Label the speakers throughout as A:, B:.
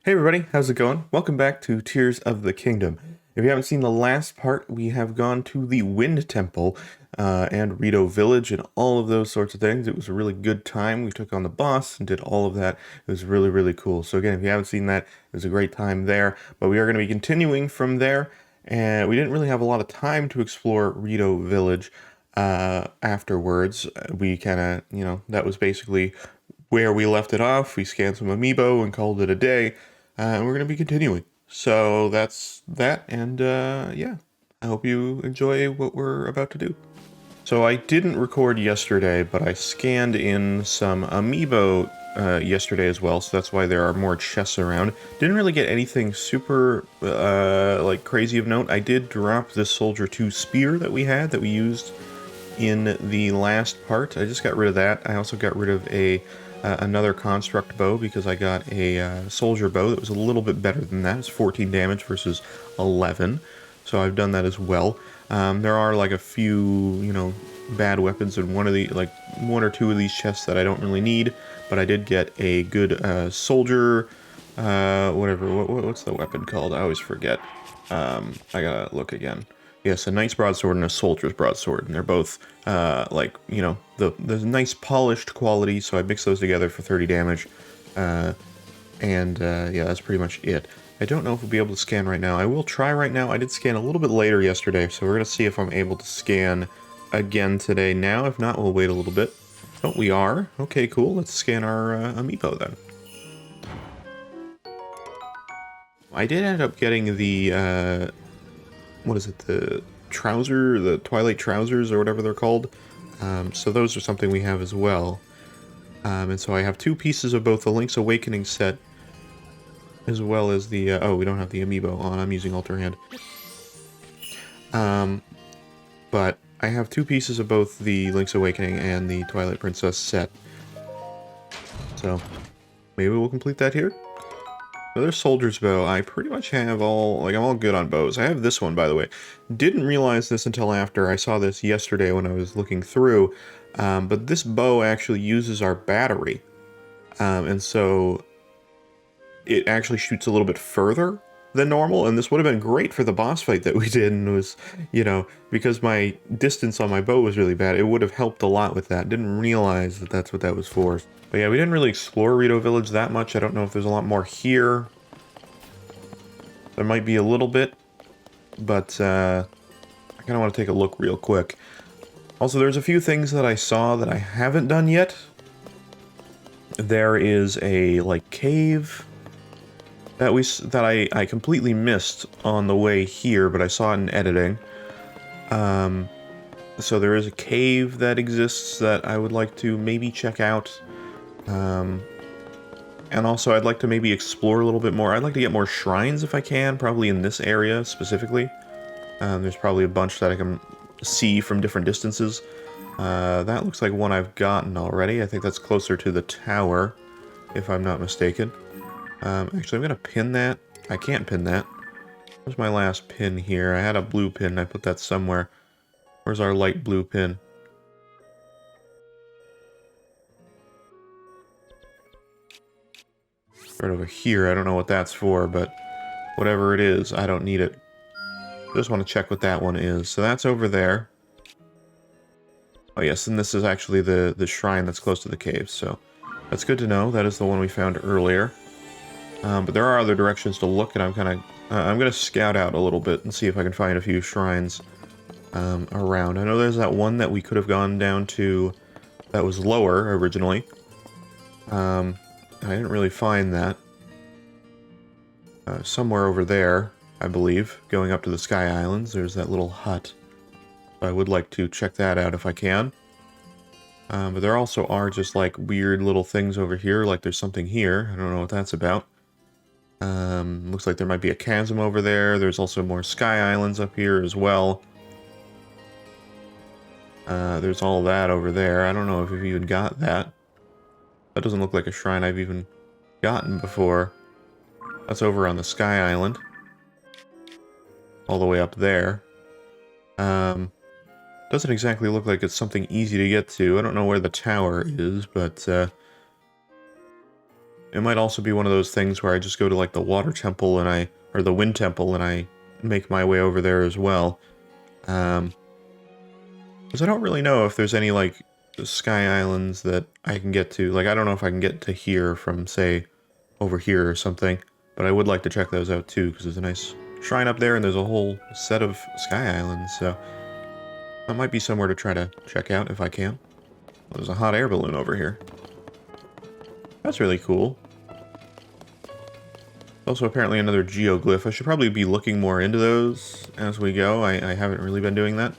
A: Hey everybody, how's it going? Welcome back to Tears of the Kingdom. If you haven't seen the last part, we have gone to the Wind Temple and Rito Village and all of those sorts of things. It was a really good time. We took on the boss and did all of that. It was really, really cool. So again, if you haven't seen that, it was a great time there. But we are going to be continuing from there, and we didn't really have a lot of time to explore Rito Village afterwards. We kind of, that was basically where we left it off. We scanned some amiibo and called it a day. And we're going to be continuing. So that's that, and yeah, I hope you enjoy what we're about to do. So I didn't record yesterday, but I scanned in some amiibo yesterday as well, so that's why there are more chests around. Didn't really get anything super like crazy of note. I did drop this Soldier 2 spear that we used in the last part. I just got rid of that. I also got rid of another construct bow because I got a soldier bow that was a little bit better than that. It's 14 damage versus 11, so I've done that as well. There are like a few, bad weapons in one or two of these chests that I don't really need, but I did get a good soldier, what's the weapon called? I always forget. I gotta look again. Yes, a knight's broadsword and a soldier's broadsword, and they're both, the nice polished quality, so I mixed those together for 30 damage, yeah, that's pretty much it. I don't know if we'll be able to scan right now. I will try right now. I did scan a little bit later yesterday, so we're going to see if I'm able to scan again today now. If not, we'll wait a little bit. Oh, we are? Okay, cool. Let's scan our amiibo then. I did end up getting the, what is it, the Twilight trousers or whatever they're called. So those are something we have as well. And so I have two pieces of both the Link's Awakening set as well as the, oh, we don't have the amiibo on. I'm using Alter Hand. But I have two pieces of both the Link's Awakening and the Twilight Princess set. So maybe we'll complete that here. Another soldier's bow. I pretty much have all, I'm all good on bows. I have this one, by the way. Didn't realize this until after. I saw this yesterday when I was looking through. But this bow actually uses our battery. And so it actually shoots a little bit further than normal. And this would have been great for the boss fight that we did. And it was, because my distance on my bow was really bad, it would have helped a lot with that. Didn't realize that that's what that was for. But yeah, we didn't really explore Rito Village that much. I don't know if there's a lot more here. There might be a little bit, but I kind of want to take a look real quick. Also, there's a few things that I saw that I haven't done yet. There is a, cave that I completely missed on the way here, but I saw it in editing. So there is a cave that exists that I would like to maybe check out. And also I'd like to maybe explore a little bit more. I'd like to get more shrines if I can, probably in this area specifically. There's probably a bunch that I can see from different distances. That looks like one I've gotten already. I think that's closer to the tower, if I'm not mistaken. Actually, I'm going to pin that. I can't pin that. Where's my last pin here? I had a blue pin. I put that somewhere. Where's our light blue pin? Right over here. I don't know what that's for, but whatever it is, I don't need it. Just want to check what that one is. So that's over there. Oh yes, and this is actually the shrine that's close to the cave, so that's good to know. That is the one we found earlier. But there are other directions to look, and I'm going to scout out a little bit and see if I can find a few shrines around. I know there's that one that we could have gone down to that was lower originally. I didn't really find that. Somewhere over there, I believe, going up to the Sky Islands, there's that little hut. I would like to check that out if I can. But there also are just weird little things over here, like there's something here. I don't know what that's about. Looks like there might be a chasm over there. There's also more Sky Islands up here as well. There's all that over there. I don't know if we've even got that. That doesn't look like a shrine I've even gotten before. That's over on the Sky Island. All the way up there. Doesn't exactly look like it's something easy to get to. I don't know where the tower is, but It might also be one of those things where I just go to like the water temple and or the wind temple and I make my way over there as well. Because I don't really know if there's any like sky islands that I can get to. Like, I don't know if I can get to here from, say, over here or something. But I would like to check those out too, because there's a nice shrine up there and there's a whole set of sky islands. So that might be somewhere to try to check out if I can. Well, there's a hot air balloon over here. That's really cool. Also, apparently another geoglyph. I should probably be looking more into those as we go. I haven't really been doing that.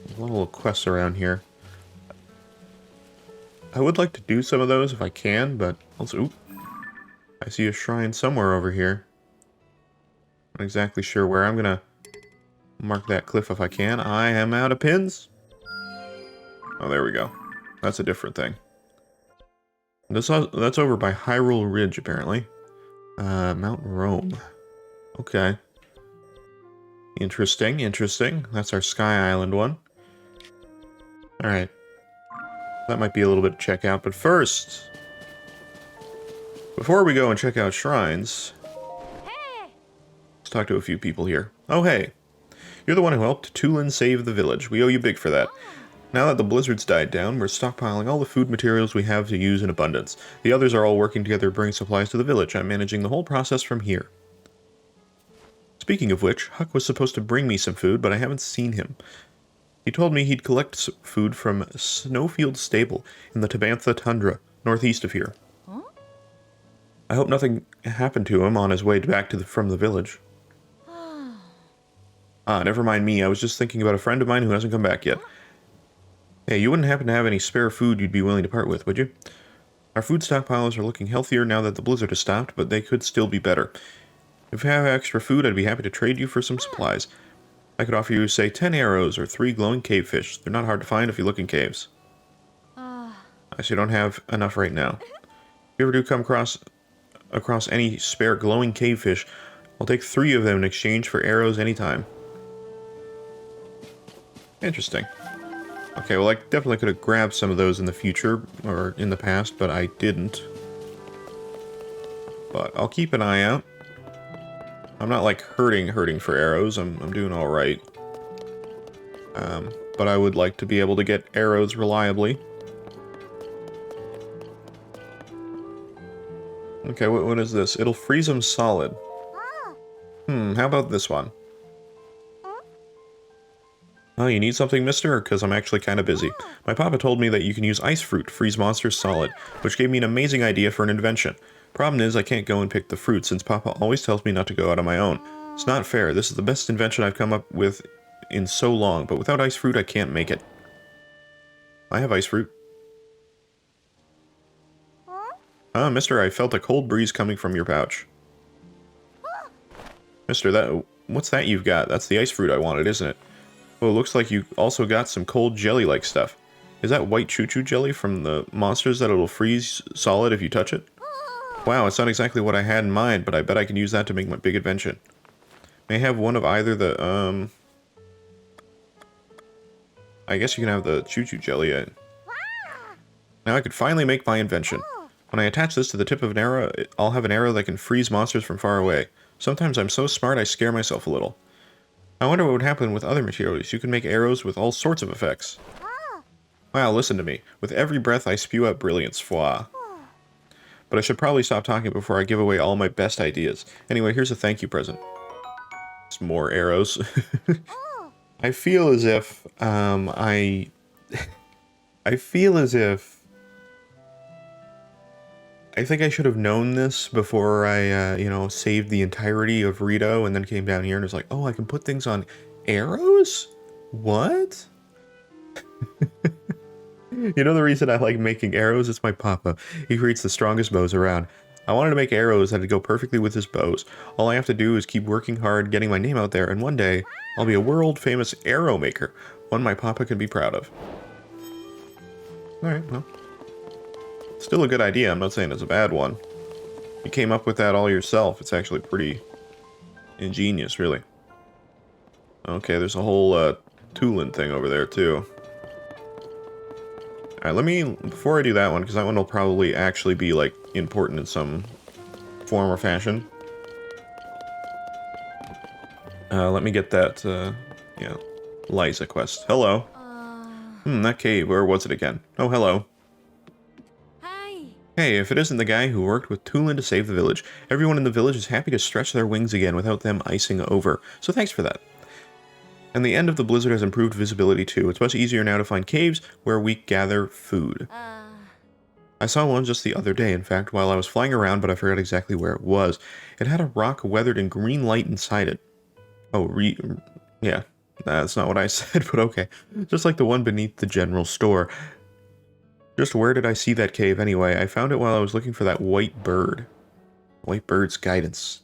A: There's a lot of little quests around here. I would like to do some of those if I can, but also... Oop, I see a shrine somewhere over here. Not exactly sure where. I'm gonna mark that cliff if I can. I am out of pins. Oh, there we go. That's a different thing. That's over by Hyrule Ridge, apparently. Mount Rome. Okay. Interesting, interesting. That's our Sky Island one. Alright. That might be a little bit to check out, but first... Before we go and check out shrines... Let's talk to a few people here. Oh, hey. You're the one who helped Tulin save the village. We owe you big for that. Now that the blizzard's died down, we're stockpiling all the food materials we have to use in abundance. The others are all working together to bring supplies to the village. I'm managing the whole process from here. Speaking of which, Huck was supposed to bring me some food, but I haven't seen him. He told me he'd collect food from Snowfield Stable in the Tabantha Tundra, northeast of here. Huh? I hope nothing happened to him on his way back from the village. Never mind me. I was just thinking about a friend of mine who hasn't come back yet. Hey, you wouldn't happen to have any spare food you'd be willing to part with, would you? Our food stockpiles are looking healthier now that the blizzard has stopped, but they could still be better. If you have extra food, I'd be happy to trade you for some supplies. I could offer you, say, 10 arrows or 3 glowing cave fish. They're not hard to find if you look in caves. I see you don't have enough right now. If you ever do come across any spare glowing cave fish, I'll take 3 of them in exchange for arrows anytime. Interesting. Okay, well, I definitely could have grabbed some of those in the future, or in the past, but I didn't. But I'll keep an eye out. I'm not, like, hurting for arrows. I'm doing alright. But I would like to be able to get arrows reliably. Okay, what is this? It'll freeze them solid. How about this one? Oh, you need something, mister? Because I'm actually kind of busy. My papa told me that you can use ice fruit to freeze monsters solid, which gave me an amazing idea for an invention. Problem is, I can't go and pick the fruit, since papa always tells me not to go out on my own. It's not fair. This is the best invention I've come up with in so long, but without ice fruit, I can't make it. I have ice fruit. Mister, I felt a cold breeze coming from your pouch. Mister, what's that you've got? That's the ice fruit I wanted, isn't it? Well, it looks like you also got some cold jelly-like stuff. Is that white choo-choo jelly from the monsters that it'll freeze solid if you touch it? Wow, it's not exactly what I had in mind, but I bet I can use that to make my big invention. May I have one of either the, I guess you can have the choo-choo jelly. Now I could finally make my invention. When I attach this to the tip of an arrow, I'll have an arrow that can freeze monsters from far away. Sometimes I'm so smart I scare myself a little. I wonder what would happen with other materials. You can make arrows with all sorts of effects. Wow, listen to me. With every breath I spew out brilliance. Foi. But I should probably stop talking before I give away all my best ideas. Anyway, here's a thank you present. It's more arrows. I feel as if, I feel as if... I think I should have known this before I, saved the entirety of Rito and then came down here and was like, oh, I can put things on arrows? What? You know the reason I like making arrows? It's my papa. He creates the strongest bows around. I wanted to make arrows that'd go perfectly with his bows. All I have to do is keep working hard, getting my name out there, and one day, I'll be a world-famous arrow maker. One my papa can be proud of. Alright, well. Still a good idea. I'm not saying it's a bad one. You came up with that all yourself. It's actually pretty ingenious, really. Okay, there's a whole Tulin thing over there, too. Alright, let me, before I do that one, because that one will probably actually be, like, important in some form or fashion. Let me get that, yeah, Liza quest. Hello. That cave, where was it again? Oh, hello.
B: Hi.
A: Hey, if it isn't the guy who worked with Tulin to save the village, everyone in the village is happy to stretch their wings again without them icing over, so thanks for that. And the end of the blizzard has improved visibility too. It's much easier now to find caves where we gather food. I saw one just the other day, in fact, while I was flying around, but I forgot exactly where it was. It had a rock weathered in green light inside it. Oh, yeah, that's not what I said, but okay. Just like the one beneath the general store. Just where did I see that cave anyway? I found it while I was looking for that white bird. White bird's guidance.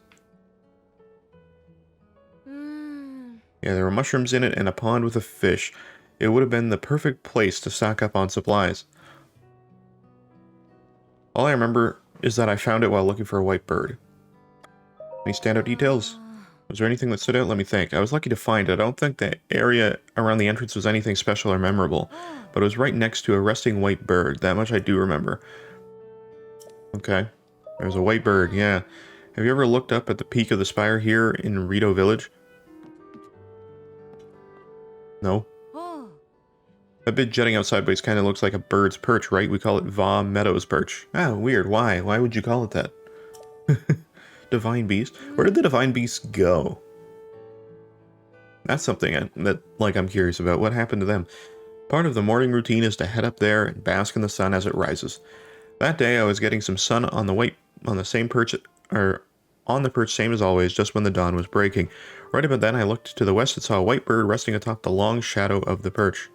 A: Yeah, there were mushrooms in it and a pond with a fish. It would have been the perfect place to stock up on supplies. All I remember is that I found it while looking for a white bird. Any standout details? Was there anything that stood out? Let me think. I was lucky to find it. I don't think the area around the entrance was anything special or memorable, but it was right next to a resting white bird. That much I do remember. Okay. There's a white bird, yeah. Have you ever looked up at the peak of the spire here in Rito Village? No? That bit jutting out sideways kind of looks like a bird's perch, right? We call it Va Meadows perch. Ah, weird. Why? Why would you call it that? Divine Beast? Where did the Divine Beasts go? That's something that, like, I'm curious about. What happened to them? Part of the morning routine is to head up there and bask in the sun as it rises. That day, I was getting some sun on the same perch, or on the perch, same as always, just when the dawn was breaking. Right about then, I looked to the west and saw a white bird resting atop the long shadow of the perch.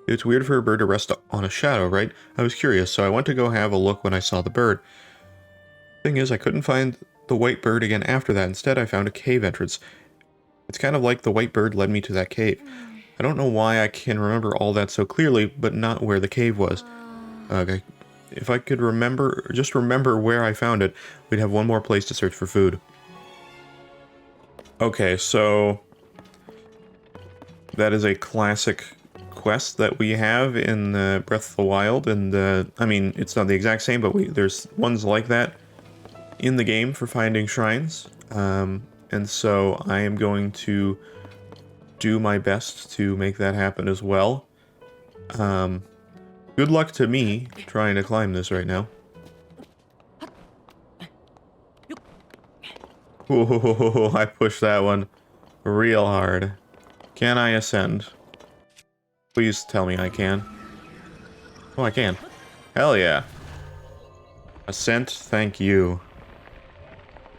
A: It's weird for a bird to rest on a shadow, right? I was curious, so I went to go have a look when I saw the bird. Thing is, I couldn't find the white bird again after that. Instead, I found a cave entrance. It's kind of like the white bird led me to that cave. I don't know why I can remember all that so clearly, but not where the cave was. Okay, if I could remember, just remember where I found it, we'd have one more place to search for food. Okay, so that is a classic quest that we have in Breath of the Wild, and I mean, it's not the exact same, but there's ones like that in the game for finding shrines, and so I am going to do my best to make that happen as well. Good luck to me trying to climb this right now. Whoa, I pushed that one real hard. Can I ascend? Please tell me I can. Oh, I can. Hell yeah. Ascent, thank you.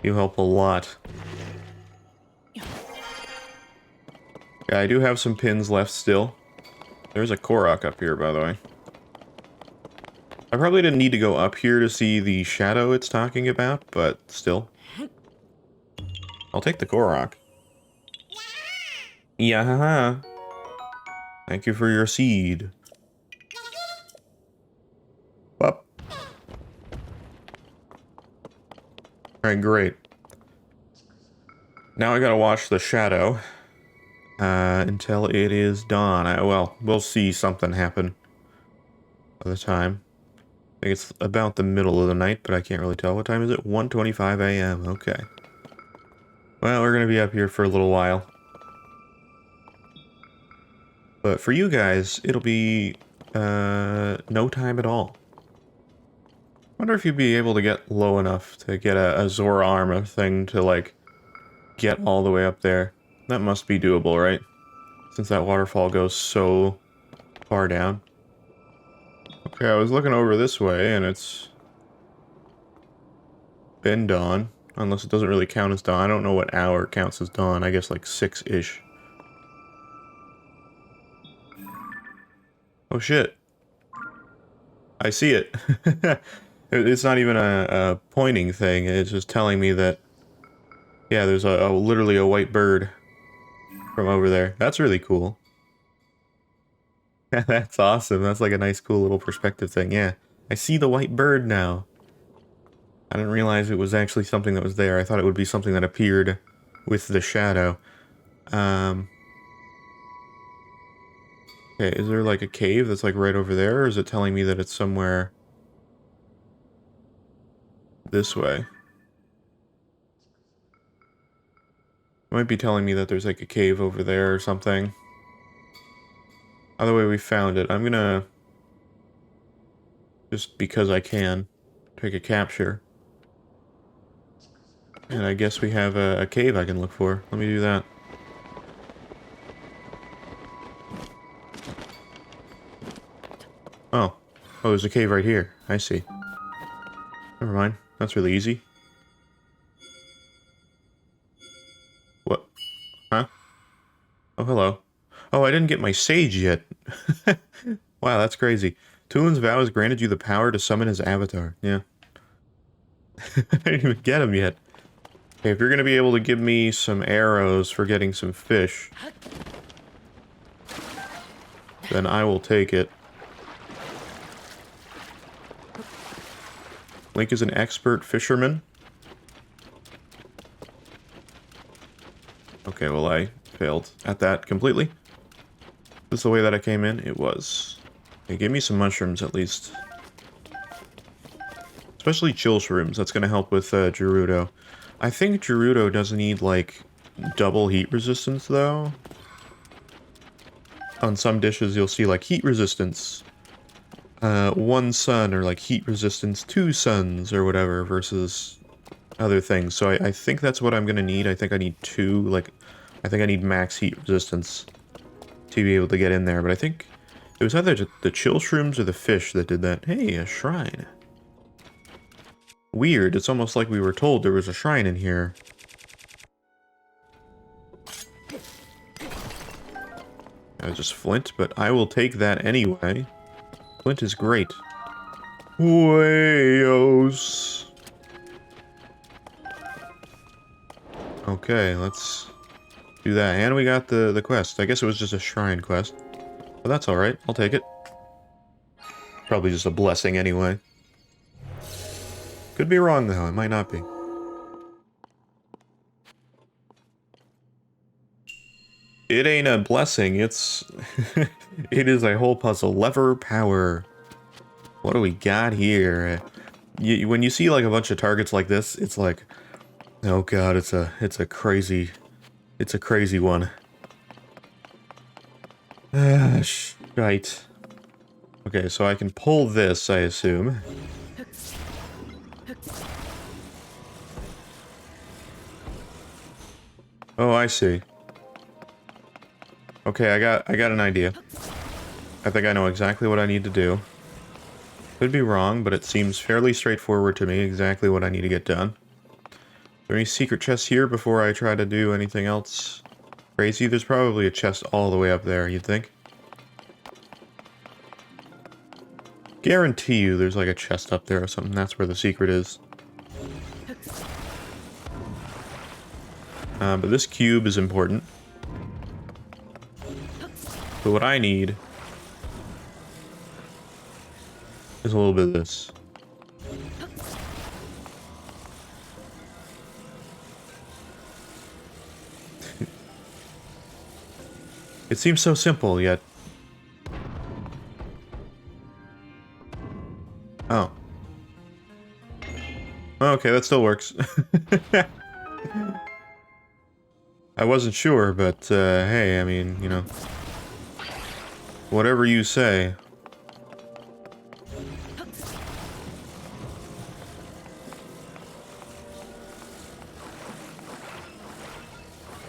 A: You help a lot. Yeah, I do have some pins left still. There's a Korok up here, by the way. I probably didn't need to go up here to see the shadow it's talking about, but still. I'll take the Korok. Yeah. Thank you for your seed. Up. Alright, great. Now I gotta watch the shadow. Until it is dawn. Well, we'll see something happen by the time. I think it's about the middle of the night, but I can't really tell. What time is it? 1:25 a.m. Okay. Well, we're gonna be up here for a little while. But for you guys, it'll be, no time at all. Wonder if you'd be able to get low enough to get a Zora armor thing to, like, get all the way up there. That must be doable, right? Since that waterfall goes so far down. Okay, I was looking over this way, and it's been dawn. Unless it doesn't really count as dawn. I don't know what hour counts as dawn. I guess like 6-ish. Oh shit. I see it. It's not even a pointing thing. It's just telling me that, yeah, there's literally a white bird from over there. That's really cool. That's awesome. That's like a nice, cool little perspective thing. Yeah. I see the white bird now. I didn't realize it was actually something that was there. I thought it would be something that appeared with the shadow. Okay, is there like a cave that's like right over there, or is it telling me that it's somewhere this way? It might be telling me that there's like a cave over there or something. Either way, we found it. I'm gonna, just because I can, take a capture. And I guess we have a cave I can look for. Let me do that. Oh. Oh, there's a cave right here. I see. Never mind. That's really easy. What? Huh? Oh, hello. Oh, I didn't get my sage yet. Wow, that's crazy. Tulin's vow has granted you the power to summon his avatar. Yeah. I didn't even get him yet. Okay, if you're gonna be able to give me some arrows for getting some fish, then I will take it. Link is an expert fisherman. Okay, well, I failed at that completely. This is the way that I came in? It was. Hey, give me some mushrooms, at least. Especially chill shrooms. That's gonna help with, Gerudo. I think Gerudo does need, like, double heat resistance, though. On some dishes, you'll see, like, heat resistance. 1 sun, or, like, heat resistance 2 suns, or whatever, versus other things. So I think that's what I'm gonna need. I think I need 2, like, I think I need max heat resistance to be able to get in there. But I think it was either the chill shrooms or the fish that did that. Hey, a shrine. Weird, it's almost like we were told there was a shrine in here. That was just flint, but I will take that anyway. Flint is great. Wayos. Okay, let's do that. And we got the quest. I guess it was just a shrine quest. But that's alright, I'll take it. Probably just a blessing anyway. Could be wrong though, it might not be. It ain't a blessing, it's... it is a whole puzzle. Lever power. What do we got here? When you see like a bunch of targets like this, it's like... oh god, it's a crazy... it's a crazy one. Ah, shite. Okay, so I can pull this, I assume. Oh, I see. Okay, I got an idea. I think I know exactly what I need to do. Could be wrong, but it seems fairly straightforward to me exactly what I need to get done. Are there any secret chests here before I try to do anything else crazy? There's probably a chest all the way up there, you'd think. Guarantee you there's like a chest up there or something. That's where the secret is. But this cube is important. So what I need is a little bit of this. It seems so simple, yet... oh. Okay, that still works. I wasn't sure, but, hey, I mean, you know... whatever you say.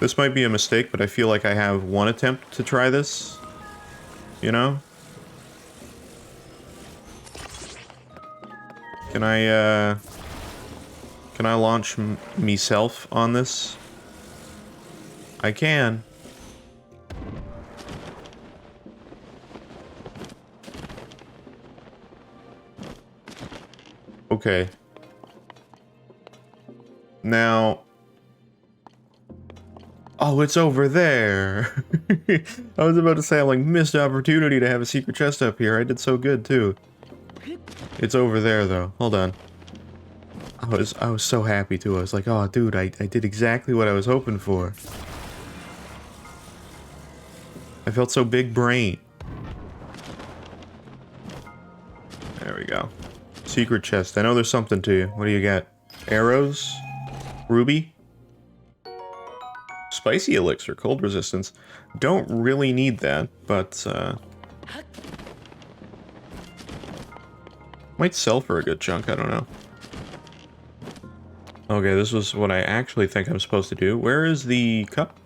A: This might be a mistake, but I feel like I have one attempt to try this. You know? Can I launch myself on this? I can. Okay. Now... oh, it's over there! I was about to say, I like missed opportunity to have a secret chest up here. I did so good, too. It's over there, though. Hold on. I was so happy, too. I was like, oh, dude, I did exactly what I was hoping for. I felt so big brain. go. Secret chest. I know there's something to you. What do you got? Arrows? Ruby? Spicy elixir. Cold resistance. Don't really need that, but, might sell for a good chunk. I don't know. Okay, this was what I actually think I'm supposed to do. Where is the cup?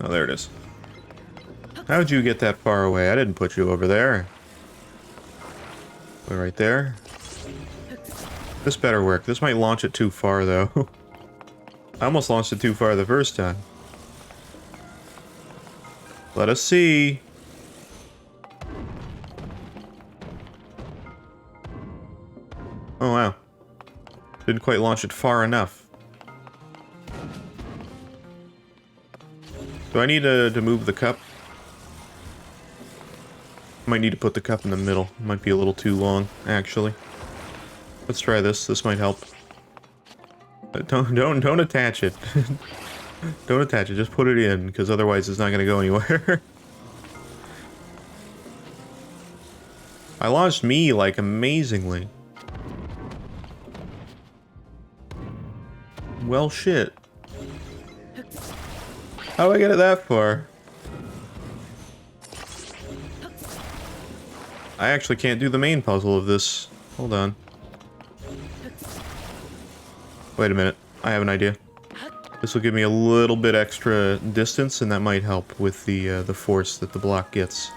A: Oh, there it is. How'd you get that far away? I didn't put you over there. We're right there. This better work. This might launch it too far, though. I almost launched it too far the first time. Let us see. Oh, wow. Didn't quite launch it far enough. Do I need to move the cup? Might need to put the cup in the middle. Might be a little too long, actually. Let's try this. This might help. Don't attach it. Don't attach it. Just put it in, because otherwise it's not going to go anywhere. I launched me, like, amazingly. Well, shit. How do I get it that far? I actually can't do the main puzzle of this. Hold on. Wait a minute. I have an idea. This will give me a little bit extra distance, and that might help with the force that the block gets.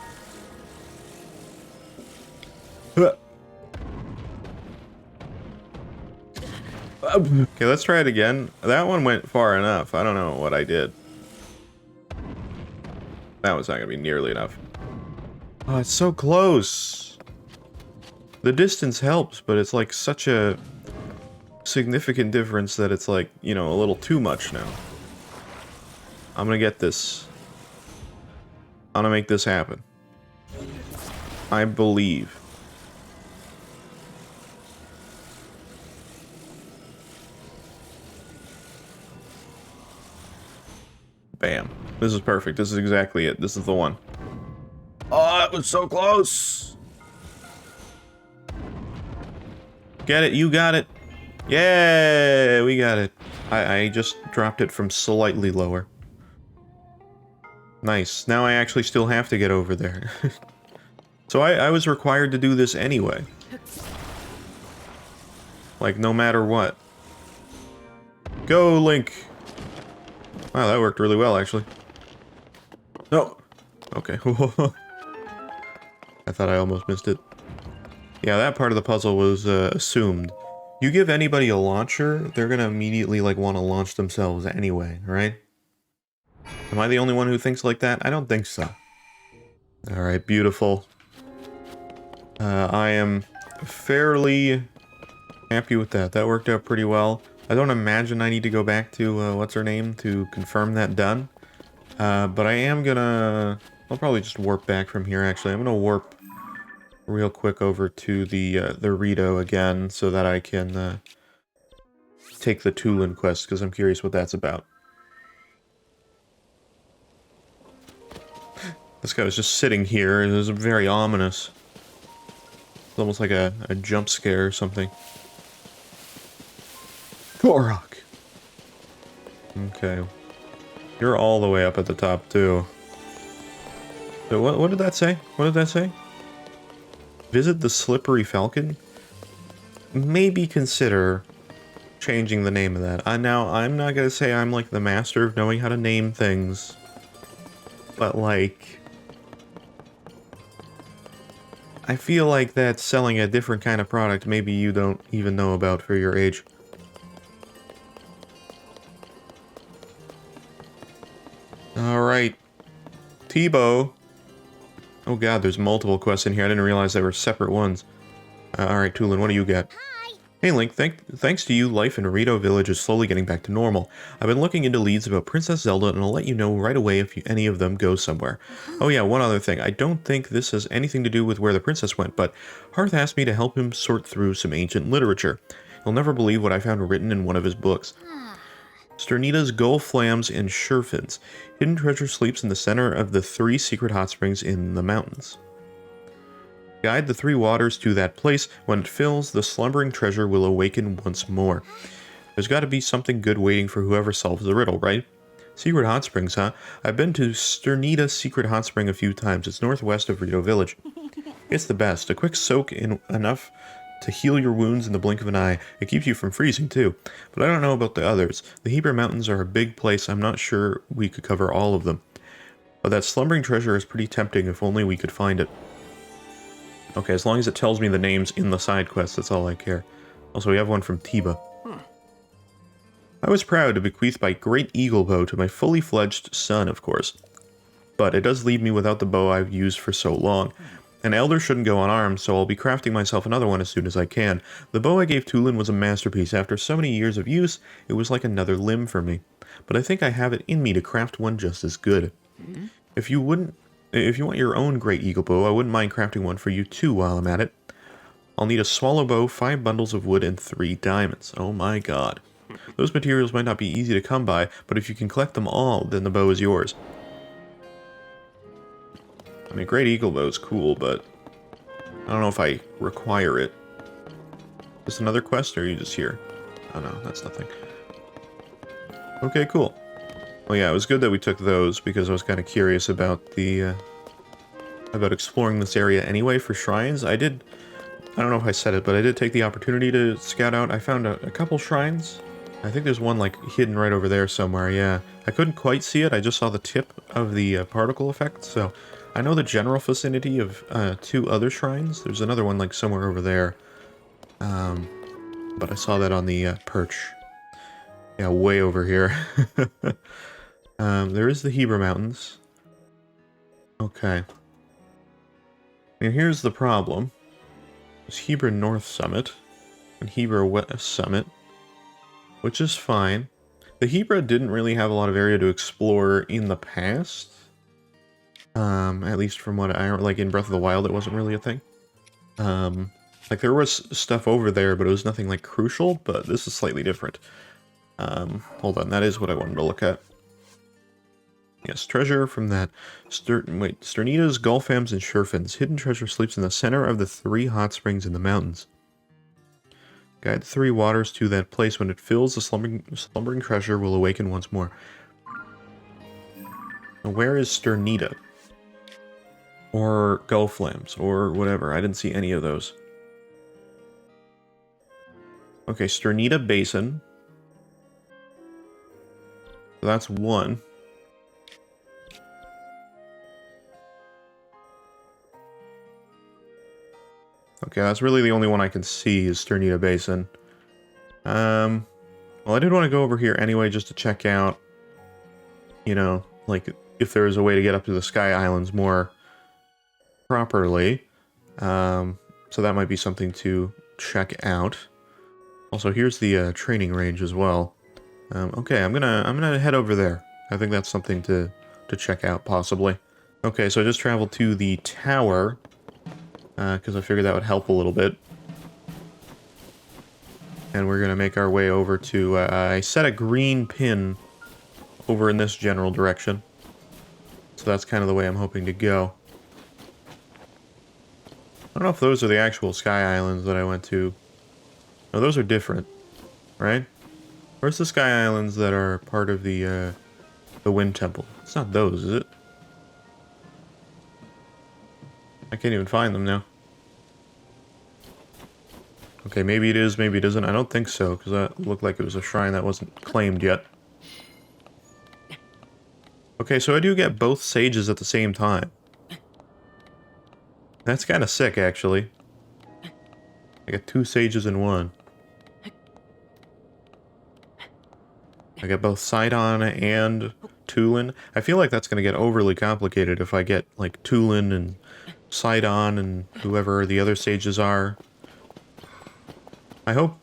A: Okay, let's try it again. That one went far enough. I don't know what I did. That was not going to be nearly enough. Oh, it's so close. The distance helps, but it's like such a significant difference that it's like, you know, a little too much now. I'm gonna get this. I'm gonna make this happen. I believe. Bam. This is perfect. This is exactly it. This is the one. Oh, it was so close. Get it. You got it. Yeah, we got it. I just dropped it from slightly lower. Nice. Now I actually still have to get over there. So I was required to do this anyway. Like, no matter what. Go, Link! Wow, that worked really well, actually. No! Okay. I thought I almost missed it. Yeah, that part of the puzzle was assumed. You give anybody a launcher, they're gonna immediately, like, want to launch themselves anyway, right? Am I the only one who thinks like that? I don't think so. Alright, beautiful. I am fairly happy with that. That worked out pretty well. I don't imagine I need to go back to, what's her name, to confirm that done. But I am gonna... I'll probably just warp back from here, actually. I'm gonna warp real quick over to the Rito again, so that I can, take the Tulin quest, because I'm curious what that's about. This guy was just sitting here, and it was very ominous. It's almost like a jump scare or something. Korok! Okay. You're all the way up at the top, too. So what did that say? What did that say? Visit the Slippery Falcon? Maybe consider changing the name of that. Now, I'm not gonna say I'm like the master of knowing how to name things. But like... I feel like that's selling a different kind of product maybe you don't even know about for your age. Alright. Tebow. Oh god, there's multiple quests in here. I didn't realize they were separate ones. Alright, Tulin, what do you got?
B: Hi.
A: Hey Link, thanks to you, life in Rito Village is slowly getting back to normal. I've been looking into leads about Princess Zelda, and I'll let you know right away if any of them go somewhere. Oh yeah, one other thing. I don't think this has anything to do with where the princess went, but Hearth asked me to help him sort through some ancient literature. You'll never believe what I found written in one of his books. Sternita's Gull Flams and Sherfins. Hidden treasure sleeps in the center of the 3 secret hot springs in the mountains. Guide the three waters to that place. When it fills, the slumbering treasure will awaken once more. There's got to be something good waiting for whoever solves the riddle, right? Secret hot springs, huh? I've been to Sternita Secret Hot Spring a few times. It's northwest of Rito Village. It's the best. A quick soak in enough to heal your wounds in the blink of an eye. It keeps you from freezing, too. But I don't know about the others. The Hebrew Mountains are a big place. I'm not sure we could cover all of them. But that slumbering treasure is pretty tempting if only we could find it. Okay, as long as it tells me the names in the side quest, that's all I care. Also, we have one from Tiba. I was proud to bequeath my great eagle bow to my fully fledged son, of course. But it does leave me without the bow I've used for so long. An elder shouldn't go unarmed, so I'll be crafting myself another one as soon as I can. The bow I gave Tulin was a masterpiece. After so many years of use, it was like another limb for me. But I think I have it in me to craft one just as good. If you want your own great eagle bow, I wouldn't mind crafting one for you too while I'm at it. I'll need a swallow bow, 5 bundles of wood, and 3 diamonds. Oh my god. Those materials might not be easy to come by, but if you can collect them all, then the bow is yours. I mean, great eagle bow is cool, but I don't know if I require it. Is this another quest, or are you just here? Oh no, that's nothing. Okay, cool. Well, yeah, it was good that we took those, because I was kind of curious about the, about exploring this area anyway for shrines. I don't know if I said it, but I did take the opportunity to scout out. I found a couple shrines. I think there's one, like, hidden right over there somewhere, yeah. I couldn't quite see it, I just saw the tip of the particle effect, so I know the general vicinity of 2 other shrines. There's another one, like, somewhere over there. But I saw that on the perch. Yeah, way over here. There is the Hebrew Mountains. Okay. And here's the problem. There's Hebrew North Summit and Hebrew West Summit, which is fine. The Hebrew didn't really have a lot of area to explore in the past. At least from what I like in Breath of the Wild, it wasn't really a thing. Like there was stuff over there, but it was nothing like crucial. But this is slightly different. Hold on, that is what I wanted to look at. Yes, treasure from that Sternita's, Gulfams, and Sherfins. Hidden treasure sleeps in the center of the 3 hot springs in the mountains. Guide the 3 waters to that place. When it fills, the slumbering treasure will awaken once more. Now, where is Sternita? Or Gulflams, or whatever. I didn't see any of those. Okay, Sternita Basin. So that's 1. Okay, that's really the only one I can see is Sternita Basin. Well, I did want to go over here anyway just to check out, you know, like, if there is a way to get up to the Sky Islands more properly. So that might be something to check out. Also, here's the training range as well. Okay, I'm gonna head over there. I think that's something to check out, possibly. Okay, so I just traveled to the tower, because I figured that would help a little bit. And we're gonna make our way over to, I set a green pin over in this general direction. So that's kind of the way I'm hoping to go. I don't know if those are the actual Sky Islands that I went to. No, those are different, right? Where's the Sky Islands that are part of the Wind Temple? It's not those, is it? I can't even find them now. Okay, maybe it is, maybe it isn't. I don't think so, because that looked like it was a shrine that wasn't claimed yet. Okay, so I do get both sages at the same time. That's kind of sick, actually. I got 2 sages in 1. I get both Sidon and Tulin. I feel like that's going to get overly complicated if I get, like, Tulin and Sidon and whoever the other sages are. I hope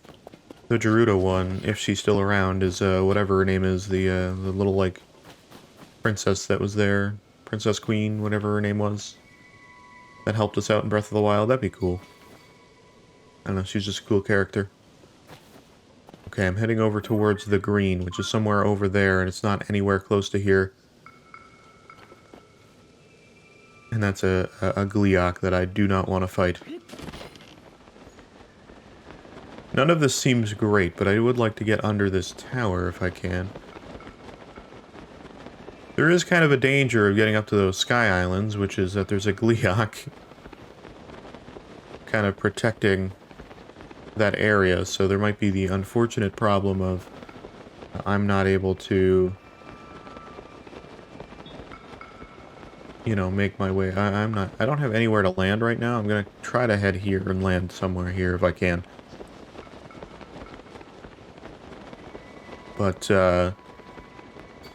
A: the Gerudo one, if she's still around, is, whatever her name is, the little, like, princess that was there. Princess Queen, whatever her name was. That helped us out in Breath of the Wild. That'd be cool. I don't know, she's just a cool character. Okay, I'm heading over towards the green, which is somewhere over there, and it's not anywhere close to here. And that's a Gliok that I do not want to fight. None of this seems great, but I would like to get under this tower if I can. There is kind of a danger of getting up to those sky islands, which is that there's a Gliok kind of protecting that area, so there might be the unfortunate problem of I'm not able to, you know, make my way. I don't have anywhere to land right now. I'm gonna try to head here and land somewhere here if I can. But,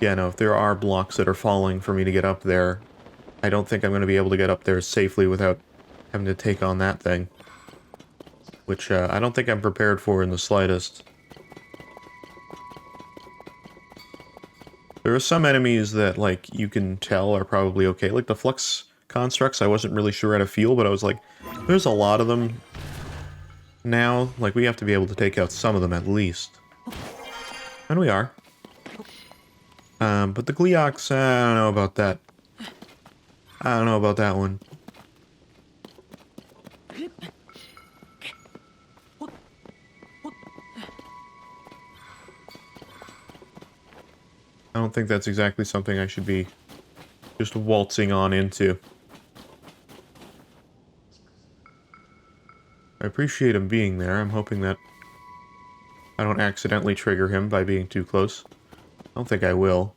A: yeah, no, if there are blocks that are falling for me to get up there, I don't think I'm going to be able to get up there safely without having to take on that thing. Which, I don't think I'm prepared for in the slightest. There are some enemies that, like, you can tell are probably okay. Like the flux constructs, I wasn't really sure how to feel, but I was like, there's a lot of them now. Like, we have to be able to take out some of them at least. And we are. But the Gleoks, I don't know about that. I don't know about that one. I don't think that's exactly something I should be just waltzing on into. I appreciate him being there. I'm hoping that I don't accidentally trigger him by being too close. I don't think I will.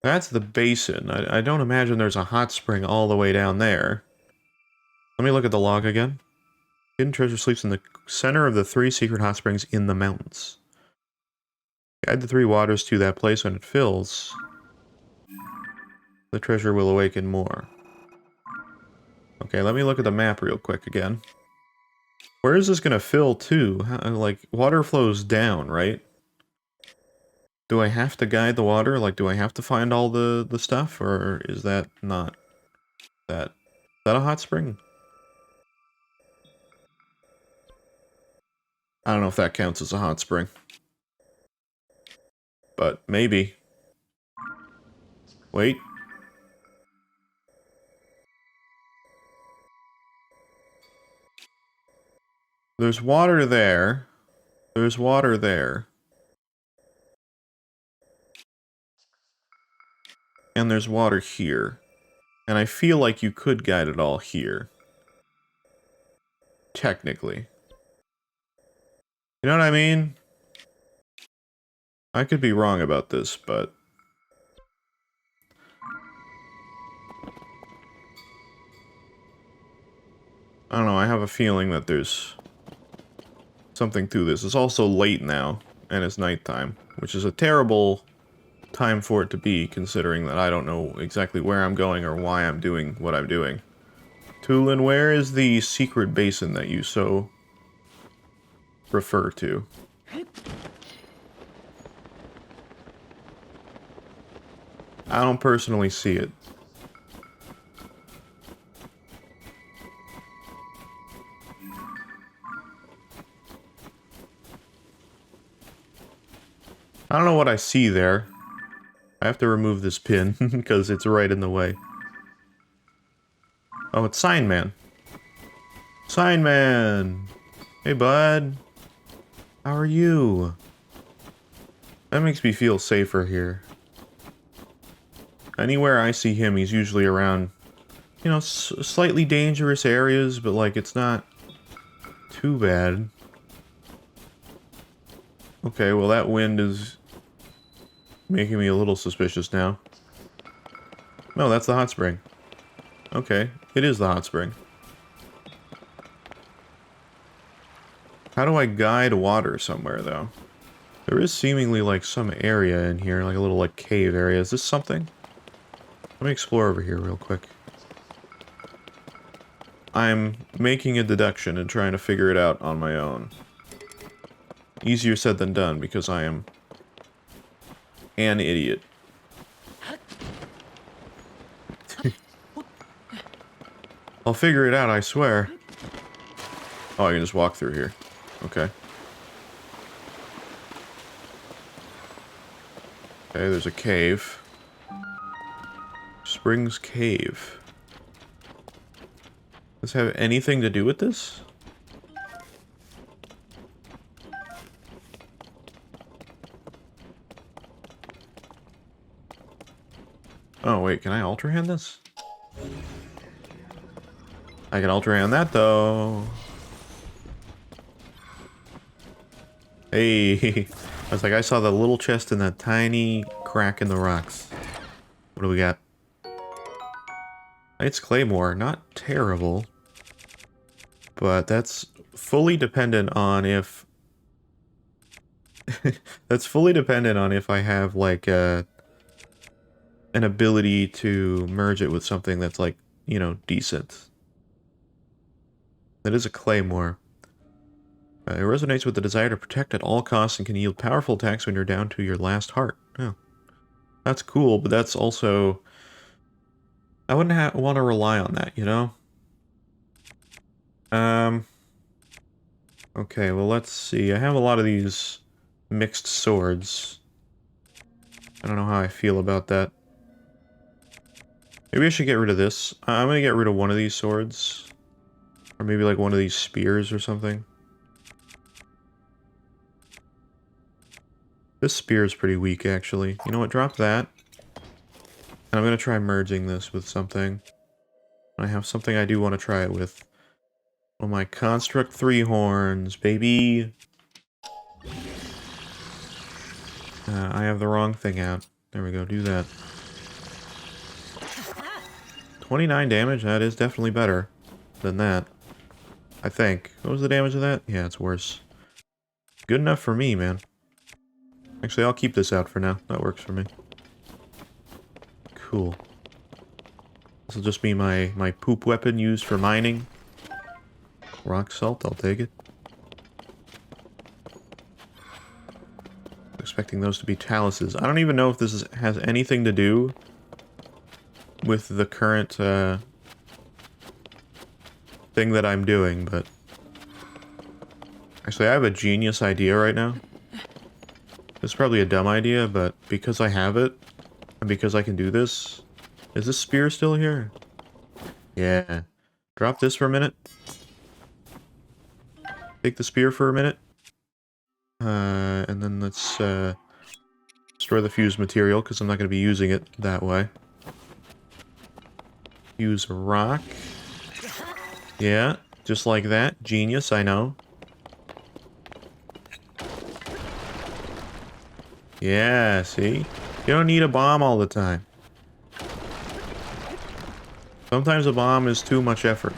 A: That's the basin. I don't imagine there's a hot spring all the way down there. Let me look at the log again. Hidden treasure sleeps in the center of the 3 secret hot springs in the mountains. Guide the 3 waters to that place. When it fills, the treasure will awaken more. Okay, let me look at the map real quick again. Where is this gonna fill to? Like, water flows down, right? Do I have to guide the water? Like, do I have to find all the stuff? Or is that not that? Is that a hot spring? I don't know if that counts as a hot spring. But maybe. Wait. There's water there. There's water there. And there's water here. And I feel like you could guide it all here. Technically. You know what I mean? I could be wrong about this, but... I don't know, I have a feeling that there's something to this. It's also late now, and it's nighttime, which is a terrible time for it to be, considering that I don't know exactly where I'm going or why I'm doing what I'm doing. Tulin, where is the secret basin that you so refer to? I don't personally see it. I don't know what I see there. I have to remove this pin, because it's right in the way. Oh, it's Sign Man. Sign Man! Hey, bud. How are you? That makes me feel safer here. Anywhere I see him, he's usually around, you know, slightly dangerous areas, but, like, it's not too bad. Okay, well, that wind is making me a little suspicious now. No, that's the hot spring. Okay, it is the hot spring. How do I guide water somewhere, though? There is seemingly, like, some area in here, like a little, like, cave area. Is this something? Let me explore over here real quick. I'm making a deduction and trying to figure it out on my own. Easier said than done, because I am an idiot. I'll figure it out, I swear. Oh, I can just walk through here. Okay. Okay, there's a cave. Springs Cave. Does this have anything to do with this? Oh, wait, can I Ultra Hand this? I can Ultra Hand that, though. Hey, I was like, I saw the little chest in that tiny crack in the rocks. What do we got? It's Claymore, not terrible. But that's fully dependent on if... that's fully dependent on if I have, like, an ability to merge it with something that's, like, you know, decent. That is a Claymore. It resonates with the desire to protect at all costs and can yield powerful attacks when you're down to your last heart. Oh. That's cool, but that's also... I wouldn't want to rely on that, you know? Okay, well, let's see. I have a lot of these mixed swords. I don't know how I feel about that. Maybe I should get rid of this. I'm gonna get rid of one of these swords. Or maybe like one of these spears or something. This spear is pretty weak, actually. You know what? Drop that. And I'm gonna try merging this with something. I have something I do want to try it with. Oh, my Construct 3 horns, baby! I have the wrong thing out. There we go, do that. 29 damage, that is definitely better than that. I think. What was the damage of that? Yeah, it's worse. Good enough for me, man. Actually, I'll keep this out for now. That works for me. Cool. This will just be my poop weapon used for mining. Rock salt, I'll take it. Expecting those to be taluses. I don't even know if this has anything to do with the current thing that I'm doing, but... Actually, I have a genius idea right now. It's probably a dumb idea, but because I have it, and because I can do this... Is this spear still here? Yeah. Drop this for a minute. Take the spear for a minute. And then let's destroy the fused material, because I'm not going to be using it that way. Use a rock. Yeah, just like that. Genius, I know. Yeah, see? You don't need a bomb all the time. Sometimes a bomb is too much effort.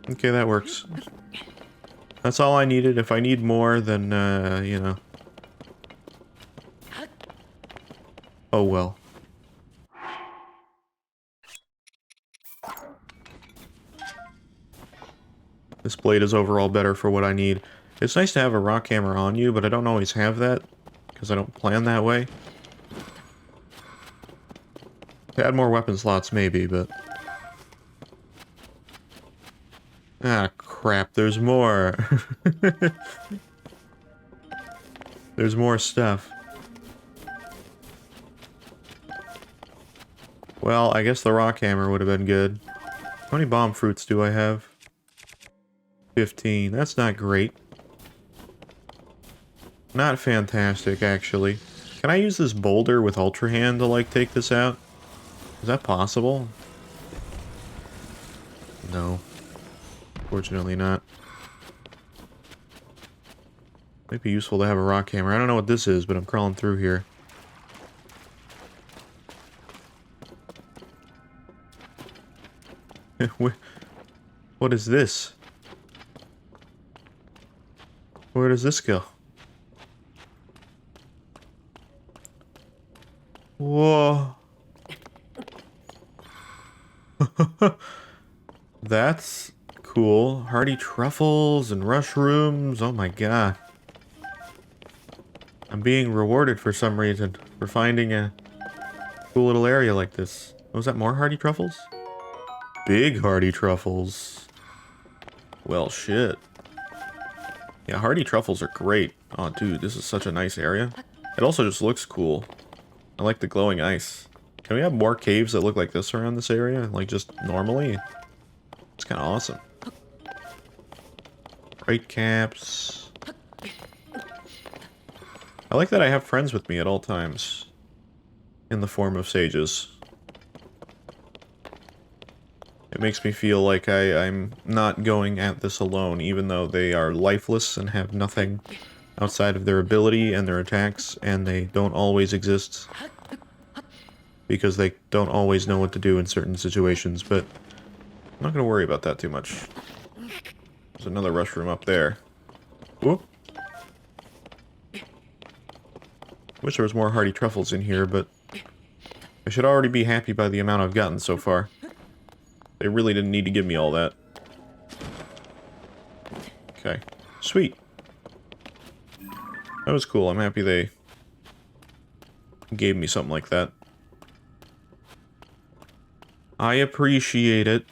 A: Okay, that works. That's all I needed. If I need more, then, you know. Oh well. This blade is overall better for what I need. It's nice to have a rock hammer on you, but I don't always have that, because I don't plan that way. To add more weapon slots, maybe, but... Ah, crap, there's more. There's more stuff. Well, I guess the rock hammer would have been good. How many bomb fruits do I have? 15. That's not great. Not fantastic, actually. Can I use this boulder with Ultra Hand to, like, take this out? Is that possible? No. Fortunately not. Might be useful to have a rock hammer. I don't know what this is, but I'm crawling through here. What is this? Where does this go? Whoa. That's cool. Hardy truffles and mushrooms. Oh my god. I'm being rewarded for some reason for finding a cool little area like this. Was that more hardy truffles? Big hardy truffles. Well, shit. Yeah, hardy truffles are great. Oh, dude, this is such a nice area. It also just looks cool. I like the glowing ice. Can we have more caves that look like this around this area? Like, just normally? It's kind of awesome. Right caps. I like that I have friends with me at all times. In the form of sages. It makes me feel like I'm not going at this alone, even though they are lifeless and have nothing outside of their ability and their attacks, and they don't always exist. Because they don't always know what to do in certain situations, but I'm not going to worry about that too much. There's another rush room up there. Whoop. Wish there was more hardy truffles in here, but I should already be happy by the amount I've gotten so far. They really didn't need to give me all that. Okay. Sweet. That was cool. I'm happy they gave me something like that. I appreciate it.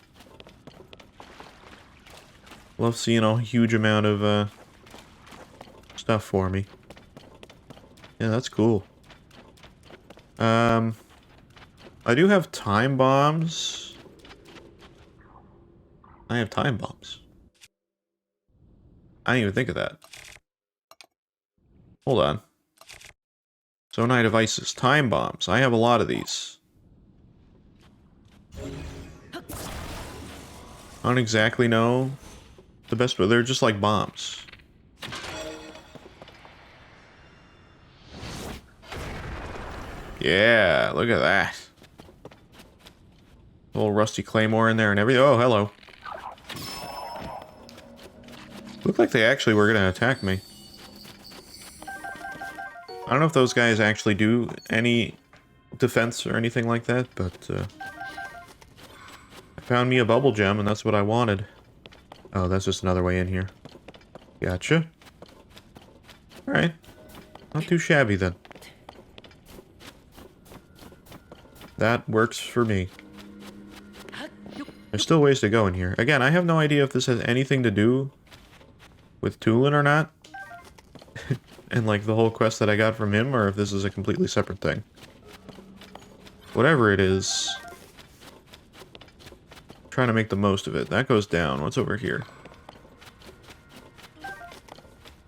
A: Love seeing a huge amount of stuff for me. Yeah, that's cool. I do have time bombs. I have time bombs. I didn't even think of that. Hold on. Zonai devices. Time bombs. I have a lot of these. I don't exactly know the best, but they're just like bombs. Yeah, look at that. A little rusty claymore in there and everything. Oh, hello. Looked like they actually were going to attack me. I don't know if those guys actually do any defense or anything like that, but I found me a bubble gem and that's what I wanted. Oh, that's just another way in here. Gotcha. Alright. Not too shabby then. That works for me. There's still ways to go in here. Again, I have no idea if this has anything to do with Tulin or not. And like the whole quest that I got from him, or if this is a completely separate thing. Whatever it is, I'm trying to make the most of it. That goes down. What's over here?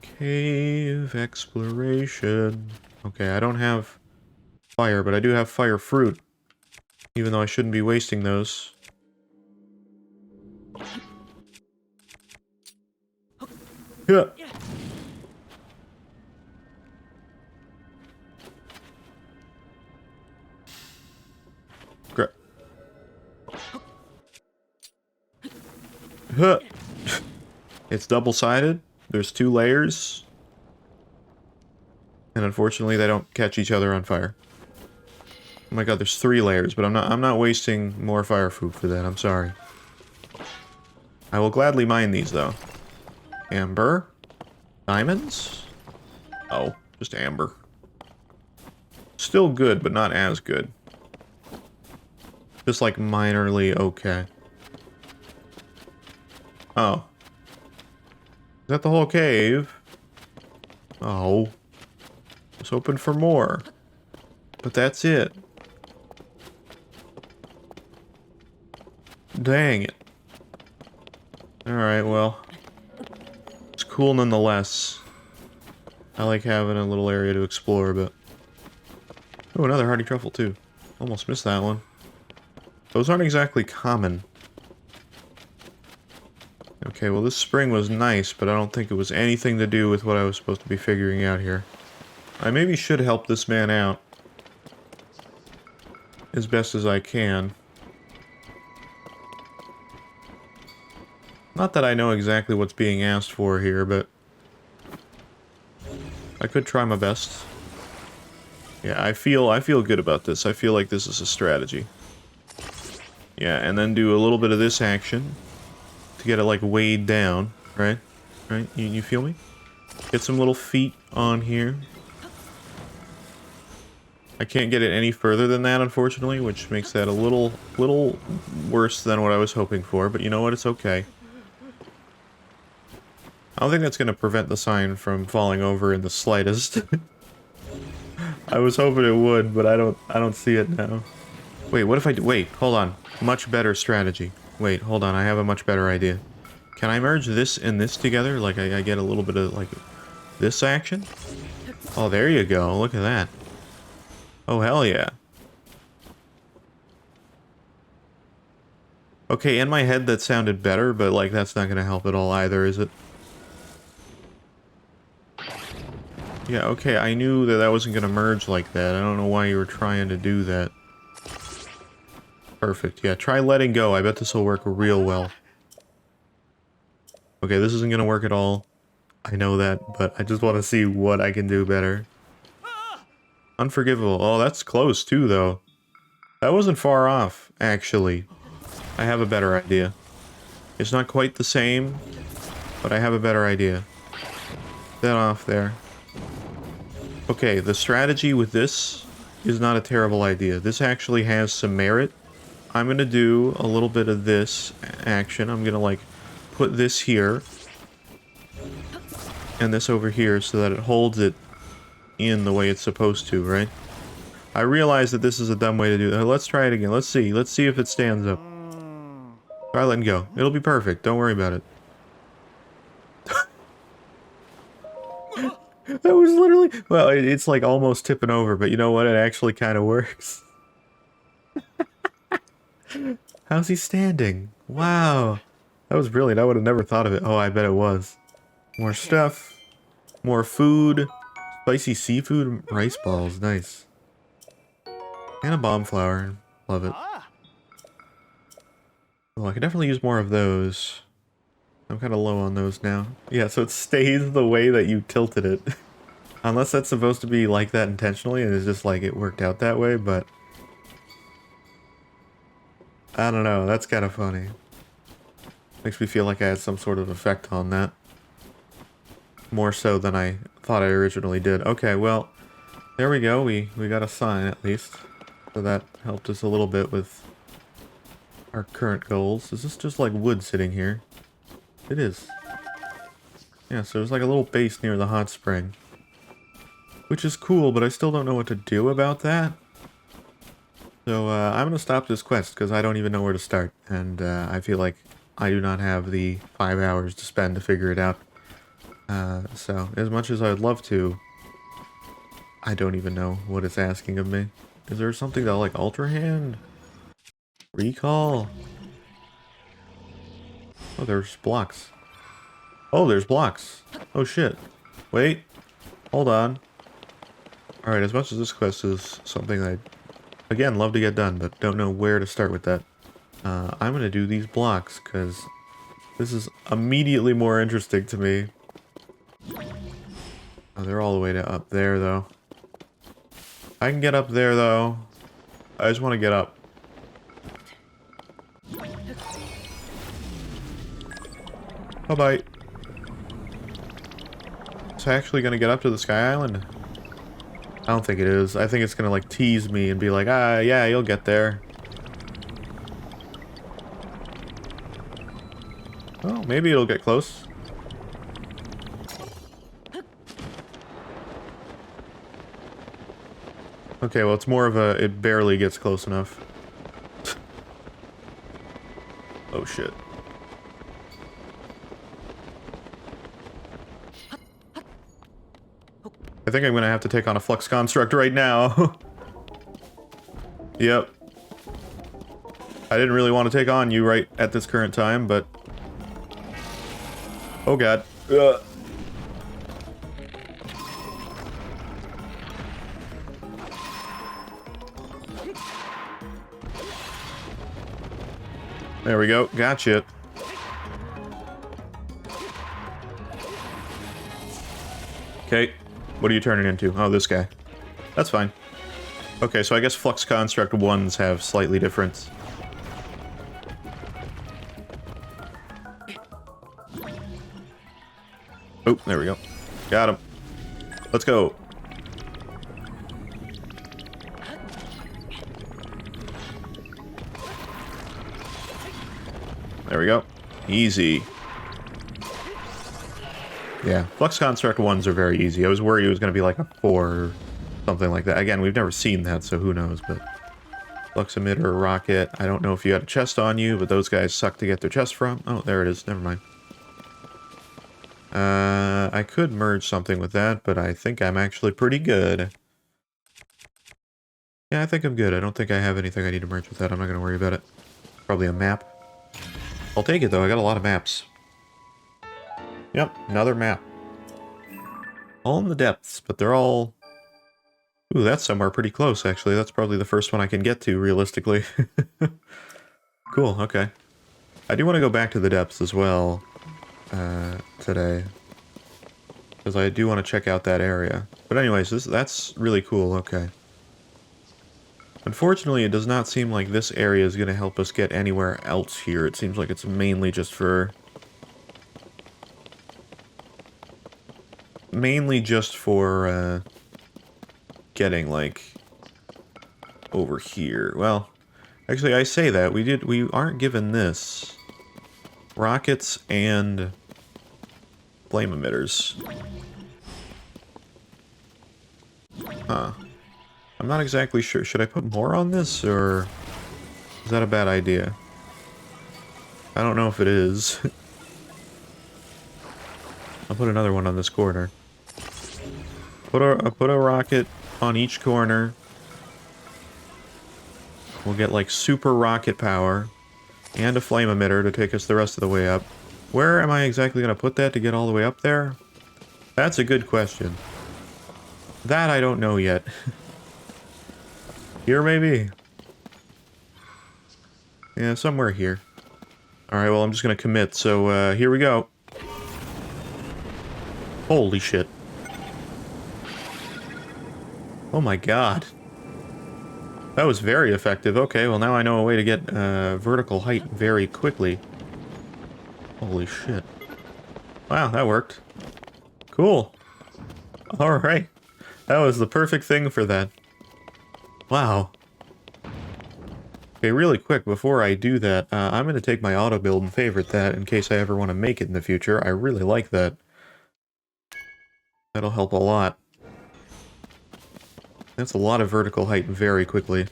A: Cave exploration. Okay, I don't have fire, but I do have fire fruit. Even though I shouldn't be wasting those. Yeah. Great. Huh. It's double-sided. There's 2 layers. And unfortunately they don't catch each other on fire. Oh my god, there's 3 layers, but I'm not wasting more fire food for that. I'm sorry. I will gladly mine these though. Amber? Diamonds? Oh, just amber. Still good, but not as good. Just like minorly okay. Oh. Is that the whole cave? Oh. I was hoping for more. But that's it. Dang it. Alright, well. It's cool nonetheless. I like having a little area to explore, but... Oh, another hardy truffle, too. Almost missed that one. Those aren't exactly common. Okay, well this spring was nice, but I don't think it was anything to do with what I was supposed to be figuring out here. I maybe should help this man out. As best as I can. Not that I know exactly what's being asked for here, but... I could try my best. Yeah, I feel good about this. I feel like this is a strategy. Yeah, and then do a little bit of this action. To get it, like, weighed down. Right? Right? You feel me? Get some little feet on here. I can't get it any further than that, unfortunately, which makes that a little worse than what I was hoping for, but you know what? It's okay. I don't think that's going to prevent the sign from falling over in the slightest. I was hoping it would, but I don't see it now. Wait, what if I do? Wait, hold on. Much better strategy. Wait, hold on. I have a much better idea. Can I merge this and this together? Like, I get a little bit of, like, this action? Oh, there you go. Look at that. Oh, hell yeah. Okay, in my head that sounded better, but, like, that's not gonna help at all either, is it? Yeah, okay, I knew that that wasn't gonna merge like that. I don't know why you were trying to do that. Perfect, yeah, try letting go. I bet this will work real well. Okay, this isn't gonna work at all. I know that, but I just want to see what I can do better. Unforgivable. Oh, that's close too, though. That wasn't far off, actually. I have a better idea. It's not quite the same, but I have a better idea. That off there. Okay, the strategy with this is not a terrible idea. This actually has some merit. I'm gonna do a little bit of this action. I'm gonna, like, put this here and this over here so that it holds it in the way it's supposed to, right? I realize that this is a dumb way to do it. Let's try it again. Let's see. Let's see if it stands up. Try letting go. It'll be perfect. Don't worry about it. That was literally... Well, it's like almost tipping over, but you know what? It actually kind of works. How's he standing? Wow. That was brilliant. I would have never thought of it. Oh, I bet it was. More stuff. More food. Spicy seafood. Rice balls. Nice. And a bomb flower. Love it. Oh, I could definitely use more of those. I'm kind of low on those now. Yeah, so it stays the way that you tilted it. Unless that's supposed to be like that intentionally, and it's just like it worked out that way, but... I don't know, that's kind of funny. Makes me feel like I had some sort of effect on that. More so than I thought I originally did. Okay, well, there we go. We got a sign, at least. So that helped us a little bit with our current goals. Is this just like wood sitting here? It is. Yeah, so there's like a little base near the hot spring. Which is cool, but I still don't know what to do about that. So I'm going to stop this quest because I don't even know where to start. And I feel like I do not have the 5 hours to spend to figure it out. So as much as I'd love to, I don't even know what it's asking of me. Is there something that like Ultra Hand? Recall? Oh, there's blocks. Oh, there's blocks. Oh shit. Wait. Hold on. Alright, as much as this quest is something I'd, again, love to get done, but don't know where to start with that. I'm gonna do these blocks, because this is immediately more interesting to me. Oh, they're all the way to up there, though. I can get up there, though. I just want to get up. Bye-bye. It's actually gonna get up to the Sky Island? I don't think it is. I think it's gonna, like, tease me and be like, ah, yeah, you'll get there. Oh, maybe it'll get close. Okay, well, it's more of a, it barely gets close enough. Oh, shit. I think I'm gonna have to take on a flux construct right now. Yep. I didn't really want to take on you right at this current time, but... Oh god. Ugh. There we go. Gotcha. Okay. What are you turning into? Oh, this guy. That's fine. Okay, so I guess Flux Construct 1s have slightly different... Oh, there we go. Got him. Let's go. There we go. Easy. Yeah, flux construct ones are very easy. I was worried it was going to be like a 4 or something like that. Again, we've never seen that, so who knows, but... Flux emitter, rocket. I don't know if you had a chest on you, but those guys suck to get their chest from. Oh, there it is. Never mind. I could merge something with that, but I think I'm actually pretty good. Yeah, I think I'm good. I don't think I have anything I need to merge with that. I'm not going to worry about it. Probably a map. I'll take it, though. I got a lot of maps. Yep, another map. All in the depths, but they're all... Ooh, that's somewhere pretty close, actually. That's probably the first one I can get to, realistically. Cool, okay. I do want to go back to the depths as well, today. Because I do want to check out that area. But anyways, that's really cool, okay. Unfortunately, it does not seem like this area is going to help us get anywhere else here. It seems like it's mainly just for... getting, like, over here. Well, actually, I say that. We aren't given this. Rockets and flame emitters. Huh. I'm not exactly sure. Should I put more on this, or is that a bad idea? I don't know if it is. I'll put another one on this corner. I'll put a rocket on each corner. We'll get like super rocket power and a flame emitter to take us the rest of the way up. Where am I exactly going to put that to get all the way up there? That's a good question. That I don't know yet. Here maybe? Yeah, somewhere here. Alright, well I'm just going to commit, so here we go. Holy shit. Oh my god. That was very effective. Okay, well now I know a way to get vertical height very quickly. Holy shit. Wow, that worked. Cool. Alright. That was the perfect thing for that. Wow. Okay, really quick, before I do that, I'm going to take my auto build and favorite that in case I ever want to make it in the future. I really like that. That'll help a lot. That's a lot of vertical height very quickly.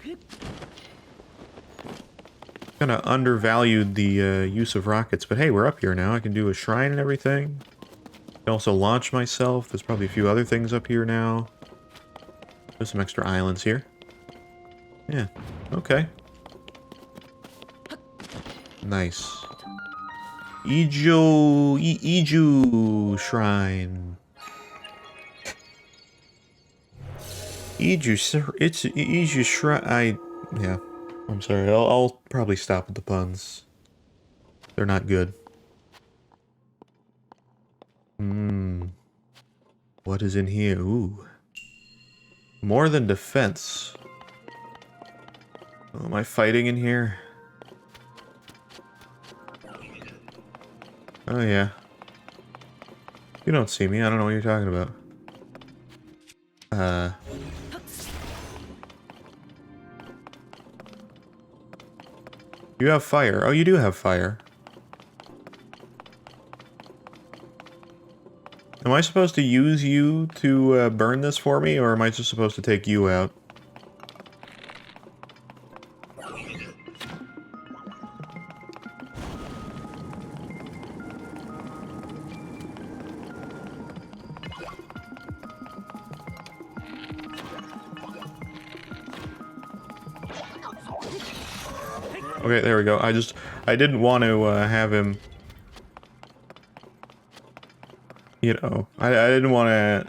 A: Kind of undervalued the use of rockets, but hey, we're up here now. I can do a shrine and everything. I can also launch myself. There's probably a few other things up here now. There's some extra islands here. Yeah, okay. Nice. Iju shrine. It's Iju shrine. Yeah. I'm sorry. I'll probably stop with the puns. They're not good. What is in here? Ooh. More than defense. Oh, am I fighting in here? Oh, yeah. You don't see me. I don't know what you're talking about. You have fire. Oh, you do have fire. Am I supposed to use you to burn this for me, or am I just supposed to take you out? Okay, there we go. I didn't want to have him... You know, I didn't want to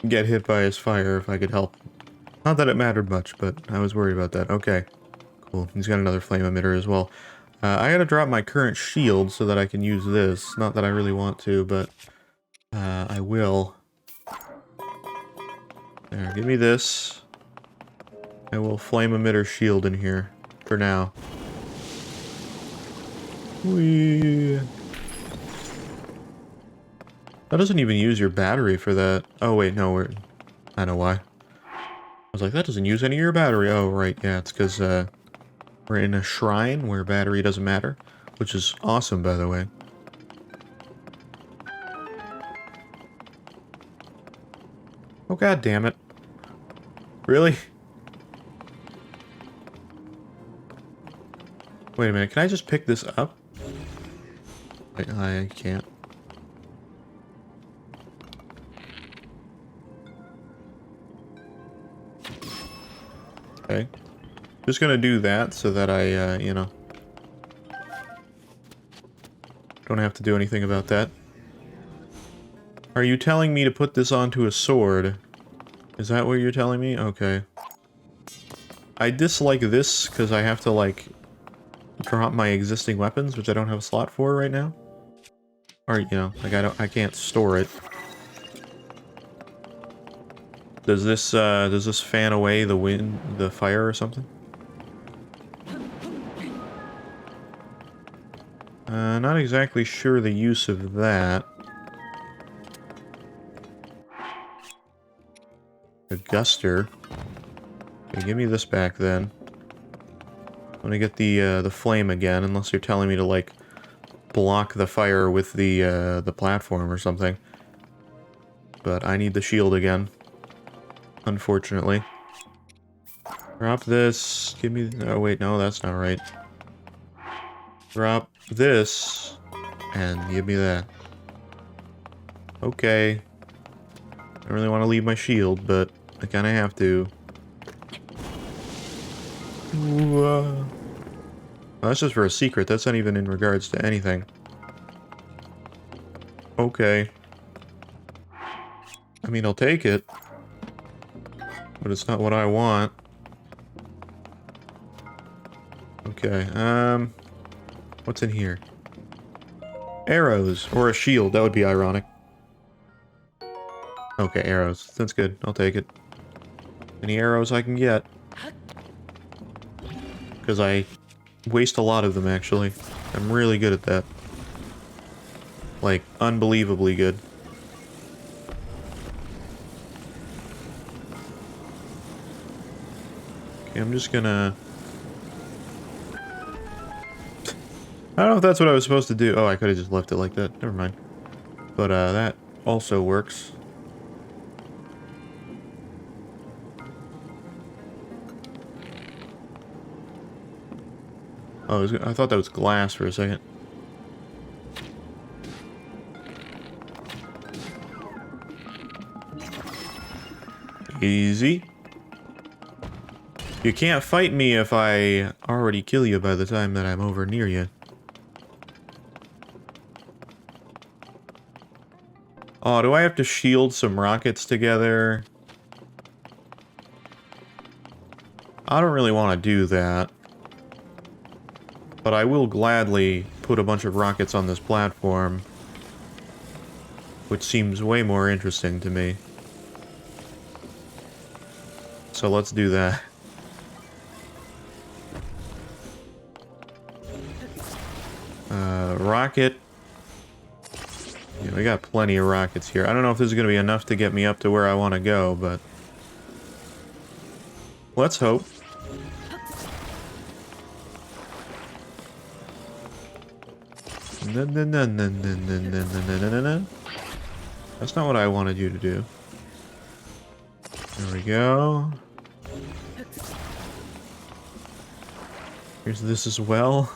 A: get hit by his fire if I could help. Not that it mattered much, but I was worried about that. Okay, cool. He's got another flame emitter as well. I gotta drop my current shield so that I can use this. Not that I really want to, but I will. There, give me this. I will flame emitter shield in here for now. Whee. That doesn't even use your battery for that. Oh wait, no, I know why. I was like, that doesn't use any of your battery. Oh right, yeah, it's because we're in a shrine where battery doesn't matter, which is awesome, by the way. Oh, god damn it. Really? Wait a minute, can I just pick this up? I can't. Okay. Just gonna do that so that I, you know, don't have to do anything about that. Are you telling me to put this onto a sword? Is that what you're telling me? Okay. I dislike this because I have to, like, drop my existing weapons, which I don't have a slot for right now. Or, you know, like, I can't store it. Does this fan away the wind, the fire or something? Not exactly sure the use of that. A guster. Okay, give me this back then. I'm gonna get the flame again, unless you're telling me to, like, block the fire with the platform or something. But I need the shield again. Unfortunately. Drop this. Give me... Oh, wait, no, that's not right. Drop this. And give me that. Okay. I don't really want to leave my shield, but I kind of have to. Ooh, well, that's just for a secret. That's not even in regards to anything. Okay. I mean, I'll take it. But it's not what I want. Okay, what's in here? Arrows, or a shield, that would be ironic. Okay, arrows. That's good, I'll take it. Any arrows I can get. Because I waste a lot of them, actually. I'm really good at that. Like, unbelievably good. Okay, I'm just gonna... I don't know if that's what I was supposed to do. Oh, I could have just left it like that. Never mind. But, that also works. Oh, I thought that was glass for a second. Easy. You can't fight me if I already kill you by the time that I'm over near you. Oh, do I have to shield some rockets together? I don't really want to do that. But I will gladly put a bunch of rockets on this platform. Which seems way more interesting to me. So let's do that. Rocket. Yeah, we got plenty of rockets here. I don't know if this is going to be enough to get me up to where I want to go, but... let's hope. That's not what I wanted you to do. There we go. Here's this as well.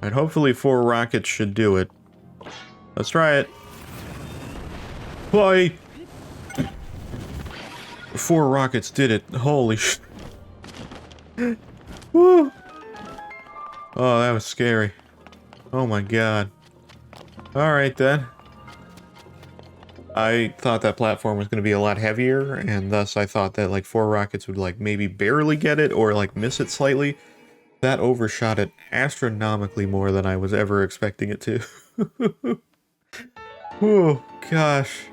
A: Alright, hopefully 4 rockets should do it. Let's try it. Why? 4 rockets did it. Holy sh... Woo! Oh, that was scary. Oh my god. Alright then. I thought that platform was going to be a lot heavier, and thus I thought that like 4 rockets would like maybe barely get it or like miss it slightly. That overshot it astronomically more than I was ever expecting it to. Oh gosh.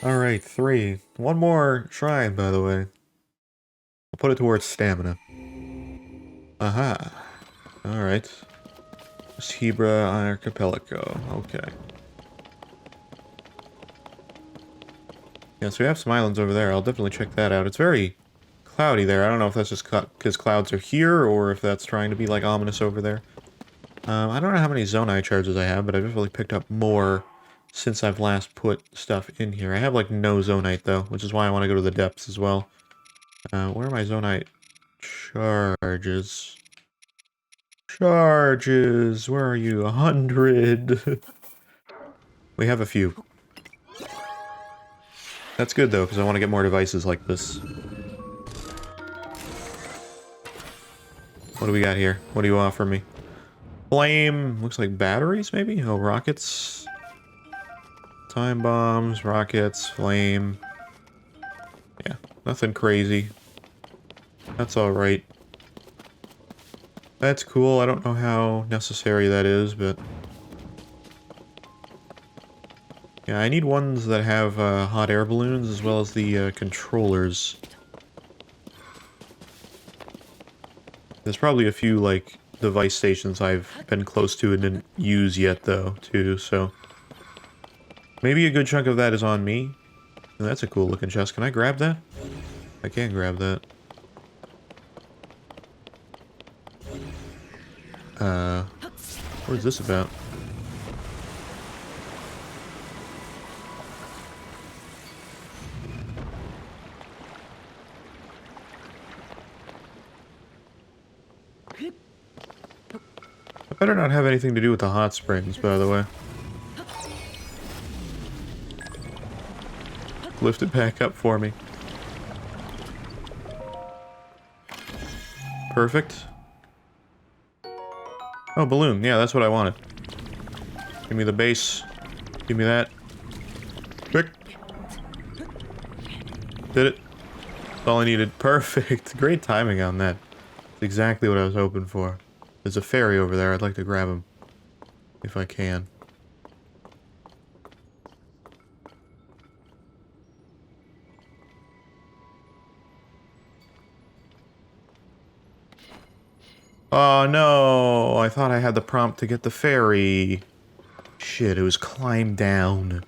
A: Alright, 3. One more shrine, by the way. I'll put it towards stamina. Aha. Alright. Hebra Archipelago. Okay. Yeah, so we have some islands over there. I'll definitely check that out. It's very cloudy there. I don't know if that's just because clouds are here, or if that's trying to be, like, ominous over there. I don't know how many Zonai charges I have, but I've definitely picked up more since I've last put stuff in here. I have, like, no Zonite, though, which is why I want to go to the depths as well. Where are my Zonite charges? Charges! Where are you? 100! We have a few. That's good, though, because I want to get more devices like this. What do we got here? What do you offer me? Flame! Looks like batteries, maybe? Oh, rockets. Time bombs, rockets, flame. Yeah, nothing crazy. That's alright. That's cool. I don't know how necessary that is, but... yeah, I need ones that have hot air balloons as well as the controllers. There's probably a few, like, device stations I've been close to and didn't use yet, though, too, so... maybe a good chunk of that is on me. And that's a cool looking chest. Can I grab that? I can grab that. What is this about? I better not have anything to do with the hot springs, by the way. Lift it back up for me. Perfect. Oh, balloon. Yeah, that's what I wanted. Give me the base. Give me that. Quick. Did it. That's all I needed. Perfect. Great timing on that. That's exactly what I was hoping for. There's a fairy over there. I'd like to grab him. If I can. Oh no! I thought I had the prompt to get the fairy. Shit, it was climb down.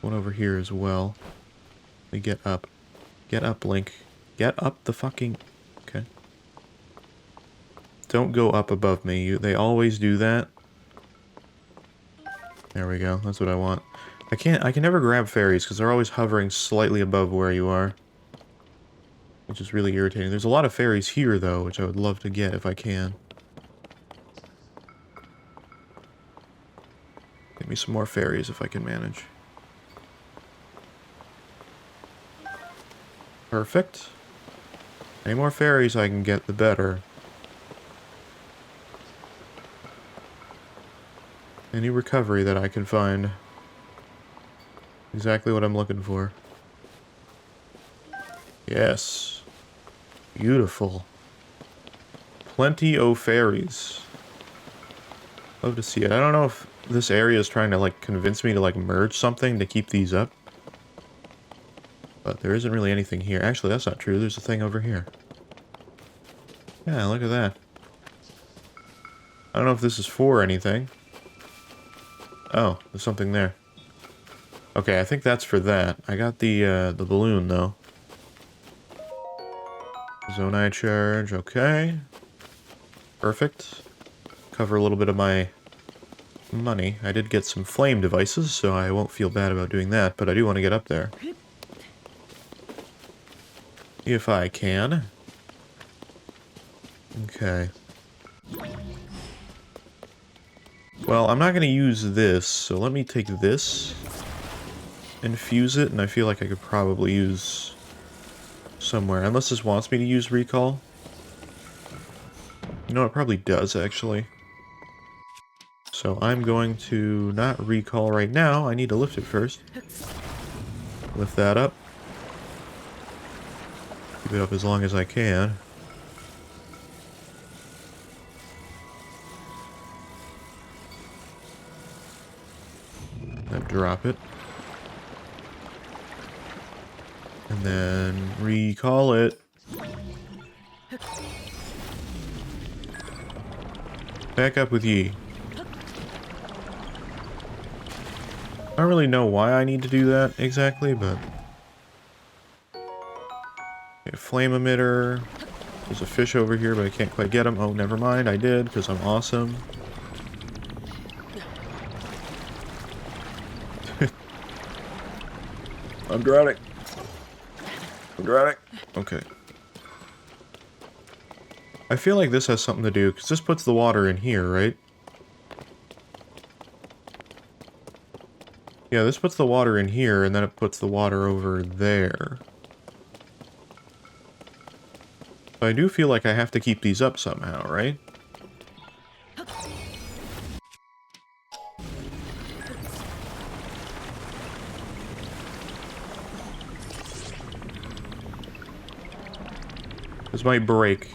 A: One over here as well. Let me get up. Get up, Link. Get up the fucking... okay. Don't go up above me. They always do that. There we go. That's what I want. I can never grab fairies because they're always hovering slightly above where you are. Which is really irritating. There's a lot of fairies here, though, which I would love to get if I can. Get me some more fairies if I can manage. Perfect. Any more fairies I can get, the better. Any recovery that I can find. Exactly what I'm looking for. Yes. Beautiful. Plenty o' fairies. Love to see it. I don't know if this area is trying to, like, convince me to, like, merge something to keep these up. But there isn't really anything here. Actually, that's not true. There's a thing over here. Yeah, look at that. I don't know if this is for anything. Oh, there's something there. Okay, I think that's for that. I got the balloon, though. Zonai charge, okay. Perfect. Cover a little bit of my money. I did get some flame devices, so I won't feel bad about doing that, but I do want to get up there. If I can. Okay. Well, I'm not going to use this, so let me take this, infuse it, and I feel like I could probably use somewhere. Unless this wants me to use recall. You know, it probably does, actually. So I'm going to not recall right now. I need to lift it first. Lift that up. Keep it up as long as I can. Then drop it. And then recall it. Back up with ye. I don't really know why I need to do that exactly, but... okay, flame emitter. There's a fish over here, but I can't quite get him. Oh, never mind. I did, because I'm awesome. I'm drowning. I'm drowning. Okay. I feel like this has something to do, because this puts the water in here, right? Yeah, this puts the water in here, and then it puts the water over there. So I do feel like I have to keep these up somehow, right? This might break.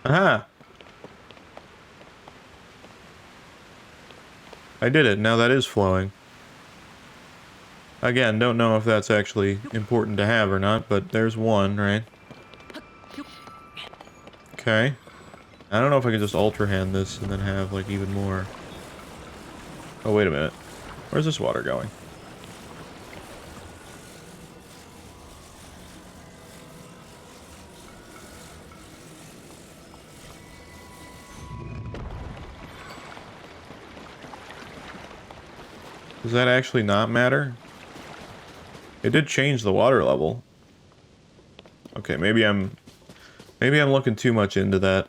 A: Aha! I did it. Now that is flowing. Again, don't know if that's actually important to have or not, but there's one, right? Okay. I don't know if I can just ultra hand this and then have, like, even more. Oh, wait a minute. Where's this water going? Does that actually not matter? It did change the water level. Okay, maybe I'm looking too much into that.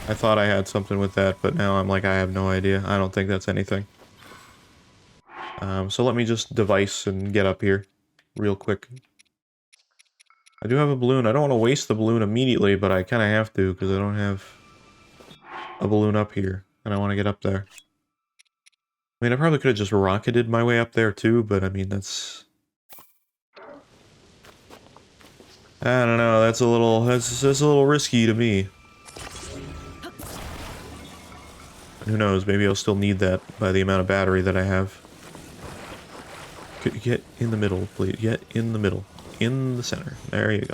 A: I thought I had something with that, but now I'm like, I have no idea. I don't think that's anything. So let me just device and get up here real quick. I do have a balloon. I don't want to waste the balloon immediately, but I kind of have to because I don't have a balloon up here, and I want to get up there. I mean, I probably could have just rocketed my way up there too, but I mean, that's... I don't know, that's a little risky to me. And who knows, maybe I'll still need that by the amount of battery that I have. Get in the middle, please. Get in the middle. In the center. There you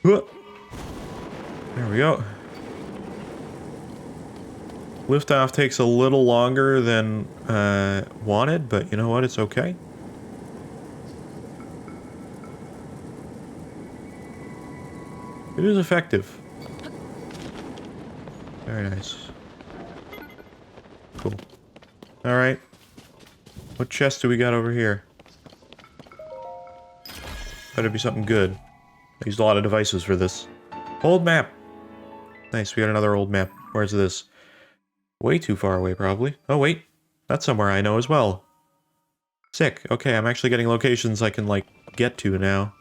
A: go. There we go. Liftoff takes a little longer than wanted, but you know what? It's okay. It is effective. Very nice. Cool. Alright. What chest do we got over here? Better be something good. I used a lot of devices for this. Old map! Nice, we got another old map. Where's this? Way too far away, probably. Oh, wait. That's somewhere I know as well. Sick. Okay, I'm actually getting locations I can, like, get to now.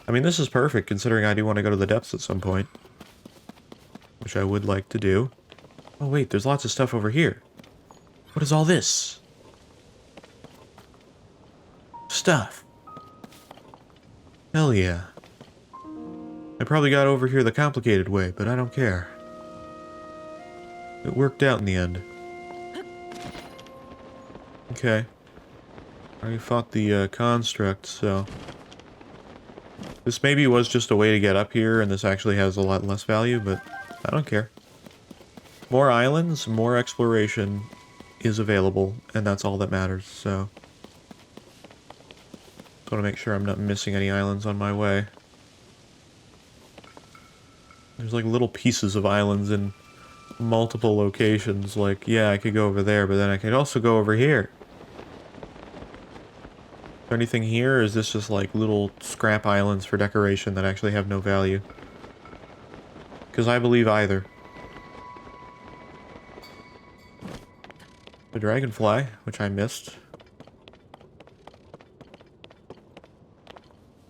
A: I mean, this is perfect, considering I do want to go to the depths at some point. Which I would like to do. Oh, wait, there's lots of stuff over here. What is all this? Stuff. Hell yeah. I probably got over here the complicated way, but I don't care. It worked out in the end. Okay. I already fought the construct, so... This maybe was just a way to get up here, and this actually has a lot less value, but I don't care. More islands, more exploration is available, and that's all that matters, so... Just want to make sure I'm not missing any islands on my way. There's like little pieces of islands in multiple locations, like, yeah, I could go over there, but then I could also go over here. Is there anything here, or is this just like little scrap islands for decoration that actually have no value? Because I believe either. The dragonfly, which I missed.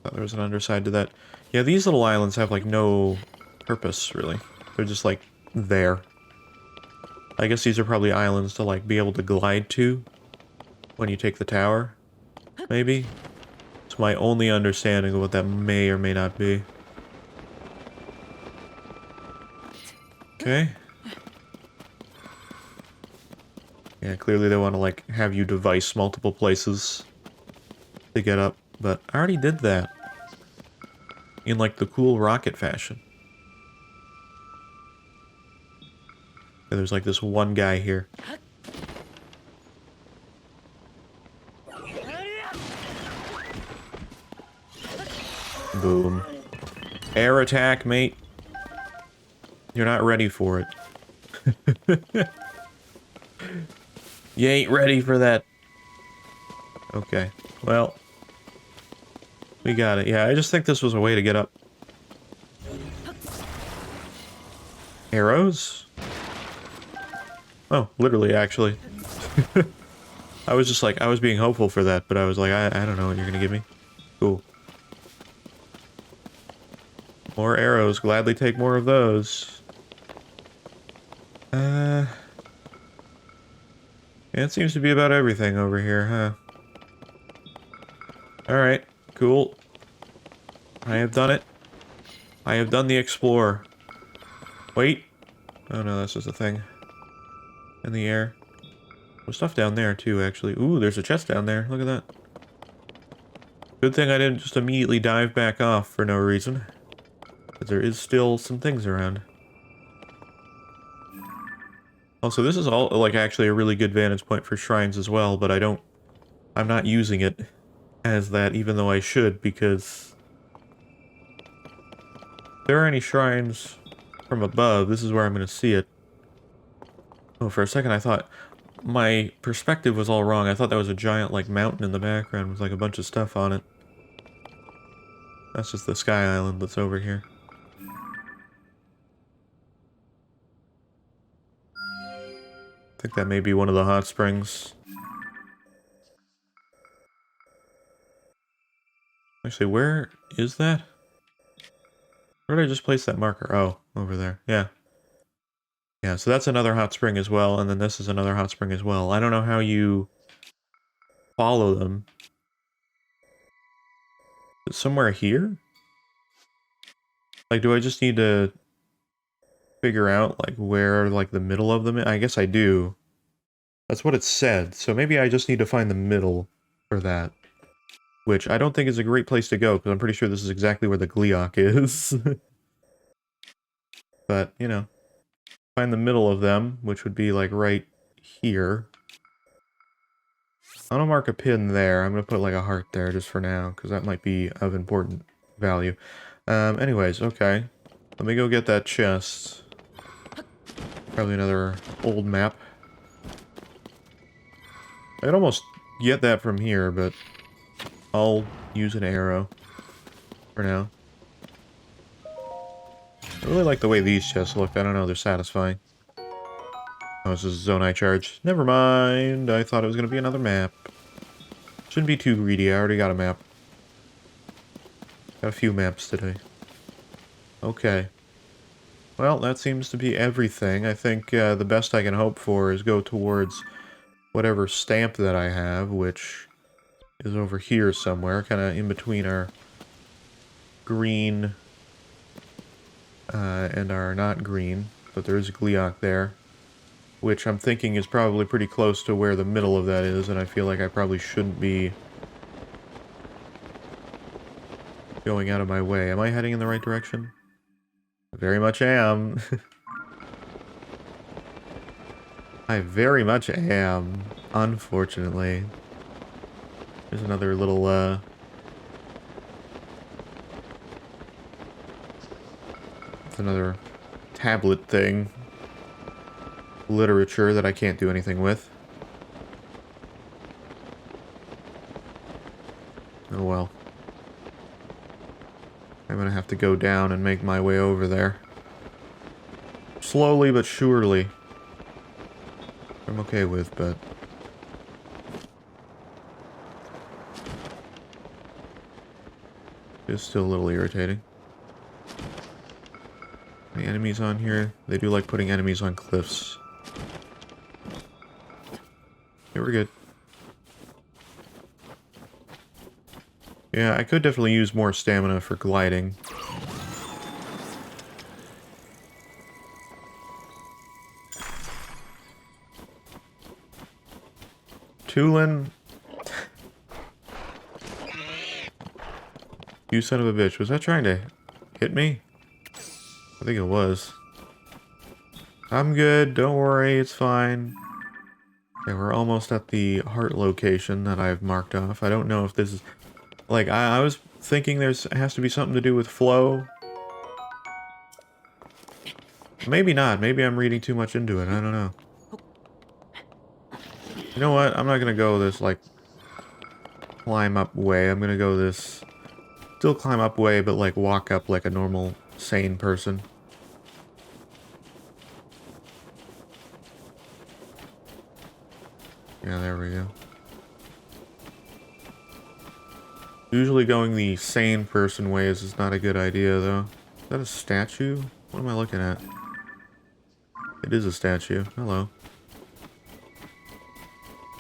A: Thought there was an underside to that. Yeah, these little islands have like no purpose, really. They're just like there. I guess these are probably islands to like be able to glide to when you take the tower. Maybe? It's my only understanding of what that may or may not be. Okay. Yeah, clearly they want to like have you device multiple places to get up, but I already did that. In like the cool rocket fashion. And there's like this one guy here. Boom. Air attack, mate. You're not ready for it. You ain't ready for that. Okay. Well. We got it. Yeah, I just think this was a way to get up. Arrows? Oh, literally, actually. I was just like, I was being hopeful for that, but I was like, I don't know what you're gonna give me. Cool. More arrows. Gladly take more of those. Yeah, it seems to be about everything over here, huh? Alright, cool. I have done it. I have done the explore. Wait. Oh no, that's just a thing. In the air. There's stuff down there too, actually. Ooh, there's a chest down there. Look at that. Good thing I didn't just immediately dive back off for no reason. Because there is still some things around. Also, this is all, like, actually a really good vantage point for shrines as well, but I'm not using it as that, even though I should, because if there are any shrines from above, this is where I'm going to see it. Oh, for a second I thought my perspective was all wrong. I thought that was a giant, like, mountain in the background with, like, a bunch of stuff on it. That's just the sky island that's over here. I think that may be one of the hot springs. Actually, where is that? Where did I just place that marker? Oh, over there. Yeah. Yeah, so that's another hot spring as well, and then this is another hot spring as well. I don't know how you follow them. Is it somewhere here? Like, do I just need to figure out, like, where, like, the middle of them is? I guess I do. That's what it said, so maybe I just need to find the middle for that. Which I don't think is a great place to go, because I'm pretty sure this is exactly where the Gleeok is. But, you know, find the middle of them, which would be, like, right here. I'm gonna mark a pin there. I'm gonna put, like, a heart there just for now, because that might be of important value. Anyways, okay. Let me go get that chest. Probably another old map. I could almost get that from here, but I'll use an arrow for now. I really like the way these chests look. I don't know, they're satisfying. Oh, this is a zone I charged. Never mind. I thought it was going to be another map. Shouldn't be too greedy. I already got a map. Got a few maps today. Okay. Well, that seems to be everything. I think the best I can hope for is go towards whatever stamp that I have, which is over here somewhere, kind of in between our green and our not green, but there is a Gleeok there, which I'm thinking is probably pretty close to where the middle of that is, and I feel like I probably shouldn't be going out of my way. Am I heading in the right direction? I very much am. I very much am, unfortunately. There's another little, it's another tablet thing. Literature that I can't do anything with. Oh well. I'm gonna have to go down and make my way over there. Slowly but surely. I'm okay with, but... it's still a little irritating. Any enemies on here? They do like putting enemies on cliffs. Yeah, we're good. Yeah, I could definitely use more stamina for gliding. Tulin. You son of a bitch. Was that trying to hit me? I think it was. I'm good. Don't worry. It's fine. Okay, we're almost at the heart location that I've marked off. I don't know if this is... Like, I was thinking has to be something to do with flow. Maybe not. Maybe I'm reading too much into it. I don't know. You know what? I'm not gonna go this, like, climb up way. I'm gonna go this... Still climb up way, but, like, walk up like a normal, sane person. Yeah, there we go. Usually going the sane person ways is not a good idea, though. Is that a statue? What am I looking at? It is a statue. Hello.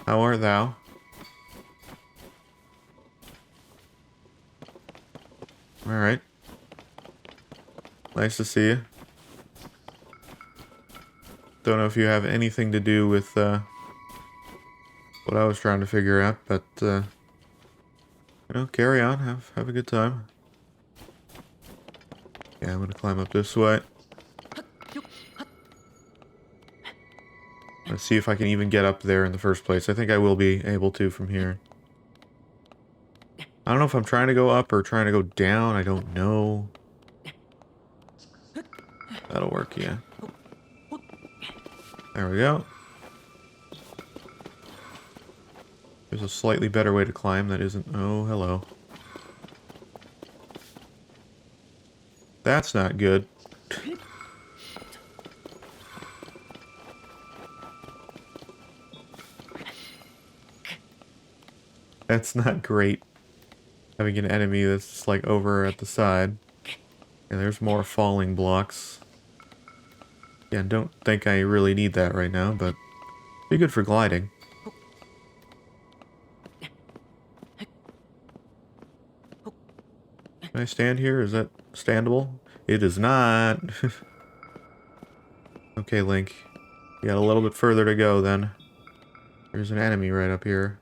A: How art thou? Alright. Nice to see you. Don't know if you have anything to do with, what I was trying to figure out, but, you know, carry on. Have a good time. Yeah, I'm gonna climb up this way. Let's see if I can even get up there in the first place. I think I will be able to from here. I don't know if I'm trying to go up or trying to go down. I don't know. That'll work, yeah. There we go. There's a slightly better way to climb that isn't... Oh, hello. That's not good. That's not great. Having an enemy that's just, like, over at the side. And there's more falling blocks. Yeah, don't think I really need that right now, but... Be good for gliding. Can I stand here? Is that standable? It is not. Okay, Link. You got a little bit further to go, then. There's an enemy right up here.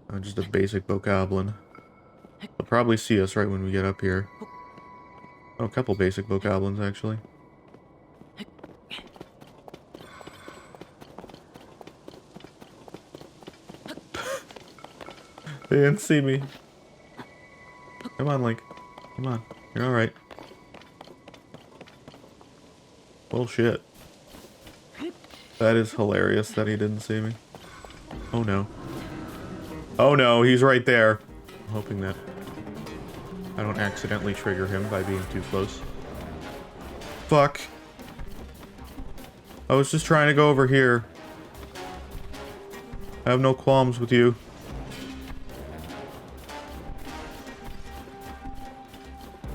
A: Oh, just a basic bokoblin. They'll probably see us right when we get up here. Oh, a couple basic bokoblins, actually. They didn't see me. Come on, Link. Come on. You're alright. Bullshit. That is hilarious that he didn't see me. Oh no. Oh no, he's right there. I'm hoping that I don't accidentally trigger him by being too close. Fuck. I was just trying to go over here. I have no qualms with you.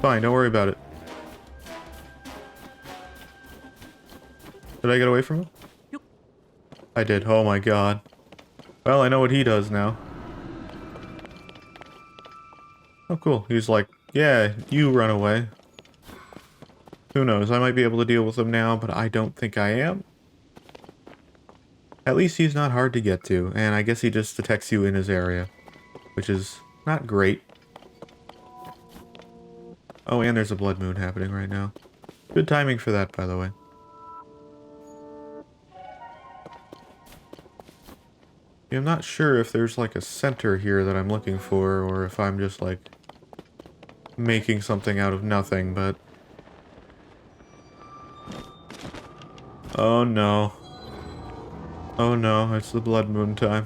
A: Fine, don't worry about it. Did I get away from him? I did. Oh my god. Well, I know what he does now. Oh cool. He's like, yeah, you run away. Who knows? I might be able to deal with him now, but I don't think I am. At least he's not hard to get to, and I guess he just detects you in his area, which is not great. Oh, and there's a blood moon happening right now. Good timing for that, by the way. Yeah, I'm not sure if there's like a center here that I'm looking for, or if I'm just like making something out of nothing, but... Oh no. Oh no, it's the blood moon time.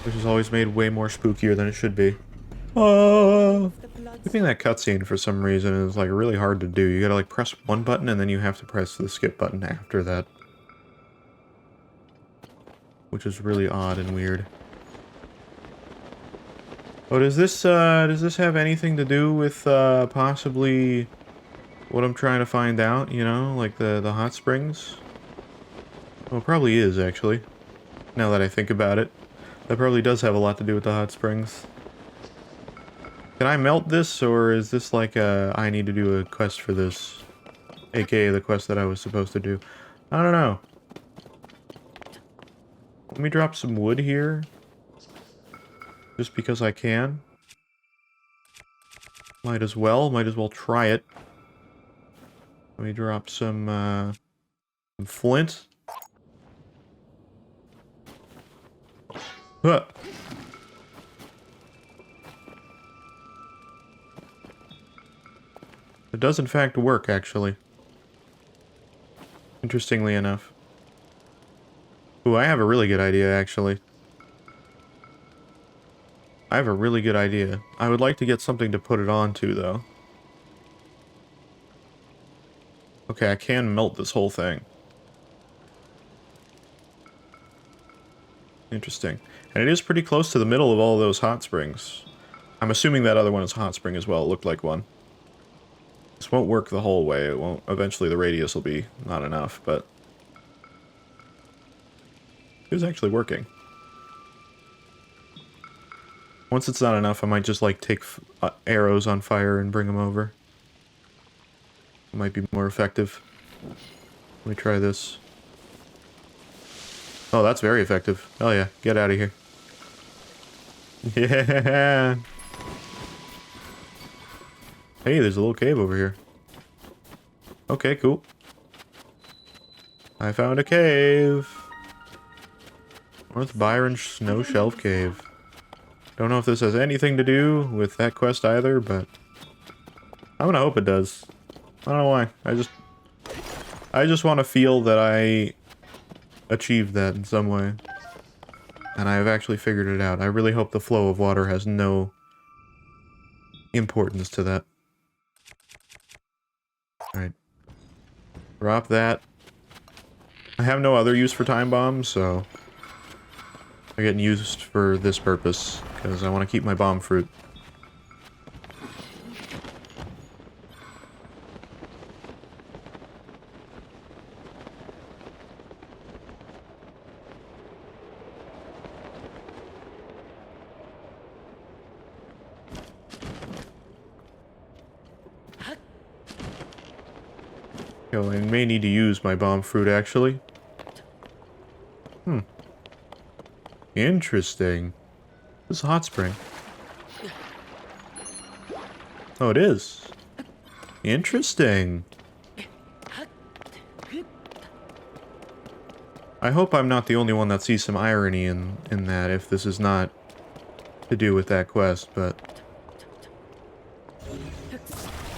A: Which is always made way more spookier than it should be. Oh! I think that cutscene for some reason is like really hard to do. You gotta like press one button and then you have to press the skip button after that. Which is really odd and weird. Oh, does this have anything to do with, possibly what I'm trying to find out, you know? Like the hot springs? Well, it probably is, actually. Now that I think about it. That probably does have a lot to do with the hot springs. Can I melt this, or is this like I need to do a quest for this? AKA the quest that I was supposed to do. I don't know. Let me drop some wood here. Just because I can. Might as well try it. Let me drop some flint. Huh. It does in fact work, actually. Interestingly enough. Ooh, I have a really good idea, actually. I have a really good idea. I would like to get something to put it onto, though. Okay, I can melt this whole thing. Interesting. And it is pretty close to the middle of all those hot springs. I'm assuming that other one is hot spring as well. It looked like one. This won't work the whole way. It won't. Eventually the radius will be not enough, but... it was actually working. Once it's not enough, I might just, like, take arrows on fire and bring them over. It might be more effective. Let me try this. Oh, that's very effective. Oh yeah, get out of here. Yeah! Hey, there's a little cave over here. Okay, cool. I found a cave! North Byron Snow Shelf Cave. Don't know if this has anything to do with that quest either, but... I'm gonna hope it does. I don't know why. I just want to feel that I achieved that in some way. And I have actually figured it out. I really hope the flow of water has no importance to that. Alright. Drop that. I have no other use for time bombs, so... they're getting used for this purpose, because I want to keep my bomb fruit. Oh, I may need to use my bomb fruit, actually. Interesting. This is a hot spring. Oh, it is. Interesting. I hope I'm not the only one that sees some irony in that, if this is not to do with that quest, but...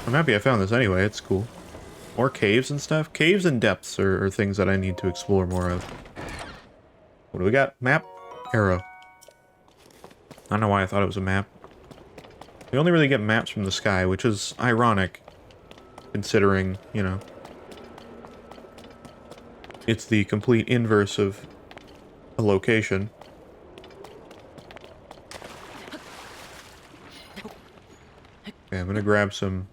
A: I'm happy I found this anyway, it's cool. More caves and stuff? Caves and depths are things that I need to explore more of. What do we got? Map? Arrow. I don't know why I thought it was a map. We only really get maps from the sky, which is ironic, considering, you know, it's the complete inverse of a location. Okay, I'm gonna grab some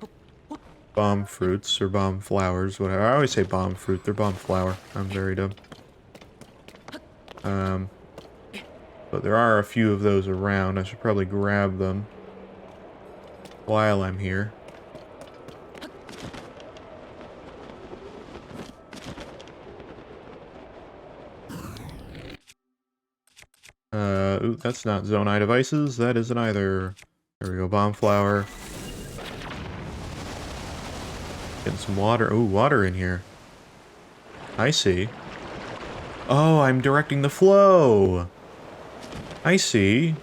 A: bomb fruits, or bomb flowers, whatever. I always say bomb fruit, they're bomb flower. I'm very dumb. But there are a few of those around. I should probably grab them while I'm here. Ooh, that's not zone eye devices. That isn't either. There we go, bomb flower. Getting some water. Ooh, water in here. I see. Oh, I'm directing the flow. I see.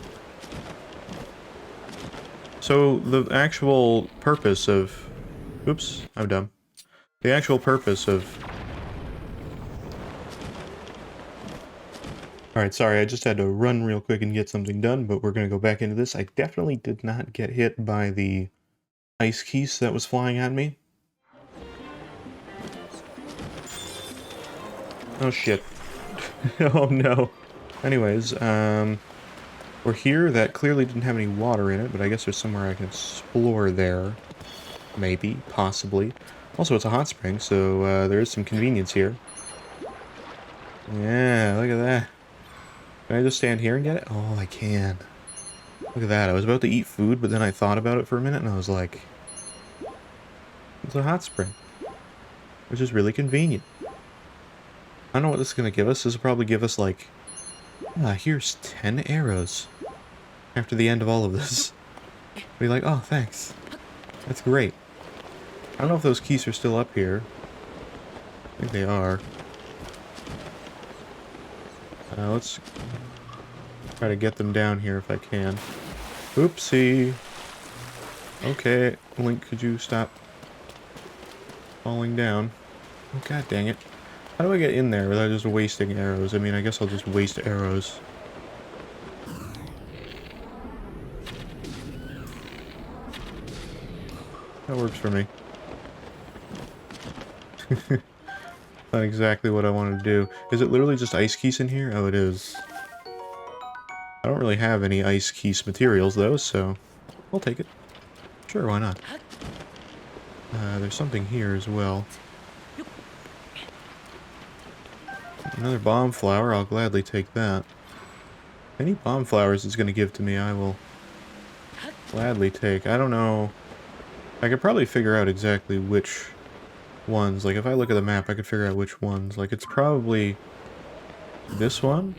A: So the actual purpose of... oops, I'm dumb. The actual purpose of... Alright, sorry, I just had to run real quick and get something done, but we're gonna go back into this. I definitely did not get hit by the ice keys that was flying at me. Oh shit. Oh no. Anyways, we're here. That clearly didn't have any water in it, but I guess there's somewhere I can explore there. Maybe, possibly. Also, it's a hot spring, so there is some convenience here. Yeah, look at that. Can I just stand here and get it? Oh, I can. Look at that. I was about to eat food, but then I thought about it for a minute, and I was like... it's a hot spring. Which is really convenient. I don't know what this is going to give us. This will probably give us, like... here's 10 arrows. After the end of all of this. Be like, oh, thanks. That's great. I don't know if those keys are still up here. I think they are. Let's Try to get them down here if I can. Oopsie. Okay, Link, could you stop falling down? Oh, god dang it. How do I get in there without just wasting arrows? I mean, I guess I'll just waste arrows. That works for me. Not exactly what I wanted to do. Is it literally just ice keys in here? Oh, it is. I don't really have any ice keys materials, though, so I'll take it. Sure, why not? There's something here as well. Another bomb flower, I'll gladly take that. Any bomb flowers it's going to give to me, I will gladly take. I don't know. I could probably figure out exactly which ones. Like, if I look at the map, I could figure out which ones. Like, it's probably this one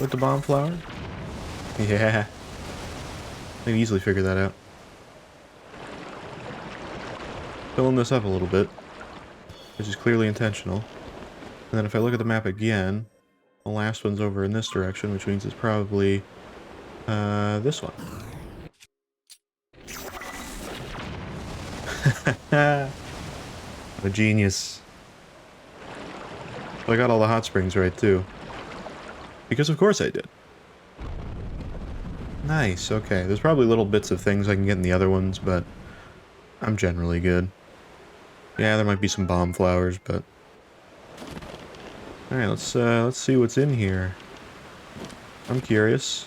A: with the bomb flower. Yeah. I can easily figure that out. Filling this up a little bit, which is clearly intentional. And then if I look at the map again, the last one's over in this direction, which means it's probably this one. I'm a genius. So I got all the hot springs right, too. Because of course I did. Nice, okay. There's probably little bits of things I can get in the other ones, but I'm generally good. Yeah, there might be some bomb flowers, but... Alright, let's see what's in here. I'm curious.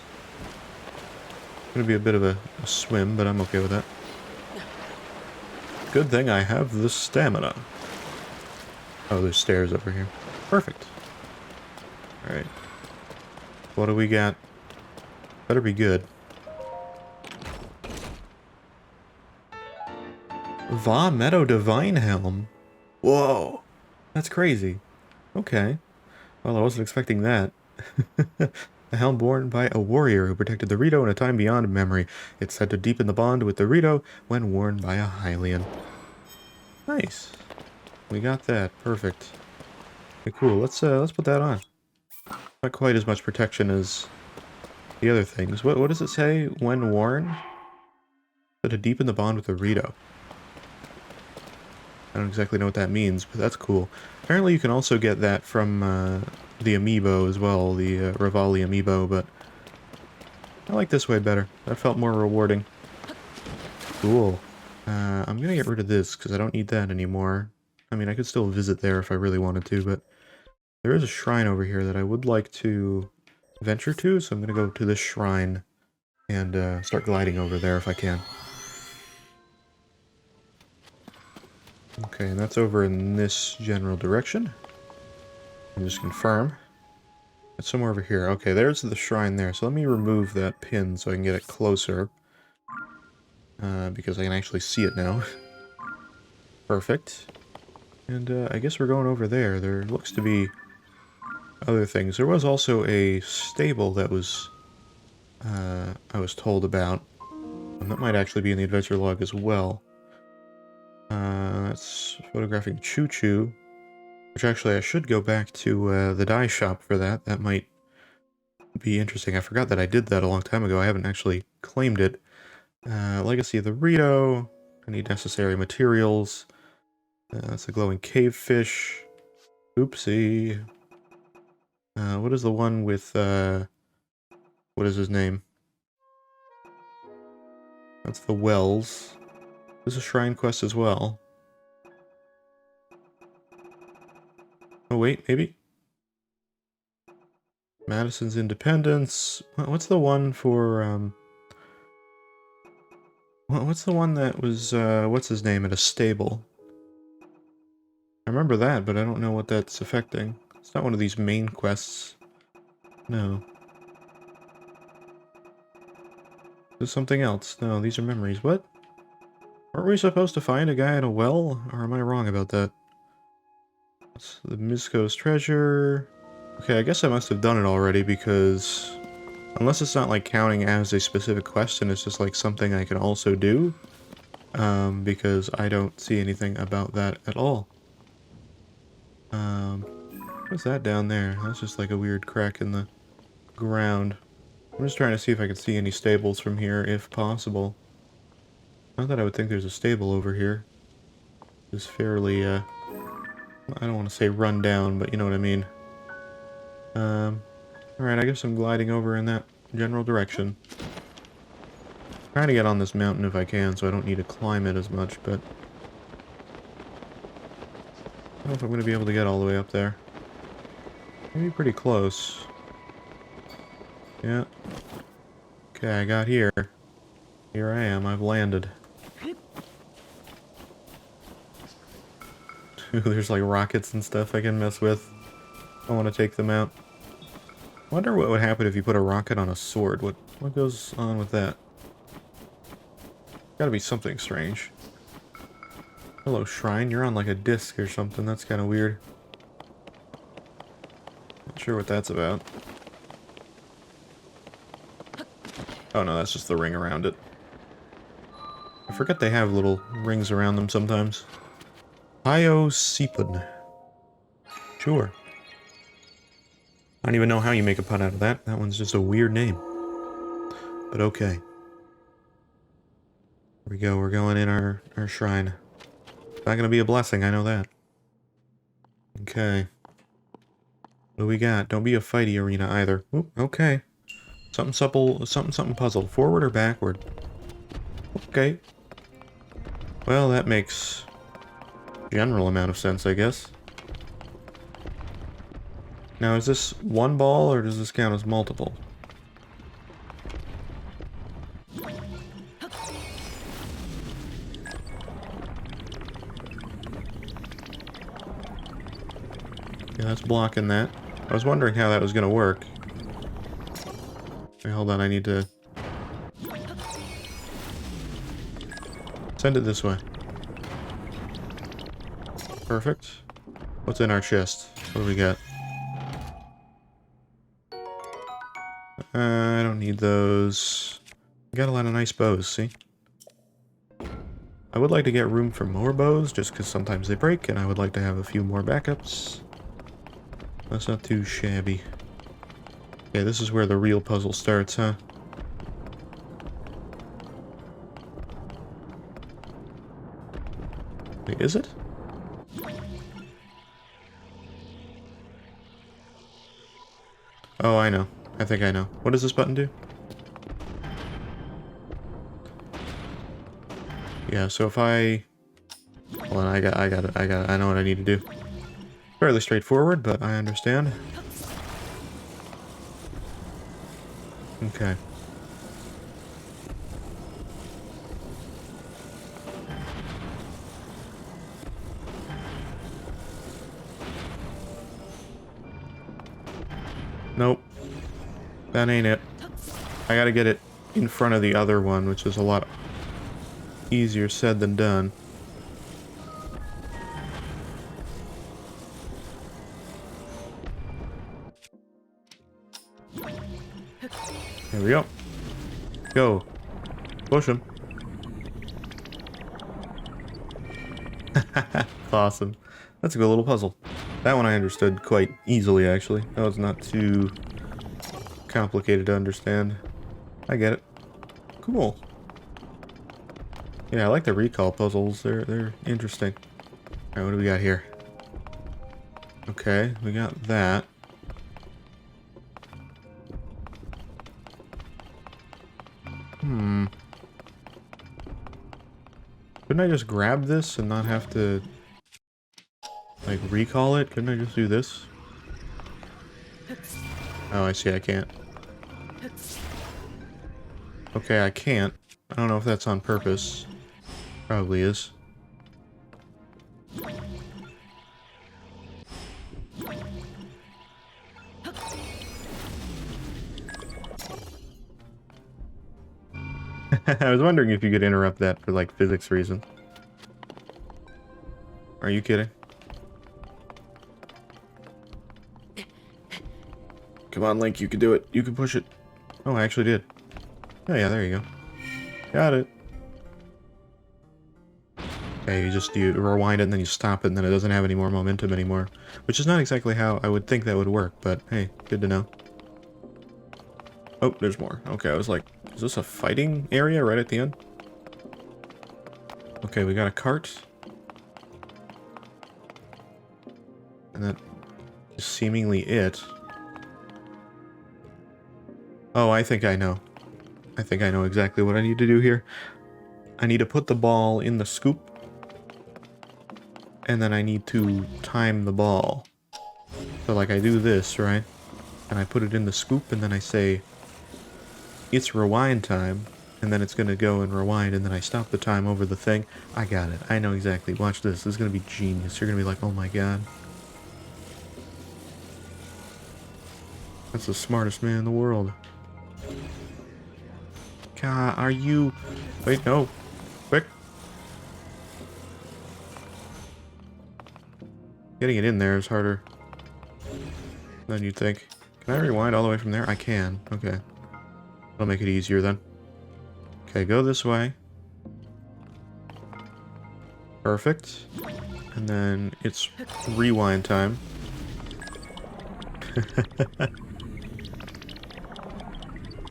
A: It's gonna be a bit of a swim, but I'm okay with that. Good thing I have the stamina. Oh, there's stairs over here. Perfect. Alright. What do we got? Better be good. Va Meadow Divine Helm. Whoa. That's crazy. Okay. Well, I wasn't expecting that. A helm borne by a warrior who protected the Rito in a time beyond memory. It's said to deepen the bond with the Rito when worn by a Hylian. Nice. We got that. Perfect. Okay, cool. Let's put that on. Not quite as much protection as the other things. What does it say when worn? So to deepen the bond with the Rito. I don't exactly know what that means, but that's cool. Apparently you can also get that from the amiibo as well, the Rivali amiibo, but I like this way better. That felt more rewarding. Cool. I'm gonna get rid of this, because I don't need that anymore. I mean, I could still visit there if I really wanted to, but there is a shrine over here that I would like to venture to, so I'm gonna go to this shrine and start gliding over there if I can. Okay, and that's over in this general direction. Just confirm. It's somewhere over here. Okay, there's the shrine there. So let me remove that pin so I can get it closer. Because I can actually see it now. Perfect. And I guess we're going over there. There looks to be other things. There was also a stable that was I was told about. And that might actually be in the adventure log as well. That's photographing Choo Choo. Which actually I should go back to the dye shop for that. That might be interesting. I forgot that I did that a long time ago. I haven't actually claimed it. Legacy of the Rito. I need necessary materials. That's a glowing cave fish. Oopsie. What is the one with, what is his name? That's the Wells. There's a shrine quest as well. Oh wait, maybe? Madison's Independence. What's the one for, what's the one that was, what's his name, at a stable? I remember that, but I don't know what that's affecting. It's not one of these main quests. No. There's something else. No, these are memories. What? Aren't we supposed to find a guy in a well? Or am I wrong about that? It's the Misko's treasure. Okay, I guess I must have done it already because... Unless it's not like counting as a specific quest and it's just like something I can also do. Because I don't see anything about that at all. What's that down there? That's just like a weird crack in the ground. I'm just trying to see if I can see any stables from here, if possible. Not that I would think there's a stable over here. It's fairly, I don't want to say run down, but you know what I mean. Alright, I guess I'm gliding over in that general direction. Trying to get on this mountain if I can, so I don't need to climb it as much, but... I don't know if I'm going to be able to get all the way up there. Maybe pretty close. Yeah. Okay, I got here. Here I am, I've landed. There's like rockets and stuff I can mess with. I want to take them out. Wonder what would happen if you put a rocket on a sword. What goes on with that? Gotta be something strange. Hello, shrine. You're on like a disc or something. That's kind of weird. Not sure what that's about. Oh no, that's just the ring around it. I forget they have little rings around them sometimes. Hyosipun. Sure. I don't even know how you make a pun out of that. That one's just a weird name. But okay. Here we go. We're going in our shrine. It's not gonna be a blessing, I know that. Okay. What do we got? Don't be a fighty arena either. Oop, okay. Something supple, something puzzle. Forward or backward? Okay. Well, that makes general amount of sense, I guess. Now, is this one ball, or does this count as multiple? Yeah, that's blocking that. I was wondering how that was going to work. Wait, hold on, I need to... Send it this way. Perfect. What's in our chest? What do we got? I don't need those. I got a lot of nice bows, see? I would like to get room for more bows, just because sometimes they break, and I would like to have a few more backups. That's not too shabby. Okay, this is where the real puzzle starts, huh? Wait, is it? Oh, I know. I think I know. What does this button do? Yeah, so if I... Hold on, I got it. I know what I need to do. Fairly straightforward, but I understand. Okay. Nope. That ain't it. I gotta get it in front of the other one, which is a lot easier said than done. There we go. Go. Push him. Awesome. That's a good little puzzle. That one I understood quite easily, actually. That was not too complicated to understand. I get it. Cool. Yeah, I like the recall puzzles. They're interesting. Alright, what do we got here? Okay, we got that. Couldn't I just grab this and not have to, like, recall it? Couldn't I just do this? Oh, I see, I can't. Okay, I can't. I don't know if that's on purpose. Probably is. I was wondering if you could interrupt that for, like, physics reasons. Are you kidding? Come on, Link, you can do it. You can push it. Oh, I actually did. Oh, yeah, there you go. Got it. Okay, you rewind it and then you stop it and then it doesn't have any more momentum anymore. Which is not exactly how I would think that would work, but hey, good to know. Oh, there's more. Okay, I was like, is this a fighting area right at the end? Okay, we got a cart. And that is seemingly it. Oh, I think I know. I think I know exactly what I need to do here. I need to put the ball in the scoop. And then I need to time the ball. So like I do this, right? And I put it in the scoop and then I say, it's rewind time. And then it's going to go and rewind and then I stop the time over the thing. I got it. I know exactly. Watch this. This is going to be genius. You're going to be like, oh my god. That's the smartest man in the world. God, are you... Wait, no. Quick. Getting it in there is harder than you'd think. Can I rewind all the way from there? I can. Okay. That'll make it easier then. Okay, go this way. Perfect. And then it's rewind time.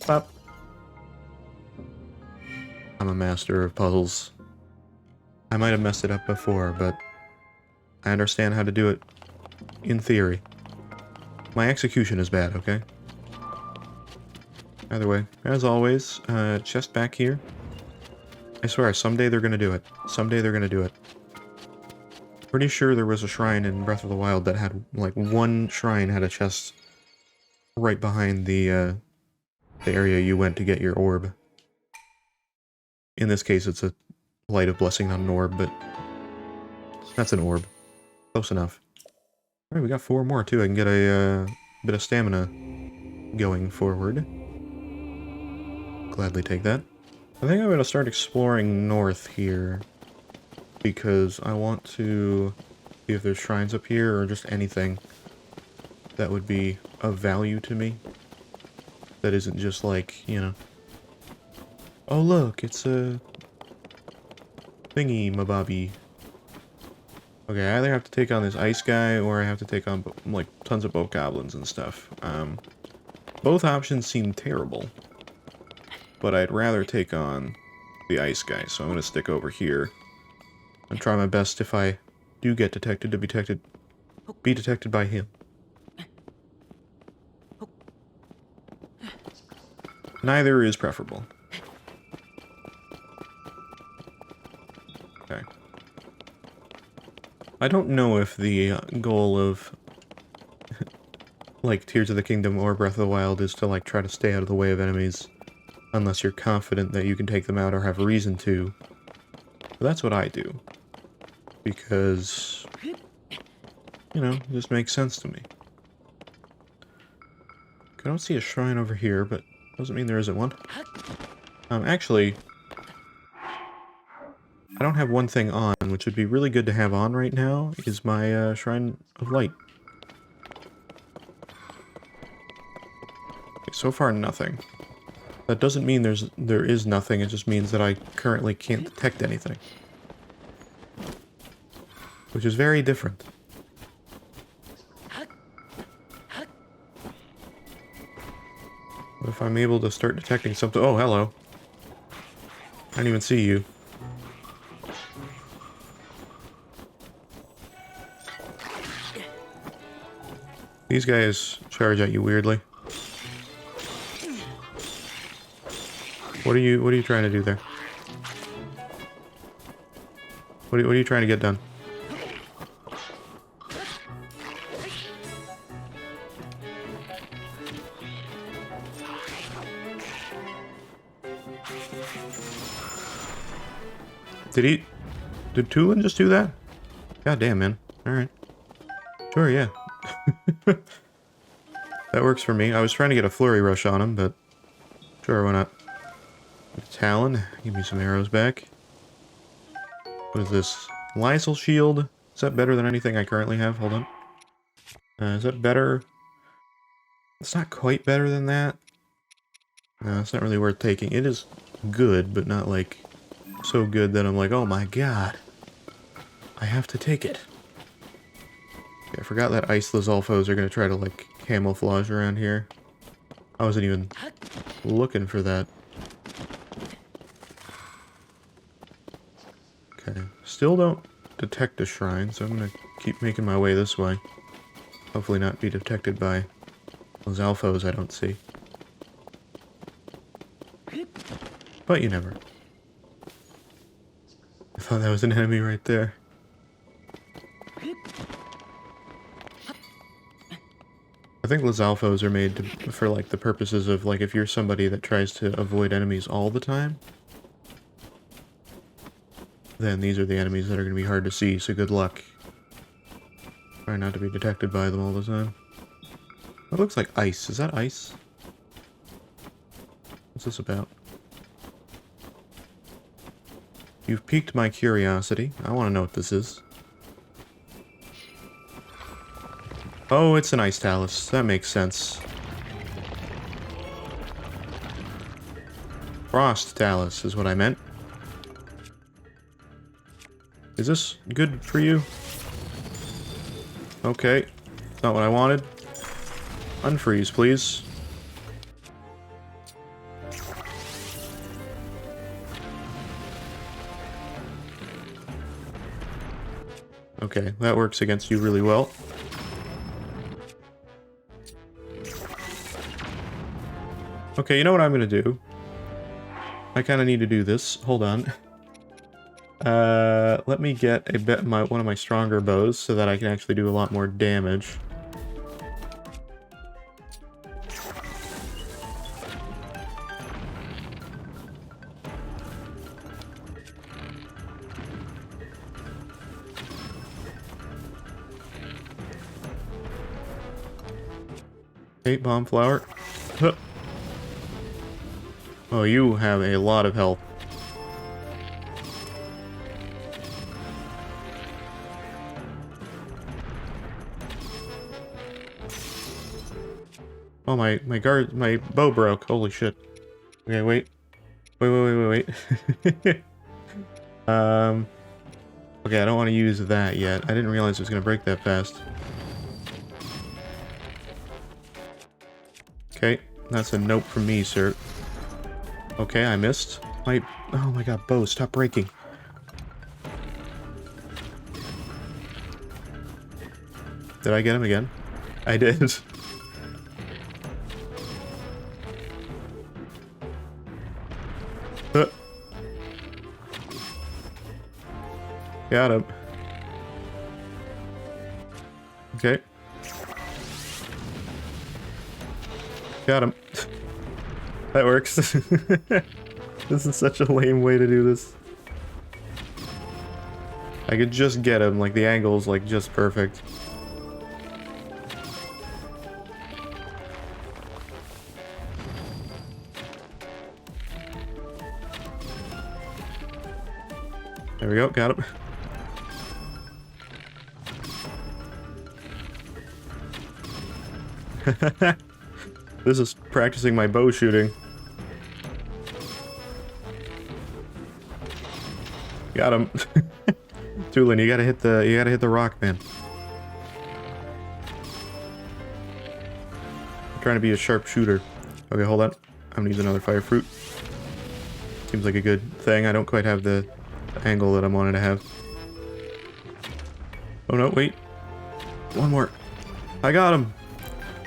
A: Pop. I'm a master of puzzles. I might have messed it up before, but I understand how to do it in theory. My execution is bad, okay? Either way, as always, chest back here. I swear, someday they're gonna do it. Someday they're gonna do it. Pretty sure there was a shrine in Breath of the Wild that had, like, one shrine had a chest right behind the area you went to get your orb. In this case, it's a light of blessing, not an orb, but that's an orb. Close enough. Alright, we got 4 more, too. I can get a bit of stamina going forward. Gladly take that. I think I'm going to start exploring north here, because I want to see if there's shrines up here, or just anything that would be of value to me. That isn't just like, you know, oh look, it's a thingy-mabobby. Okay, I either have to take on this ice guy, or I have to take on, like, tons of bokoblins and stuff. Both options seem terrible. But I'd rather take on the ice guy, so I'm going to stick over here. And try my best, if I do get detected, to be detected by him. Neither is preferable. Okay. I don't know if the goal of, like, Tears of the Kingdom or Breath of the Wild is to, like, try to stay out of the way of enemies. Unless you're confident that you can take them out or have reason to. But that's what I do. Because, you know, it just makes sense to me. I don't see a shrine over here, but doesn't mean there isn't one. Actually, I don't have one thing on, which would be really good to have on right now, is my Shrine of Light. Okay, so far, nothing. That doesn't mean there is nothing, it just means that I currently can't detect anything. Which is very different. But if I'm able to start detecting something... Oh, hello. I didn't even see you. These guys charge at you weirdly. What are you trying to do there? What are you trying to get done? Did Tulin just do that? God damn, man. Alright. Sure, yeah. That works for me. I was trying to get a flurry rush on him, but sure, why not? Talon, give me some arrows back. What is this? Lysol shield? Is that better than anything I currently have? Hold on. Is that better? It's not quite better than that. No, it's not really worth taking. It is good, but not like so good that I'm like, oh my god. I have to take it. Okay, I forgot that ice Lizalfos are going to try to like camouflage around here. I wasn't even looking for that. Okay, still don't detect a shrine, so I'm gonna keep making my way this way. Hopefully not be detected by those alphos I don't see. But you never. I thought that was an enemy right there. I think Lizalfos are made for, like, the purposes of, like, if you're somebody that tries to avoid enemies all the time, then these are the enemies that are going to be hard to see, so good luck. Try not to be detected by them all the time. That looks like ice. Is that ice? What's this about? You've piqued my curiosity. I want to know what this is. Oh, it's an ice talus. That makes sense. Frost talus is what I meant. Is this good for you? Okay. Not what I wanted. Unfreeze, please. Okay, that works against you really well. Okay, you know what I'm gonna do? I kind of need to do this. Hold on. Let me get one of my stronger bows so that I can actually do a lot more damage. Hey, bomb flower. Huh. Oh, you have a lot of health. Oh, my bow broke. Holy shit. Okay, wait. Wait. Okay, I don't want to use that yet. I didn't realize it was going to break that fast. Okay, that's a nope from me, sir. Okay, I missed. Oh my god, bow, stop breaking. Did I get him again? I did. Got him. Okay. Got him. That works. This is such a lame way to do this. I could just get him, like the angle's like just perfect. There we go, got him. This is practicing my bow shooting. Got him. Tulin, you gotta hit the rock, man. I'm trying to be a sharp shooter. Okay, hold on. I'm gonna use another fire fruit. Seems like a good thing. I don't quite have the angle that I wanted to have. Oh no, wait. One more. I got him.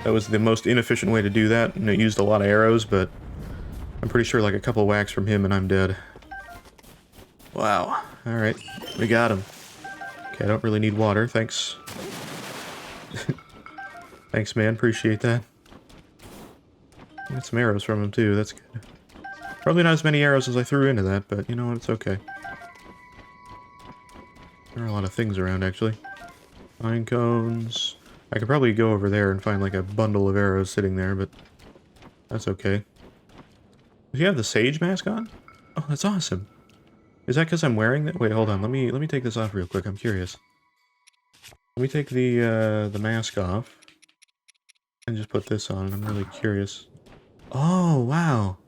A: That was the most inefficient way to do that, and it used a lot of arrows, but I'm pretty sure like a couple whacks from him and I'm dead. Wow. Alright, we got him. Okay, I don't really need water, thanks. Thanks, man, appreciate that. Got some arrows from him, too, that's good. Probably not as many arrows as I threw into that, but you know what, it's okay. There are a lot of things around, actually. Pine cones. I could probably go over there and find like a bundle of arrows sitting there, but that's okay. Do you have the sage mask on? Oh, that's awesome. Is that because I'm wearing that? Wait, hold on. Let me take this off real quick. I'm curious. Let me take the mask off and just put this on. I'm really curious. Oh, wow.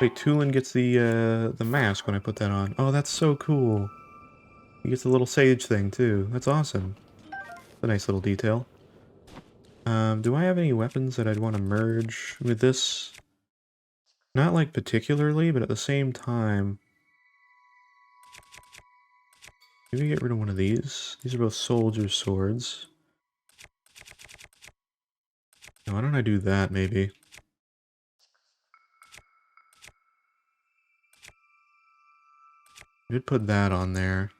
A: Wait, Tulin gets the mask when I put that on. Oh, that's so cool. He gets the little sage thing too. That's awesome. A nice little detail. Do I have any weapons that I'd want to merge with this? Not like particularly, but at the same time... Maybe get rid of one of these. These are both soldier swords. Why don't I do that, maybe? I did put that on there.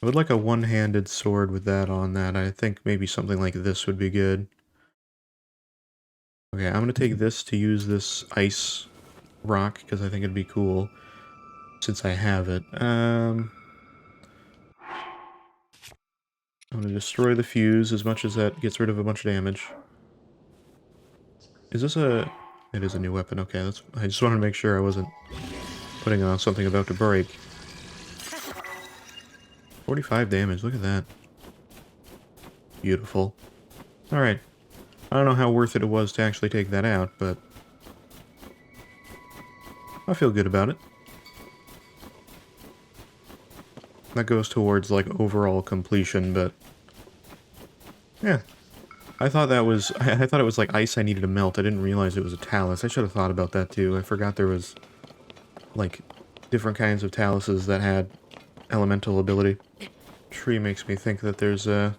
A: I would like a one-handed sword with that on that. I think maybe something like this would be good. Okay, I'm gonna take this to use this ice rock, because I think it'd be cool, since I have it. I'm gonna destroy the fuse as much as that gets rid of a bunch of damage. Is this a... It is a new weapon, okay. That's... I just wanted to make sure I wasn't putting on something about to break. 45 damage, look at that. Beautiful. Alright. I don't know how worth it was to actually take that out, but... I feel good about it. That goes towards, like, overall completion, but... Yeah. I thought that was... I thought it was, like, ice I needed to melt. I didn't realize it was a talus. I should have thought about that, too. I forgot there was, like, different kinds of taluses that had elemental ability. Tree makes me think that there's a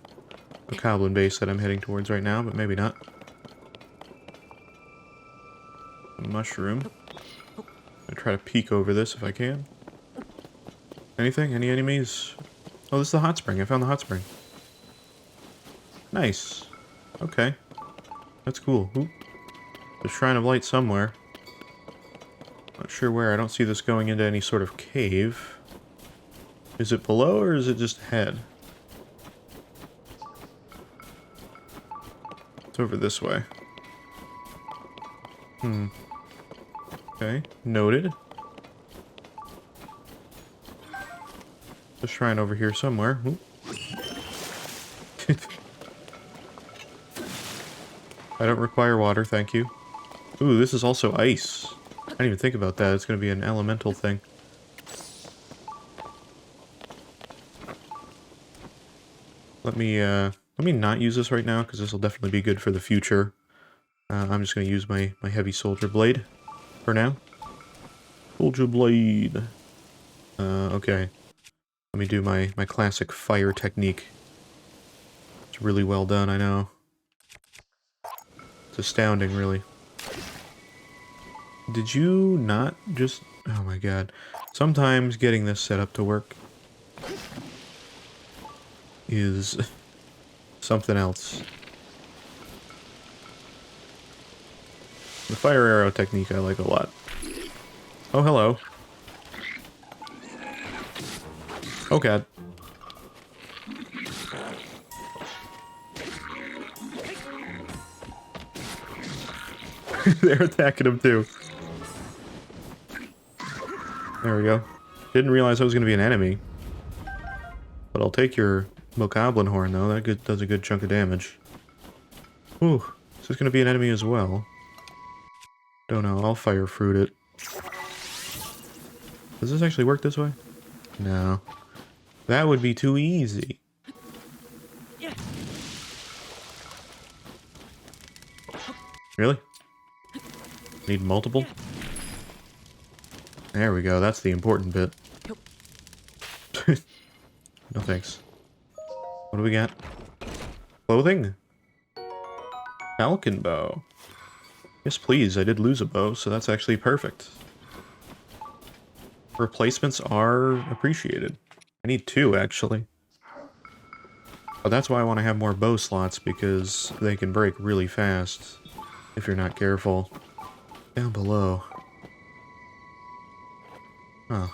A: goblin base that I'm heading towards right now, but maybe not. A mushroom. I'll try to peek over this if I can. Anything? Any enemies? Oh, this is the hot spring. I found the hot spring. Nice. Okay. That's cool. Oop. The Shrine of Light somewhere. Not sure where. I don't see this going into any sort of cave. Is it below or is it just ahead? It's over this way. Okay. Noted. The shrine over here somewhere. I don't require water, thank you. Ooh, this is also ice. I didn't even think about that. It's going to be an elemental thing. Let me not use this right now, because this will definitely be good for the future. I'm just going to use my heavy soldier blade for now. Soldier blade. Okay. Let me do my classic fire technique. It's really well done, I know. It's astounding, really. Did you not just... Oh my god. Sometimes getting this set up to work is something else. The fire arrow technique I like a lot. Oh, hello. Oh god. They're attacking him too. There we go. Didn't realize I was going to be an enemy. But I'll take your Mokoblin horn though, that does a good chunk of damage. Ooh, is this going to be an enemy as well? Don't know, I'll fire fruit it. Does this actually work this way? No. That would be too easy. Really? Need multiple? There we go, that's the important bit. No thanks. What do we got? Clothing? Falcon bow. Yes please, I did lose a bow, so that's actually perfect. Replacements are appreciated. I need 2, actually. But that's why I want to have more bow slots, because they can break really fast if you're not careful. Down below. Huh.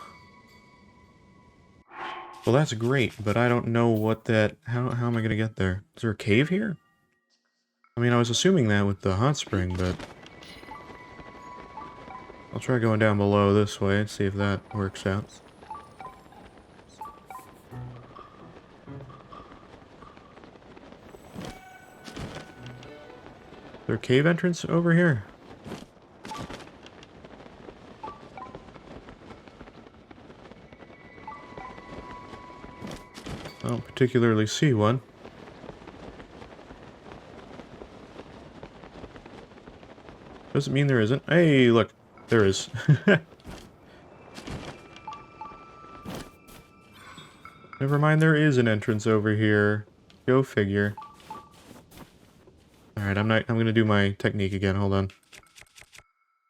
A: Well, that's great, but I don't know what that... How am I going to get there? Is there a cave here? I mean, I was assuming that with the hot spring, but... I'll try going down below this way and see if that works out. Is there a cave entrance over here? I don't particularly see one. Doesn't mean there isn't. Hey, look. There is. Never mind, there is an entrance over here. Go figure. Alright, I'm gonna do my technique again. Hold on.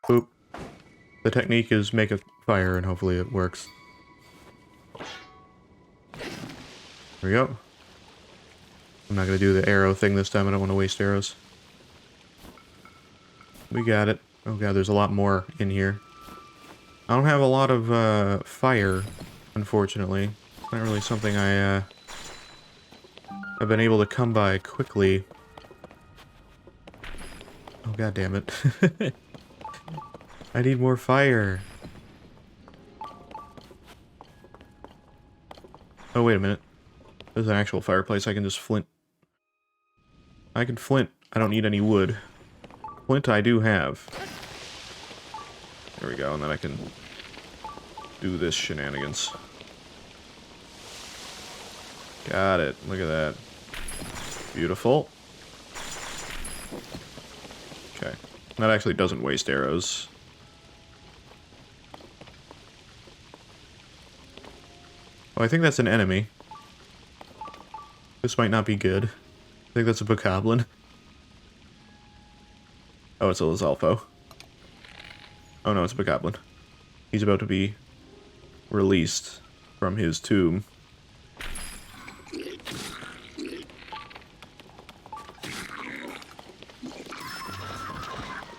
A: Boop. The technique is make a fire, and hopefully it works. There we go. I'm not gonna do the arrow thing this time. I don't want to waste arrows. We got it. Oh god, there's a lot more in here. I don't have a lot of fire, unfortunately. It's not really something I've been able to come by quickly. Oh god damn it. I need more fire. Oh wait a minute. There's an actual fireplace. I can just flint. I can flint. I don't need any wood. Flint I do have. There we go, and then I can do this shenanigans. Got it. Look at that. Beautiful. Okay. That actually doesn't waste arrows. Oh, I think that's an enemy. This might not be good. I think that's a bokoblin. Oh, it's a Lizalfo. Oh no, it's a bokoblin. He's about to be released from his tomb.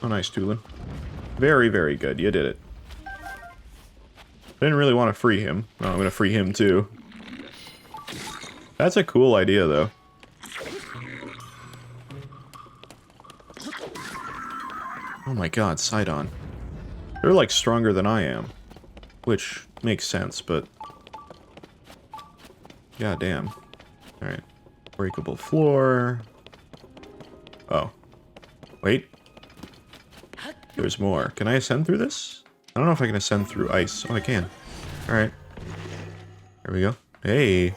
A: Oh, nice, Tulin. Very, very good. You did it. I didn't really want to free him. Oh, I'm going to free him, too. That's a cool idea, though. Oh my god, Sidon. They're, like, stronger than I am. Which makes sense, but... God damn. Alright. Breakable floor. Oh. Wait. There's more. Can I ascend through this? I don't know if I can ascend through ice. Oh, I can. Alright. There we go. Hey.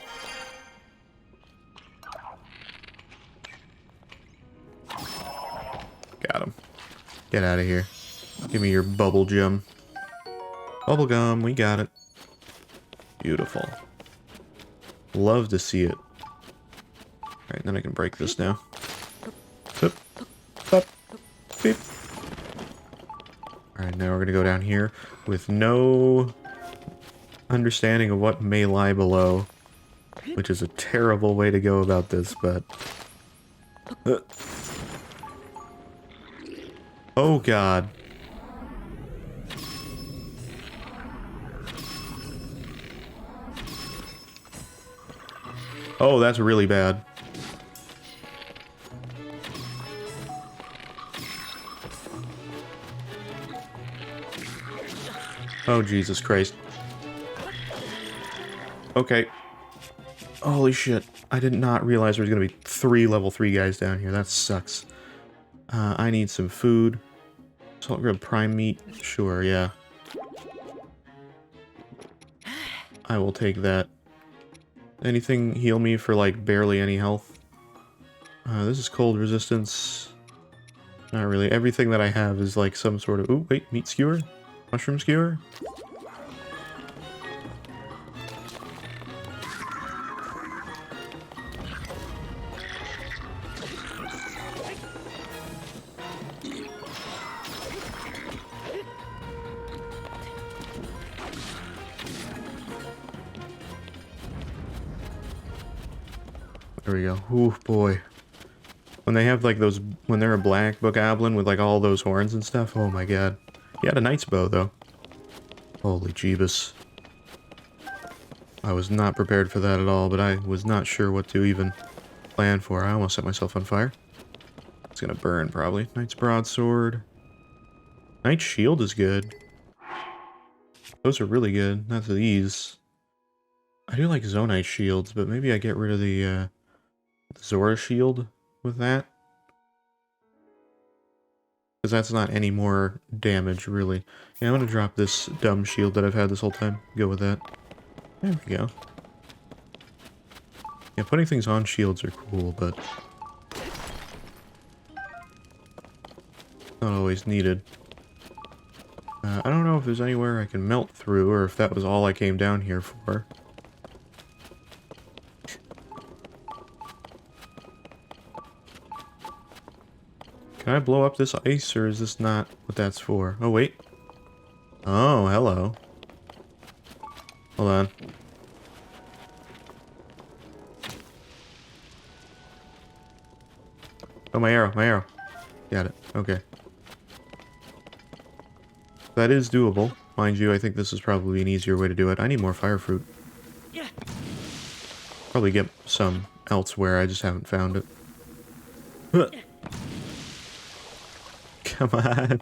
A: Got him. Get out of here. Give me your bubble gum. Bubble gum, we got it. Beautiful. Love to see it. Alright, then I can break this now. Boop. Boop. Beep. Alright, now we're gonna go down here with no understanding of what may lie below. Which is a terrible way to go about this, but... Oh god. Oh, that's really bad. Oh, Jesus Christ. Okay. Holy shit. I did not realize there was going to be 3 level 3 guys down here. That sucks. I need some food. Salt grub prime meat. Sure, yeah. I will take that. Anything heal me for, like, barely any health? This is cold resistance. Not really. Everything that I have is, like, some sort of... Ooh, wait. Meat skewer? Mushroom skewer? There we go. Ooh, boy. When they have, like, those... When they're a black bokoblin with, like, all those horns and stuff, oh my god. He had a knight's bow, though. Holy Jeebus. I was not prepared for that at all, but I was not sure what to even plan for. I almost set myself on fire. It's gonna burn, probably. Knight's broadsword. Knight's shield is good. Those are really good. Not these. I do like Zonite shields, but maybe I get rid of the Zora shield with that. Because that's not any more damage, really. Yeah, I'm gonna drop this dumb shield that I've had this whole time. Go with that. There we go. Yeah, putting things on shields are cool, but... not always needed. I don't know if there's anywhere I can melt through, or if that was all I came down here for. Can I blow up this ice, or is this not what that's for? Oh, wait. Oh, hello. Hold on. Oh, my arrow, my arrow. Got it. Okay. That is doable. Mind you, I think this is probably an easier way to do it. I need more fire fruit.
B: Yeah.
A: Probably get some elsewhere, I just haven't found it. Huh. Come on.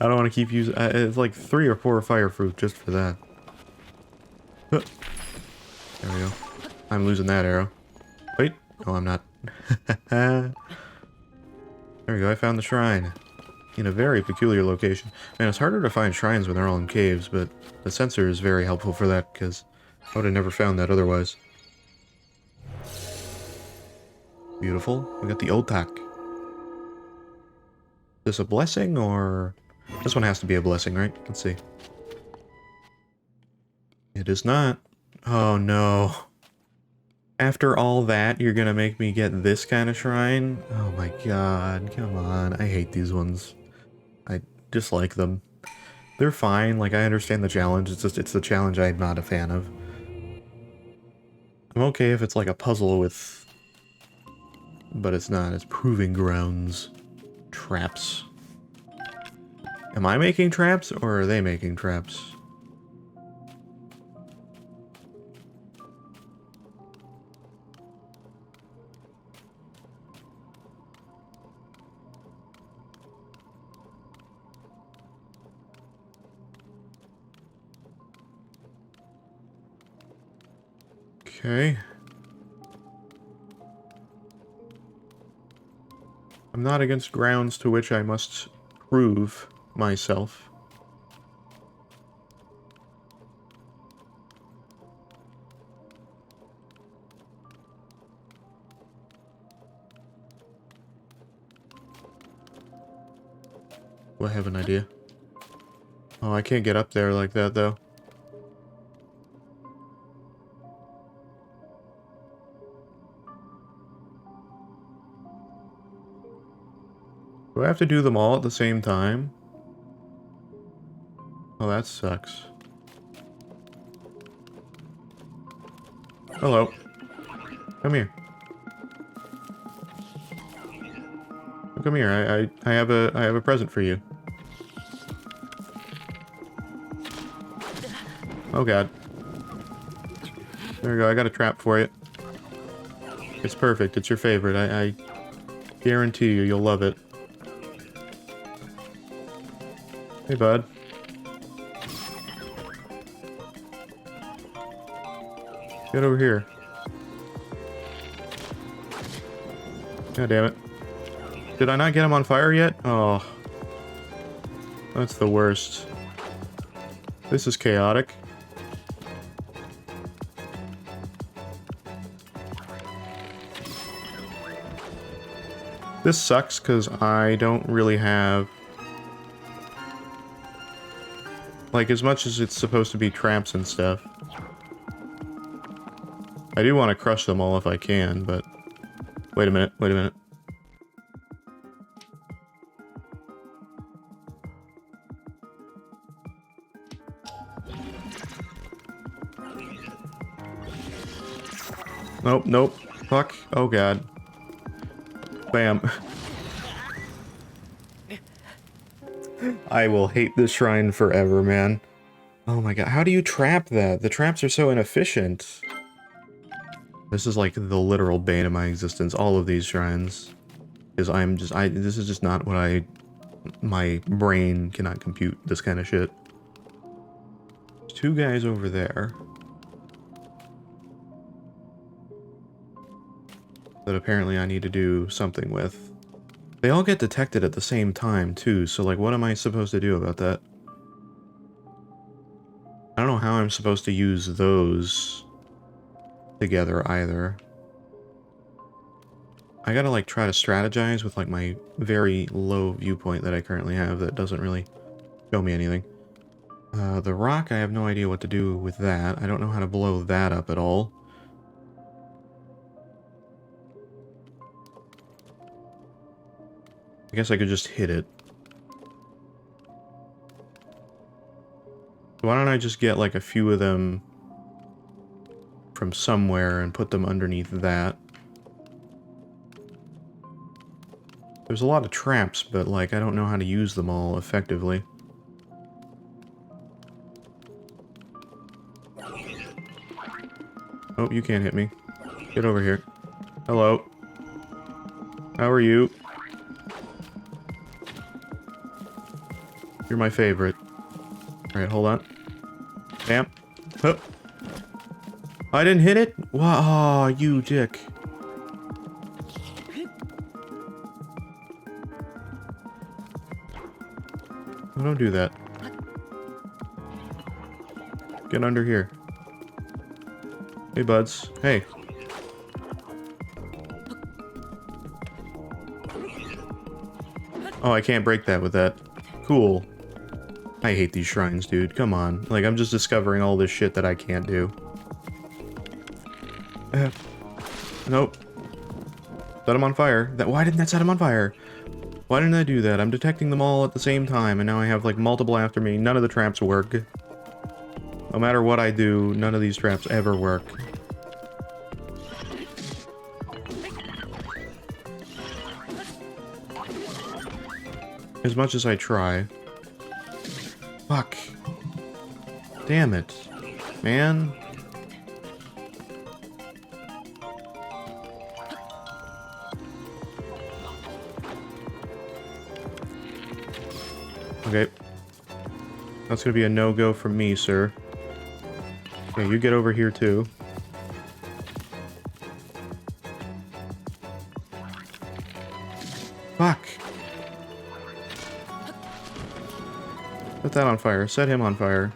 A: I don't want to keep using... it's like 3 or 4 fire fruit just for that. Huh. There we go. I'm losing that arrow. Wait. Oh, I'm not. There we go, I found the shrine. In a very peculiar location. Man, it's harder to find shrines when they're all in caves, but the sensor is very helpful for that, because I would have never found that otherwise. Beautiful. We got the old tack. Is this a blessing, or... This one has to be a blessing, right? Let's see. It is not. Oh, no. After all that, you're gonna make me get this kind of shrine? Oh my god, come on. I hate these ones. I dislike them. They're fine, like, I understand the challenge, it's just, it's the challenge I'm not a fan of. I'm okay if it's like a puzzle with... But it's not, it's proving grounds. Traps. Am I making traps, or are they making traps? Okay. I'm not against grounds to which I must prove myself. Oh, I have an idea. Oh, I can't get up there like that, though. Do I have to do them all at the same time? Oh, that sucks. Hello. Come here. Come here. I have a present for you. Oh god. There we go. I got a trap for you. It's perfect. It's your favorite. I guarantee you, you'll love it. Hey, bud. Get over here. God damn it. Did I not get him on fire yet? Oh. That's the worst. This is chaotic. This sucks because I don't really have... Like, as much as it's supposed to be traps and stuff. I do want to crush them all if I can, but... Wait a minute, wait a minute. Nope, nope. Fuck. Oh god. Bam. I will hate this shrine forever, man. Oh my god, how do you trap that? The traps are so inefficient. This is like the literal bane of my existence, all of these shrines. Because this is just not what my brain cannot compute this kind of shit. There's 2 guys over there. That apparently I need to do something with. They all get detected at the same time, too, so, like, what am I supposed to do about that? I don't know how I'm supposed to use those together, either. I gotta, like, try to strategize with, like, my very low viewpoint that I currently have that doesn't really show me anything. The rock, I have no idea what to do with that. I don't know how to blow that up at all. I guess I could just hit it. Why don't I just get, like, a few of them from somewhere and put them underneath that? There's a lot of traps, but, like, I don't know how to use them all effectively. Oh, you can't hit me. Get over here. Hello. How are you? You're my favorite. Alright, hold on. Damn. Oh. I didn't hit it? Wow, oh, you dick. Oh, don't do that. Get under here. Hey, buds. Hey. Oh, I can't break that with that. Cool. I hate these shrines, dude. Come on. Like, I'm just discovering all this shit that I can't do. Nope. Set him on fire. Why didn't that set him on fire? Why didn't I do that? I'm detecting them all at the same time, and now I have, like, multiple after me. None of the traps work. No matter what I do, none of these traps ever work. As much as I try. Fuck. Damn it. Man. Okay. That's gonna be a no-go from me, sir. Okay, you get over here, too. Fuck. Set that on fire. Set him on fire.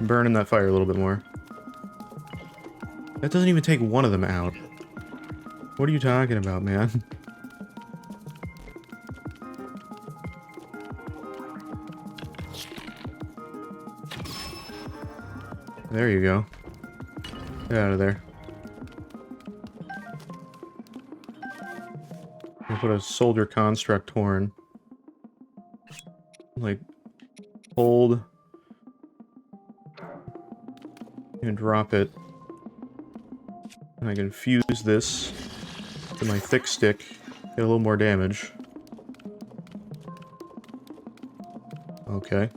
A: Burn in that fire a little bit more. That doesn't even take one of them out. What are you talking about, man? There you go. Get out of there. I'll put a soldier construct horn. Like, hold. And drop it. And I can fuse this to my thick stick. Get a little more damage. Okay.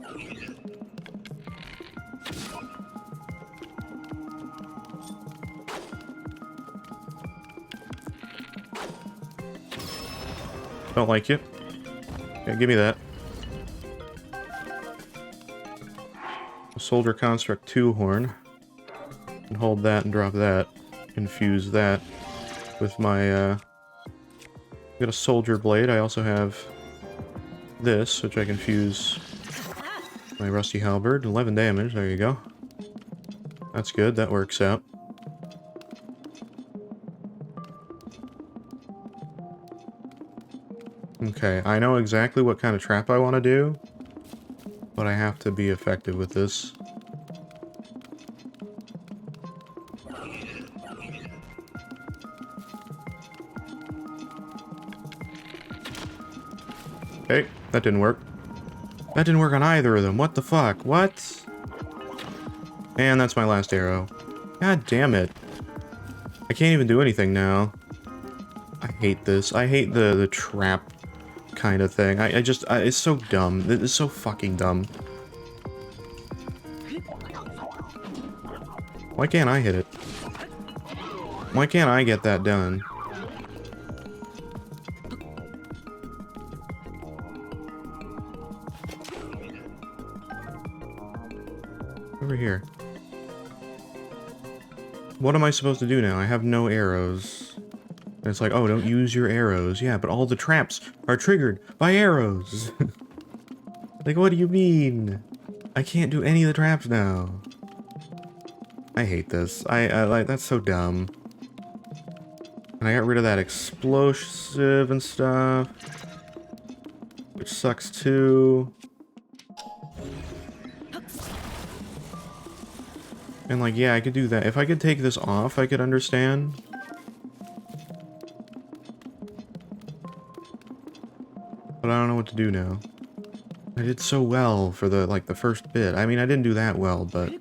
A: Don't like you. Yeah, give me that. A soldier construct 2 horn. And hold that and drop that. Infuse that with my, got a soldier blade. I also have this, which I can fuse my rusty halberd. 11 damage, there you go. That's good, that works out. Okay, I know exactly what kind of trap I want to do, but I have to be effective with this. Okay, that didn't work. That didn't work on either of them. What the fuck? What? And that's my last arrow. God damn it. I can't even do anything now. I hate this. I hate the trap kind of thing. It's so dumb. It's so fucking dumb. Why can't I hit it? Why can't I get that done? Over here. What am I supposed to do now? I have no arrows. And it's like, oh, don't use your arrows. Yeah, but all the traps are triggered by arrows. Like, what do you mean? I can't do any of the traps now. I hate this. I like, that's so dumb. And I got rid of that explosive and stuff, which sucks too. And like, yeah, I could do that. If I could take this off, I could understand. But I don't know what to do now. I did so well for the, like, the first bit. I mean, I didn't do that well, but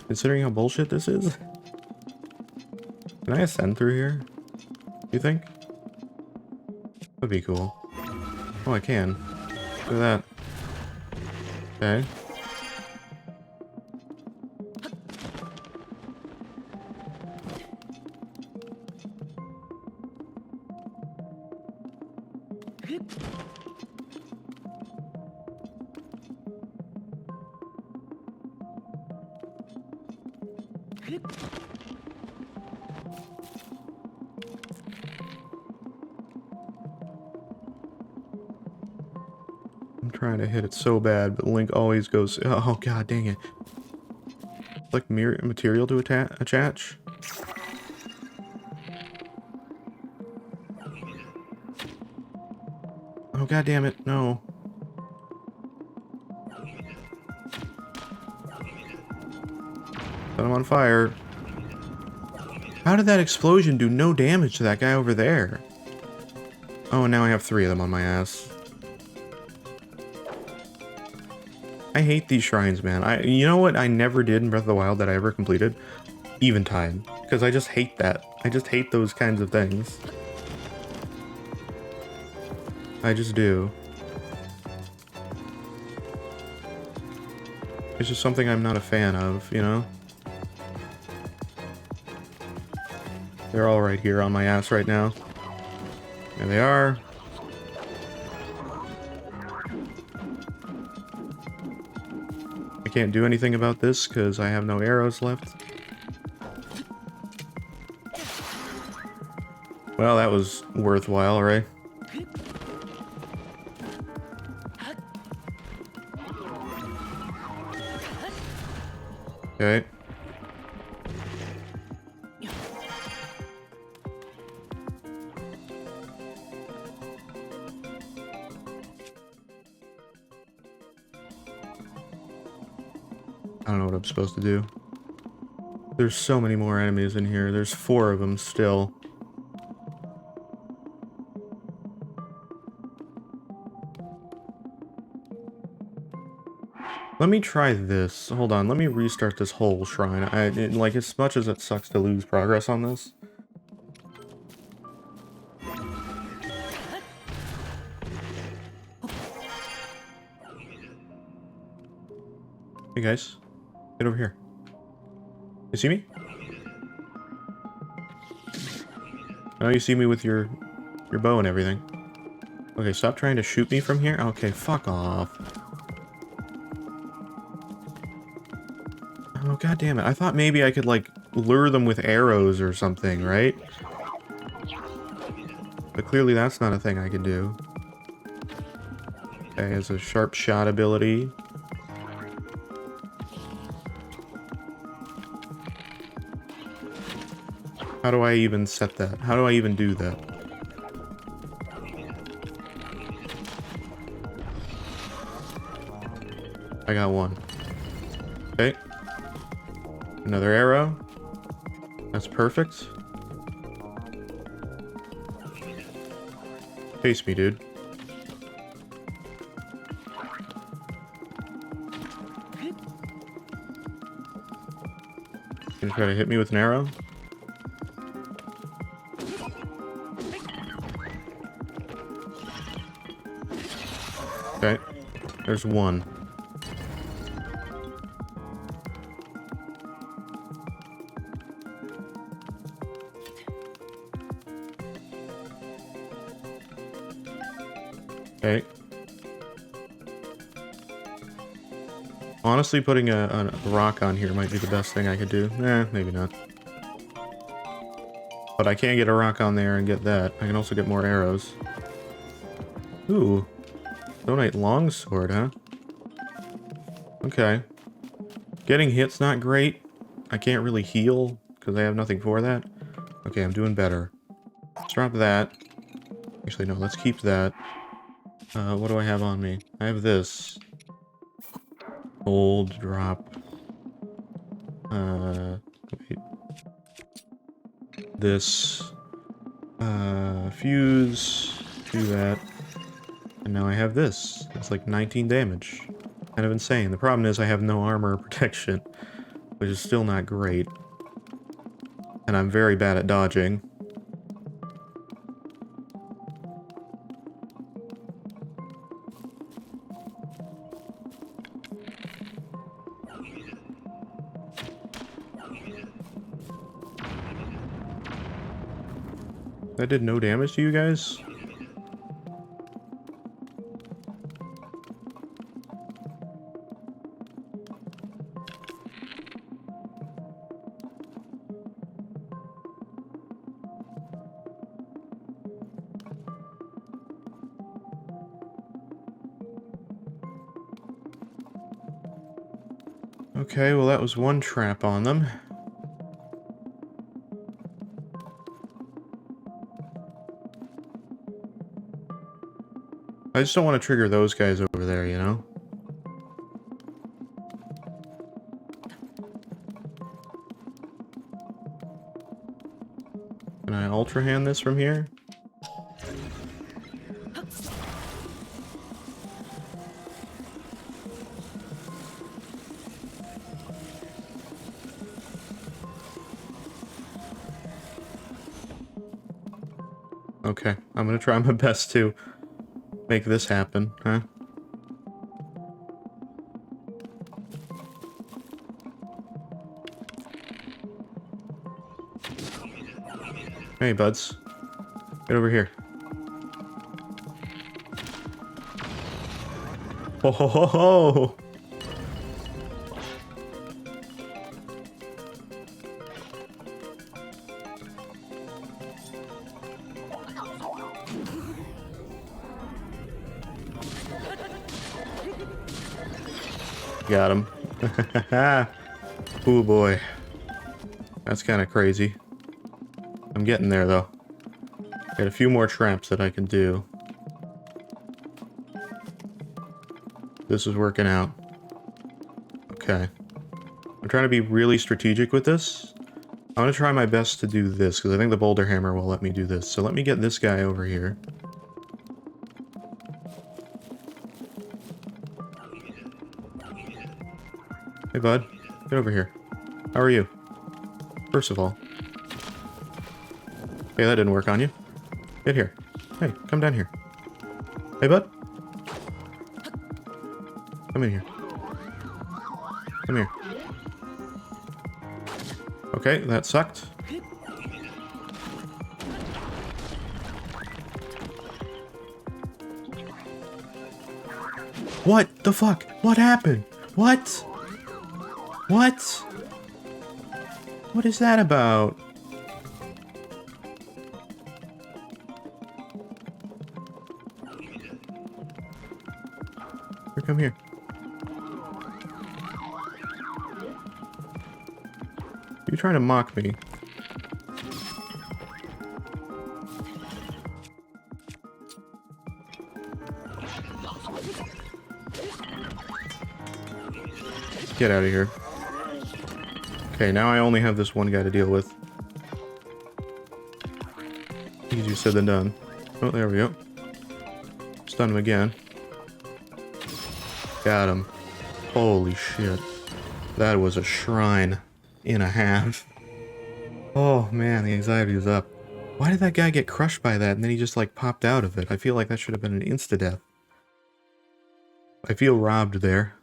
A: considering how bullshit this is. Can I ascend through here? Do you think? That'd be cool. Oh, I can. Look at that. Okay. I'm trying to hit it so bad, but Link always goes, oh god dang it. It's like material to attach. Oh god damn it, no. Set him on fire. How did that explosion do no damage to that guy over there? Oh, and now I have 3 of them on my ass. I hate these shrines, man. You know what I never did in Breath of the Wild that I ever completed? Eventide. Because I just hate that. I just hate those kinds of things. I just do. It's just something I'm not a fan of, you know? They're all right here on my ass right now. There they are. I can't do anything about this because I have no arrows left. Well, that was worthwhile, right? Okay. I don't know what I'm supposed to do. There's so many more enemies in here. There's 4 of them still. Let me try this. Hold on, let me restart this whole shrine. Like, as much as it sucks to lose progress on this. Hey guys, get over here. You see me? Oh, you see me with your bow and everything. Okay, stop trying to shoot me from here. Okay, fuck off. Oh, god damn it. I thought maybe I could, like, lure them with arrows or something, right? But clearly that's not a thing I can do. Okay, has a sharp shot ability. How do I even set that? How do I even do that? I got one. Okay. Another arrow. That's perfect. Face me, dude. Gonna try to hit me with an arrow? Okay. There's one. Okay. Honestly, putting a rock on here might be the best thing I could do. Maybe not. But I can get a rock on there and get that. I can also get more arrows. Ooh. Donate longsword, huh? Okay. Getting hit's not great. I can't really heal because I have nothing for that. Okay, I'm doing better. Let's drop that. Actually, no, let's keep that. What do I have on me? I have this. Hold, drop. Wait. This. Fuse. Do that. And now I have this. It's like 19 damage. Kind of insane. The problem is I have no armor or protection, which is still not great. And I'm very bad at dodging. That did no damage to you guys? Okay, well that was one trap on them. I just don't want to trigger those guys over there, you know? Can I Ultra Hand this from here? Okay, I'm gonna try my best to make this happen, huh? Hey, buds. Get over here. Ho ho ho ho! Got him. Oh boy. That's kind of crazy. I'm getting there though. Got a few more traps that I can do. This is working out. Okay. I'm trying to be really strategic with this. I'm going to try my best to do this, because I think the boulder hammer will let me do this. So let me get this guy over here. Hey bud, get over here. How are you? First of all. Okay, that didn't work on you. Get here. Hey, come down here. Hey bud. Come in here. Come here. Okay, that sucked. What the fuck? What happened? What? What? What is that about? Here, come here. You're trying to mock me. Get out of here. Okay, now I only have this one guy to deal with. Easier said than done. Oh, there we go. Stun him again. Got him. Holy shit. That was a shrine and a half. Oh man, the anxiety is up. Why did that guy get crushed by that and then he just like popped out of it? I feel like that should have been an insta-death. I feel robbed there.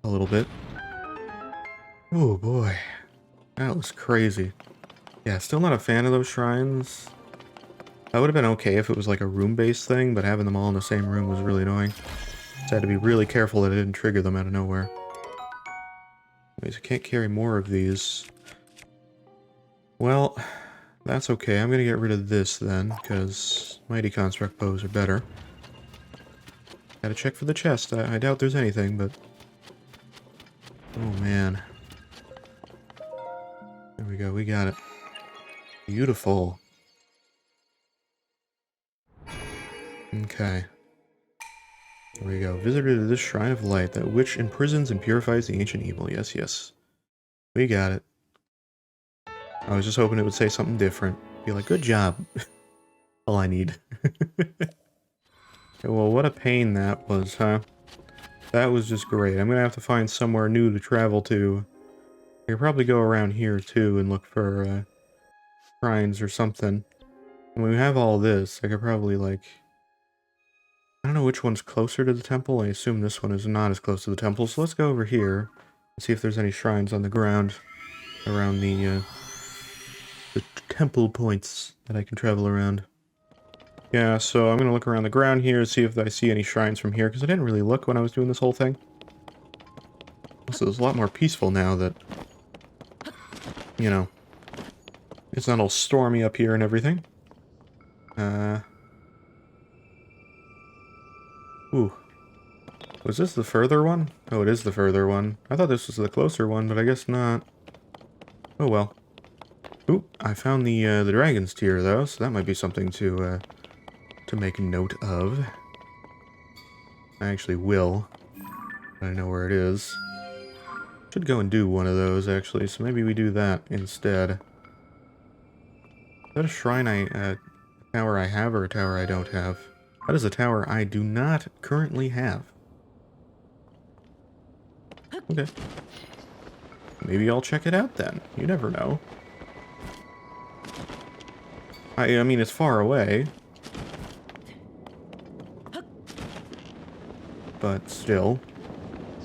A: A little bit. Oh boy. That was crazy. Yeah, still not a fan of those shrines. That would have been okay if it was like a room-based thing, but having them all in the same room was really annoying. Just had to be really careful that I didn't trigger them out of nowhere. Anyways, I can't carry more of these. Well, that's okay. I'm gonna get rid of this then, because Mighty Construct bows are better. Gotta check for the chest. I doubt there's anything, but... Oh man. There we go, we got it. Beautiful. Okay. Here we go. Visitor to this shrine of light, that which imprisons and purifies the ancient evil. Yes, yes. We got it. I was just hoping it would say something different. Be like, good job. All I need. Okay, well, what a pain that was, huh? That was just great. I'm gonna have to find somewhere new to travel to. I could probably go around here, too, and look for, shrines or something. When we have all this, I could probably, like... I don't know which one's closer to the temple. I assume this one is not as close to the temple, so let's go over here and see if there's any shrines on the ground around the temple points that I can travel around. Yeah, so I'm gonna look around the ground here, see if I see any shrines from here, because I didn't really look when I was doing this whole thing. Also, it's a lot more peaceful now that, you know, it's not all stormy up here and everything. Ooh. Was this the further one? Oh, it is the further one. I thought this was the closer one, but I guess not. Oh well. Ooh, I found the dragon's tear though, so that might be something to make note of. I actually will. I know where it is. Should go and do one of those actually, so maybe we do that instead. Is that a shrine a tower I have or a tower I don't have? That is a tower I do not currently have. Okay. Maybe I'll check it out then. You never know. I mean, it's far away. But still.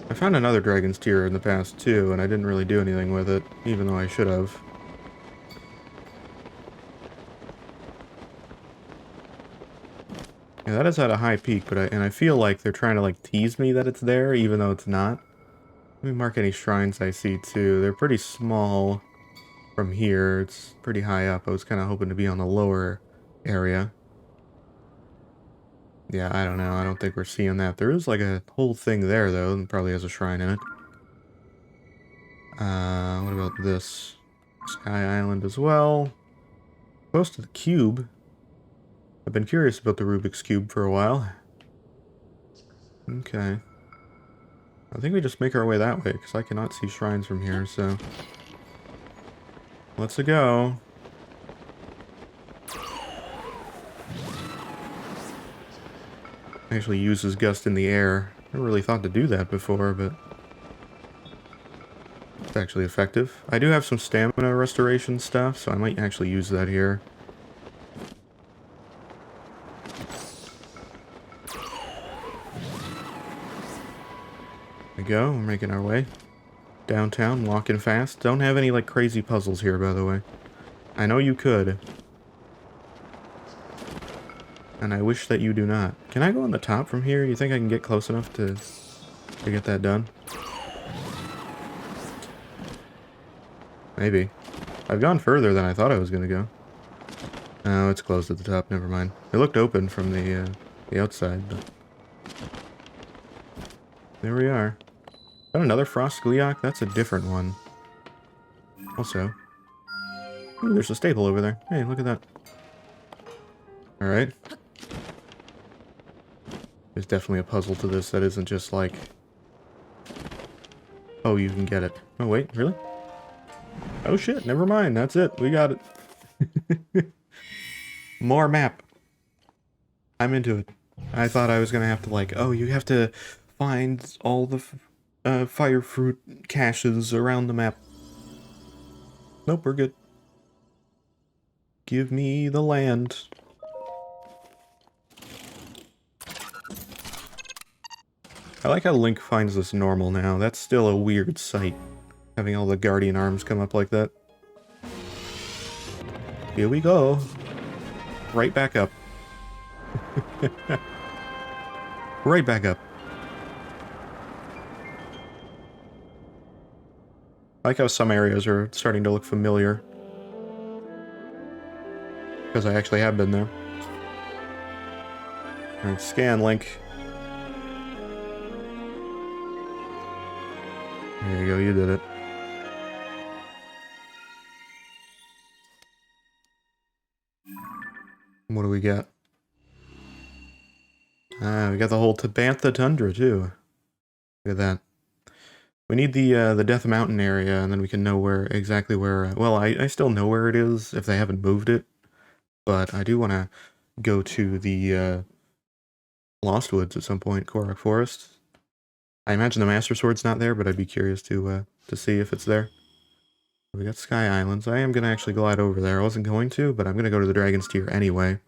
A: I found another dragon's tear in the past too, and I didn't really do anything with it, even though I should have. Yeah, that is at a high peak, but I feel like they're trying to like tease me that it's there, even though it's not. Let me mark any shrines I see too. They're pretty small from here. It's pretty high up. I was kind of hoping to be on the lower area. Yeah, I don't know. I don't think we're seeing that. There is like a whole thing there though, and probably has a shrine in it. What about this? Sky Island as well. Close to the cube. I've been curious about the Rubik's Cube for a while. Okay. I think we just make our way that way, because I cannot see shrines from here, so... Let's go. Actually uses Gust in the air. I never really thought to do that before, but... It's actually effective. I do have some stamina restoration stuff, so I might actually use that here. There we go, we're making our way. Downtown, walking fast. Don't have any, like, crazy puzzles here, by the way. I know you could. And I wish that you do not. Can I go on the top from here? You think I can get close enough to get that done? Maybe. I've gone further than I thought I was going to go. Oh, it's closed at the top. Never mind. It looked open from the outside, but... There we are. Is that another Frost Gleeok? That's a different one. Also... Ooh, there's a staple over there. Hey, look at that. Alright. There's definitely a puzzle to this that isn't just like... Oh, you can get it. Oh, wait, really? Oh shit, never mind, that's it. We got it. More map. I'm into it. I thought I was gonna have to like, oh, you have to find all the fire fruit caches around the map. Nope, we're good. Give me the land. I like how Link finds this normal now. That's still a weird sight. Having all the guardian arms come up like that. Here we go. Right back up. Right back up. I like how some areas are starting to look familiar. Because I actually have been there. Alright, scan Link. There you go, you did it. What do we get? We got the whole Tabantha Tundra, too. Look at that. We need the Death Mountain area, and then we can know exactly where... well, I still know where it is, if they haven't moved it. But I do want to go to the Lost Woods at some point, Korok Forest. I imagine the Master Sword's not there, but I'd be curious to see if it's there. We got Sky Islands. I am going to actually glide over there. I wasn't going to, but I'm going to go to the Dragon's Tier anyway.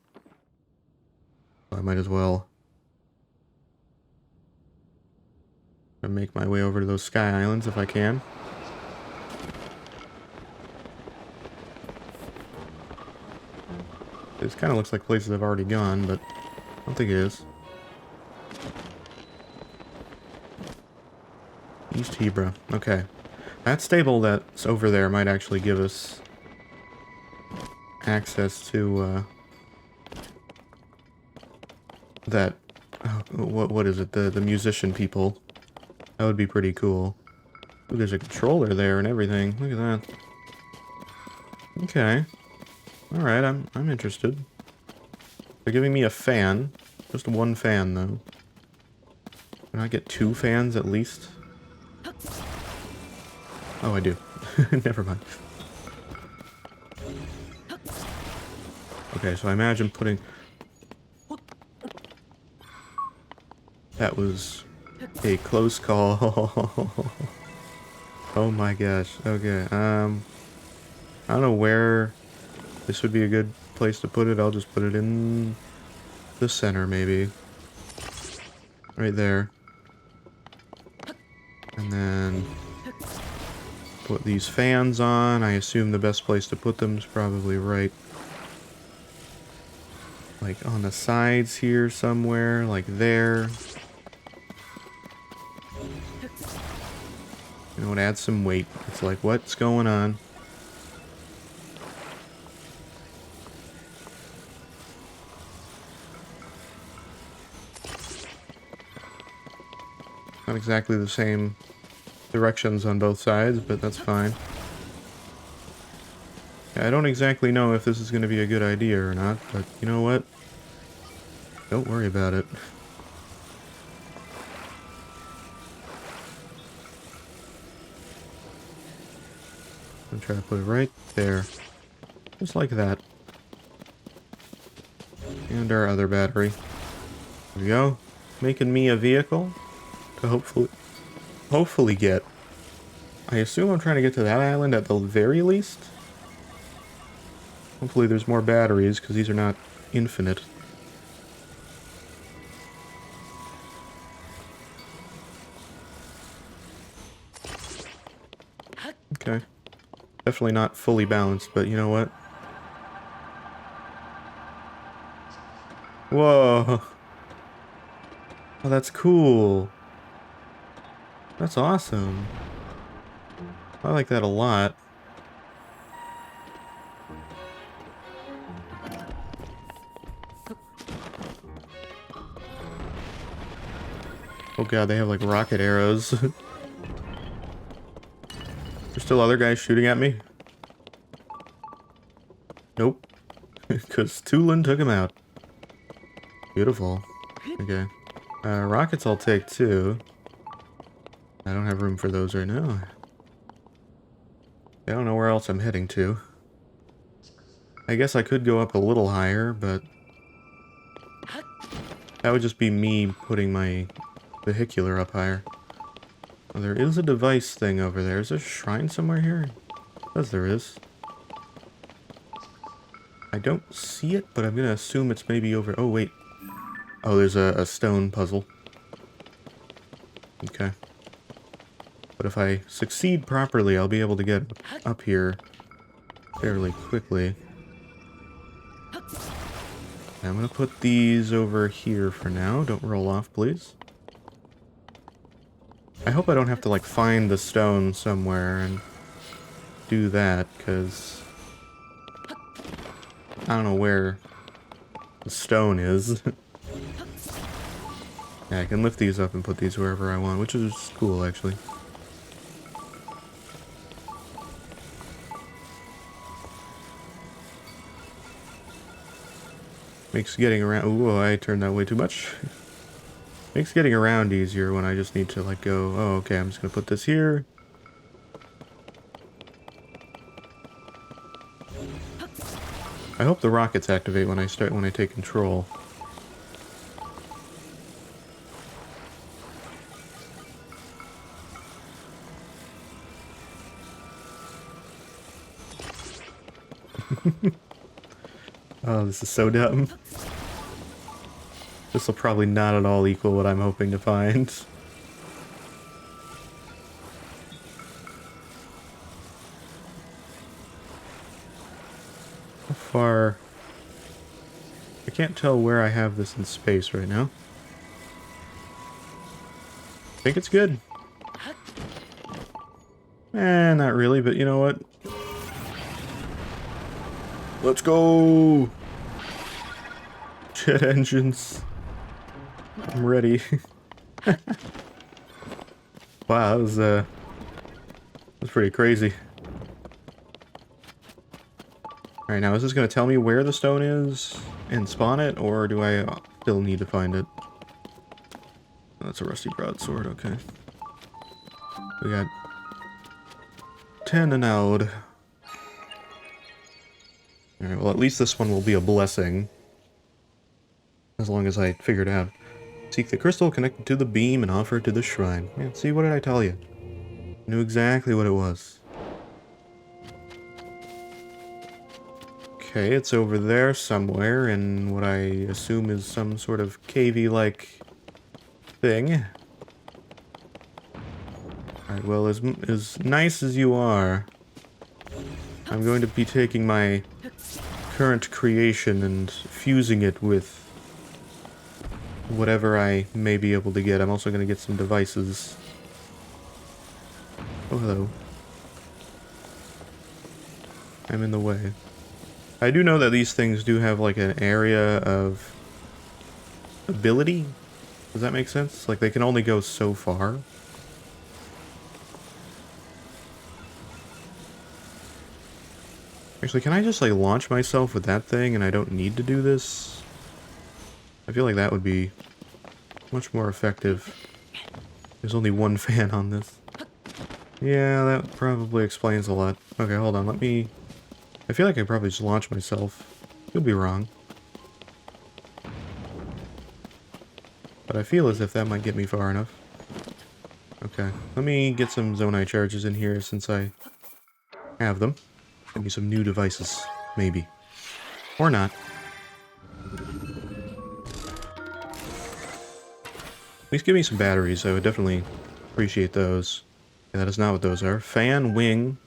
A: So I might as well make my way over to those Sky Islands if I can. This kind of looks like places I've already gone, but I don't think it is. East Hebra. Okay. That stable that's over there might actually give us access to that... oh, what is it? The musician people. That would be pretty cool. Ooh, there's a controller there and everything. Look at that. Okay. Alright, I'm interested. They're giving me a fan. Just one fan, though. Can I get 2 fans at least? Oh, I do. Never mind. Okay, so I imagine putting... that was a close call. Oh my gosh. Okay, I don't know where this would be a good place to put it. I'll just put it in the center, maybe. Right there. And then put these fans on. I assume the best place to put them is probably right, like on the sides here somewhere, like there. You know what, add some weight. It's like, what's going on? Not exactly the same directions on both sides, but that's fine. I don't exactly know if this is going to be a good idea or not, but you know what? Don't worry about it. I'm trying to put it right there. Just like that. And our other battery. There we go. Making me a vehicle to hopefully get. I assume I'm trying to get to that island at the very least. Hopefully there's more batteries, because these are not infinite. Okay. Definitely not fully balanced, but you know what? Whoa! Oh, that's cool. That's awesome. I like that a lot. Oh god, they have like rocket arrows. There's still other guys shooting at me? Nope. Because Tulin took him out. Beautiful. Okay. Rockets I'll take too. I don't have room for those right now. I don't know where else I'm heading to. I guess I could go up a little higher, but that would just be me putting my vehicular up higher. Oh, there is a device thing over there. Is there a shrine somewhere here? Yes, there is. I don't see it, but I'm gonna assume it's maybe over... oh, wait. Oh, there's a stone puzzle. Okay. But if I succeed properly, I'll be able to get up here fairly quickly. I'm gonna put these over here for now. Don't roll off, please. I hope I don't have to, like, find the stone somewhere and do that, because I don't know where the stone is. Yeah, I can lift these up and put these wherever I want, which is cool, actually. Makes getting around... ooh, I turned that way too much. Makes getting around easier when I just need to, like, go, oh, okay, I'm just gonna put this here. I hope the rockets activate when I take control. Oh, this is so dumb. This will probably not at all equal what I'm hoping to find. How far? I can't tell where I have this in space right now. I think it's good. Not really, but you know what? Let's go! Jet engines. I'm ready. Wow, that was pretty crazy. Alright, now is this going to tell me where the stone is and spawn it, or do I still need to find it? Oh, that's a rusty broadsword, okay. We got 10 an oud. Alright, well at least this one will be a blessing. As long as I figure it out. Seek the crystal connected to the beam and offer it to the shrine. Yeah, see, what did I tell you? I knew exactly what it was. Okay, it's over there somewhere in what I assume is some sort of cavey-like thing. Alright, well, as nice as you are, I'm going to be taking my current creation and fusing it with whatever I may be able to get. I'm also going to get some devices. Oh, hello. I'm in the way. I do know that these things do have, like, an area of ability. Does that make sense? Like, they can only go so far. Actually, can I just, like, launch myself with that thing and I don't need to do this? I feel like that would be much more effective. There's only one fan on this. Yeah, that probably explains a lot. Okay, hold on, let me... I feel like I probably just launched myself. Could be wrong. But I feel as if that might get me far enough. Okay, let me get some Zonai charges in here since I have them. Give me some new devices, maybe. Or not. At least give me some batteries, I would definitely appreciate those. Yeah, that is not what those are. Fan, wing,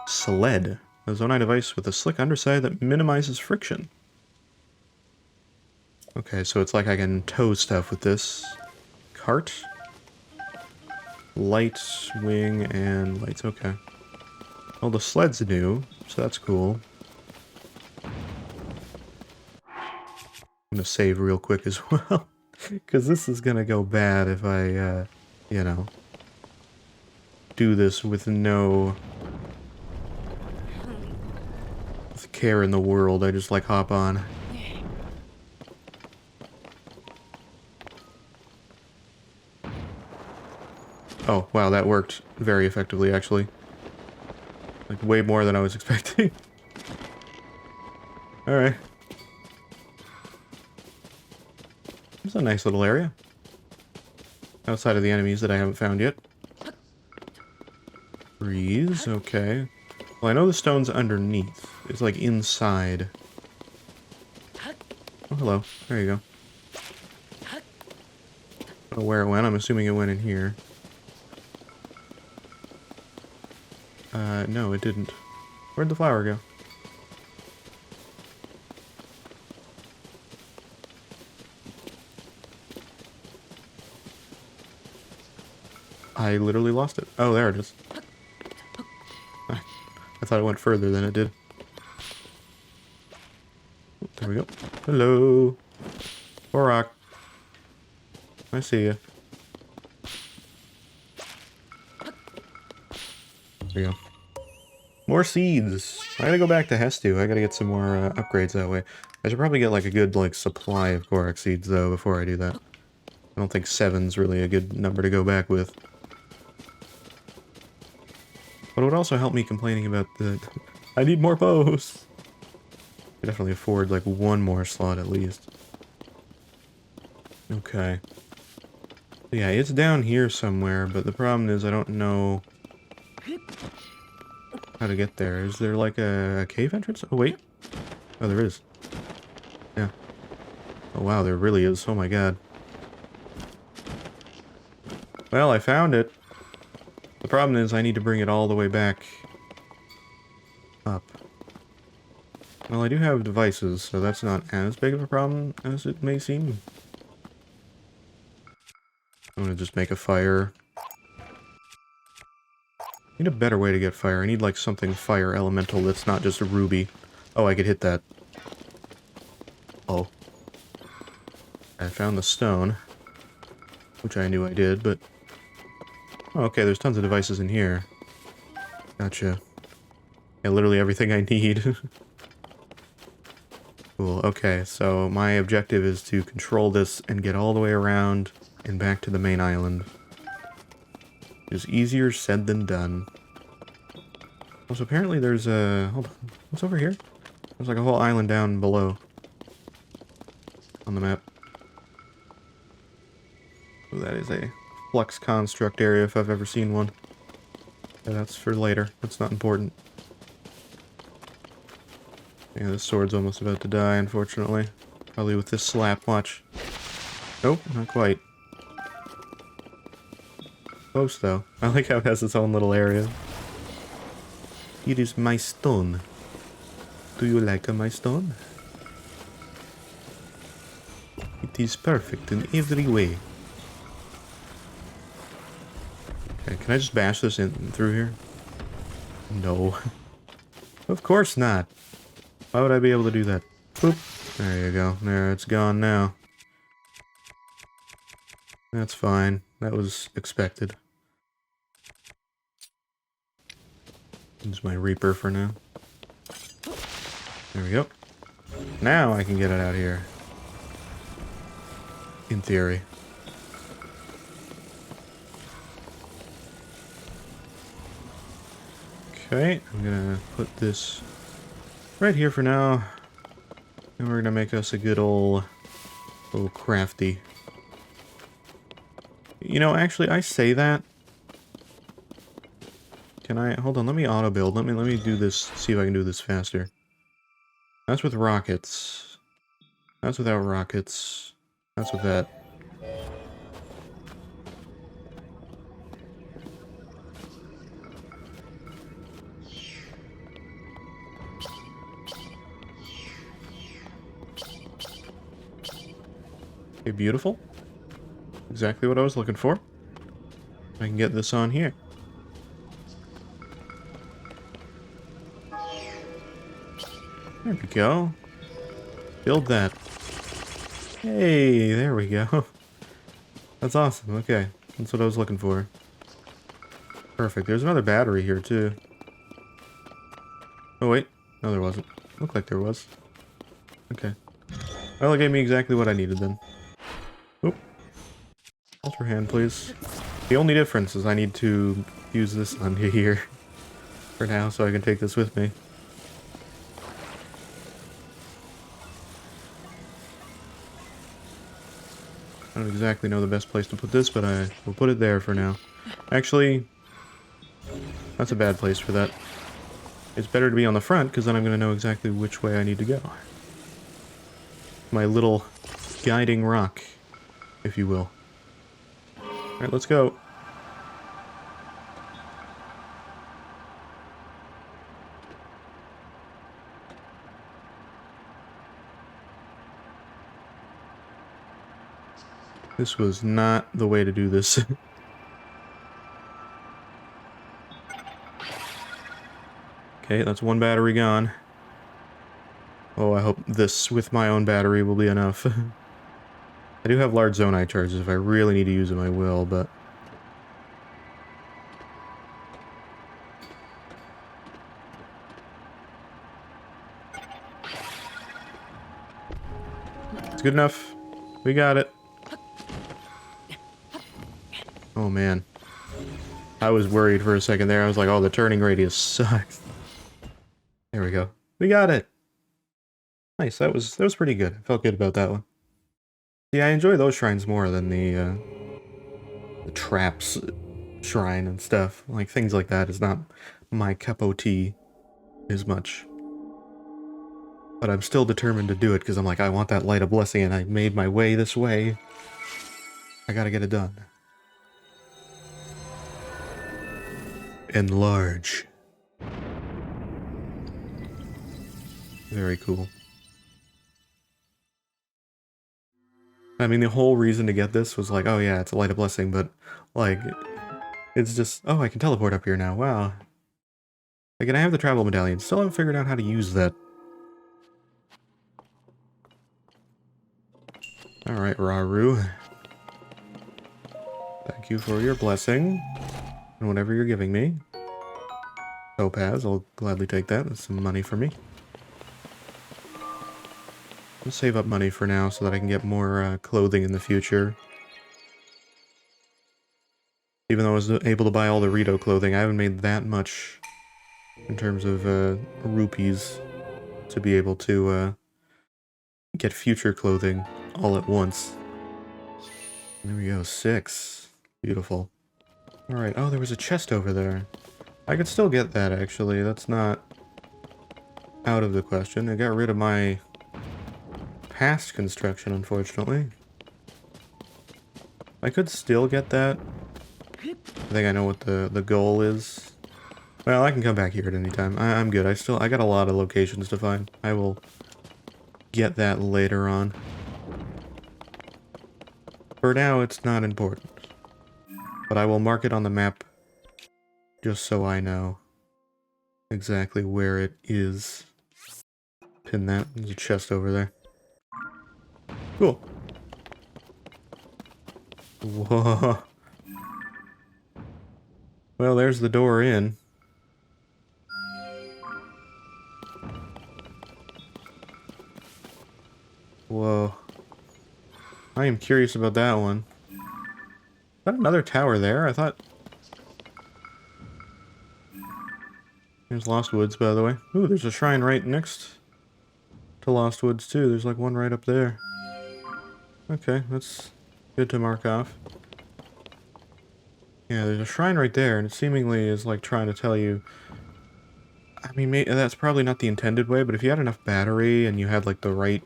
A: sled. A Zonai device with a slick underside that minimizes friction. Okay, so it's like I can tow stuff with this. Cart. Lights, wing, and lights, okay. Well, the sled's new, so that's cool. I'm gonna save real quick as well. Because this is gonna go bad if I, you know, do this with no care in the world. I just, like, hop on. Oh, wow, that worked very effectively, actually. Like, way more than I was expecting. Alright. It's a nice little area. Outside of the enemies that I haven't found yet. Trees, okay. Well, I know the stone's underneath. It's, like, inside. Oh, hello. There you go. I don't know where it went. I'm assuming it went in here. No, it didn't. Where'd the flower go? I literally lost it. Oh, there it is. I thought it went further than it did. There we go. Hello. Borak. I see you. There you go. More seeds. I gotta go back to Hestu. I gotta get some more upgrades that way. I should probably get like a good like supply of Korak seeds though before I do that. I don't think 7's really a good number to go back with. But it would also help me complaining about the... I need more bows! I could definitely afford, like, one more slot at least. Okay. Yeah, it's down here somewhere, but the problem is I don't know how to get there. Is there, like, a cave entrance? Oh, wait. Oh, there is. Yeah. Oh, wow, there really is. Oh, my God. Well, I found it. The problem is I need to bring it all the way back up. Well, I do have devices, so that's not as big of a problem as it may seem. I'm gonna just make a fire. I need a better way to get fire. I need, like, something fire elemental that's not just a ruby. Oh, I could hit that. Oh. I found the stone. Which I knew I did, but... Oh, okay, there's tons of devices in here. Gotcha. Yeah, literally everything I need. Cool, okay, so my objective is to control this and get all the way around and back to the main island. It's easier said than done. Also, apparently there's a... Hold on, what's over here? There's like a whole island down below. On the map. Oh, that is a flux construct area if I've ever seen one. Yeah, that's for later. That's not important. Yeah, this sword's almost about to die, unfortunately. Probably with this slap, watch. Nope, not quite. Close, though. I like how it has its own little area. Here is my stone. Do you like my stone? It is perfect in every way. Okay, can I just bash this in through here? No. Of course not. Why would I be able to do that? Boop. There you go. There, it's gone now. That's fine. That was expected. Use my Reaper for now. There we go. Now I can get it out here. In theory. Okay, I'm gonna put this right here for now. And we're gonna make us a good old crafty. You know, actually, I say that. Can I... Hold on, let me auto-build. Let me do this, see if I can do this faster. That's with rockets. That's without rockets. That's with that. Okay, beautiful. Exactly what I was looking for. I can get this on here. There we go. Build that. Hey, there we go. That's awesome. Okay, that's what I was looking for. Perfect. There's another battery here, too. Oh, wait. No, there wasn't. Looked like there was. Okay. Well, it gave me exactly what I needed, then. Oop. Alter hand, please. The only difference is I need to use this on here for now, so I can take this with me. I don't exactly know the best place to put this, but I will put it there for now. Actually, that's a bad place for that. It's better to be on the front, because then I'm going to know exactly which way I need to go. My little guiding rock, if you will. Alright, let's go. This was not the way to do this. Okay, that's one battery gone. Oh, I hope this with my own battery will be enough. I do have large zonite charges. If I really need to use them, I will, but... It's good enough. We got it. Oh man. I was worried for a second there. I was like, oh, the turning radius sucks. There we go. We got it. Nice. That was pretty good. I felt good about that one. Yeah, I enjoy those shrines more than the traps shrine and stuff. Like things like that is not my cup of tea as much. But I'm still determined to do it because I'm like, I want that light of blessing and I made my way this way. I gotta get it done. Enlarge. Very cool. I mean, the whole reason to get this was like, oh yeah, it's a light of blessing, but like, it's just, oh, I can teleport up here now. Wow. Like, and I have the travel medallion. Still haven't figured out how to use that. Alright, Raru. Thank you for your blessing. And whatever you're giving me. Topaz, I'll gladly take that. That's some money for me. I'll save up money for now so that I can get more clothing in the future. Even though I was able to buy all the Rito clothing, I haven't made that much in terms of rupees to be able to get future clothing all at once. There we go, 6. Beautiful. Alright, oh, there was a chest over there. I could still get that, actually. That's not out of the question. I got rid of my past construction, unfortunately. I could still get that. I think I know what the goal is. Well, I can come back here at any time. I'm good. I got a lot of locations to find. I will get that later on. For now, it's not important. But I will mark it on the map just so I know exactly where it is. Pin that. There's a chest over there. Cool. Whoa. Well, there's the door in. Whoa. I am curious about that one. Is that another tower there? I thought... There's Lost Woods, by the way. Ooh, there's a shrine right next to Lost Woods, too. There's like one right up there. Okay, that's good to mark off. Yeah, there's a shrine right there, and it seemingly is like trying to tell you... I mean, that's probably not the intended way, but if you had enough battery and you had like the right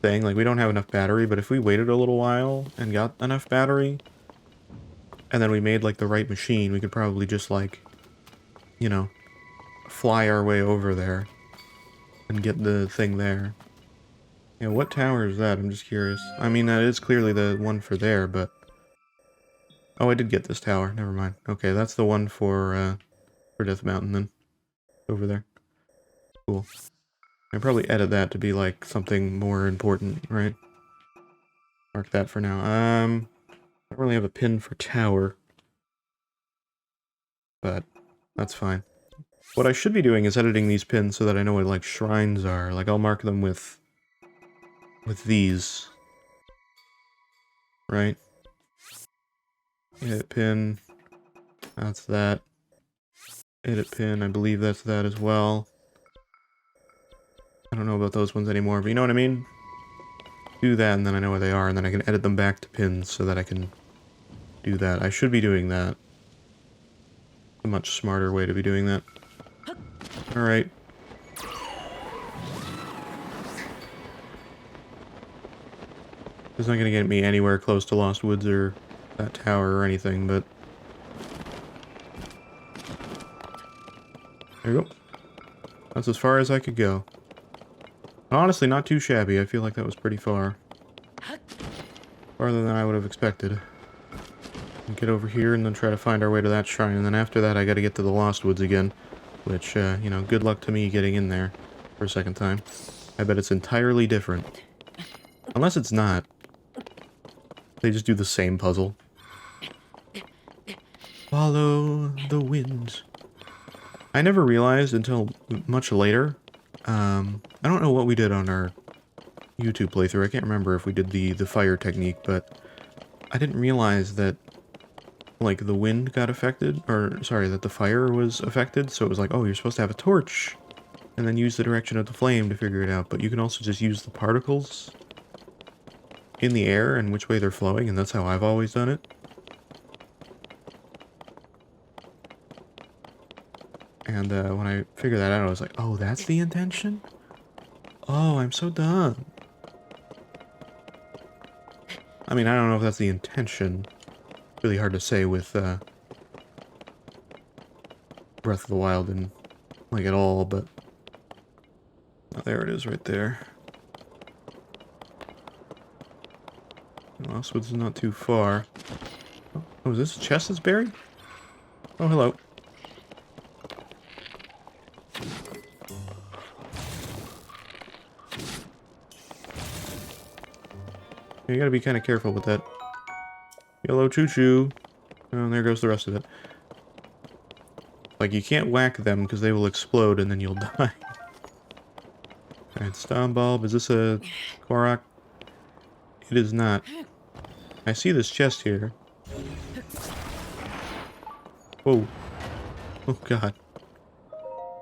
A: thing, like we don't have enough battery, but if we waited a little while and got enough battery, and then we made like the right machine, we could probably just like, you know, fly our way over there and get the thing there. Yeah, what tower is that? I'm just curious. I mean, that is clearly the one for there, but... Oh, I did get this tower. Never mind. Okay, that's the one for Death Mountain then. Over there. Cool. I'd probably edit that to be like something more important, right? Mark that for now. I don't really have a pin for tower. But that's fine. What I should be doing is editing these pins so that I know what like shrines are. Like I'll mark them with these. Right? Edit pin. That's that. Edit pin, I believe that's that as well. I don't know about those ones anymore, but you know what I mean? Do that, and then I know where they are, and then I can edit them back to pins so that I can do that. I should be doing that. A much smarter way to be doing that. Alright. It's not going to get me anywhere close to Lost Woods or that tower or anything, but... There you go. That's as far as I could go. Honestly, not too shabby. I feel like that was pretty far. Farther than I would have expected. Get over here and then try to find our way to that shrine. And then after that, I gotta get to the Lost Woods again. Which, you know, good luck to me getting in there for a second time. I bet it's entirely different. Unless it's not. They just do the same puzzle. Follow the wind. I never realized until much later. I don't know what we did on our YouTube playthrough. I can't remember if we did the fire technique, but I didn't realize that like, the wind got affected, or, sorry, that the fire was affected, so it was like, oh, you're supposed to have a torch, and then use the direction of the flame to figure it out, but you can also just use the particles in the air and which way they're flowing, and that's how I've always done it. And when I figured that out, I was like, oh, that's the intention? Oh, I'm so dumb. I mean, I don't know if that's the intention. Really hard to say with Breath of the Wild and, like, at all, but... Oh, there it is right there. Mosswood's not too far. Oh, is this a chest that's buried? Oh, hello. You gotta be kind of careful with that. Yellow choo-choo. Oh, and there goes the rest of it. Like, you can't whack them because they will explode and then you'll die. Alright, Stomp Bulb. Is this a Korok? It is not. I see this chest here. Whoa. Oh, God.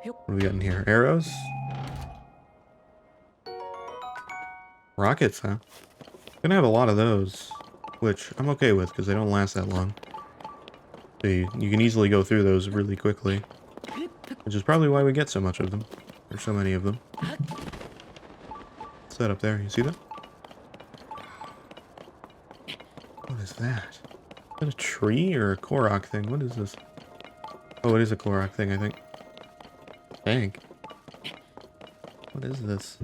A: What do we got in here? Arrows? Rockets, huh? Gonna have a lot of those, which I'm okay with because they don't last that long. So you can easily go through those really quickly, which is probably why we get so much of them, or so many of them. What's that up there? You see that? What is that? Is that a tree or a Korok thing? What is this? Oh, it is a Korok thing, I think. Dang. What is this?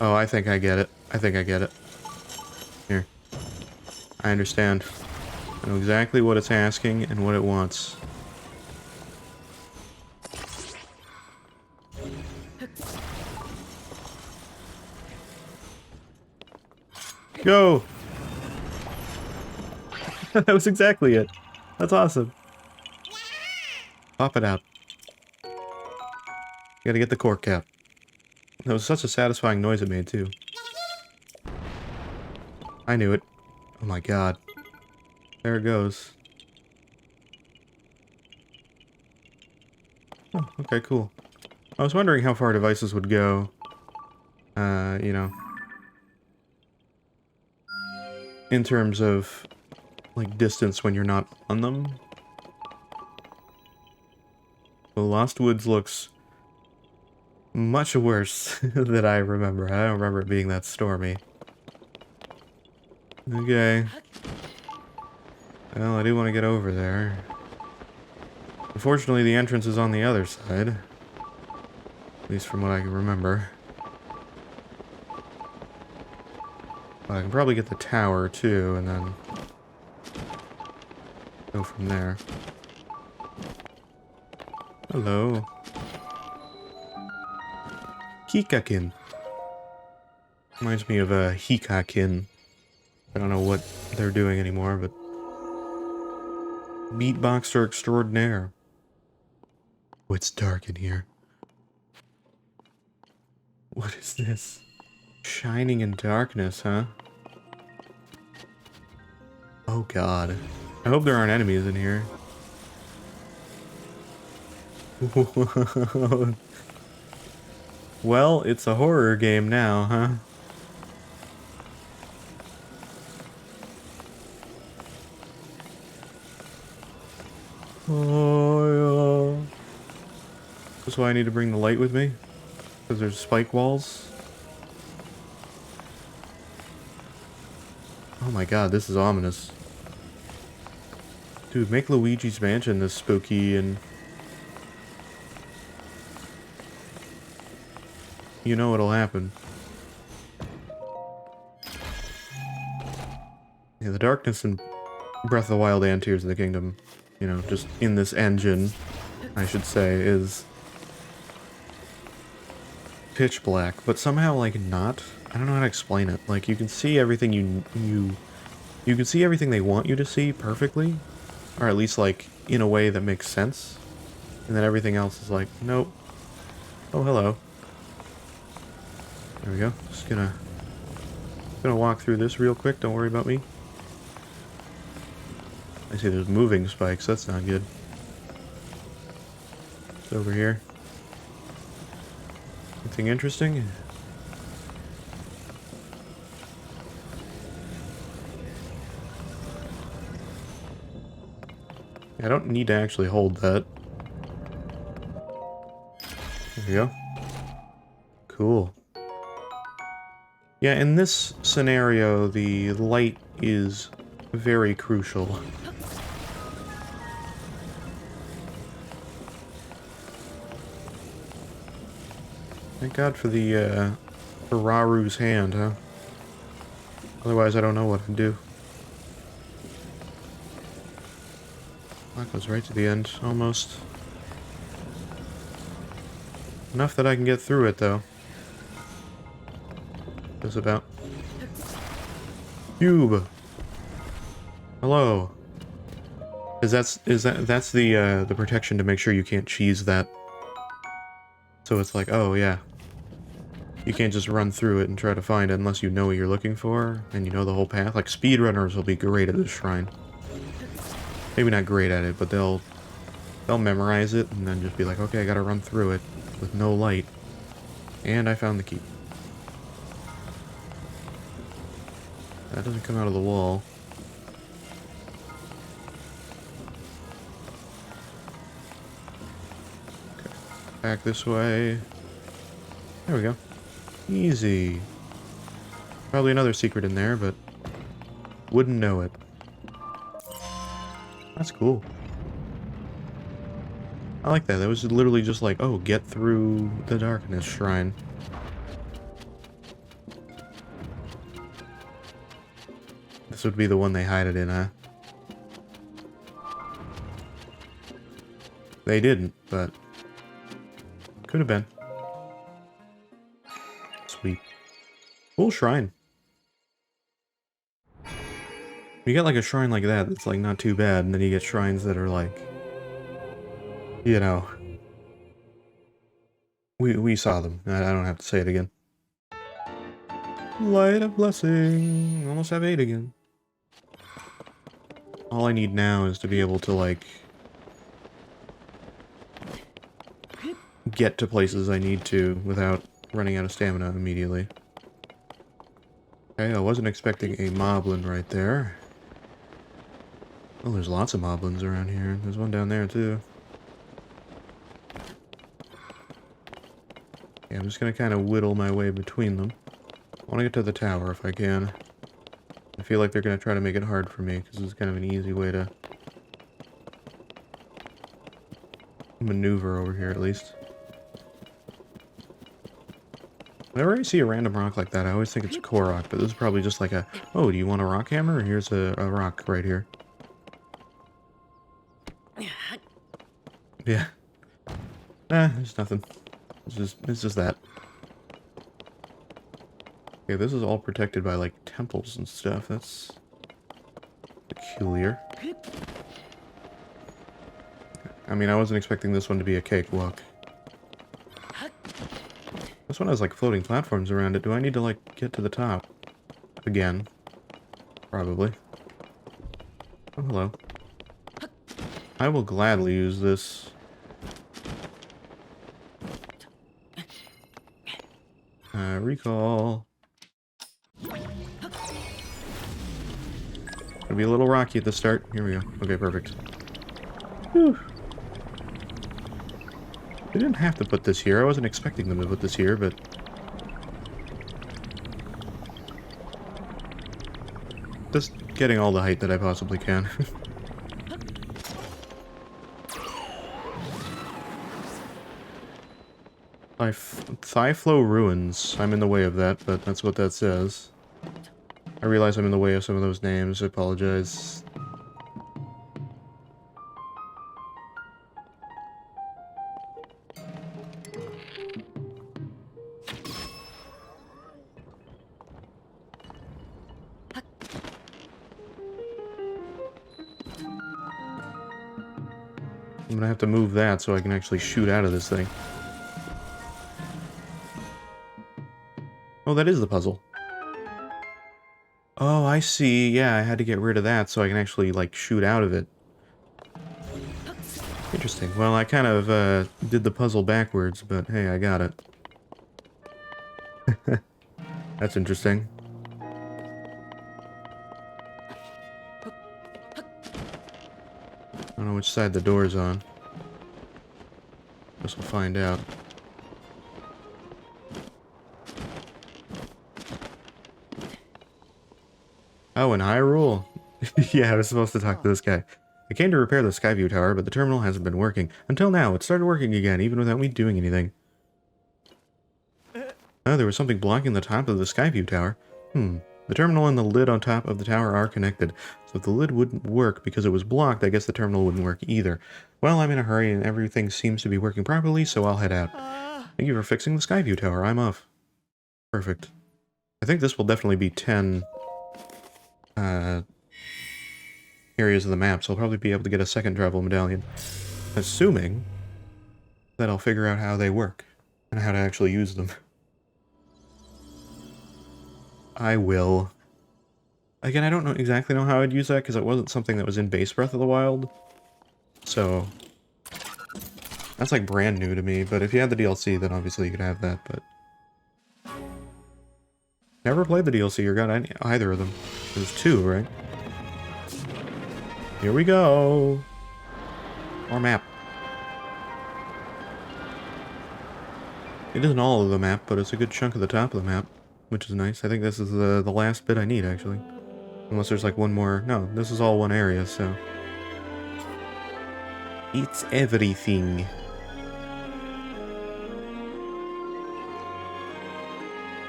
A: Oh, I think I get it. I think I get it. Here. I understand. I know exactly what it's asking and what it wants. Go! That was exactly it. That's awesome. Pop it out. Gotta get the cork cap. That was such a satisfying noise it made, too. I knew it. Oh my god. There it goes. Oh, okay, cool. I was wondering how far devices would go. You know. In terms of, like, distance when you're not on them. The Lost Woods looks much worse than I remember. I don't remember it being that stormy. Okay. Well, I do want to get over there. Unfortunately, the entrance is on the other side. At least from what I can remember. Well, I can probably get the tower, too, and then go from there. Hello. Hikakin. Reminds me of a Hikakin. I don't know what they're doing anymore, but... Beatboxer extraordinaire. Oh, it's dark in here. What is this? Shining in darkness, huh? Oh god. I hope there aren't enemies in here. Well, it's a horror game now, huh? Oh, yeah. That's why I need to bring the light with me? Because there's spike walls? Oh my god, this is ominous. Dude, make Luigi's Mansion this spooky and... You know what'll happen. Yeah, the darkness in Breath of the Wild and Tears of the Kingdom, you know, just in this engine, I should say, is pitch black, but somehow, like, not. I don't know how to explain it. Like, you can see everything you can see everything they want you to see perfectly, or at least, like, in a way that makes sense, and then everything else is like, nope, Oh, hello. There we go. Just gonna walk through this real quick. Don't worry about me. I see there's moving spikes. That's not good. It's over here. Anything interesting? I don't need to actually hold that. There we go. Cool. Yeah, in this scenario, the light is very crucial. Thank God for the, for Raru's hand, huh? Otherwise, I don't know what to do. That goes right to the end, almost. Enough that I can get through it, though. Just about. Cube! Hello. That's the protection to make sure you can't cheese that. So it's like, oh yeah. You can't just run through it and try to find it unless you know what you're looking for, and you know the whole path. Like, speedrunners will be great at this shrine. Maybe not great at it, but they'll memorize it and then just be like, okay, I gotta run through it with no light. And I found the key. That doesn't come out of the wall. Okay. Back this way. There we go. Easy. Probably another secret in there, but wouldn't know it. That's cool. I like that. That was literally just like, oh, get through the darkness shrine. This would be the one they hide it in, huh? They didn't, but could have been. Sweet. Cool shrine. You get like a shrine like that that's like not too bad, and then you get shrines that are like, you know, we saw them. I don't have to say it again. Light of blessing. Almost have 8 again. All I need now is to be able to like get to places I need to without running out of stamina immediately. Okay, I wasn't expecting a moblin right there. Oh, there's lots of moblins around here. There's one down there, too. Yeah, I'm just gonna kind of whittle my way between them. I want to get to the tower if I can. I feel like they're gonna try to make it hard for me, because it's kind of an easy way to maneuver over here, at least. Whenever I see a random rock like that, I always think it's a core rock, but this is probably just like a, oh, do you want a rock hammer? Here's a rock right here. Yeah. There's nothing. It's just that. Okay, this is all protected by, like, temples and stuff. That's peculiar. I mean, I wasn't expecting this one to be a cakewalk. This one has, like, floating platforms around it. Do I need to, like, get to the top? Again. Probably. Oh, hello. I will gladly use this. Recall. It'll be a little rocky at the start. Here we go. Okay, perfect. Whew. They didn't have to put this here. I wasn't expecting them to put this here, but... just getting all the height that I possibly can. Thigh-flow ruins. I'm in the way of that, but that's what that says. I realize I'm in the way of some of those names. I apologize. I'm gonna have to move that so I can actually shoot out of this thing. Oh, that is the puzzle. Oh, I see. Yeah, I had to get rid of that so I can actually, like, shoot out of it. Interesting. Well, I kind of, did the puzzle backwards, but hey, I got it. That's interesting. I don't know which side the door's on. Guess we'll find out. Oh, in Hyrule? Yeah, I was supposed to talk to this guy. I came to repair the Skyview Tower, but the terminal hasn't been working. Until now, it started working again, even without me doing anything. Oh, there was something blocking the top of the Skyview Tower. The terminal and the lid on top of the tower are connected. So if the lid wouldn't work because it was blocked, I guess the terminal wouldn't work either. Well, I'm in a hurry and everything seems to be working properly, so I'll head out. Thank you for fixing the Skyview Tower. I'm off. Perfect. I think this will definitely be 10 areas of the map, so I'll probably be able to get a second travel medallion. Assuming that I'll figure out how they work and how to actually use them. I will. Again, I don't exactly know how I'd use that because it wasn't something that was in base Breath of the Wild. So that's like brand new to me, but if you had the DLC, then obviously you could have that, but never played the DLC or got either of them. There's 2, right? Here we go. More map. It isn't all of the map, but it's a good chunk of the top of the map, which is nice. I think this is the last bit I need, actually. Unless there's like one more. No, this is all one area, so. It's everything.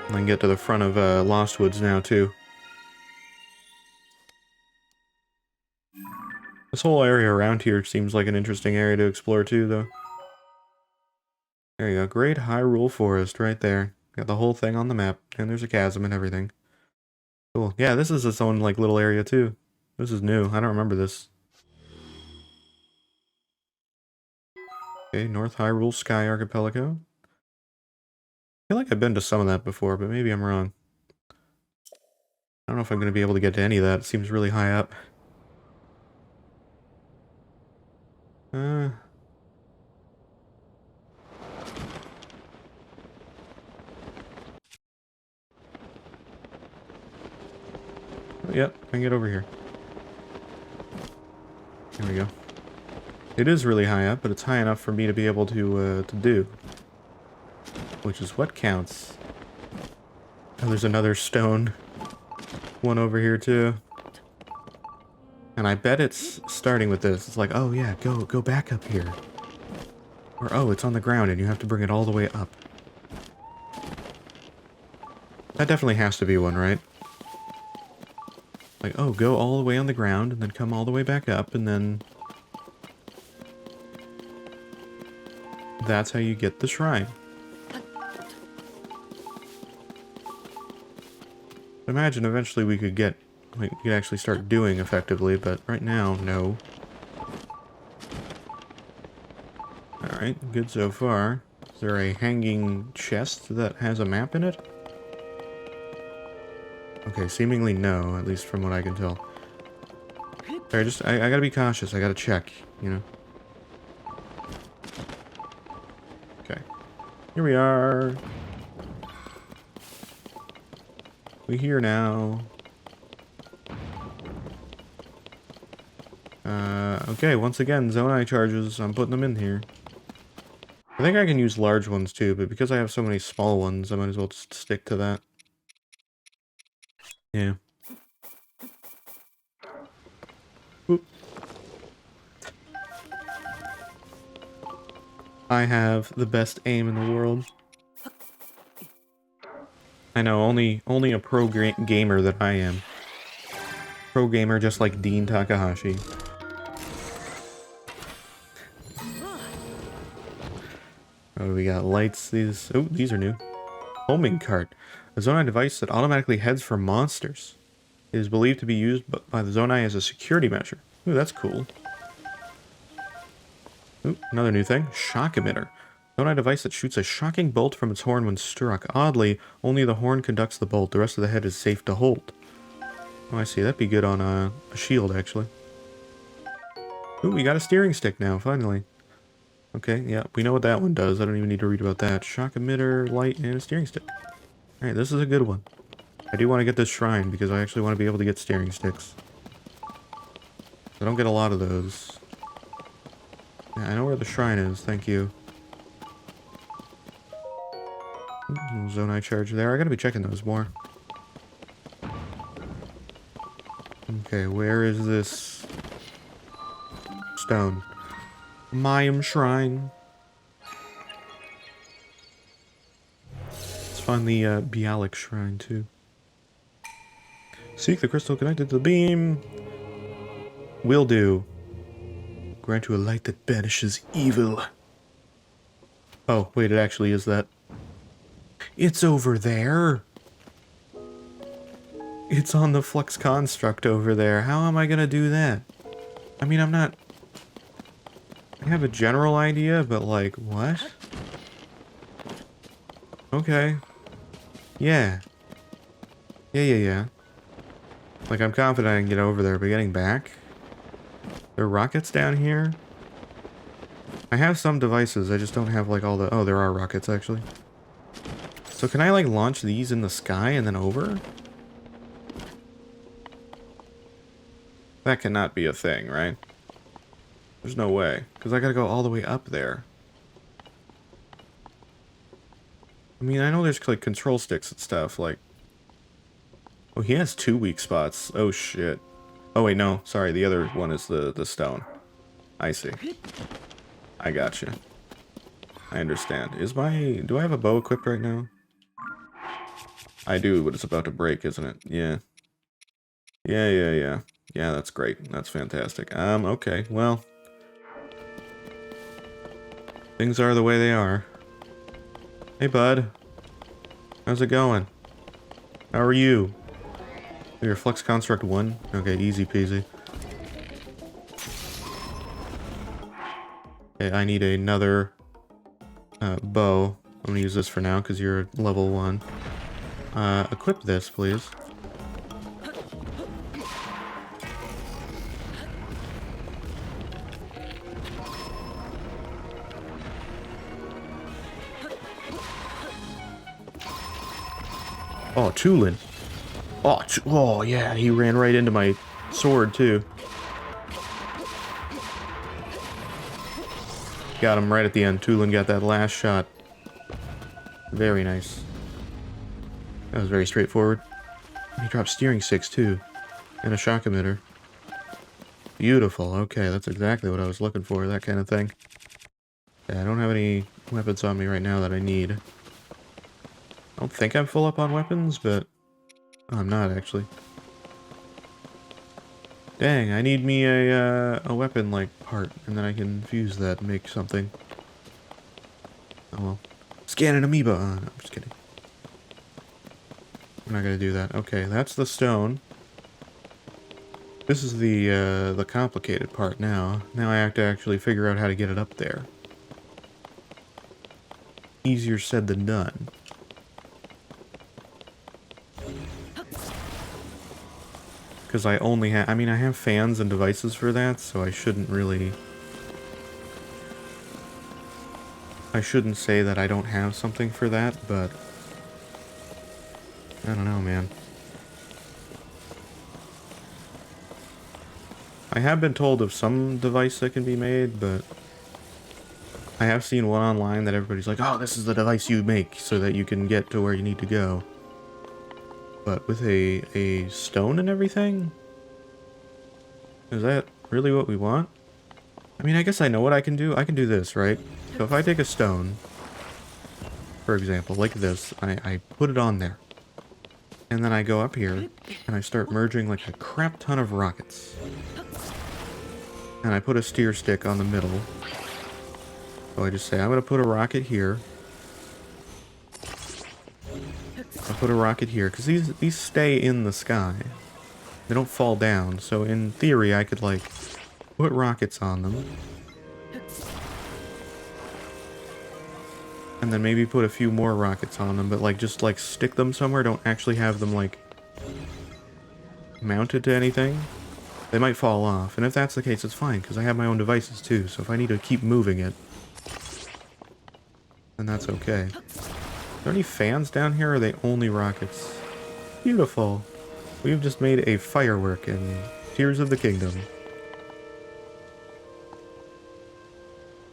A: I can get to the front of Lost Woods now, too. This whole area around here seems like an interesting area to explore, too, though. There you go. Great Hyrule Forest right there. Got the whole thing on the map, and there's a chasm and everything. Cool. Yeah, this is its own, like, little area, too. This is new. I don't remember this. Okay, North Hyrule Sky Archipelago. I feel like I've been to some of that before, but maybe I'm wrong. I don't know if I'm going to be able to get to any of that. It seems really high up. Yep, I can get over here. There we go. It is really high up, but it's high enough for me to be able to do. Which is what counts. Oh, there's another stone one over here, too. And I bet it's starting with this. It's like, oh yeah, go back up here. Or, oh, it's on the ground and you have to bring it all the way up. That definitely has to be one, right? Like, oh, go all the way on the ground and then come all the way back up and then... That's how you get the shrine. Imagine eventually we could get, like, we could actually start doing effectively, but right now, no. Alright, good so far. Is there a hanging chest that has a map in it? Okay, seemingly no, at least from what I can tell. Sorry, I gotta be cautious, I gotta check, you know? Okay. Here we are. We here now. Okay, once again, Zonai charges. I'm putting them in here. I think I can use large ones too, but because I have so many small ones, I might as well just stick to that. Yeah. Oop. I have the best aim in the world. I know, only a pro gamer that I am. Pro gamer just like Dean Takahashi. Oh, we got lights. These are new. Homing cart. A Zonai device that automatically heads for monsters. It is believed to be used by the Zonai as a security measure. Ooh, that's cool. Ooh, another new thing. Shock emitter. Zonai device that shoots a shocking bolt from its horn when struck. Oddly, only the horn conducts the bolt. The rest of the head is safe to hold. Oh, I see. That'd be good on a shield, actually. Ooh, we got a steering stick now, finally. Okay, yeah, we know what that one does. I don't even need to read about that. Shock emitter, light, and a steering stick. Alright, this is a good one. I do want to get this shrine because I actually want to be able to get steering sticks. I don't get a lot of those. Yeah, I know where the shrine is, thank you. Little Zonai charge there. I gotta be checking those more. Okay, where is this stone? Mayim Shrine. Let's find the Bialik Shrine too. Seek the crystal connected to the beam. Will do. Grant you a light that banishes evil. Oh, wait, it actually is that. It's over there. It's on the flux construct over there. How am I gonna do that? I mean, I'm not... I have a general idea, but like, what? Okay. Yeah. Yeah. Like, I'm confident I can get over there, but getting back? There are rockets down here? I have some devices, I just don't have, like, all the... Oh, there are rockets, actually. So can I, like, launch these in the sky and then over? That cannot be a thing, right? There's no way. Because I gotta go all the way up there. I mean, I know there's, like, control sticks and stuff, like... Oh, he has 2 weak spots. Oh, shit. Oh, wait, no. Sorry, the other one is the stone. I see. I gotcha. I understand. Do I have a bow equipped right now? I do, but it's about to break, isn't it? Yeah. Yeah. Yeah, that's great. That's fantastic. Okay, well. Things are the way they are. Hey, bud. How's it going? How are you? Your Flux Construct 1? Okay, easy peasy. Okay, I need another bow. I'm gonna use this for now because you're level 1. Equip this, please. Oh, Tulin. Oh, yeah, he ran right into my sword, too. Got him right at the end. Tulin got that last shot. Very nice. That was very straightforward. He dropped steering sticks, too. And a shock emitter. Beautiful. Okay, that's exactly what I was looking for, that kind of thing. Yeah, I don't have any weapons on me right now that I need. I don't think I'm full up on weapons, but... Oh, I'm not, actually. Dang, I need me a weapon, like, part, and then I can fuse that and make something. Oh well. Scan an amoeba! No, I'm just kidding. I'm not gonna do that. Okay, that's the stone. This is the complicated part now. Now I have to actually figure out how to get it up there. Easier said than done. Because I only have... I mean, I have fans and devices for that, so I shouldn't really... I shouldn't say that I don't have something for that, but... I don't know, man. I have been told of some device that can be made, but... I have seen one online that everybody's like, oh, this is the device you make so that you can get to where you need to go. But with a stone and everything? Is that really what we want? I mean, I guess I know what I can do. I can do this, right? So if I take a stone, for example, like this, I put it on there. And then I go up here, and I start merging like a crap ton of rockets. And I put a steer stick on the middle. So I just say, I'm going to put a rocket here. I'll put a rocket here, because these stay in the sky. They don't fall down, so in theory I could, like, put rockets on them. And then maybe put a few more rockets on them, but like just like stick them somewhere, don't actually have them like mounted to anything. They might fall off, and if that's the case, it's fine, because I have my own devices too, so if I need to keep moving it, then that's okay. Are there any fans down here, or are they only rockets? Beautiful. We've just made a firework in Tears of the Kingdom.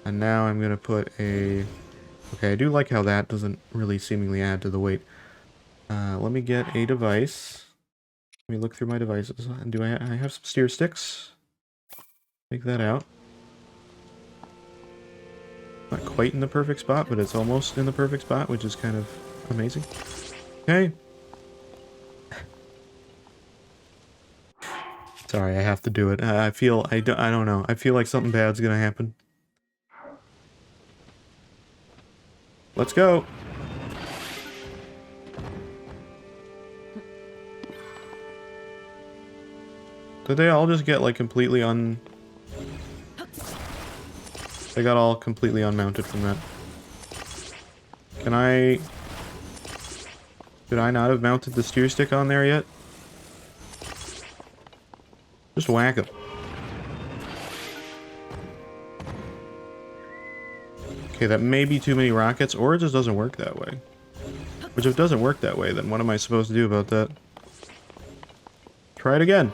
A: And now I'm gonna put a... Okay, I do like how that doesn't really seemingly add to the weight. Let me get a device. Let me look through my devices. And do I have some steer sticks? Take that out. Not quite in the perfect spot, but it's almost in the perfect spot, which is kind of amazing. Okay. Sorry, I have to do it. I don't know. I feel like something bad's gonna happen. Let's go. Did they all just get like completely They got all completely unmounted from that. Can I... Did I not have mounted the steer stick on there yet? Just whack them. Okay, that may be too many rockets, or it just doesn't work that way. Which if it doesn't work that way, then what am I supposed to do about that? Try it again.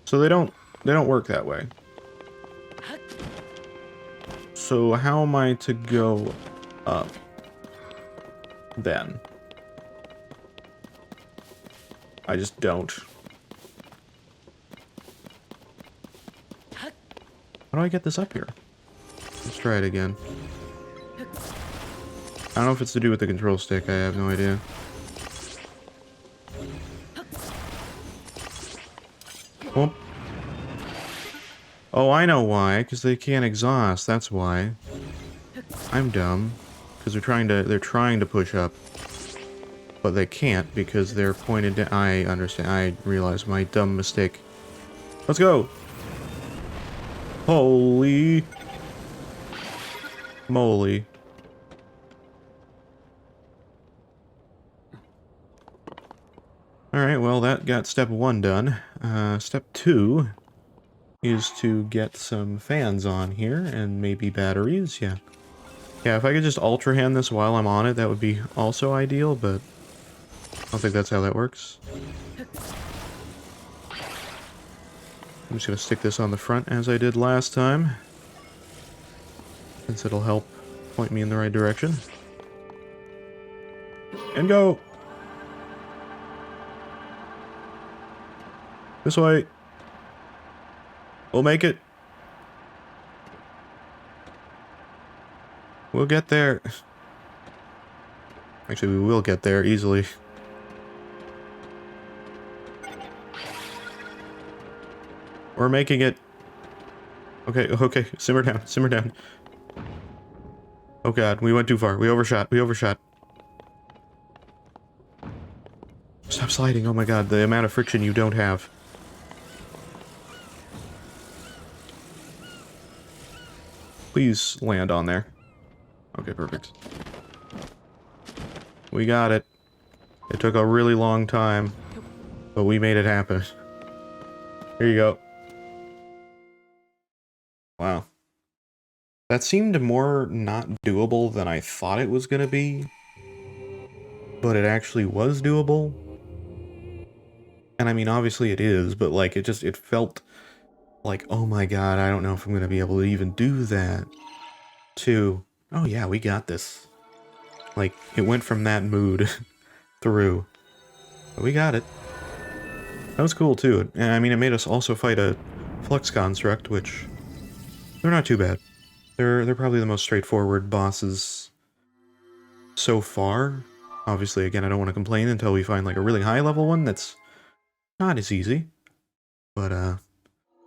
A: So they don't work that way. So how am I to go up then? I just don't. How do I get this up here? Let's try it again. I don't know if it's to do with the control stick, I have no idea. Whoop. Oh, I know why, because they can't exhaust, that's why. I'm dumb. Because they're trying to push up. But they can't because they're pointed down. I understand. I realize my dumb mistake. Let's go! Holy moly. Alright, well that got step 1 done. Step 2 is to get some fans on here and maybe batteries, yeah. Yeah, if I could just ultra hand this while I'm on it, that would be also ideal, but I don't think that's how that works. I'm just gonna stick this on the front as I did last time, since it'll help point me in the right direction. And go! This way! We'll make it! We'll get there! Actually, we will get there easily. We're making it. Okay, okay, simmer down, simmer down. Oh god, we went too far. We overshot, we overshot. Stop sliding, oh my god, the amount of friction you don't have. Please land on there. Okay, perfect. We got it. It took a really long time, but we made it happen. Here you go. Wow. That seemed more not doable than I thought it was gonna be. But it actually was doable. And I mean, obviously it is, but like, it felt like, oh my god, I don't know if I'm gonna be able to even do that. To, oh yeah, we got this. Like, it went from that mood through. But we got it. That was cool too. And I mean, it made us also fight a flux construct, which they're not too bad. They're probably the most straightforward bosses so far. Obviously, again, I don't want to complain until we find like a really high level one that's not as easy. But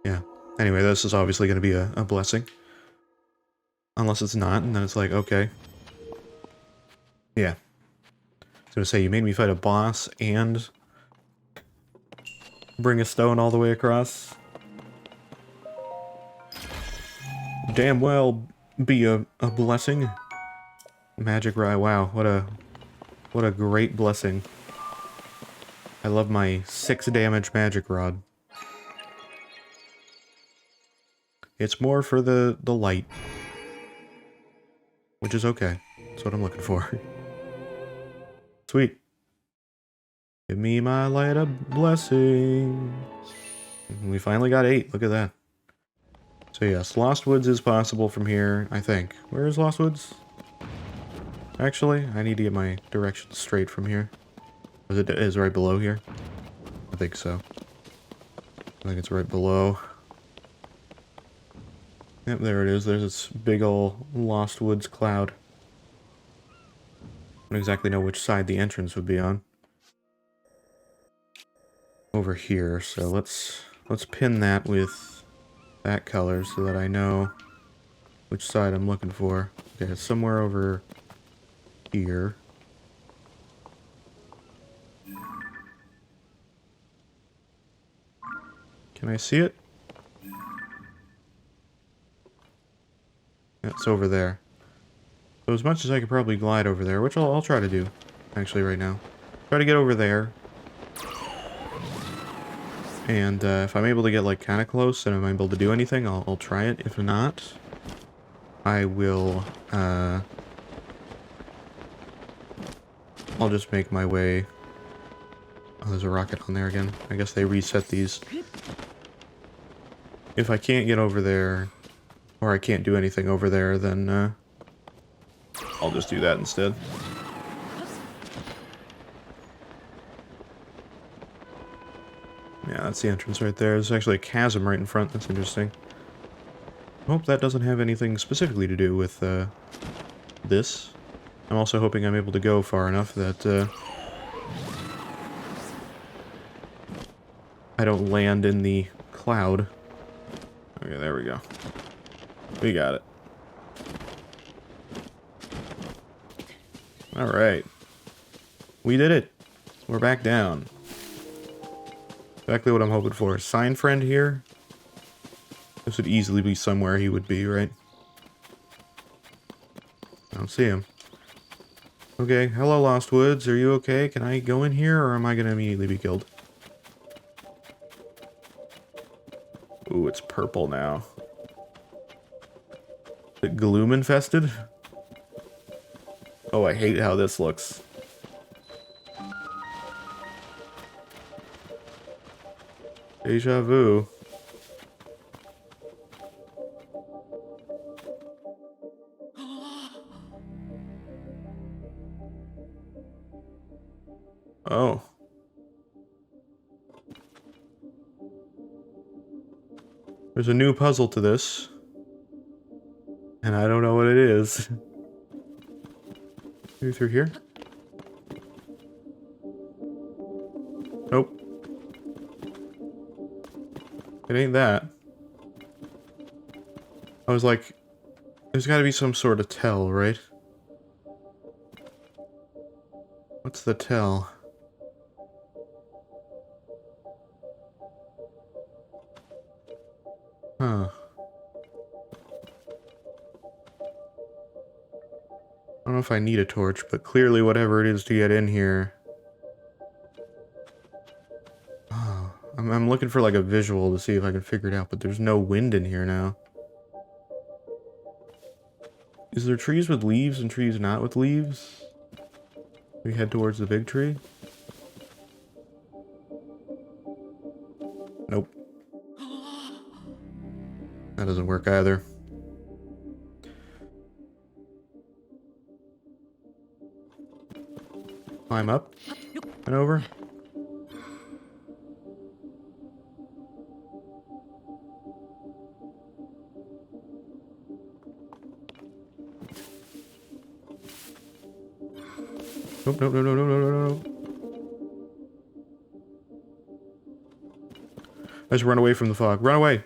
A: yeah. Anyway, this is obviously going to be a blessing. Unless it's not, and then it's like, okay. Yeah. I was gonna say, you made me fight a boss and bring a stone all the way across. Damn well be a blessing. Magic rye, wow, what a great blessing. I love my 6 damage magic rod. It's more for the light, which is okay. That's what I'm looking for. Sweet. Give me my light a blessing. We finally got 8. Look at that. So yes, Lost Woods is possible from here, I think. Where is Lost Woods? Actually, I need to get my directions straight from here. It is right below here? I think so. I think it's right below. Yep, there it is. There's this big ol' Lost Woods cloud. I don't exactly know which side the entrance would be on. Over here, so let's pin that with that color so that I know which side I'm looking for. Okay, it's somewhere over here. Can I see it? Yeah, it's over there. So as much as I could probably glide over there, which I'll try to do, actually, right now. Try to get over there. And if I'm able to get, like, kind of close and I'm able to do anything, I'll try it. If not, I will, I'll just make my way... Oh, there's a rocket on there again. I guess they reset these. If I can't get over there, or I can't do anything over there, then, I'll just do that instead. Yeah, that's the entrance right there. There's actually a chasm right in front. That's interesting. I hope that doesn't have anything specifically to do with, this. I'm also hoping I'm able to go far enough that, I don't land in the cloud. Okay, there we go. We got it. Alright. We did it. We're back down. Exactly what I'm hoping for. Sign friend here? This would easily be somewhere he would be, right? I don't see him. Okay, hello Lost Woods, are you okay? Can I go in here, or am I gonna immediately be killed? Ooh, it's purple now. Is it gloom infested? Oh, I hate how this looks. Deja vu. Oh. There's a new puzzle to this. And I don't know what it is. Maybe through here? Nope. It ain't that. I was like, there's gotta be some sort of tell, right? What's the tell? Huh. I don't know if I need a torch, but clearly whatever it is to get in here... Oh, I'm looking for like a visual to see if I can figure it out, but there's no wind in here now. Is there trees with leaves and trees not with leaves? We head towards the big tree? Nope. That doesn't work either. Climb up and over. Nope, nope, nope, nope, nope, nope, nope. Let's run away from the fog. Run away!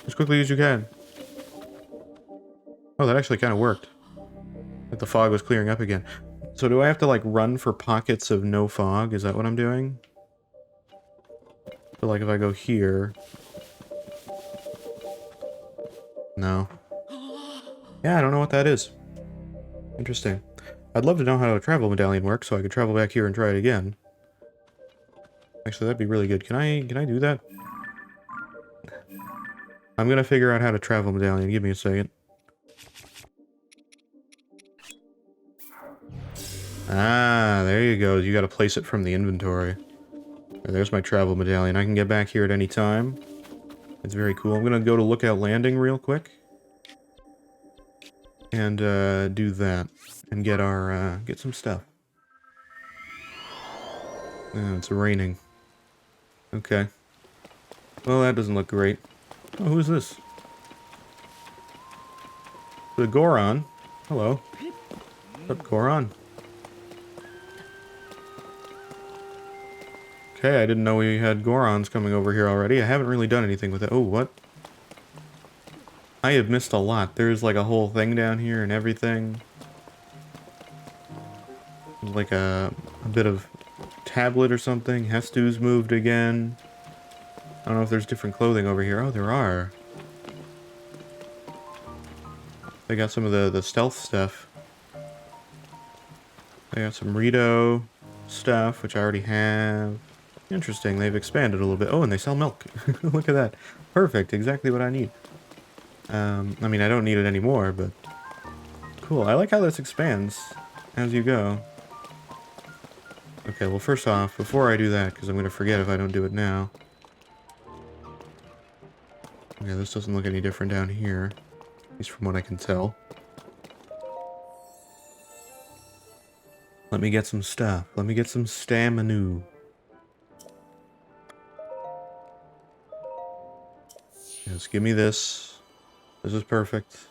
A: As quickly as you can. Oh, that actually kind of worked. Like the fog was clearing up again. So do I have to, like, run for pockets of no fog? Is that what I'm doing? So, like, if I go here... No. Yeah, I don't know what that is. Interesting. I'd love to know how a travel medallion works so I could travel back here and try it again. Actually, that'd be really good. Can I do that? I'm gonna figure out how to travel medallion. Give me a second. Ah, there you go. You gotta place it from the inventory. There's my travel medallion. I can get back here at any time. It's very cool. I'm gonna go to Lookout Landing real quick. And, do that. And get our, get some stuff. Oh, it's raining. Okay. Well, that doesn't look great. Oh, who is this? The Goron. Hello. What's up, Goron? Okay, I didn't know we had Gorons coming over here already. I haven't really done anything with it. Oh, what? I have missed a lot. There's like a whole thing down here and everything. Like a bit of tablet or something. Hestu's moved again. I don't know if there's different clothing over here. Oh, there are. They got some of the stealth stuff. They got some Rito stuff, which I already have. Interesting, they've expanded a little bit. Oh, and they sell milk. Look at that. Perfect, exactly what I need. I mean, I don't need it anymore, but... Cool, I like how this expands as you go. Okay, well, first off, before I do that, because I'm going to forget if I don't do it now. Okay, this doesn't look any different down here. At least from what I can tell. Let me get some stuff. Let me get some stamina. Yes, give me this. This is perfect.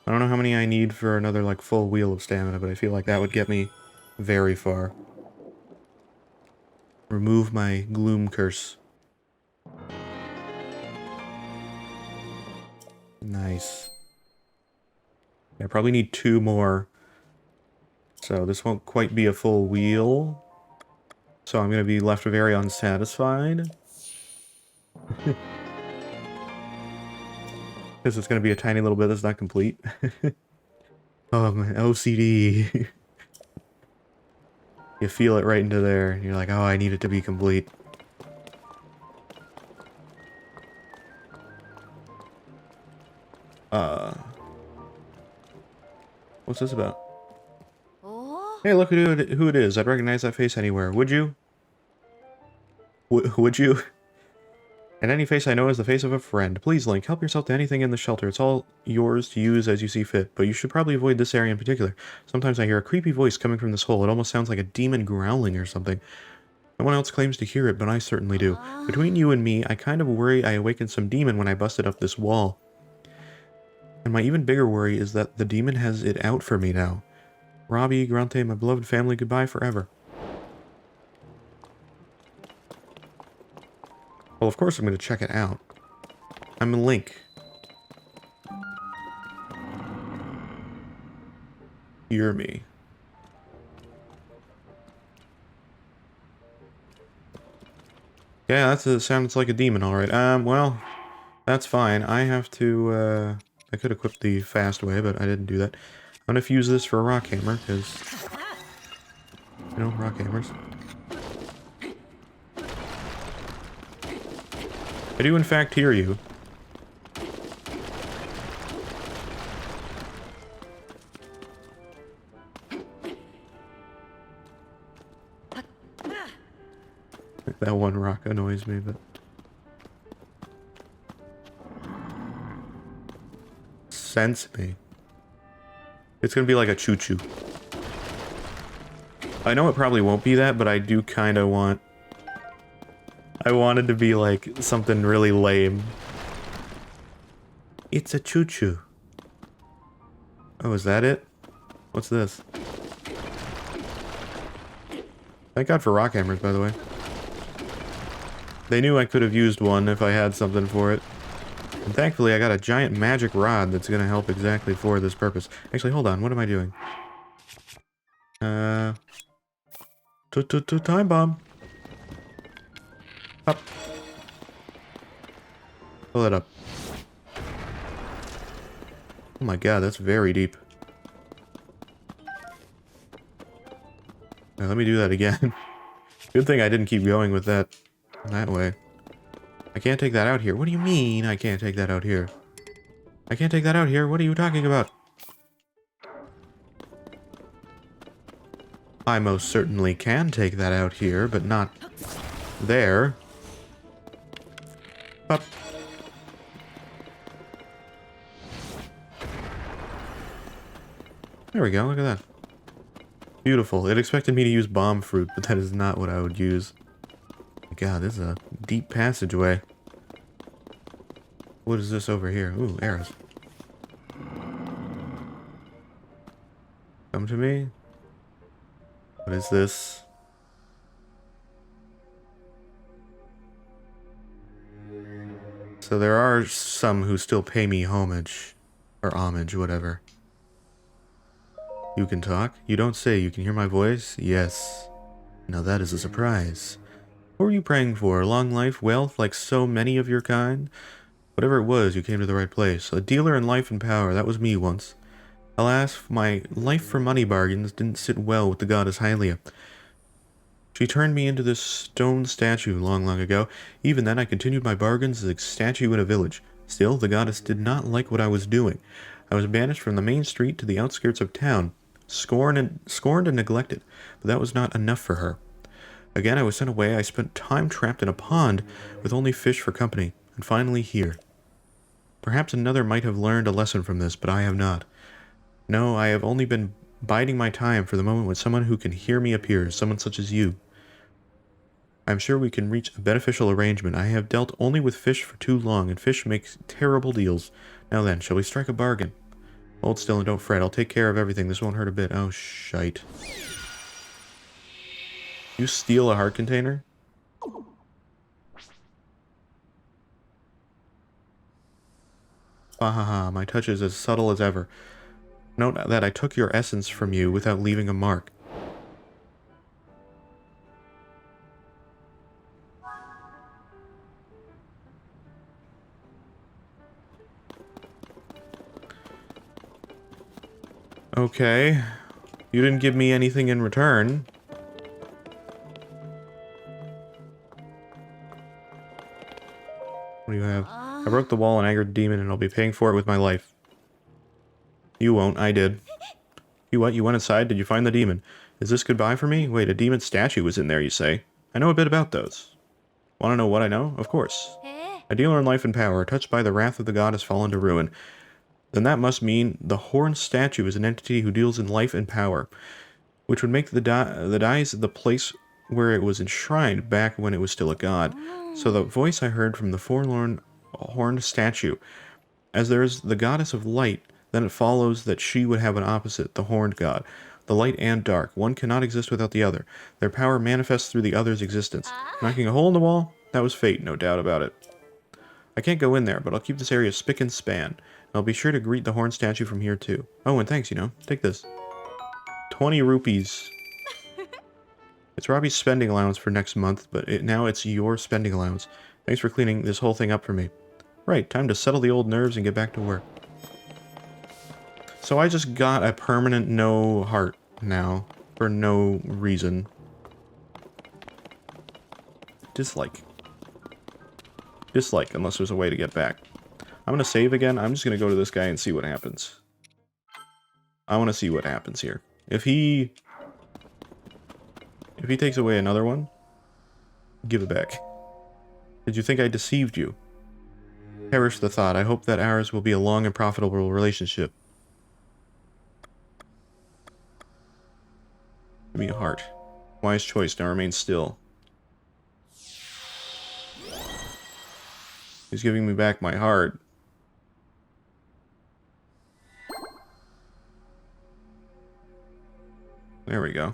A: I don't know how many I need for another, like, full wheel of stamina, but I feel like that would get me very far. Remove my gloom curse. Nice. I probably need 2 more. So this won't quite be a full wheel. So I'm going to be left very unsatisfied. Because it's going to be a tiny little bit that's not complete. Oh, my OCD. You feel it right into there, and you're like, oh, I need it to be complete. What's this about?
B: Oh,
A: Hey, look who it is. I'd recognize that face anywhere. Would you? Would you? And any face I know is the face of a friend. Please, Link, help yourself to anything in the shelter. It's all yours to use as you see fit, but you should probably avoid this area in particular. Sometimes I hear a creepy voice coming from this hole. It almost sounds like a demon growling or something. No one else claims to hear it, but I certainly do. Between you and me, I kind of worry I awakened some demon when I busted up this wall. And my even bigger worry is that the demon has it out for me now. Robbie, Grante, my beloved family, goodbye forever. Well, of course I'm going to check it out. I'm a Link. Hear me. Yeah, sounds like a demon, alright. Well, that's fine. I have to, I could equip the fast way, but I didn't do that. I'm gonna fuse this for a rock hammer, because... You know, rock hammers. I do in fact hear you. That one rock annoys me, but... Sense me. It's gonna be like a choo-choo. I know it probably won't be that, but I do kind of want... I want it to be like something really lame. It's a choo-choo. Oh, is that it? What's this? Thank God for rock hammers, by the way. They knew I could have used one if I had something for it. And thankfully, I got a giant magic rod that's gonna help exactly for this purpose. Actually, hold on, what am I doing? Time bomb. Up. Pull it up. Oh my god, that's very deep. Now, let me do that again. Good thing I didn't keep going with that way. I can't take that out here. What do you mean I can't take that out here? I can't take that out here? What are you talking about? I most certainly can take that out here, but not there. Up. There we go, look at that. Beautiful. It expected me to use bomb fruit, but that is not what I would use. God, this is a deep passageway. What is this over here? Ooh, arrows. Come to me. What is this? So there are some who still pay me homage. Or homage, whatever. You can talk? You don't say. You can hear my voice? Yes. Now that is a surprise. What were you praying for? Long life, wealth, like so many of your kind? Whatever it was, you came to the right place. A dealer in life and power, that was me once. Alas, my life for money bargains didn't sit well with the goddess Hylia. She turned me into this stone statue long ago. Even then, I continued my bargains as a statue in a village. Still, the goddess did not like what I was doing. I was banished from the main street to the outskirts of town, scorned and neglected, but that was not enough for her. Again, I was sent away. I spent time trapped in a pond with only fish for company, and finally here. Perhaps another might have learned a lesson from this, but I have not. No, I have only been biding my time for the moment when someone who can hear me appears, someone such as you. I am sure we can reach a beneficial arrangement. I have dealt only with fish for too long, and fish makes terrible deals. Now then, shall we strike a bargain? Hold still and don't fret. I'll take care of everything. This won't hurt a bit. Oh, shite. You steal a heart container? Ahaha, my touch is as subtle as ever. Note that I took your essence from you without leaving a mark. Okay. You didn't give me anything in return. What do you have? I broke the wall and angered the demon, and I'll be paying for it with my life. You won't. I did. You what? You went inside? Did you find the demon? Is this goodbye for me? Wait, a demon statue was in there, you say? I know a bit about those. Want to know what I know? Of course. A dealer in life and power, touched by the wrath of the god, has fallen to ruin. Then that must mean the horned statue is an entity who deals in life and power, which would make the dice the place where it was enshrined back when it was still a god. So the voice I heard from the forlorn horned statue, as there is the goddess of light, then it follows that she would have an opposite, the horned god. The light and dark. One cannot exist without the other. Their power manifests through the other's existence. Knocking a hole in the wall? That was fate, no doubt about it. I can't go in there, but I'll keep this area spick and span. And I'll be sure to greet the horned statue from here too. Oh, and thanks, take this. 20 rupees. It's Robbie's spending allowance for next month, but now it's your spending allowance. Thanks for cleaning this whole thing up for me. Right, time to settle the old nerves and get back to work. So I just got a permanent no heart now, for no reason. Dislike. Dislike, unless there's a way to get back. I'm gonna save again. I'm just gonna go to this guy and see what happens. I want to see what happens here. If he takes away another one, give it back. Did you think I deceived you? Perish the thought. I hope that ours will be a long and profitable relationship. Give me a heart. Wise choice. Now remain still. He's giving me back my heart. There we go.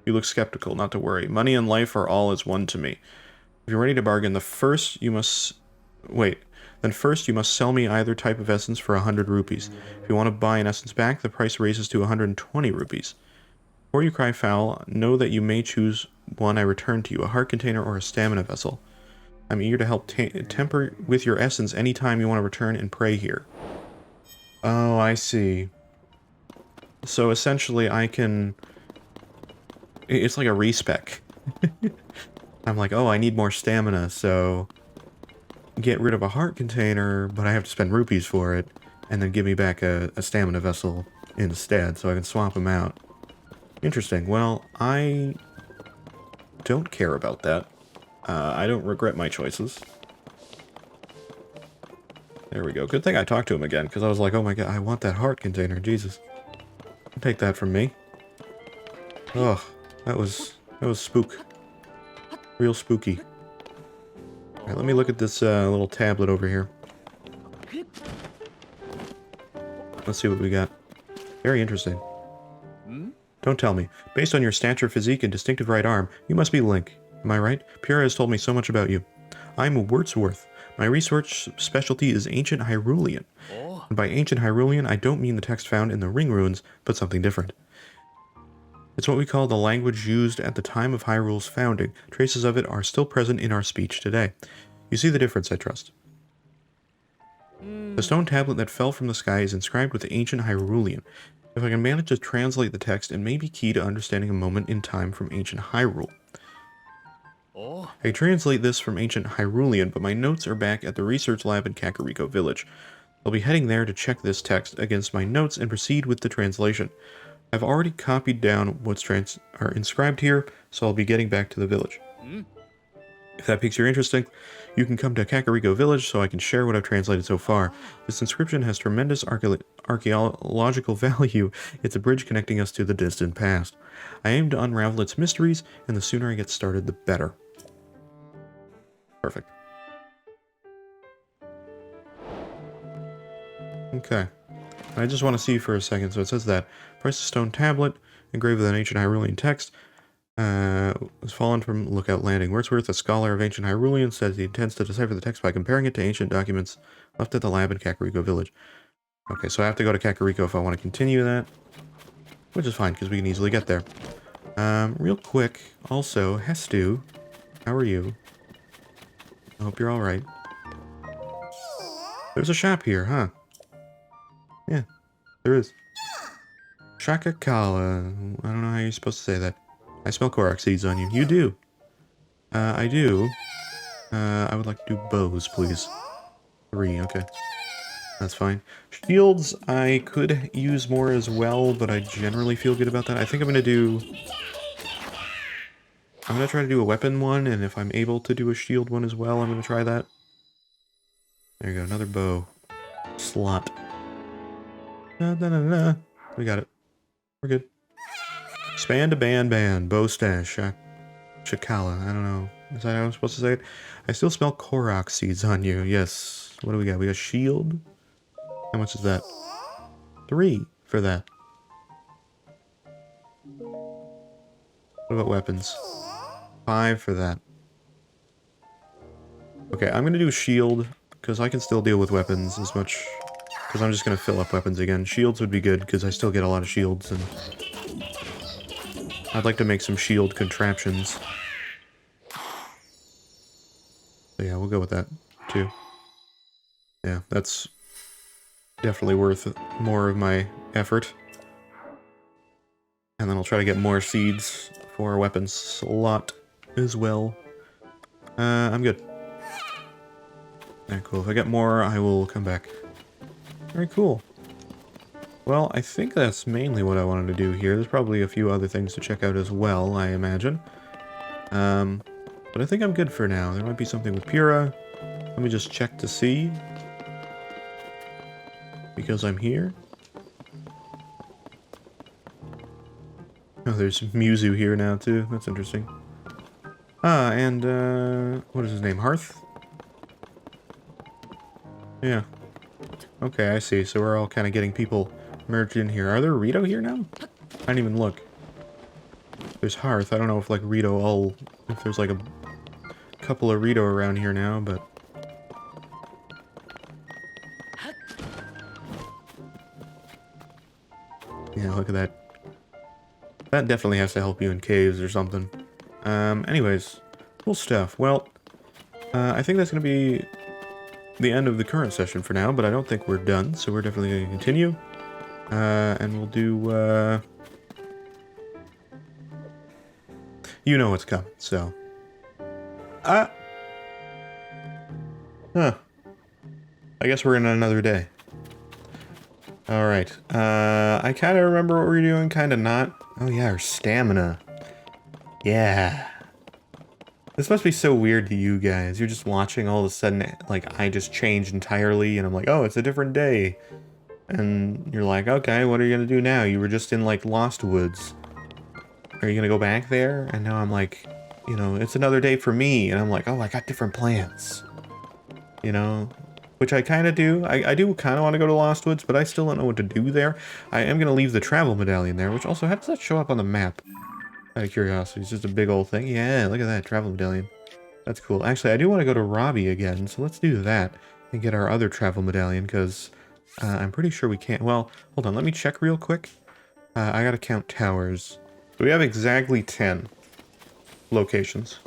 A: You look skeptical, not to worry. Money and life are all as one to me. If you're ready to bargain, then first you must sell me either type of essence for 100 rupees. If you want to buy an essence back, the price raises to 120 rupees. Before you cry foul, know that you may choose one I return to you, a heart container or a stamina vessel. I'm eager to help temper with your essence anytime you want to return and pray here. Oh, I see. So essentially I can... It's like a respec. I'm like, oh, I need more stamina, so... Get rid of a heart container, but I have to spend rupees for it, and then give me back a stamina vessel instead, so I can swap them out. Interesting. Well, I don't care about that. I don't regret my choices. There we go. Good thing I talked to him again, because I was like, oh my god, I want that heart container. Jesus. Take that from me. Ugh, that was spook. Real spooky. Alright, let me look at this little tablet over here. Let's see what we got. Very interesting. Don't tell me. Based on your stature, physique, and distinctive right arm, you must be Link. Am I right? Pyrrha has told me so much about you. I'm Wordsworth. My research specialty is ancient Hyrulean. And by ancient Hyrulean, I don't mean the text found in the ring runes, but something different. It's what we call the language used at the time of Hyrule's founding. Traces of it are still present in our speech today. You see the difference, I trust. The stone tablet that fell from the sky is inscribed with ancient Hyrulean. If I can manage to translate the text, it may be key to understanding a moment in time from ancient Hyrule. I translate this from ancient Hyrulean, but my notes are back at the research lab in Kakariko Village. I'll be heading there to check this text against my notes and proceed with the translation. I've already copied down what's inscribed here, so I'll be getting back to the village. If that piques your interest, you can come to Kakariko Village so I can share what I've translated so far. This inscription has tremendous archaeological value. It's a bridge connecting us to the distant past. I aim to unravel its mysteries, and the sooner I get started, the better. Perfect. Okay. I just want to see for a second. So it says that price of stone tablet engraved with an ancient Hyrulean text was fallen from Lookout Landing. Wordsworth, a scholar of ancient Hyrulean, says he intends to decipher the text by comparing it to ancient documents left at the lab in Kakariko Village. Okay, so I have to go to Kakariko if I want to continue that, which is fine because we can easily get there. Real quick, also, Hestu, how are you? I hope you're all right. There's a shop here, huh? Yeah, there is. Shakakala. I don't know how you're supposed to say that. I smell Korok seeds on you. You do. I do. I would like to do bows, please. 3, okay. That's fine. Shields, I could use more as well, but I generally feel good about that. I think I'm gonna try to do a weapon one, and if I'm able to do a shield one as well, I'm gonna try that. There you go, another bow. Slot. Da-da-da-da. We got it. We're good. Span to ban. Bow stash. Chakala. I don't know. Is that how I'm supposed to say it? I still smell Korok seeds on you. Yes. What do we got? We got shield. How much is that? 3 for that. What about weapons? 5 for that. Okay, I'm gonna do shield, because I can still deal with weapons as much... Because I'm just gonna fill up weapons again. Shields would be good, because I still get a lot of shields, and... I'd like to make some shield contraptions. So yeah, we'll go with that, too. Yeah, that's definitely worth more of my effort. And then I'll try to get more seeds for a weapons slot as well. I'm good. Alright, cool. If I get more, I will come back. Very cool. Well, I think that's mainly what I wanted to do here. There's probably a few other things to check out as well, I imagine. But I think I'm good for now. There might be something with Pyrrha. Let me just check to see. Because I'm here. Oh, there's Mewtwo here now, too. That's interesting. Ah, and, what is his name? Hearth? Yeah. Okay, I see. So we're all kind of getting people merged in here. Are there Rito here now? I didn't even look. There's Hearth. I don't know if, like, Rito all... If there's, like, a couple of Rito around here now, but... Yeah, look at that. That definitely has to help you in caves or something. Anyways. Cool stuff. Well, I think that's going to be the end of the current session for now, but I don't think we're done, so we're definitely going to continue. And we'll do, you know what's coming, so. Huh. I guess we're in another day. Alright. I kind of remember what we were doing, kind of not. Oh yeah, our stamina. Yeah. This must be so weird to you guys. You're just watching all of a sudden, like, I just changed entirely, and I'm like, oh, it's a different day. And you're like, okay, what are you gonna do now? You were just in, like, Lost Woods. Are you gonna go back there? And now I'm like, you know, it's another day for me. And I'm like, oh, I got different plans. You know? Which I kind of do. I do kind of want to go to Lost Woods, but I still don't know what to do there. I am going to leave the travel medallion there, which also, how does that show up on the map? Out of curiosity, it's just a big old thing. Yeah, look at that, travel medallion. That's cool. Actually, I do want to go to Robbie again, so let's do that and get our other travel medallion, because I'm pretty sure we can't. Well, hold on, let me check real quick. I got to count towers. So we have exactly 10 locations.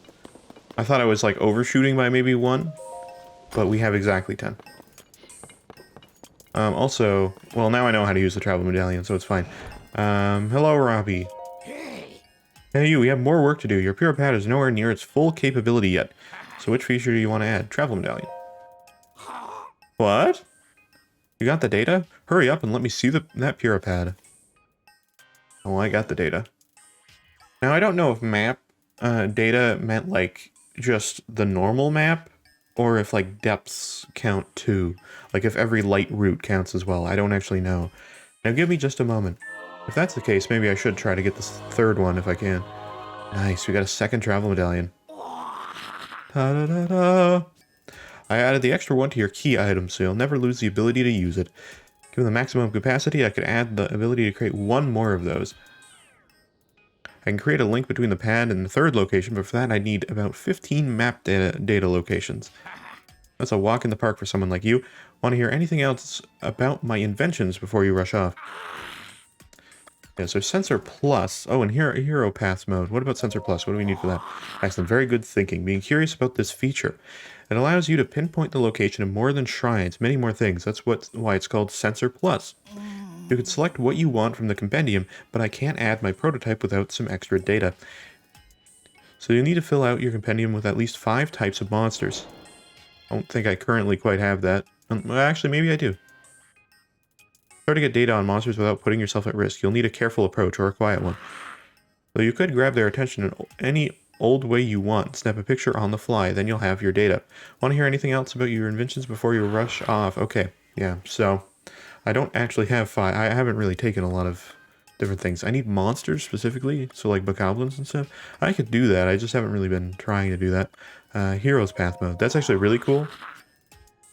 A: I thought I was, like, overshooting by maybe 1. But we have exactly 10. Also, well, now I know how to use the travel medallion, so it's fine. Hello, Robbie. Hey, you, we have more work to do. Your pure pad is nowhere near its full capability yet. So which feature do you want to add? Travel medallion. What? You got the data? Hurry up and let me see that pure pad. Oh, I got the data. Now, I don't know if map data meant, like, just the normal map, or if, like, depths count too. Like, if every light route counts as well. I don't actually know. Now, give me just a moment. If that's the case, maybe I should try to get this third one if I can. Nice, we got a second travel medallion. Ta-da-da-da! I added the extra one to your key item, so you'll never lose the ability to use it. Given the maximum capacity, I could add the ability to create one more of those. I can create a link between the pad and the third location, but for that I need about 15 map data locations. That's a walk in the park for someone like you. Want to hear anything else about my inventions before you rush off? Yeah, so Sensor Plus. Oh, and Hero Paths mode. What about Sensor Plus? What do we need for that? Excellent. Very good thinking. Being curious about this feature. It allows you to pinpoint the location of more than shrines, many more things. That's why it's called Sensor Plus. You can select what you want from the compendium, but I can't add my prototype without some extra data. So you need to fill out your compendium with at least 5 types of monsters. I don't think I currently quite have that. Well, actually, maybe I do. Try to get data on monsters without putting yourself at risk. You'll need a careful approach or a quiet one. Though you could grab their attention in any old way you want, snap a picture on the fly, then you'll have your data. Want to hear anything else about your inventions before you rush off? Okay, yeah, so I don't actually have 5. I haven't really taken a lot of different things. I need monsters specifically, so like bokoblins and stuff. I could do that, I just haven't really been trying to do that. Heroes Path mode. That's actually really cool.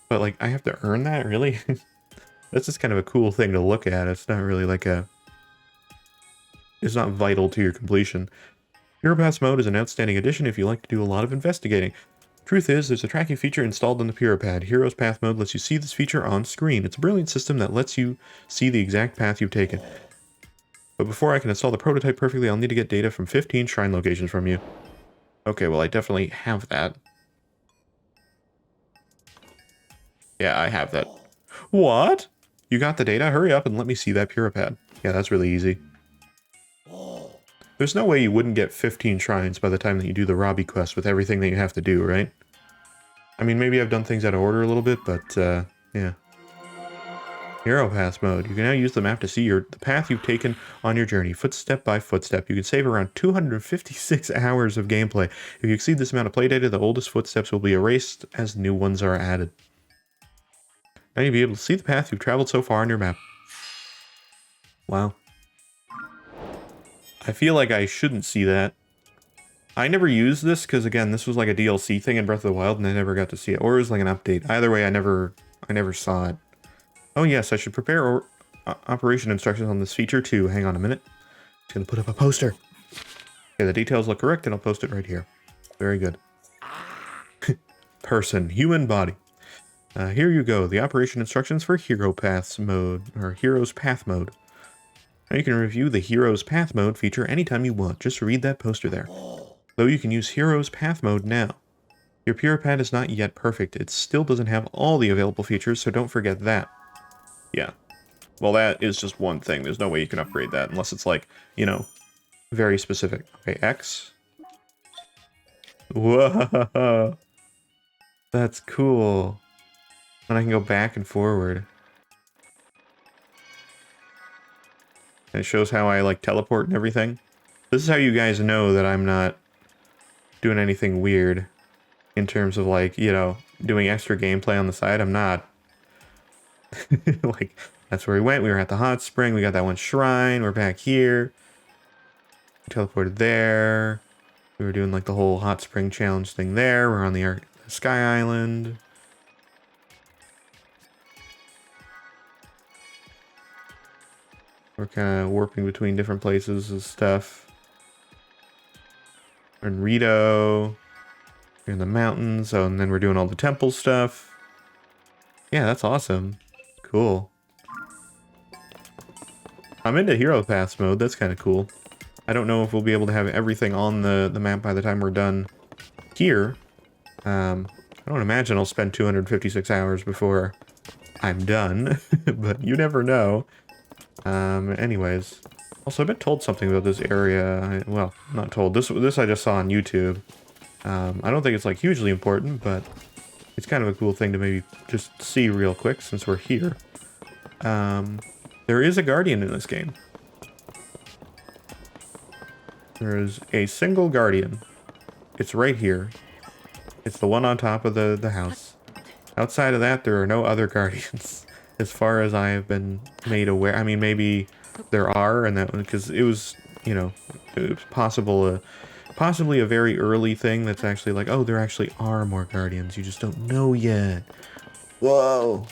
A: But like, I have to earn that, really? That's just kind of a cool thing to look at. It's not really like a... It's not vital to your completion. Hero Paths mode is an outstanding addition if you like to do a lot of investigating. Truth is, there's a tracking feature installed on the Pure Pad. Heroes Path mode lets you see this feature on screen. It's a brilliant system that lets you see the exact path you've taken. But before I can install the prototype perfectly, I'll need to get data from 15 shrine locations from you. Okay, well, I definitely have that. Yeah, I have that. What? You got the data? Hurry up and let me see that Pure Pad. Yeah, that's really easy. There's no way you wouldn't get 15 shrines by the time that you do the Robbie quest with everything that you have to do, right? I mean, maybe I've done things out of order a little bit, but, yeah. Hero Paths mode. You can now use the map to see the path you've taken on your journey, footstep by footstep. You can save around 256 hours of gameplay. If you exceed this amount of play data, the oldest footsteps will be erased as new ones are added. Now you'll be able to see the path you've traveled so far on your map. Wow. I feel like I shouldn't see that. I never used this because, again, this was like a DLC thing in Breath of the Wild and I never got to see it. Or it was like an update. Either way, I never saw it. Oh yes, I should prepare operation instructions on this feature too. Hang on a minute. Just gonna put up a poster. Okay, the details look correct and I'll post it right here. Very good. Person, human body. Here you go, the operation instructions for Hero Paths mode, or Heroes Path mode. Now you can review the Heroes Path mode feature anytime you want. Just read that poster there. Though you can use Heroes Path mode now. Your Pure Pad is not yet perfect. It still doesn't have all the available features, so don't forget that. Yeah. Well, that is just one thing. There's no way you can upgrade that unless it's like, you know, very specific. Okay, X. Whoa. That's cool. And I can go back and forward. And it shows how I, like, teleport and everything. This is how you guys know that I'm not doing anything weird in terms of, like, you know, doing extra gameplay on the side. I'm not. Like, that's where we went. We were at the hot spring. We got that one shrine. We're back here. Teleported there. We were doing, like, the whole hot spring challenge thing there. We're on the Sky Island. We're kind of warping between different places and stuff. We're in Rito. We're in the mountains. Oh, and then we're doing all the temple stuff. Yeah, that's awesome. Cool. I'm into Hero Pass mode. That's kind of cool. I don't know if we'll be able to have everything on the map by the time we're done here. I don't imagine I'll spend 256 hours before I'm done, but you never know. Anyways. Also, I've been told something about this area. Well, not told. This I just saw on YouTube. I don't think it's, like, hugely important, but it's kind of a cool thing to maybe just see real quick since we're here. There is a guardian in this game. There is a single guardian. It's right here. It's the one on top of the house. Outside of that, there are no other guardians. As far as I have been made aware. I mean, maybe there are, and that because it was, you know, it was possibly a very early thing that's actually like, oh, there actually are more guardians. You just don't know yet. Whoa.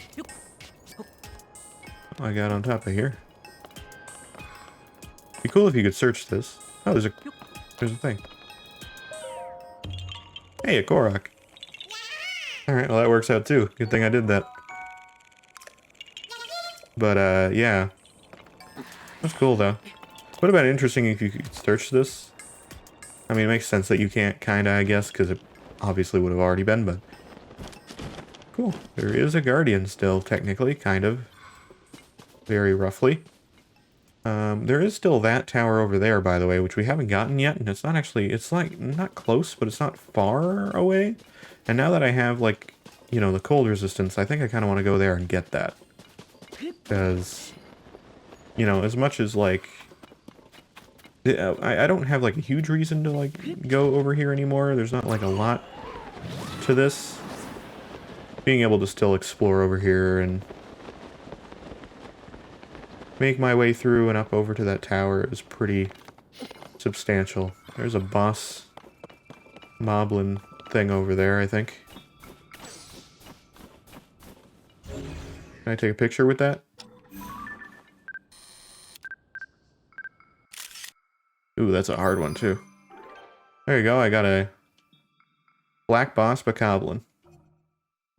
A: Oh, I got on top of here. Be cool if you could search this. Oh, there's a thing. Hey, a Korok. Alright, well that works out too. Good thing I did that. But, yeah. That's cool, though. Would have been interesting if you could search this. I mean, it makes sense that you can't, kinda, I guess, because it obviously would have already been, but... Cool. There is a guardian still, technically, kind of. Very roughly. There is still that tower over there, by the way, which we haven't gotten yet, and it's not actually... It's, like, not close, but it's not far away. And now that I have, like, you know, the cold resistance, I think I kind of want to go there and get that. Because, you know, as much as, like... I don't have, like, a huge reason to, like, go over here anymore. There's not, like, a lot to this. Being able to still explore over here and make my way through and up over to that tower is pretty substantial. There's a boss moblin thing over there, I think. Can I take a picture with that? Ooh, that's a hard one, too. There you go, I got a black boss bokoblin.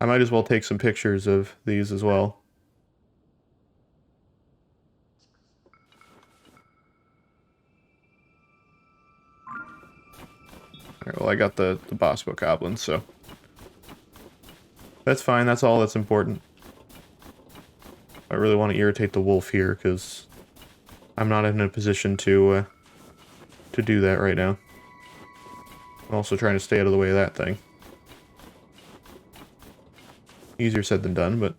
A: I might as well take some pictures of these as well. Alright, well I got the boss bokoblin, so... That's fine, that's all that's important. I really want to irritate the wolf here, because I'm not in a position to do that right now. I'm also trying to stay out of the way of that thing. Easier said than done, but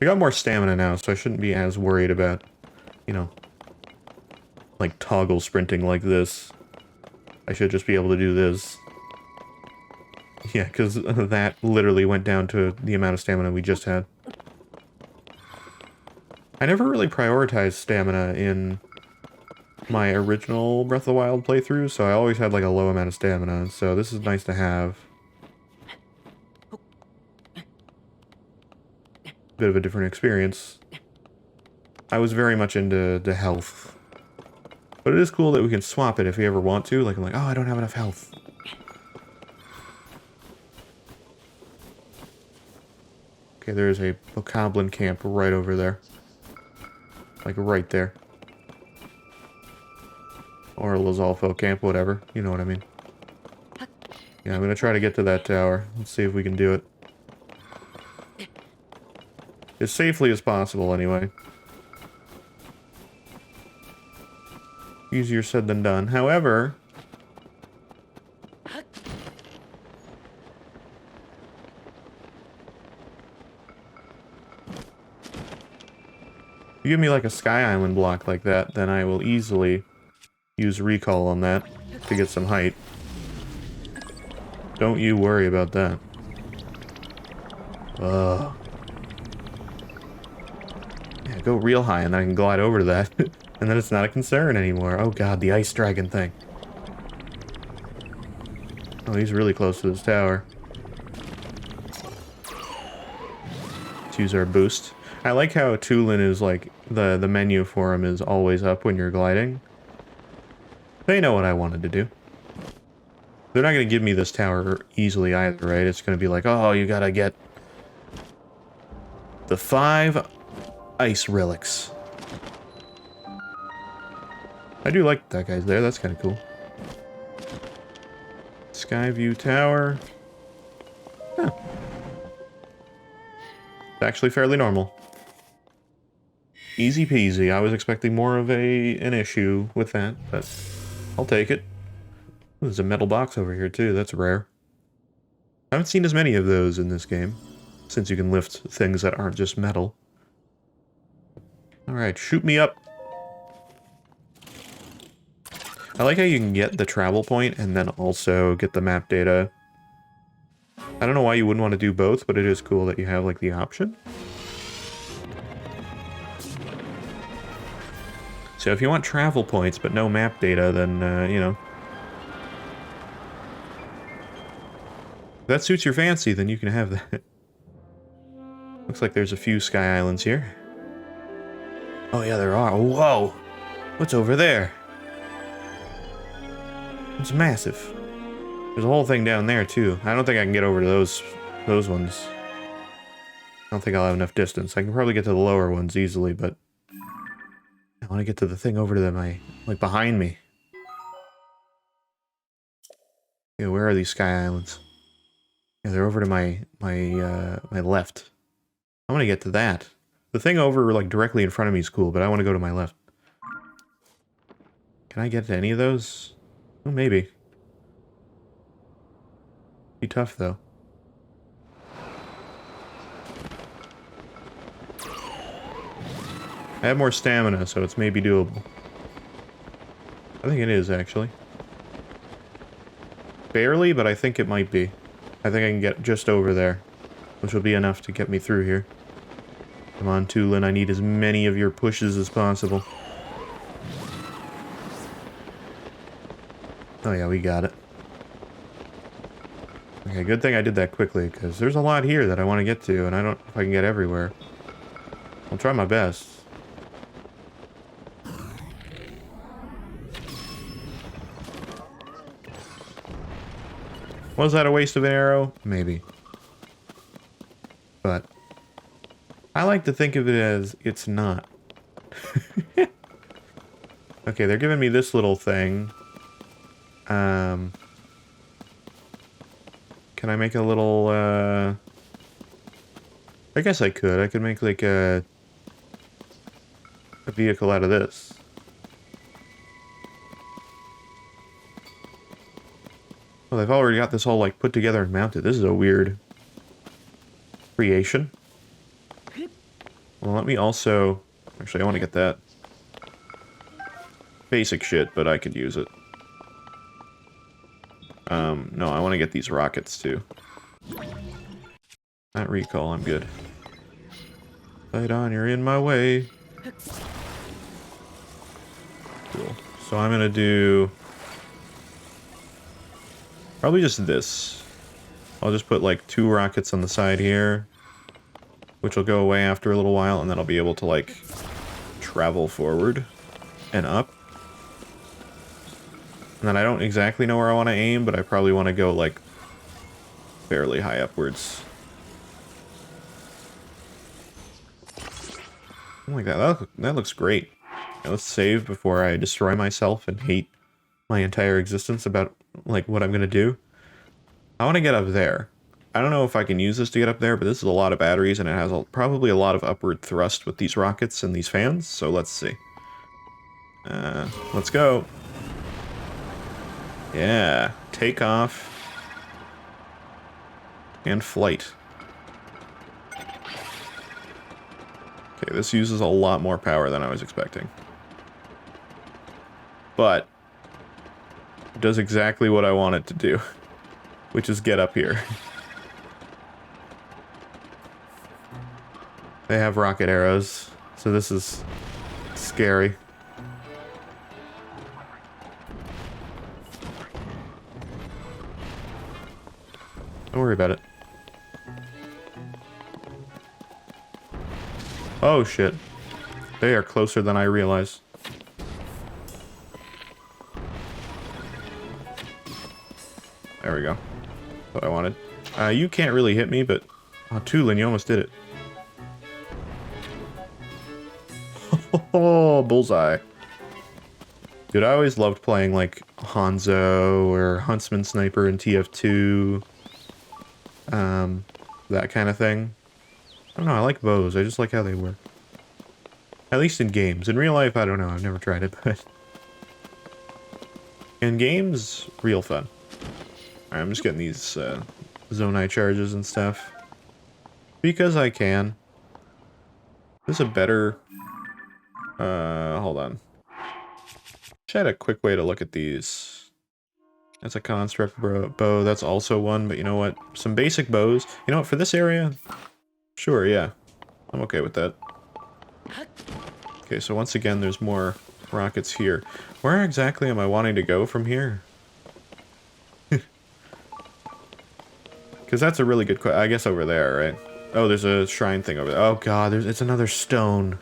A: I got more stamina now, so I shouldn't be as worried about, you know, like toggle sprinting like this. I should just be able to do this. Yeah, because that literally went down to the amount of stamina we just had. I never really prioritized stamina in my original Breath of the Wild playthrough, so I always had like a low amount of stamina, so this is nice to have. Bit of a different experience. I was very much into the health. But it is cool that we can swap it if we ever want to. Like, I'm like, oh, I don't have enough health. Okay, there's a bokoblin camp right over there. Like, right there. Or a Lizalfo camp, whatever. You know what I mean. Yeah, I'm gonna try to get to that tower. Let's see if we can do it. As safely as possible, anyway. Easier said than done. However... if you give me like a Sky Island block like that, then I will easily use recall on that to get some height. Don't you worry about that. Ugh. Yeah, go real high and then I can glide over to that. And then it's not a concern anymore. Oh god, the ice dragon thing. Oh, he's really close to this tower. Let's use our boost. I like how Tulin is like, the menu for him is always up when you're gliding. They know what I wanted to do. They're not going to give me this tower easily either, right? It's going to be like, oh, you gotta get the 5 ice relics. I do like that guy's there. That's kind of cool. Skyview Tower. Huh. It's actually fairly normal. Easy peasy. I was expecting more of an issue with that, but I'll take it. There's a metal box over here too. That's rare. I haven't seen as many of those in this game, since you can lift things that aren't just metal. Alright, shoot me up. I like how you can get the travel point and then also get the map data. I don't know why you wouldn't want to do both, but it is cool that you have, like, the option. So if you want travel points but no map data, then, you know. If that suits your fancy, then you can have that. Looks like there's a few Sky Islands here. Oh yeah, there are. Whoa! What's over there? It's massive. There's a whole thing down there, too. I don't think I can get over to those ones. I don't think I'll have enough distance. I can probably get to the lower ones easily, but... I want to get to the thing over to like, behind me. Yeah, where are these Sky Islands? Yeah, they're over to my left. I want to get to that. The thing over, like, directly in front of me is cool, but I want to go to my left. Can I get to any of those? Oh, maybe. Be tough, though. I have more stamina, so it's maybe doable. I think it is, actually. Barely, but I think it might be. I think I can get just over there, which will be enough to get me through here. Come on, Tulin, I need as many of your pushes as possible. Oh yeah, we got it. Okay, good thing I did that quickly, because there's a lot here that I want to get to, and I don't know if I can get everywhere. I'll try my best. Was that a waste of an arrow? Maybe. But I like to think of it as it's not. Okay, they're giving me this little thing. Can I make a little, I guess I could. I could make, like, a vehicle out of this. Well, they've already got this all, like, put together and mounted. This is a weird creation. Well, let me also... Actually, I want to get that. Basic shit, but I could use it. No, I want to get these rockets, too. Not recall, I'm good. Fight on, you're in my way. Cool. So I'm gonna do... probably just this. I'll just put, like, 2 rockets on the side here, which will go away after a little while, and then I'll be able to, like, travel forward and up. And then I don't exactly know where I want to aim, but I probably want to go, like, fairly high upwards. Something like that. That looks great. Now let's save before I destroy myself and hate my entire existence about, like, what I'm gonna do. I want to get up there. I don't know if I can use this to get up there, but this is a lot of batteries, and it has probably a lot of upward thrust with these rockets and these fans, so let's see. Let's go. Yeah, take off. And flight. Okay, this uses a lot more power than I was expecting. But it does exactly what I want it to do, which is get up here. They have rocket arrows, so this is scary. Don't worry about it. Oh shit. They are closer than I realized. There we go. What I wanted. You can't really hit me, but... Oh, Tulin, you almost did it. Oh, bullseye. Dude, I always loved playing, like, Hanzo or Huntsman Sniper in TF2. That kind of thing. I don't know, I like bows. I just like how they work. At least in games. In real life, I don't know. I've never tried it, but... In games, real fun. Alright, I'm just getting these, Zonai charges and stuff. Because I can. This is a better... hold on. Just had a quick way to look at these. That's a construct bow. That's also one, but you know what? Some basic bows. You know what, for this area? Sure, yeah. I'm okay with that. Okay, so once again, there's more rockets here. Where exactly am I wanting to go from here? Because that's a really good question. I guess over there, right? Oh, there's a shrine thing over there. Oh god, it's another stone.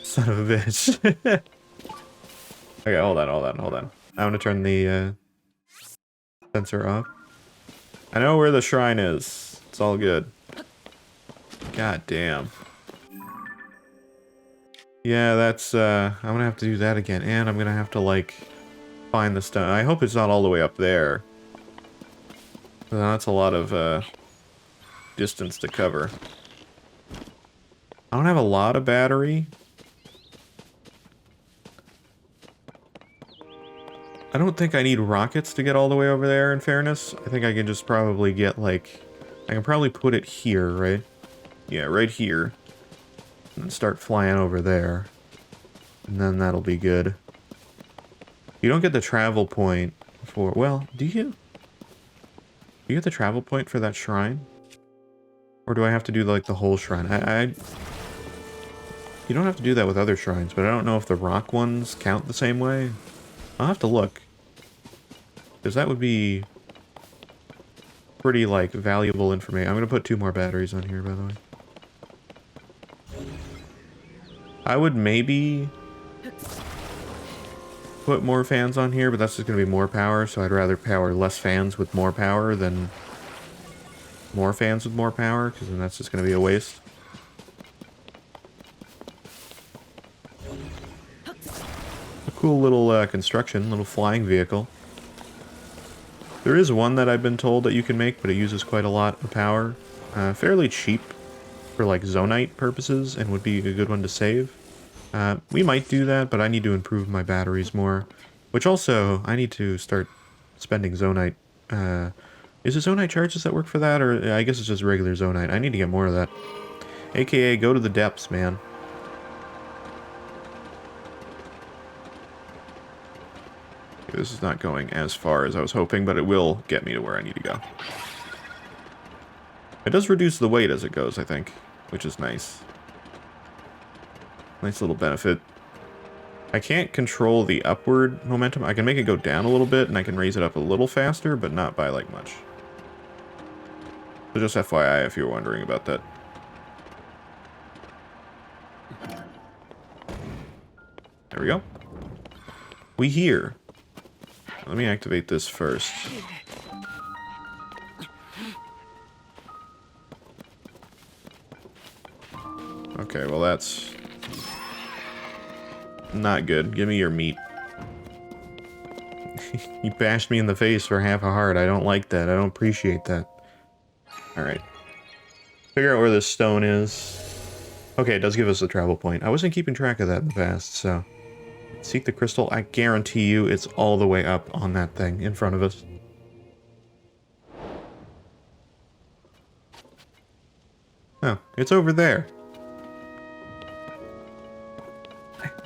A: Son of a bitch. Okay, hold on. I'm gonna turn the sensor off. I know where the shrine is. It's all good. God damn. Yeah, that's, I'm gonna have to do that again, and I'm gonna have to, like, find the stone. I hope it's not all the way up there. That's a lot of, distance to cover. I don't have a lot of battery. I don't think I need rockets to get all the way over there, in fairness. I think I can just probably get, like... I can probably put it here, right? Yeah, right here. And start flying over there. And then that'll be good. You don't get the travel point for... Well, do you? Do you get the travel point for that shrine? Or do I have to do, like, the whole shrine? You don't have to do that with other shrines, but I don't know if the rock ones count the same way. I'll have to look. Because that would be pretty, like, valuable information. I'm going to put 2 more batteries on here, by the way. I would maybe put more fans on here, but that's just going to be more power, so I'd rather power less fans with more power than more fans with more power, because then that's just going to be a waste. A cool little construction, little flying vehicle. There is one that I've been told that you can make, but it uses quite a lot of power. Fairly cheap for like zonite purposes, and would be a good one to save. We might do that, but I need to improve my batteries more. Which also, I need to start spending zonite. Is it zonite charges that work for that, or I guess it's just regular zonite? I need to get more of that. AKA, go to the depths, man. This is not going as far as I was hoping, but it will get me to where I need to go. It does reduce the weight as it goes, I think, which is nice. Nice little benefit. I can't control the upward momentum. I can make it go down a little bit, and I can raise it up a little faster, but not by, like, much. So just FYI if you're wondering about that. There we go. We here. Let me activate this first. Okay, well that's not good. Give me your meat. You bashed me in the face for half a heart. I don't like that. I don't appreciate that. Alright. Figure out where this stone is. Okay, it does give us a travel point. I wasn't keeping track of that in the past, so... Seek the crystal. I guarantee you it's all the way up on that thing in front of us. Oh, it's over there.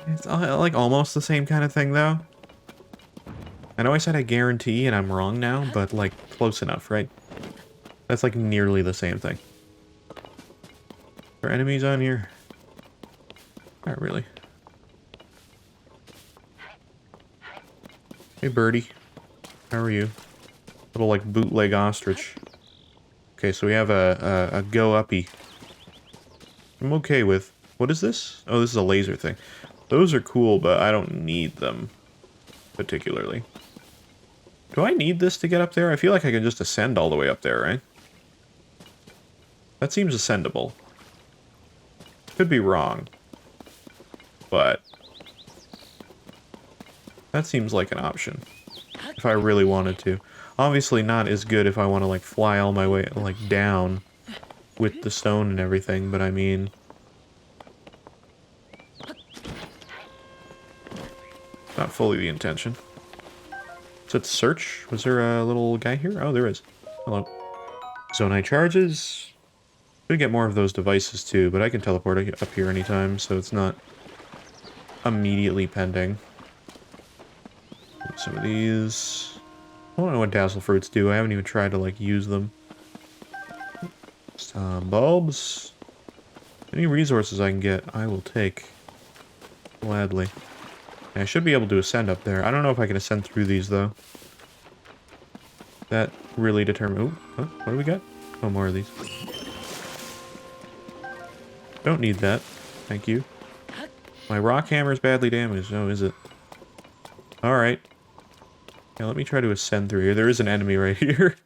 A: It's like almost the same kind of thing, though. I know I said I guarantee, and I'm wrong now, but like close enough, right? That's like nearly the same thing. Are there enemies on here? Not really. Hey, birdie. How are you? Little like bootleg ostrich. Okay, so we have a go-uppy. I'm okay with... What is this? Oh, this is a laser thing. Those are cool, but I don't need them particularly. Do I need this to get up there? I feel like I can just ascend all the way up there, right? That seems ascendable. Could be wrong. But... that seems like an option. If I really wanted to. Obviously not as good if I want to, like, fly all my way, like, down with the stone and everything, but I mean... not fully the intention. Is it search? Was there a little guy here? Oh, there is. Hello. Zonite charges. Should get more of those devices too, but I can teleport up here anytime, so it's not immediately pending. Some of these... I don't know what dazzle fruits do. I haven't even tried to, like, use them. Some bulbs. Any resources I can get, I will take. Gladly. I should be able to ascend up there. I don't know if I can ascend through these, though. That really determines... Oh, what do we got? Oh, more of these. Don't need that. Thank you. My rock hammer is badly damaged. Oh, is it? Alright. Yeah, let me try to ascend through here. There is an enemy right here.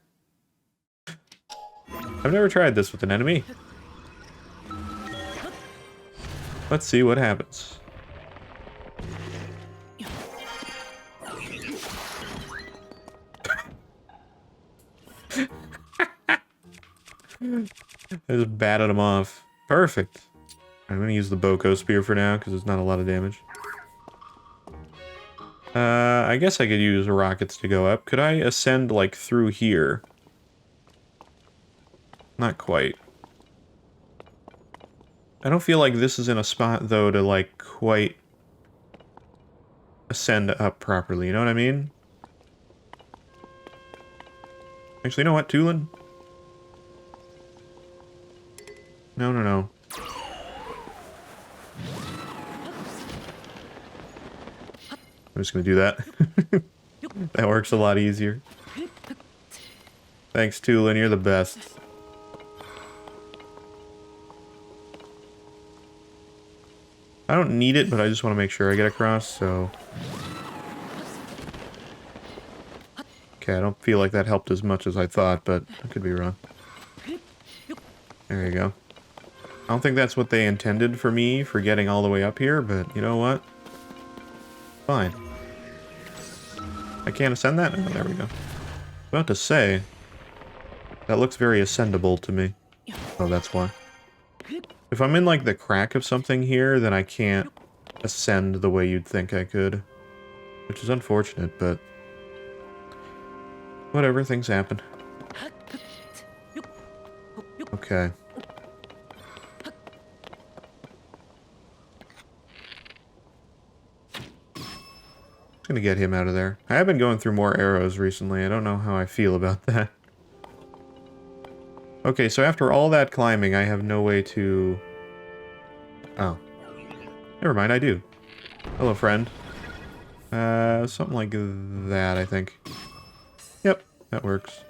A: I've never tried this with an enemy. Let's see what happens. I just batted him off. Perfect. I'm gonna use the Boko Spear for now, because it's not a lot of damage. I guess I could use rockets to go up. Could I ascend, like, through here? Not quite. I don't feel like this is in a spot, though, to, like, quite ascend up properly, you know what I mean? Actually, you know what, Tulin? No, no, no. I'm just gonna do that. That works a lot easier. Thanks, Tulin, you're the best. I don't need it, but I just want to make sure I get across, so... Okay, I don't feel like that helped as much as I thought, but I could be wrong. There you go. I don't think that's what they intended for me, for getting all the way up here, but you know what? Fine. I can't ascend that? Oh, there we go. About to say, that looks very ascendable to me. Oh, that's why. If I'm in, like, the crack of something here, then I can't ascend the way you'd think I could. Which is unfortunate, but... whatever, things happen. Okay. Gonna get him out of there. I have been going through more arrows recently. I don't know how I feel about that. Okay, so after all that climbing, I have no way to... oh. Never mind, I do. Hello, friend. Something like that, I think. Yep, that works.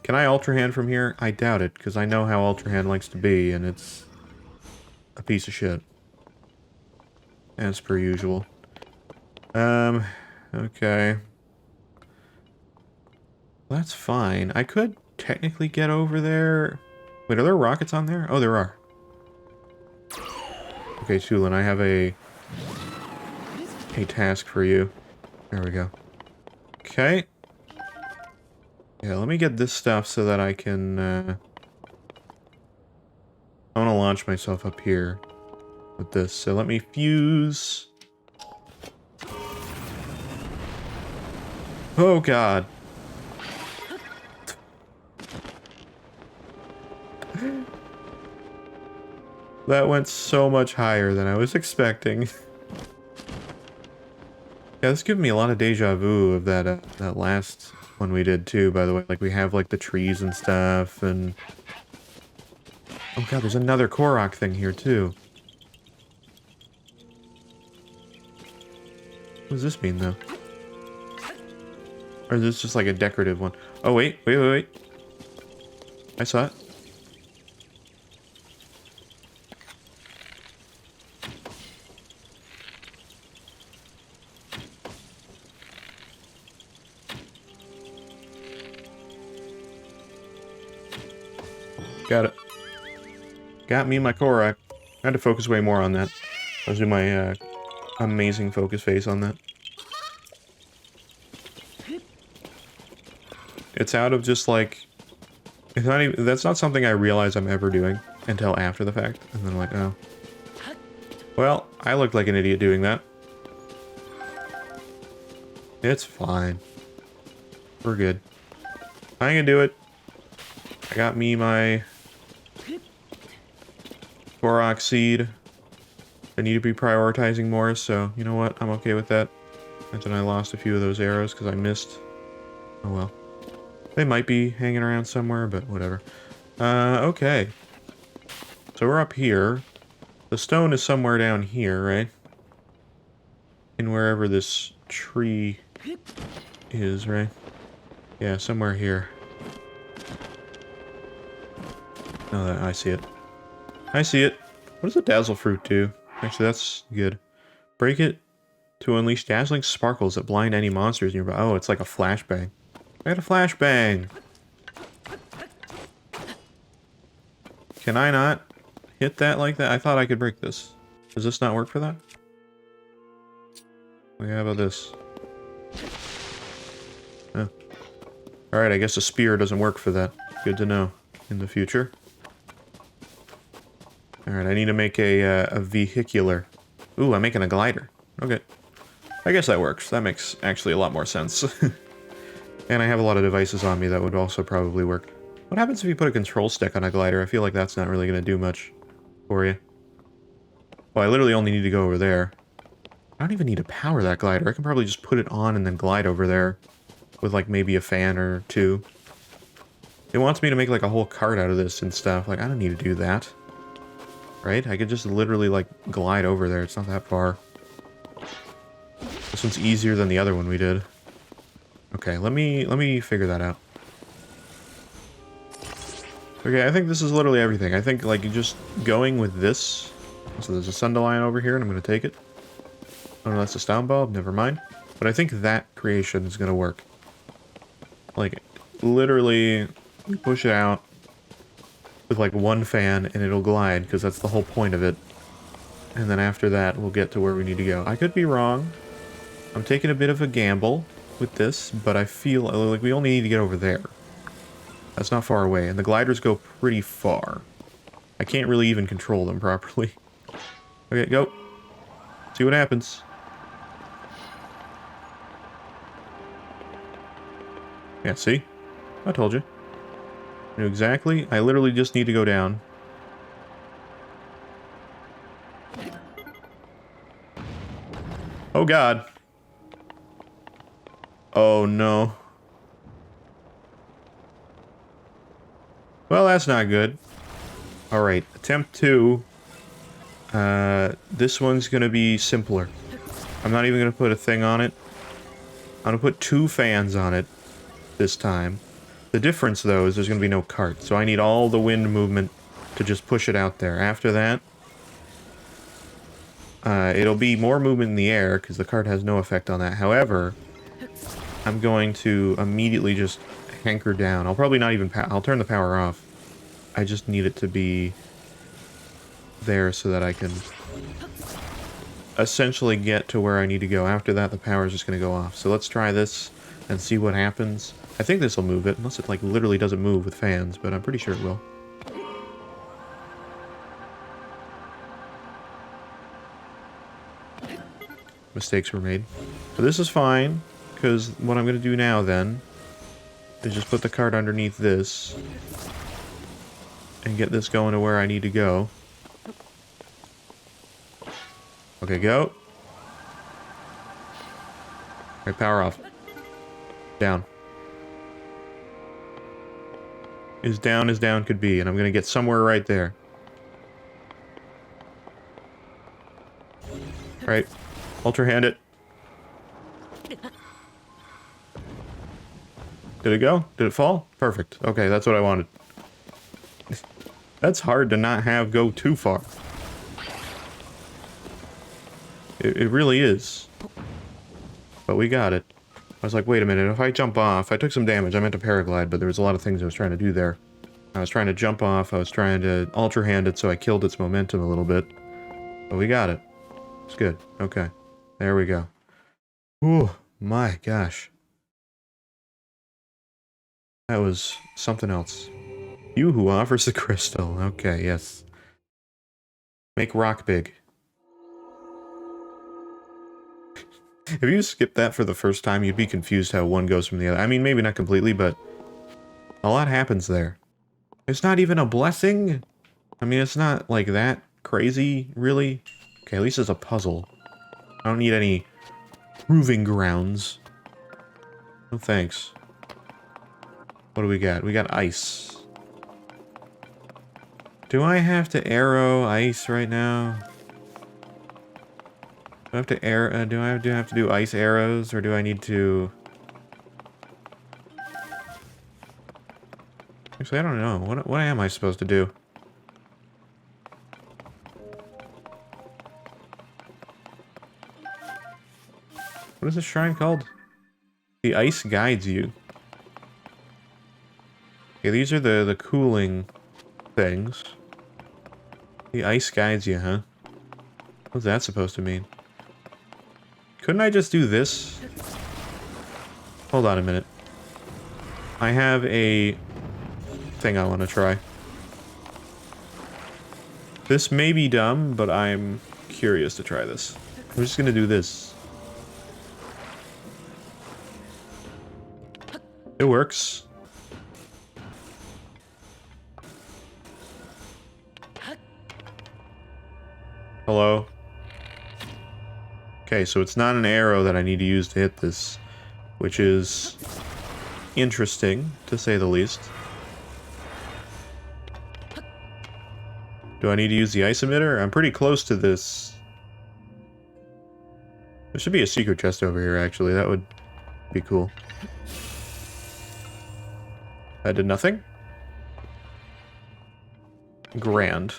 A: Can I Ultra Hand from here? I doubt it, because I know how Ultra Hand likes to be, and it's... a piece of shit. As per usual. Okay. That's fine. I could technically get over there. Wait, are there rockets on there? Oh, there are. Okay, Tulin, I have a task for you. There we go. Okay. Yeah, let me get this stuff so that I can, I want to launch myself up here with this. So let me fuse. Oh, God. That went so much higher than I was expecting. Yeah, this giving me a lot of deja vu of that, that last one we did, too, by the way. Like, we have, like, the trees and stuff, and... Oh, God, there's another Korok thing here, too. What does this mean, though? Or is this just, like, a decorative one? Oh, wait. I saw it. Got it. Got me my Korok. I had to focus way more on that. I was doing my amazing focus face on that. It's out of just like... It's not even... That's not something I realize I'm ever doing until after the fact. And then I'm like, oh. Well, I looked like an idiot doing that. It's fine. We're good. I can do it. I got me my... Korok seed. I need to be prioritizing more, so you know what? I'm okay with that. And then I lost a few of those arrows because I missed. Oh well. They might be hanging around somewhere, but whatever. Okay. So we're up here. The stone is somewhere down here, right? In wherever this tree is, right? Yeah, somewhere here. Oh, I see it. I see it. What does a dazzle fruit do? Actually, that's good. Break it to unleash dazzling sparkles that blind any monsters nearby. Oh, it's like a flashbang. I got a flashbang! Can I not hit that like that? I thought I could break this. Does this not work for that? How about this? Oh. Alright, I guess a spear doesn't work for that. Good to know in the future. Alright, I need to make a vehicular. Ooh, I'm making a glider. Okay. I guess that works. That makes actually a lot more sense. And I have a lot of devices on me that would also probably work. What happens if you put a control stick on a glider? I feel like that's not really going to do much for you. Well, I literally only need to go over there. I don't even need to power that glider. I can probably just put it on and then glide over there with like maybe a fan or two. It wants me to make like a whole cart out of this and stuff. Like, I don't need to do that. Right? I could just literally like glide over there. It's not that far. This one's easier than the other one we did. Okay, let me figure that out. Okay, I think this is literally everything. I think, like, just going with this... So there's a Sunderlion over here, and I'm going to take it. Oh, no, that's a Stone Bulb. Never mind. But I think that creation is going to work. Like, literally, we push it out with, like, one fan, and it'll glide, because that's the whole point of it. And then after that, we'll get to where we need to go. I could be wrong. I'm taking a bit of a gamble with this, but I feel like we only need to get over there. That's not far away, and the gliders go pretty far. I can't really even control them properly. Okay, go. See what happens. Yeah, see? I told you. I knew exactly. I literally just need to go down. Oh god. Oh no. Well, that's not good. Alright, attempt 2. This one's gonna be simpler. I'm not even gonna put a thing on it. I'm gonna put 2 fans on it this time. The difference, though, is there's gonna be no cart, so I need all the wind movement to just push it out there. After that, it'll be more movement in the air, because the cart has no effect on that. However, I'm going to immediately just hanker down. I'll probably not even... I'll turn the power off. I just need it to be there so that I can essentially get to where I need to go. After that, the power is just going to go off. So let's try this. and see what happens. I think this will move it, unless it like literally doesn't move with fans, but I'm pretty sure it will. Mistakes were made. But this is fine, because what I'm going to do now then is just put the cart underneath this and get this going to where I need to go. Okay, go. Alright, power off. Down. As down could be, and I'm gonna get somewhere right there. Alright. Ultra hand it. Did it go? Did it fall? Perfect. Okay, that's what I wanted. That's hard to not have go too far. It really is. But we got it. I was like, wait a minute, if I jump off, I took some damage. I meant to paraglide, but there was a lot of things I was trying to do there. I was trying to jump off, I was trying to ultra hand it, so I killed its momentum a little bit. But we got it. It's good. Okay. There we go. Ooh, my gosh. That was something else. You who offers the crystal. Okay, yes. Make rock big. If you skip that for the first time, you'd be confused how one goes from the other. I mean, maybe not completely, but a lot happens there. It's not even a blessing. I mean, it's not like that crazy, really. Okay, at least it's a puzzle. I don't need any proving grounds. No thanks. What do we got? We got ice. Do I have to arrow ice right now? Do I have to have to do ice arrows, or do I need to... Actually, I don't know. What am I supposed to do? What is this shrine called? The ice guides you. Okay, these are the cooling things. The ice guides you, huh? What's that supposed to mean? Couldn't I just do this? Hold on a minute. I have a thing I want to try. This may be dumb, but I'm curious to try this. I'm just gonna do this. It works. Hello? Okay, so it's not an arrow that I need to use to hit this, which is interesting, to say the least. Do I need to use the ice emitter? I'm pretty close to this. There should be a secret chest over here, actually. That would be cool. I did nothing? Grand.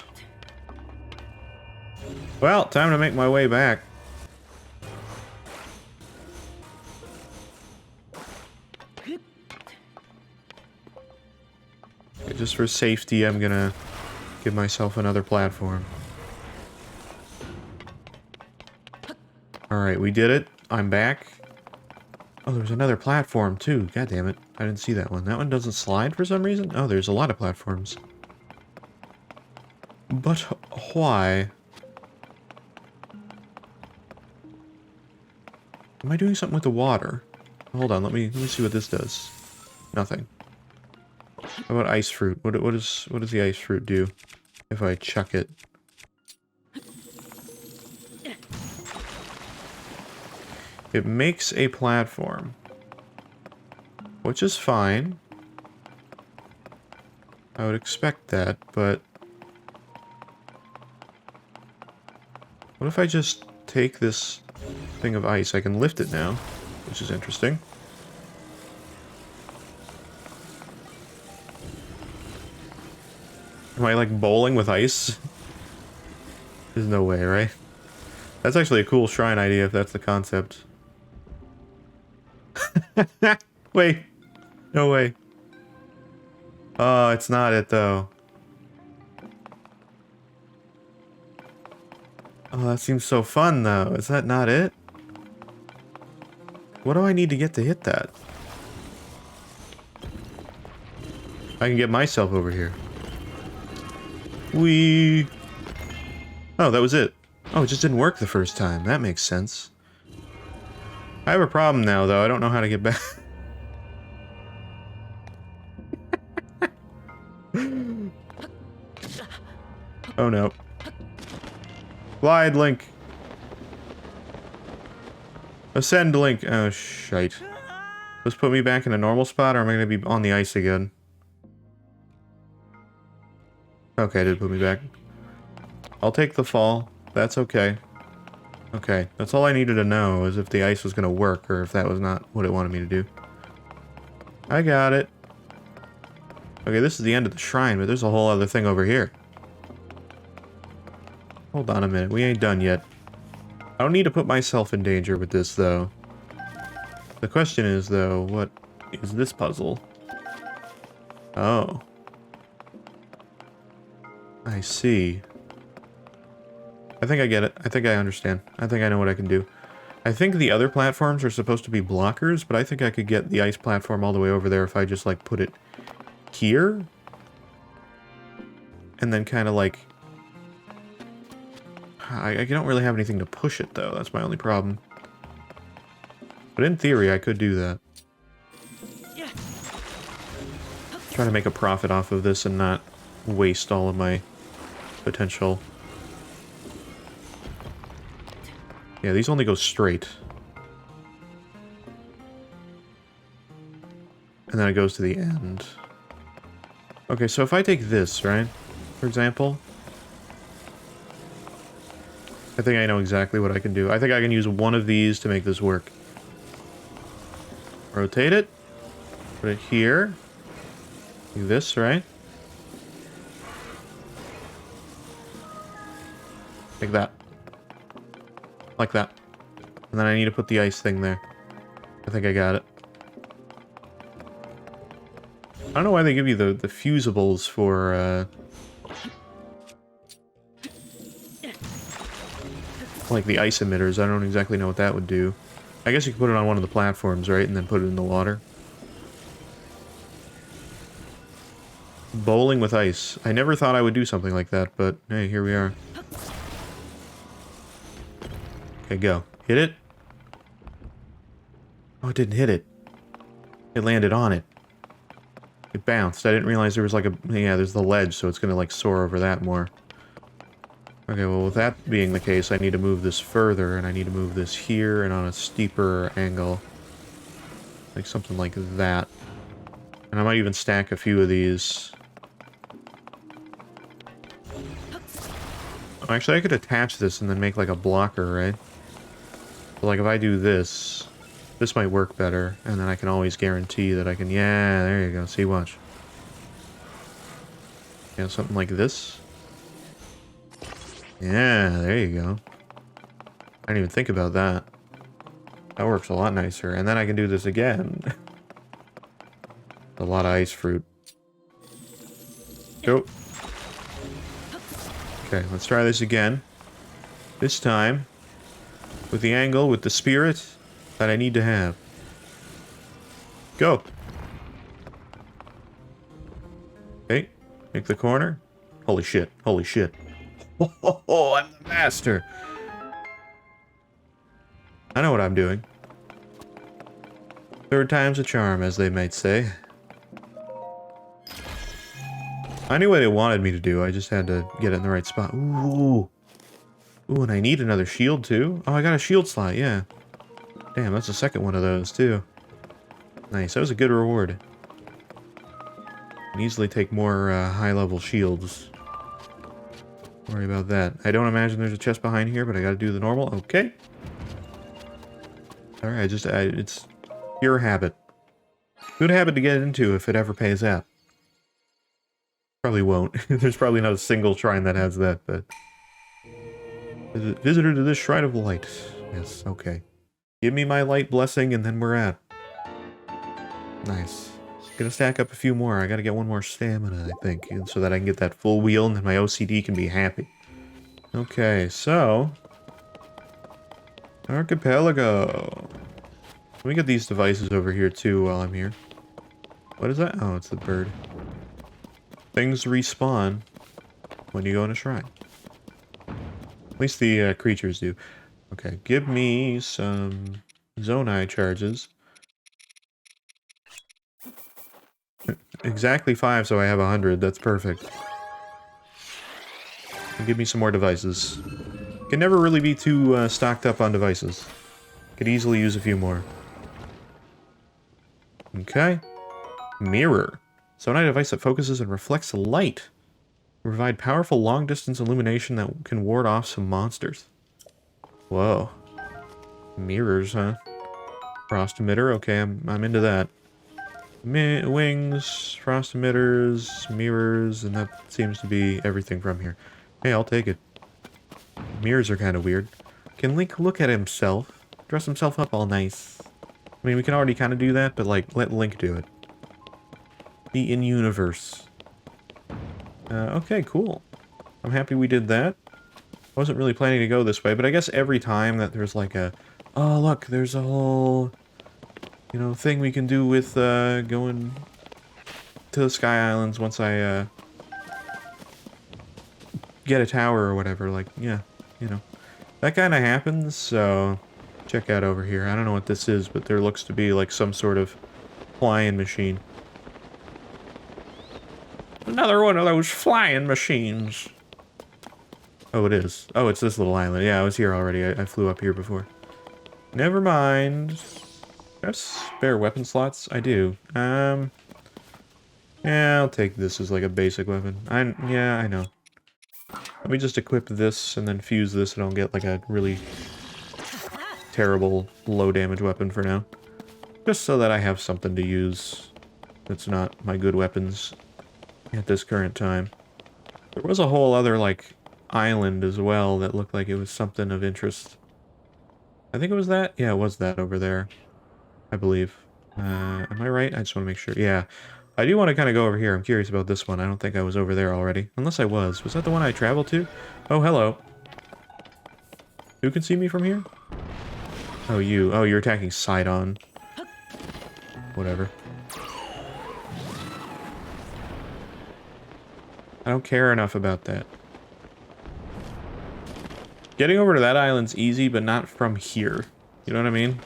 A: Well, time to make my way back. Okay, just for safety, I'm gonna give myself another platform. Alright, we did it. I'm back. Oh, there's another platform, too. God damn it. I didn't see that one. That one doesn't slide for some reason? Oh, there's a lot of platforms. But why? Am I doing something with the water? Hold on, let me see what this does. Nothing. How about ice fruit? What does the ice fruit do if I chuck it? It makes a platform, which is fine. I would expect that, but what if I just take this thing of ice? I can lift it now, which is interesting. Am I like bowling with ice? There's no way, right? That's actually a cool shrine idea if that's the concept. Wait. No way. Oh, it's not it though. Oh, that seems so fun though. Is that not it? What do I need to get to hit that? I can get myself over here. Whee! Oh, that was it. Oh, it just didn't work the first time. That makes sense. I have a problem now, though. I don't know how to get back. Oh, no. Glide, Link. Ascend, Link. Oh, shite. Let's put me back in a normal spot, or am I going to be on the ice again? Okay, it did put me back. I'll take the fall. That's okay. Okay, that's all I needed to know, is if the ice was going to work, or if that was not what it wanted me to do. I got it. Okay, this is the end of the shrine, but there's a whole other thing over here. Hold on a minute, we ain't done yet. I don't need to put myself in danger with this, though. The question is, though, what is this puzzle? Oh. I see. I think I get it. I think I understand. I think I know what I can do. I think the other platforms are supposed to be blockers, but I think I could get the ice platform all the way over there if I just, like, put it here? And then kind of, like... I don't really have anything to push it, though. That's my only problem. But in theory, I could do that. Try to make a profit off of this and not waste all of my potential. Yeah, these only go straight. And then it goes to the end. Okay, so if I take this, right? For example... I think I know exactly what I can do. I think I can use one of these to make this work. Rotate it. Put it here. Do this, right? Like that. Like that. And then I need to put the ice thing there. I think I got it. I don't know why they give you the fusibles for, like the ice emitters. I don't exactly know what that would do. I guess you could put it on one of the platforms, right? And then put it in the water. Bowling with ice. I never thought I would do something like that, but hey, here we are. Okay, go. Hit it. Oh, it didn't hit it. It landed on it. It bounced. I didn't realize there was like a... Yeah, there's the ledge, so it's gonna like soar over that more. Okay, well, with that being the case, I need to move this further, and I need to move this here and on a steeper angle. Like something like that. And I might even stack a few of these. Oh, actually, I could attach this and then make like a blocker, right? So like if I do this, this might work better, and then I can always guarantee that I can... Yeah, there you go. See, watch. Yeah, something like this. Yeah, there you go. I didn't even think about that. That works a lot nicer. And then I can do this again. A lot of ice fruit. Go. Okay, let's try this again. This time, with the angle, with the spirit that I need to have. Go. Okay, make the corner. Holy shit, holy shit. Oh, I'm the master. I know what I'm doing. Third time's a charm, as they might say. I knew what they wanted me to do, I just had to get it in the right spot. Ooh. Ooh, and I need another shield, too. Oh, I got a shield slot, yeah. Damn, that's the second one of those, too. Nice, that was a good reward. Can easily take more high-level shields. Don't worry about that. I don't imagine there's a chest behind here, but I gotta do the normal. Okay. Alright, it's pure habit. Good habit to get into if it ever pays out. Probably won't. There's probably not a single shrine that has that, but... Visitor to this Shrine of Light. Yes, okay. Give me my light blessing and then we're at. Nice. Gonna stack up a few more. I gotta get one more stamina, I think, so that I can get that full wheel and then my OCD can be happy. Okay, so... Archipelago. Let me get these devices over here too while I'm here. What is that? Oh, it's the bird. Things respawn when you go in a shrine. At least the creatures do. Okay, give me some Zonai charges. Exactly 5, so I have 100. That's perfect. And give me some more devices. Can never really be too stocked up on devices. Could easily use a few more. Okay. Mirror. Zonai device that focuses and reflects light. Provide powerful long-distance illumination that can ward off some monsters. Whoa. Mirrors, huh? Frost emitter. Okay, I'm into that. Wings, frost emitters, mirrors, and that seems to be everything from here. Hey, I'll take it. Mirrors are kind of weird. Can Link look at himself? Dress himself up all nice. I mean, we can already kind of do that, but, like, let Link do it. Be in universe. Okay, cool. I'm happy we did that. I wasn't really planning to go this way, but I guess every time that there's like a... Oh, look, there's a whole... You know, thing we can do with, going to the Sky Islands once I, get a tower or whatever. Like, yeah, you know. That kind of happens, so... Check out over here. I don't know what this is, but there looks to be, like, some sort of flying machine. Another one of those flying machines. Oh, it is. Oh, it's this little island. Yeah, I was here already. I flew up here before. Never mind. Do I have spare weapon slots? I do. Yeah, I'll take this as like a basic weapon. Yeah, I know. Let me just equip this and then fuse this and I'll get like a really terrible low damage weapon for now. Just so that I have something to use that's not my good weapons at this current time. There was a whole other like island as well that looked like it was something of interest. I think it was that? Yeah, it was that over there. I believe. Am I right? I just want to make sure. Yeah. I do want to kind of go over here. I'm curious about this one. I don't think I was over there already. Unless I was. Was that the one I traveled to? Oh, hello. Who can see me from here? Oh, you. Oh, you're attacking Sidon. Whatever. I don't care enough about that. Getting over to that island's easy, but not from here. You know what I mean?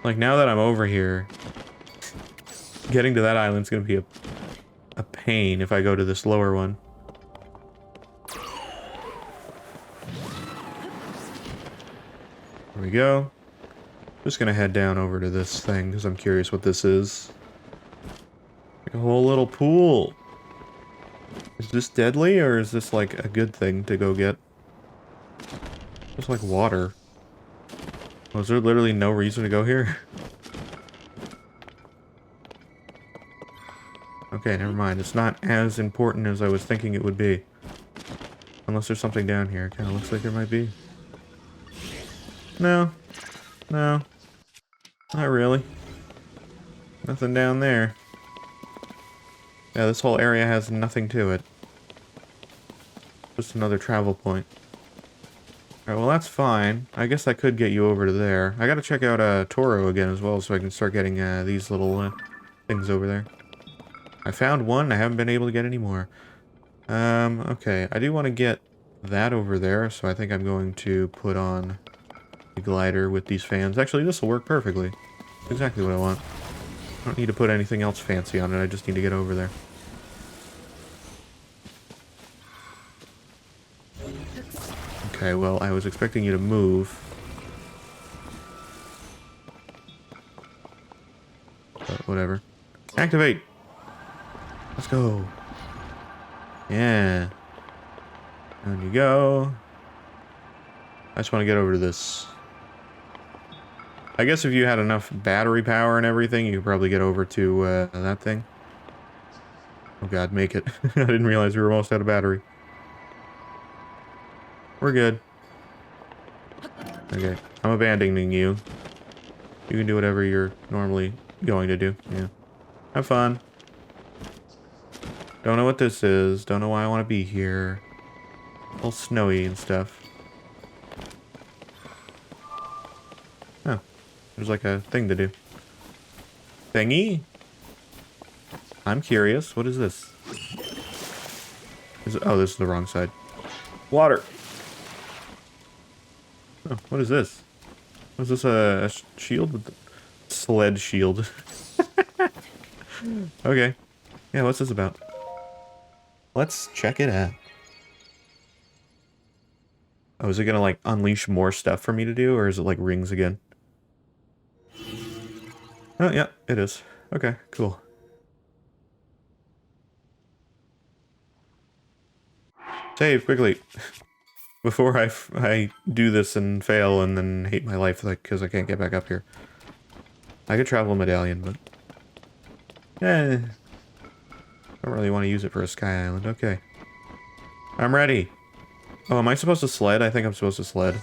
A: Like, now that I'm over here, getting to that island's gonna be a pain if I go to this lower one. There we go. Just gonna head down over to this thing, because I'm curious what this is. Like a whole little pool. Is this deadly, or is this like a good thing to go get? Just like water. Was there literally no reason to go here? Okay, never mind. It's not as important as I was thinking it would be. Unless there's something down here. It kind of looks like there might be. No. No. Not really. Nothing down there. Yeah, this whole area has nothing to it. Just another travel point. Alright, well that's fine. I guess I could get you over to there. I gotta check out Toro again as well so I can start getting these little things over there. I found one, I haven't been able to get any more. Okay, I do want to get that over there, so I think I'm going to put on the glider with these fans. Actually, this will work perfectly. Exactly what I want. I don't need to put anything else fancy on it, I just need to get over there. Okay, well, I was expecting you to move. But whatever. Activate! Let's go. Yeah. Down you go. I just want to get over to this. I guess if you had enough battery power and everything, you could probably get over to that thing. Oh god, make it. I didn't realize we were almost out of battery. We're good. Okay, I'm abandoning you. You can do whatever you're normally going to do. Yeah. Have fun. Don't know what this is. Don't know why I want to be here. All snowy and stuff. Oh. There's like a thing to do. Thingy? I'm curious. What is this? Oh, this is the wrong side. Water. Oh, what is this? Was this a shield? Sled shield. Okay. Yeah, what's this about? Let's check it out. Oh, is it gonna, like, unleash more stuff for me to do, or is it, like, rings again? Oh, yeah, it is. Okay, cool. Save, quickly. Before I do this and fail and then hate my life, like, because I can't get back up here. I could travel a medallion, but... Eh... Don't really want to use it for a sky island. Okay. I'm ready. Oh, am I supposed to sled? I think I'm supposed to sled.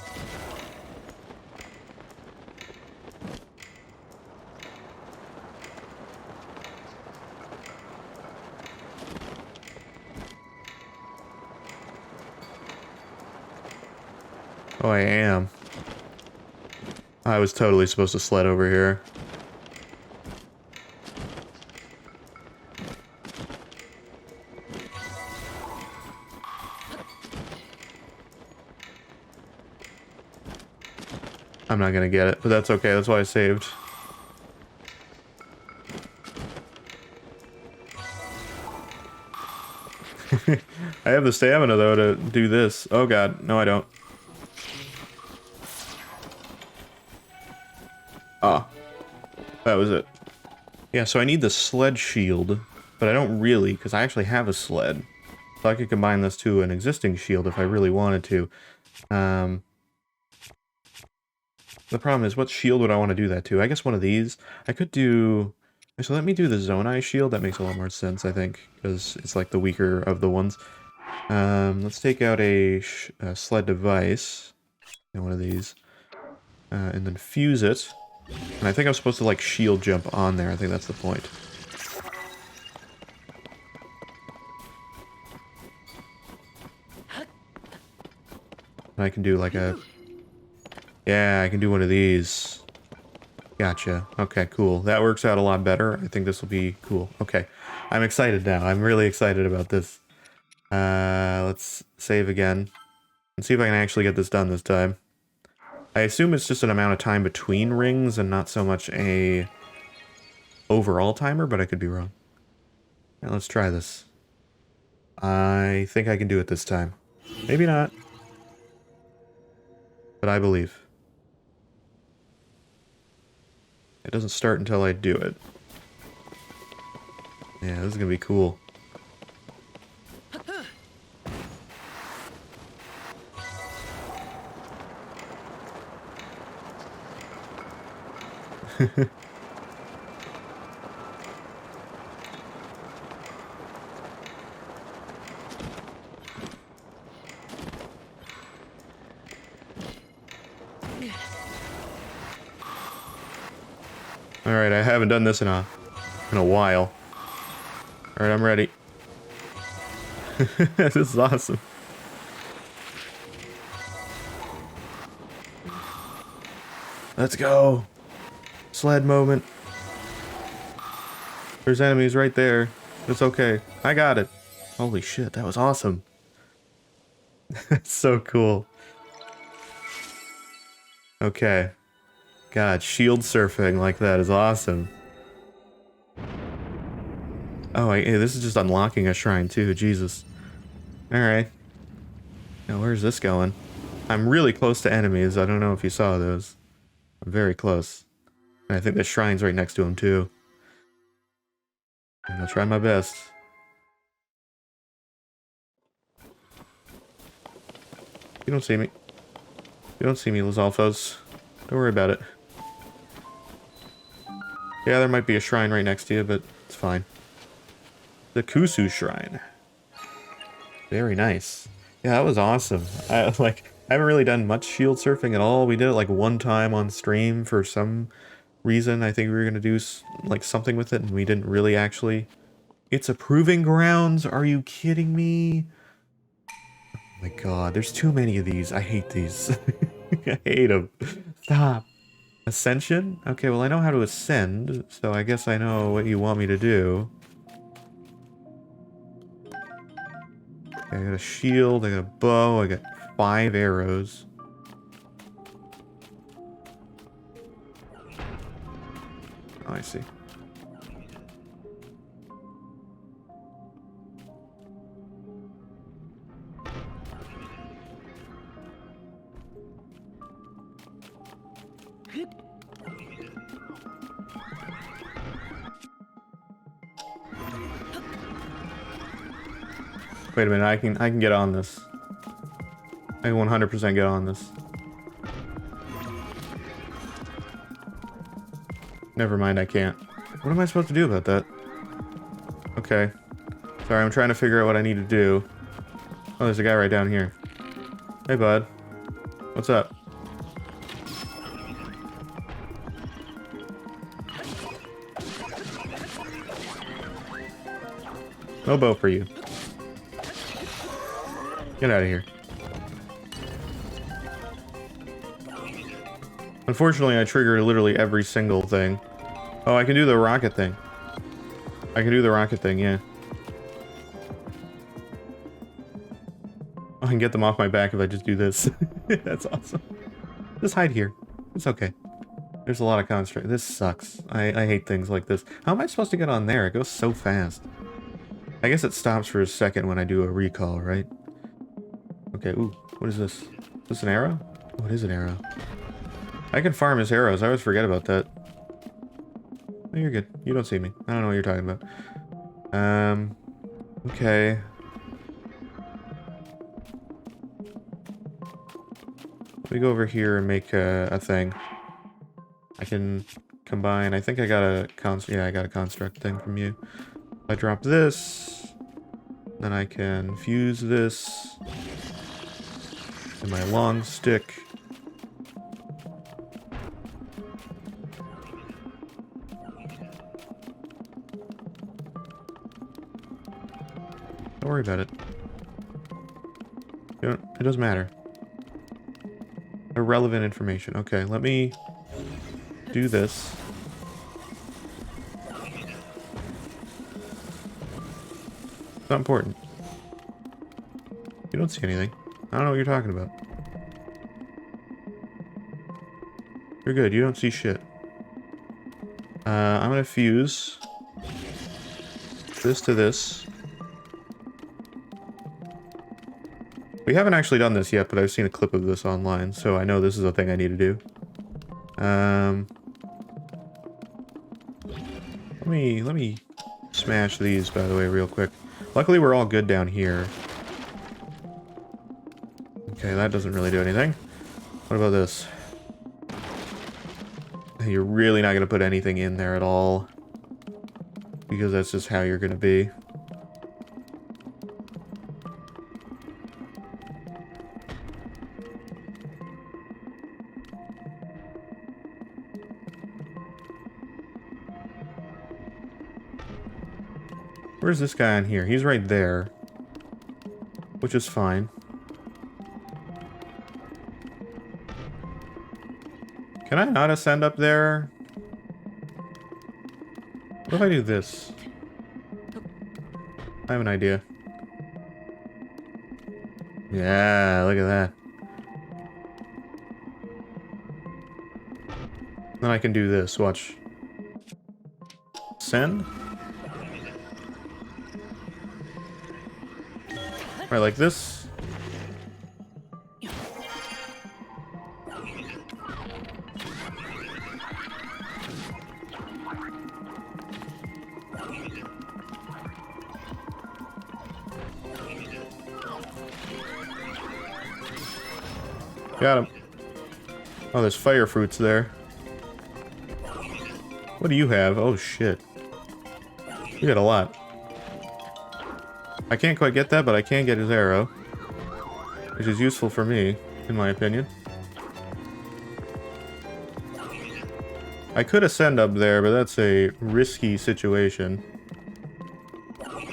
A: Oh, I am. I was totally supposed to sled over here. I'm not gonna get it, but that's okay. That's why I saved. I have the stamina, though, to do this. Oh, God. No, I don't. Ah. That was it. Yeah, so I need the sled shield, but I don't really, because I actually have a sled. So I could combine this to an existing shield if I really wanted to. The problem is, what shield would I want to do that to? I guess one of these. I could do... So let me do the Zonai shield. That makes a lot more sense, I think, because it's like the weaker of the ones. Let's take out a sled device. And one of these. And then fuse it. And I think I'm supposed to, like, shield jump on there. I think that's the point. And I can do, like, a... Yeah, I can do one of these. Gotcha. Okay, cool. That works out a lot better. I think this will be cool. Okay. I'm excited now. I'm really excited about this. Let's save again. And see if I can actually get this done this time. I assume it's just an amount of time between rings and not so much a overall timer, but I could be wrong. Now let's try this. I think I can do it this time. Maybe not. But I believe. It doesn't start until I do it. Yeah, this is gonna be cool. Alright, I haven't done this in a while. Alright, I'm ready. This is awesome. Let's go. Sled moment. There's enemies right there. It's okay. I got it. Holy shit, that was awesome. That's so cool. Okay. God, shield surfing like that is awesome. Oh, this is just unlocking a shrine too, Jesus. Alright. Now, where's this going? I'm really close to enemies. I don't know if you saw those. I'm very close. And I think the shrine's right next to him too. And I'll try my best. You don't see me. You don't see me, Lizalfos. Don't worry about it. Yeah, there might be a shrine right next to you, but it's fine. The Kusu Shrine. Very nice. Yeah, that was awesome. I haven't really done much shield surfing at all. We did it like one time on stream for some reason. I think we were gonna do like something with it, and we didn't really actually. It's a proving grounds. Are you kidding me? Oh my God, there's too many of these. I hate these. I hate them. Stop. Ascension? Okay, well I know how to ascend, so I guess I know what you want me to do. Okay, I got a shield, I got a bow, I got 5 arrows. Oh, I see. Wait a minute, I can get on this. I can 100% get on this. Never mind, I can't. What am I supposed to do about that? Okay. Sorry, I'm trying to figure out what I need to do. Oh, there's a guy right down here. Hey, bud. What's up? No bow for you. Get out of here. Unfortunately, I triggered literally every single thing. Oh, I can do the rocket thing. I can do the rocket thing, yeah. I can get them off my back if I just do this. That's awesome. Just hide here. It's okay. There's a lot of construct. This sucks. I hate things like this. How am I supposed to get on there? It goes so fast. I guess it stops for a second when I do a recall, right? Okay, ooh. What is this? Is this an arrow? Oh, it is an arrow. I can farm his arrows. I always forget about that. Oh, you're good. You don't see me. I don't know what you're talking about. Okay. Let me go over here and make a thing. I can combine. I think I got a yeah, I got a construct thing from you. I drop this, then I can fuse this in my long stick. Don't worry about it. It doesn't matter. Irrelevant information. Okay, let me do this. It's not important. You don't see anything. I don't know what you're talking about. You're good. You don't see shit. I'm gonna fuse this to this. We haven't actually done this yet, but I've seen a clip of this online, so I know this is a thing I need to do. Let me smash these, by the way, real quick. Luckily, we're all good down here. Okay, that doesn't really do anything. What about this? You're really not going to put anything in there at all. Because that's just how you're going to be. Where's this guy on here? He's right there. Which is fine. Can I not ascend up there? What if I do this? I have an idea. Yeah, look at that. Then I can do this, watch. Send? Right, like this. Got him. Oh, there's fire fruits there. What do you have? Oh, shit. You got a lot. I can't quite get that, but I can get his arrow. Which is useful for me, in my opinion. I could ascend up there, but that's a risky situation.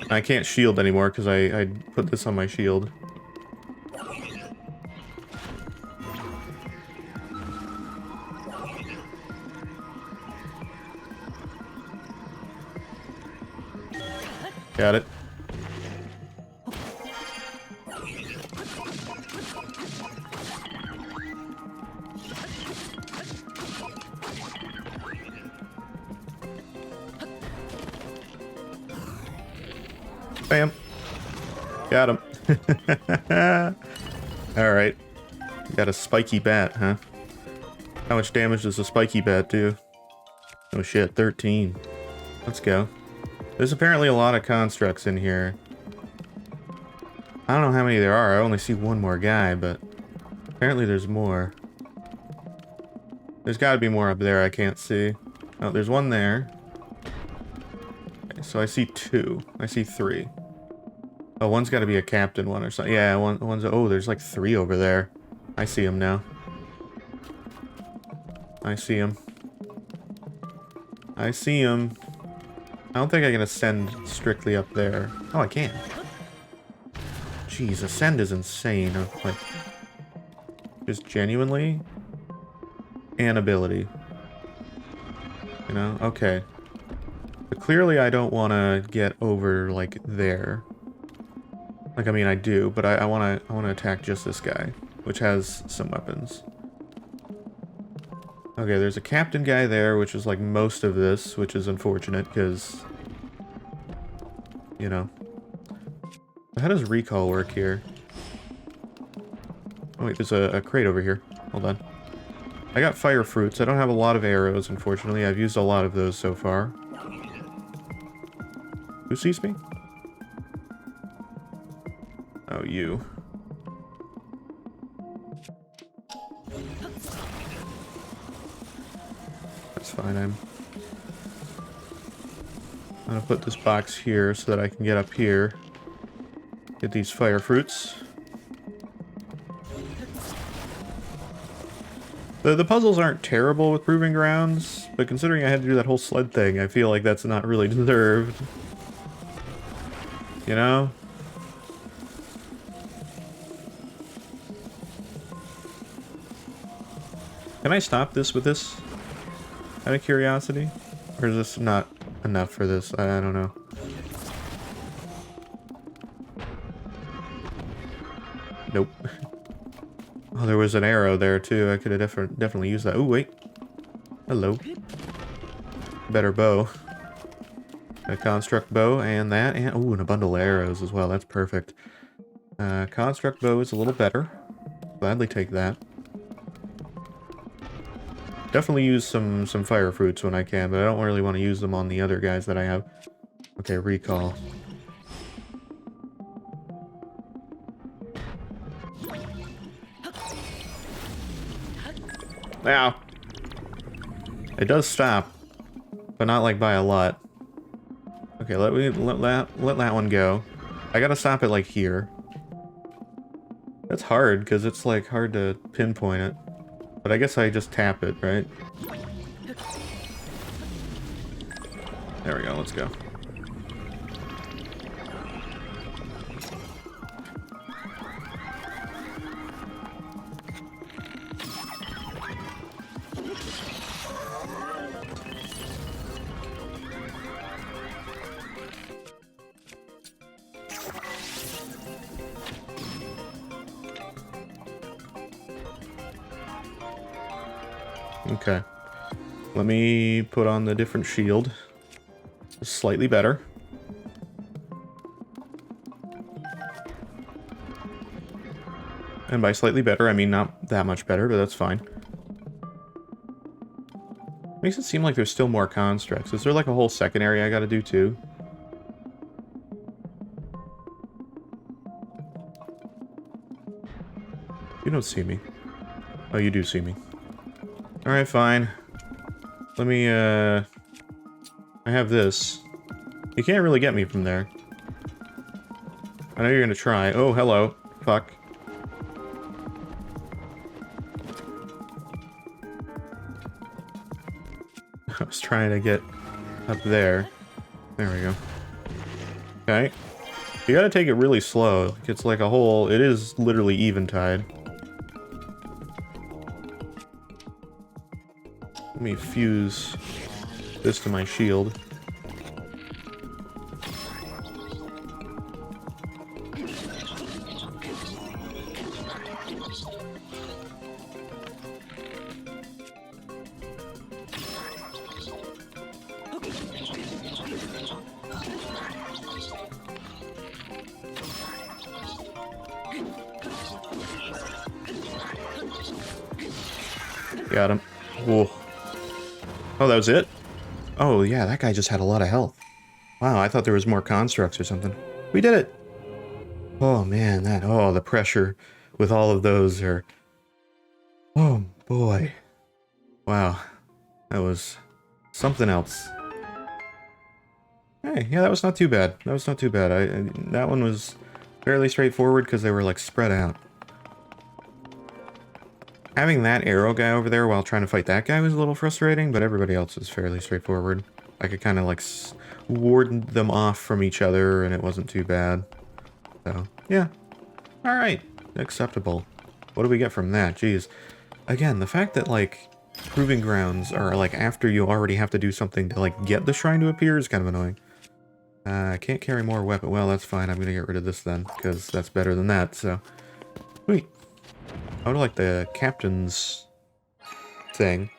A: I can't shield anymore because I put this on my shield. Got it. Bam. Got him. Alright. Got a spiky bat, huh? How much damage does a spiky bat do? Oh shit, 13. Let's go. There's apparently a lot of constructs in here. I don't know how many there are. I only see one more guy, but apparently there's more. There's gotta be more up there I can't see. Oh, there's one there. Okay, so I see 2. I see 3. Oh, one's gotta be a captain one or something. Yeah, one's... Oh, there's like 3 over there. I see him now. I see him. I see him. I don't think I can ascend strictly up there. Oh, I can. Jeez, ascend is insane. Like, just genuinely an ability. You know? Okay. But clearly I don't want to get over, like, there. Like, I mean, I do, but I want to attack just this guy, which has some weapons. Okay, there's a captain guy there, which is like most of this, which is unfortunate, because... You know. How does recall work here? Oh wait, there's a crate over here. Hold on. I got fire fruits. I don't have a lot of arrows, unfortunately. I've used a lot of those so far. Who sees me? Oh, you. That's fine, I'm gonna put this box here so that I can get up here. Get these fire fruits. The puzzles aren't terrible with Proving Grounds, but considering I had to do that whole sled thing, I feel like that's not really deserved. You know? Can I stop this with this? Out of curiosity? Or is this not enough for this? I don't know. Nope. Oh, there was an arrow there too. I could have definitely used that. Oh, wait. Hello. Better bow. A construct bow and that. And, oh, and a bundle of arrows as well. That's perfect. Construct bow is a little better. Gladly take that. Definitely use some fire fruits when I can, but I don't really want to use them on the other guys that I have. Okay, recall. Ow. It does stop, but not like by a lot. Okay, let that one go. I gotta stop it like here. That's hard because it's like hard to pinpoint it. But I guess I just tap it, right? There we go, let's go. Okay. Let me put on the different shield. Slightly better. And by slightly better, I mean not that much better, but that's fine. Makes it seem like there's still more constructs. Is there like a whole second area I gotta do too? You don't see me. Oh, you do see me. Alright, fine. Let me, I have this. You can't really get me from there. I know you're gonna try. Oh, hello. Fuck. I was trying to get up there. There we go. Okay. You gotta take it really slow. Like, it's like a whole... It is literally eventide. Let me fuse this to my shield. Got him. Whoa. Oh, that was it? Oh, yeah, that guy just had a lot of health. Wow, I thought there was more constructs or something. We did it! Oh, man, the pressure with all of those are... Oh, boy. Wow. That was something else. Hey, yeah, that was not too bad. That was not too bad. That one was fairly straightforward because they were, like, spread out. Having that arrow guy over there while trying to fight that guy was a little frustrating, but everybody else was fairly straightforward. I could kind of, like, ward them off from each other, and it wasn't too bad. So, yeah. Alright. Acceptable. What do we get from that? Jeez. Again, the fact that, like, proving grounds are, like, after you already have to do something to, like, get the shrine to appear is kind of annoying. I can't carry more weapon. Well, that's fine. I'm gonna get rid of this then, because that's better than that, so... Sweet. I would like the captain's thing.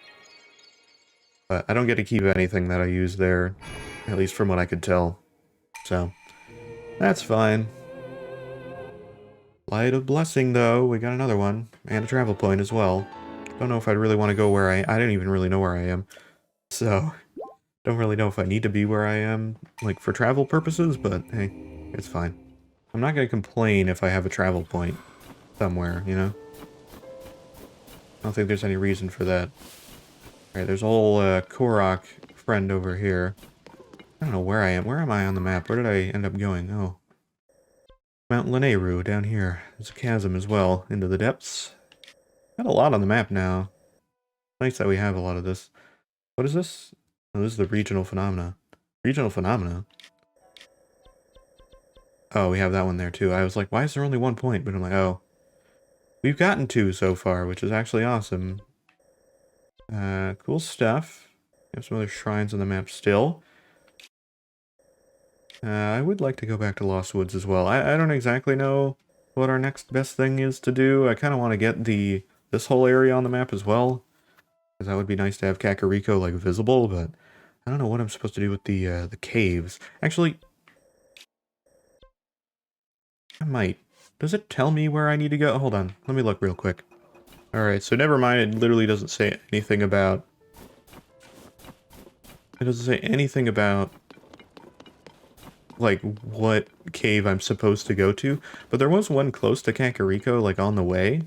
A: But I don't get to keep anything that I use there, at least from what I could tell. So, that's fine. Light of Blessing, though. We got another one. And a travel point as well. Don't know if I'd really want to go where I don't even really know where I am. So, don't really know if I need to be where I am, like, for travel purposes, but hey, it's fine. I'm not going to complain if I have a travel point somewhere, you know? I don't think there's any reason for that. Alright, there's a whole Korok friend over here. I don't know where I am. Where am I on the map? Where did I end up going? Oh. Mount Lanayru down here. There's a chasm as well, into the depths. Got a lot on the map now. Nice that we have a lot of this. What is this? Oh, this is the regional phenomena. Regional phenomena? Oh, we have that one there too. I was like, why is there only 1 point? But I'm like, oh. We've gotten 2 so far, which is actually awesome. Cool stuff. We have some other shrines on the map still. I would like to go back to Lost Woods as well. I don't exactly know what our next best thing is to do. I kind of want to get this whole area on the map as well. Because that would be nice to have Kakariko, like, visible, but I don't know what I'm supposed to do with the caves. Actually, I might. Does it tell me where I need to go? Hold on. Let me look real quick. Alright, so never mind. It literally doesn't say anything about... It doesn't say anything about... like, what cave I'm supposed to go to. But there was one close to Kakariko, like, on the way.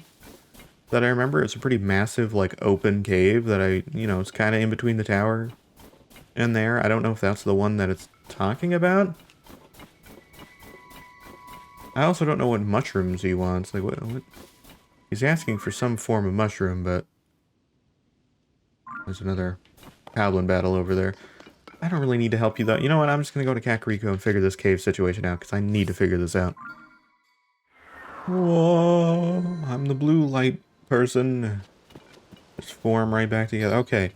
A: That I remember. It's a pretty massive, like, open cave that it's kind of in between the tower and there. I don't know if that's the one that it's talking about. I also don't know what mushrooms he wants. Like, what? He's asking for some form of mushroom, but... There's another goblin battle over there. I don't really need to help you, though. You know what? I'm just going to go to Kakariko and figure this cave situation out, because I need to figure this out. Whoa! I'm the blue light person. Just form right back together. Okay,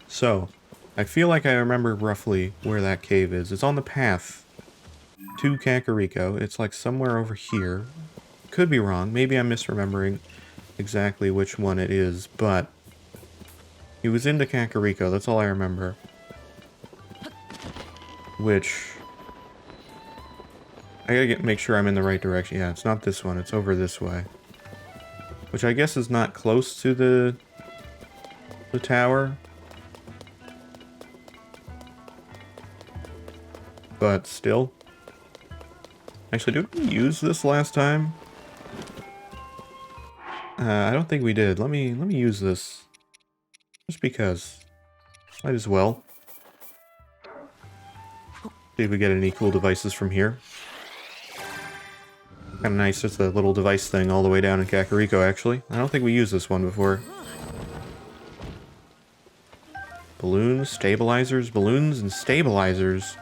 A: so I feel like I remember roughly where that cave is. It's on the path to Kakariko. It's like somewhere over here. Could be wrong. Maybe I'm misremembering exactly which one it is, but he was into Kakariko. That's all I remember. Which I gotta make sure I'm in the right direction. Yeah, it's not this one. It's over this way. Which I guess is not close to the tower. But still. Actually, did we use this last time? I don't think we did. Let me use this. Just because. Might as well. See if we get any cool devices from here. Kind of nice, just a little device thing all the way down in Kakariko, actually. I don't think we used this one before. Balloons, stabilizers, balloons and stabilizers.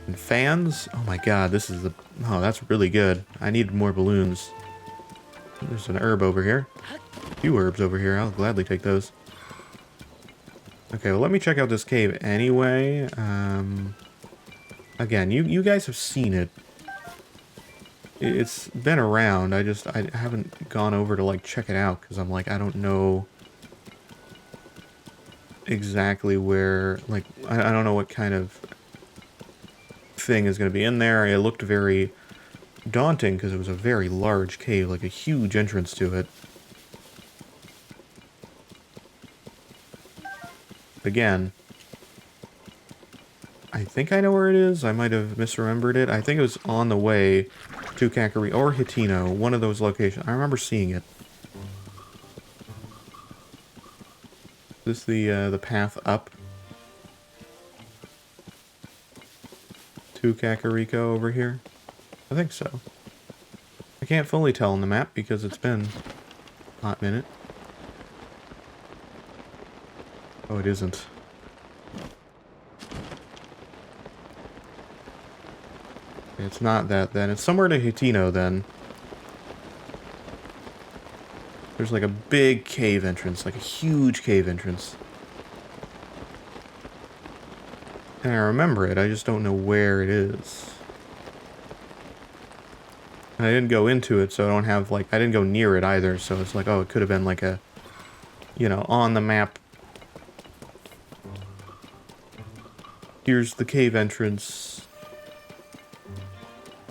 A: And fans? Oh my god, this is the... Oh, that's really good. I need more balloons. There's an herb over here. A few herbs over here. I'll gladly take those. Okay, well, let me check out this cave anyway. Again, you guys have seen it. It's been around. I haven't gone over to, like, check it out, because I'm like, I don't know exactly where, like, I don't know what kind of thing is going to be in there. It looked very daunting, because it was a very large cave, like a huge entrance to it. again, I think I know where it is. I might have misremembered it. I think it was on the way to Kakariko or Hitino, one of those locations. I remember seeing it. Is this the path up to Kakariko over here? I think so. I can't fully tell on the map because it's been a hot minute. Oh, it isn't. It's not that then. It's somewhere to Hitino then. There's like a big cave entrance, like a huge cave entrance. And I remember it, I just don't know where it is. And I didn't go into it, so I don't have, like, I didn't go near it either, so it's like, oh, it could have been like a, you know, on the map. Here's the cave entrance.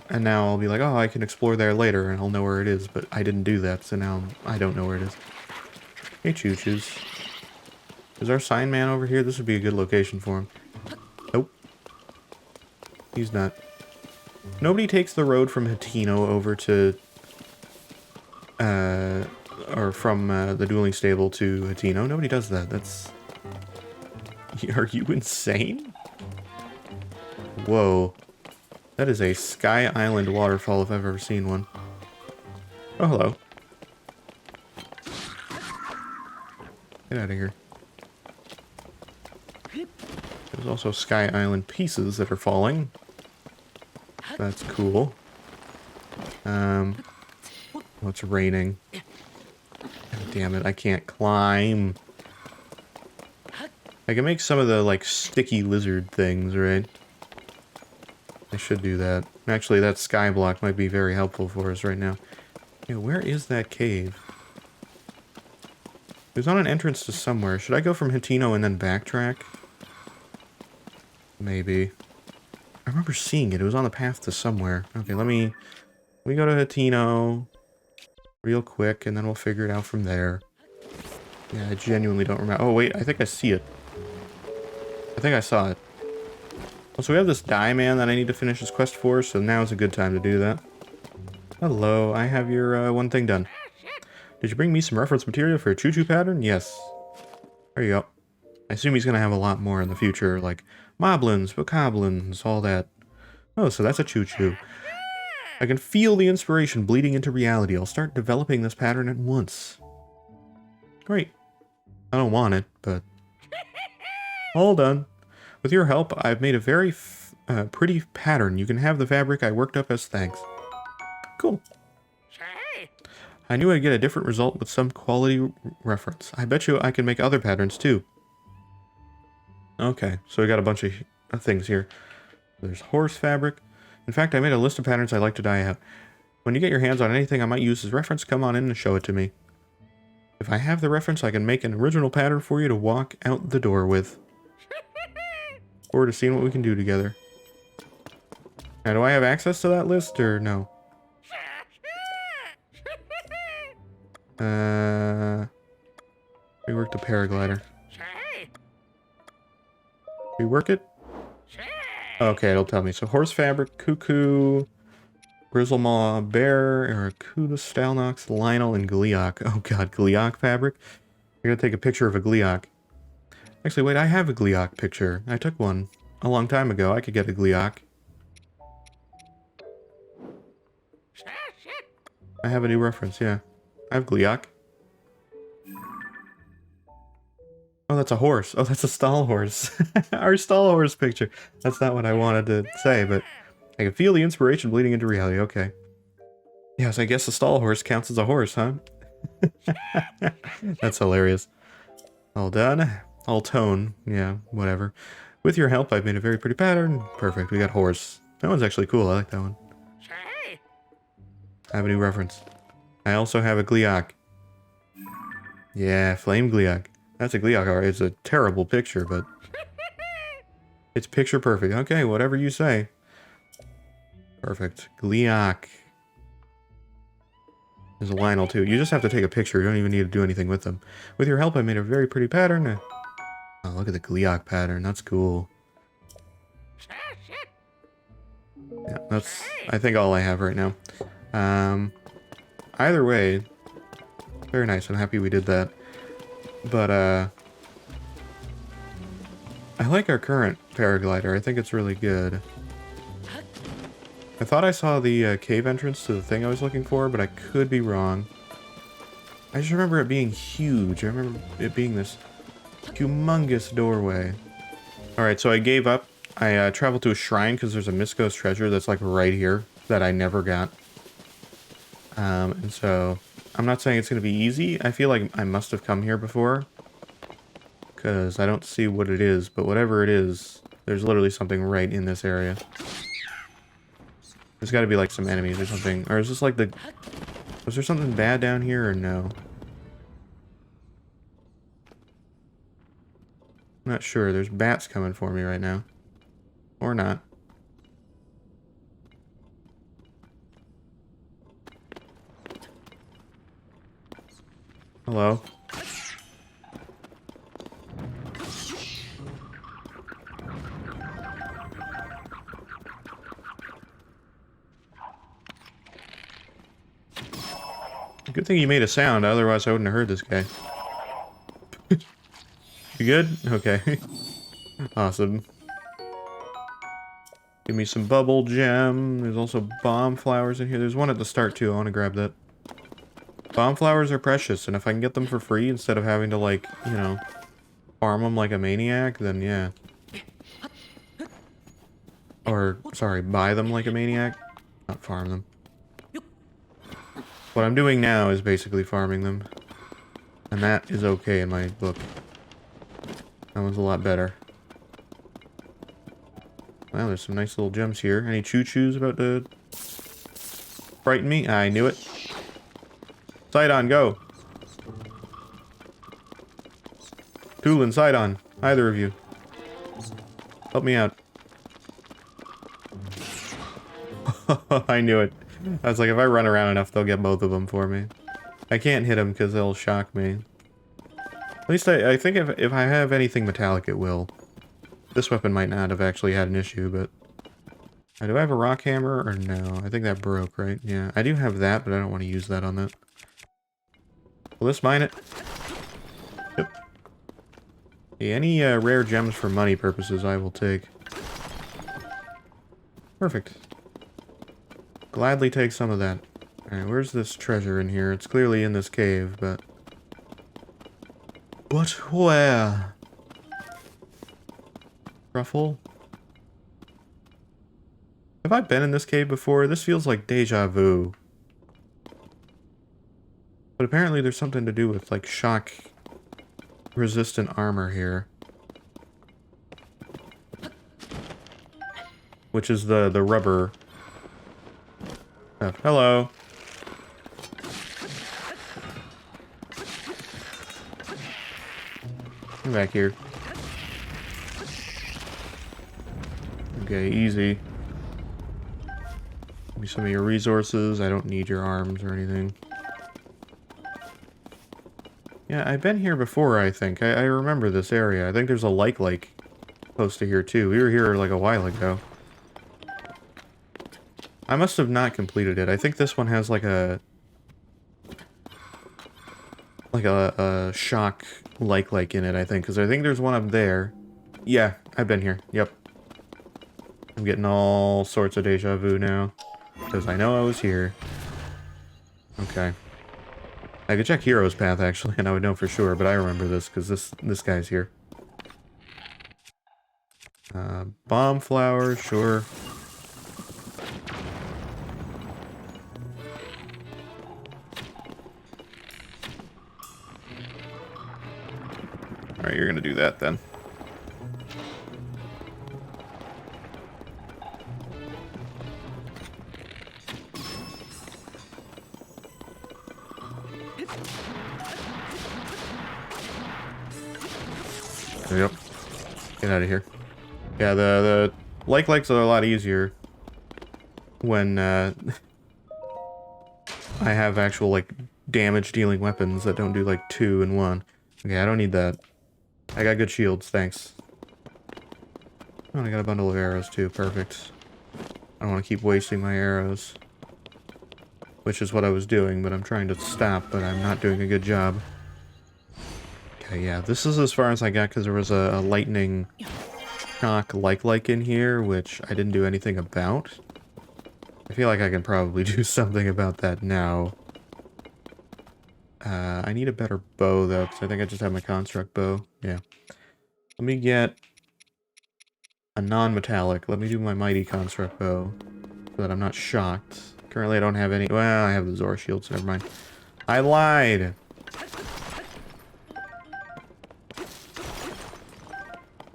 A: And now I'll be like, oh, I can explore there later, and I'll know where it is, but I didn't do that, so now I don't know where it is. Hey, Choo-Choos. Is our sign man over here? This would be a good location for him. Nope. He's not. Nobody takes the road from Hitino over to, or from the dueling stable to Hitino. Nobody does that. That's... Are you insane? Whoa. That is a Sky Island waterfall if I've ever seen one. Oh, hello. Get out of here. There's also Sky Island pieces that are falling. That's cool. Oh, it's raining. God damn it, I can't climb. I can make some of the, like, sticky lizard things, right? I should do that. Actually, that sky block might be very helpful for us right now. Yeah, where is that cave? It was on an entrance to somewhere. Should I go from Hitino and then backtrack? Maybe. I remember seeing it. It was on the path to somewhere. Okay, let me go to Hitino real quick, and then we'll figure it out from there. Yeah, I genuinely don't remember. Oh, wait, I think I see it. I think I saw it. Oh, so we have this die man that I need to finish this quest for, so now is a good time to do that. Hello, I have your one thing done. Did you bring me some reference material for a choo-choo pattern? Yes. There you go. I assume he's going to have a lot more in the future, like moblins, bokoblins, all that. Oh, so that's a choo-choo. I can feel the inspiration bleeding into reality. I'll start developing this pattern at once. Great. I don't want it, but... All done. With your help, I've made a very pretty pattern. You can have the fabric I worked up as thanks. Cool. I knew I'd get a different result with some quality reference. I bet you I can make other patterns too. Okay, so we got a bunch of things here. There's horse fabric. In fact, I made a list of patterns I'd like to dye out. When you get your hands on anything I might use as reference, come on in and show it to me. If I have the reference, I can make an original pattern for you to walk out the door with. Or to see what we can do together. Now, do I have access to that list, or no? Rework the paraglider. Rework it? Okay, it'll tell me. So, horse fabric, cuckoo, grizzlemaw, bear, Aracuda, Stalnox, Lionel, and Gleeok. Oh god, Gleeok fabric? I gotta take a picture of a Gleeok. Actually, wait, I have a Gleeok picture. I took one a long time ago. I could get a Gleeok. I have a new reference, yeah. I have Gleeok. Oh, that's a horse. Oh, that's a stall horse. Our stall horse picture. That's not what I wanted to say, but I can feel the inspiration bleeding into reality. Okay. Yes, I guess a stall horse counts as a horse, huh? That's hilarious. All done. All tone. Yeah, whatever. With your help, I've made a very pretty pattern. Perfect. We got horse. That one's actually cool. I like that one. I have a new reference. I also have a Gleeok. Yeah, flame Gleeok. That's a Gleeok. Alright, it's a terrible picture, but... it's picture perfect. Okay, whatever you say. Perfect. Gleeok. There's a Lionel, too. You just have to take a picture. You don't even need to do anything with them. With your help, I made a very pretty pattern. Oh, look at the Gliok pattern. That's cool. Yeah, that's, I think, all I have right now. Either way, very nice. I'm happy we did that. But, I like our current paraglider. I think it's really good. I thought I saw the cave entrance to the thing I was looking for, but I could be wrong. I just remember it being huge. I remember it being this humongous doorway. Alright, so I gave up. I traveled to a shrine because there's a Miskos treasure that's like right here that I never got. And so I'm not saying it's going to be easy. I feel like I must have come here before because I don't see what it is, but whatever it is, there's literally something right in this area. There's got to be like some enemies or something. Or is this like the... Was there something bad down here or no? I'm not sure. There's bats coming for me right now. Or not. Hello? Good thing you made a sound, otherwise I wouldn't have heard this guy. You good? Okay. Awesome. Give me some bubble gem. There's also bomb flowers in here. There's one at the start too. I want to grab that. Bomb flowers are precious, and if I can get them for free instead of having to, like, you know, farm them like a maniac, then yeah. Or, sorry, buy them like a maniac. Not farm them. What I'm doing now is basically farming them. And that is okay in my book. That one's a lot better. Well, there's some nice little gems here. Any choo-choos about to frighten me? I knew it. Sight on, go! Tool and sight on. Either of you. Help me out. I knew it. I was like, if I run around enough, they'll get both of them for me. I can't hit them because they'll shock me. At least I think if I have anything metallic, it will. This weapon might not have actually had an issue, but... do I have a rock hammer or no? I think that broke, right? Yeah, I do have that, but I don't want to use that on that. Will this mine it? Yep. Hey, any rare gems for money purposes, I will take. Perfect. Gladly take some of that. Alright, where's this treasure in here? It's clearly in this cave, but... But where? Ruffle? Have I been in this cave before? This feels like deja vu. But apparently there's something to do with, like, shock-resistant armor here. Which is the rubber... stuff. Hello! Come back here. Okay, easy. Give me some of your resources. I don't need your arms or anything. Yeah, I've been here before, I think. I remember this area. I think there's a like close to here, too. We were here, like, a while ago. I must have not completed it. I think this one has, like a... like a shock like in it, I think. Because I think there's one up there. Yeah, I've been here. Yep. I'm getting all sorts of deja vu now. Because I know I was here. Okay. I could check Hero's Path, actually, and I would know for sure, but I remember this, because this guy's here. Bomb flower, sure. Alright, you're gonna do that, then. Yep. Get out of here. Yeah, the likes are a lot easier when I have actual, like, damage dealing weapons that don't do like 2 and 1. Okay, I don't need that. I got good shields, thanks. Oh, and I got a bundle of arrows too, perfect. I don't want to keep wasting my arrows. Which is what I was doing, but I'm trying to stop, but I'm not doing a good job. Okay, yeah, this is as far as I got because there was a lightning shock like in here, which I didn't do anything about. I feel like I can probably do something about that now. I need a better bow, though, because I think I just have my construct bow. Yeah. Let me get a non-metallic. Let me do my mighty construct bow, so that I'm not shocked. Currently, I don't have any... Well, I have the Zora shield, so never mind. I lied!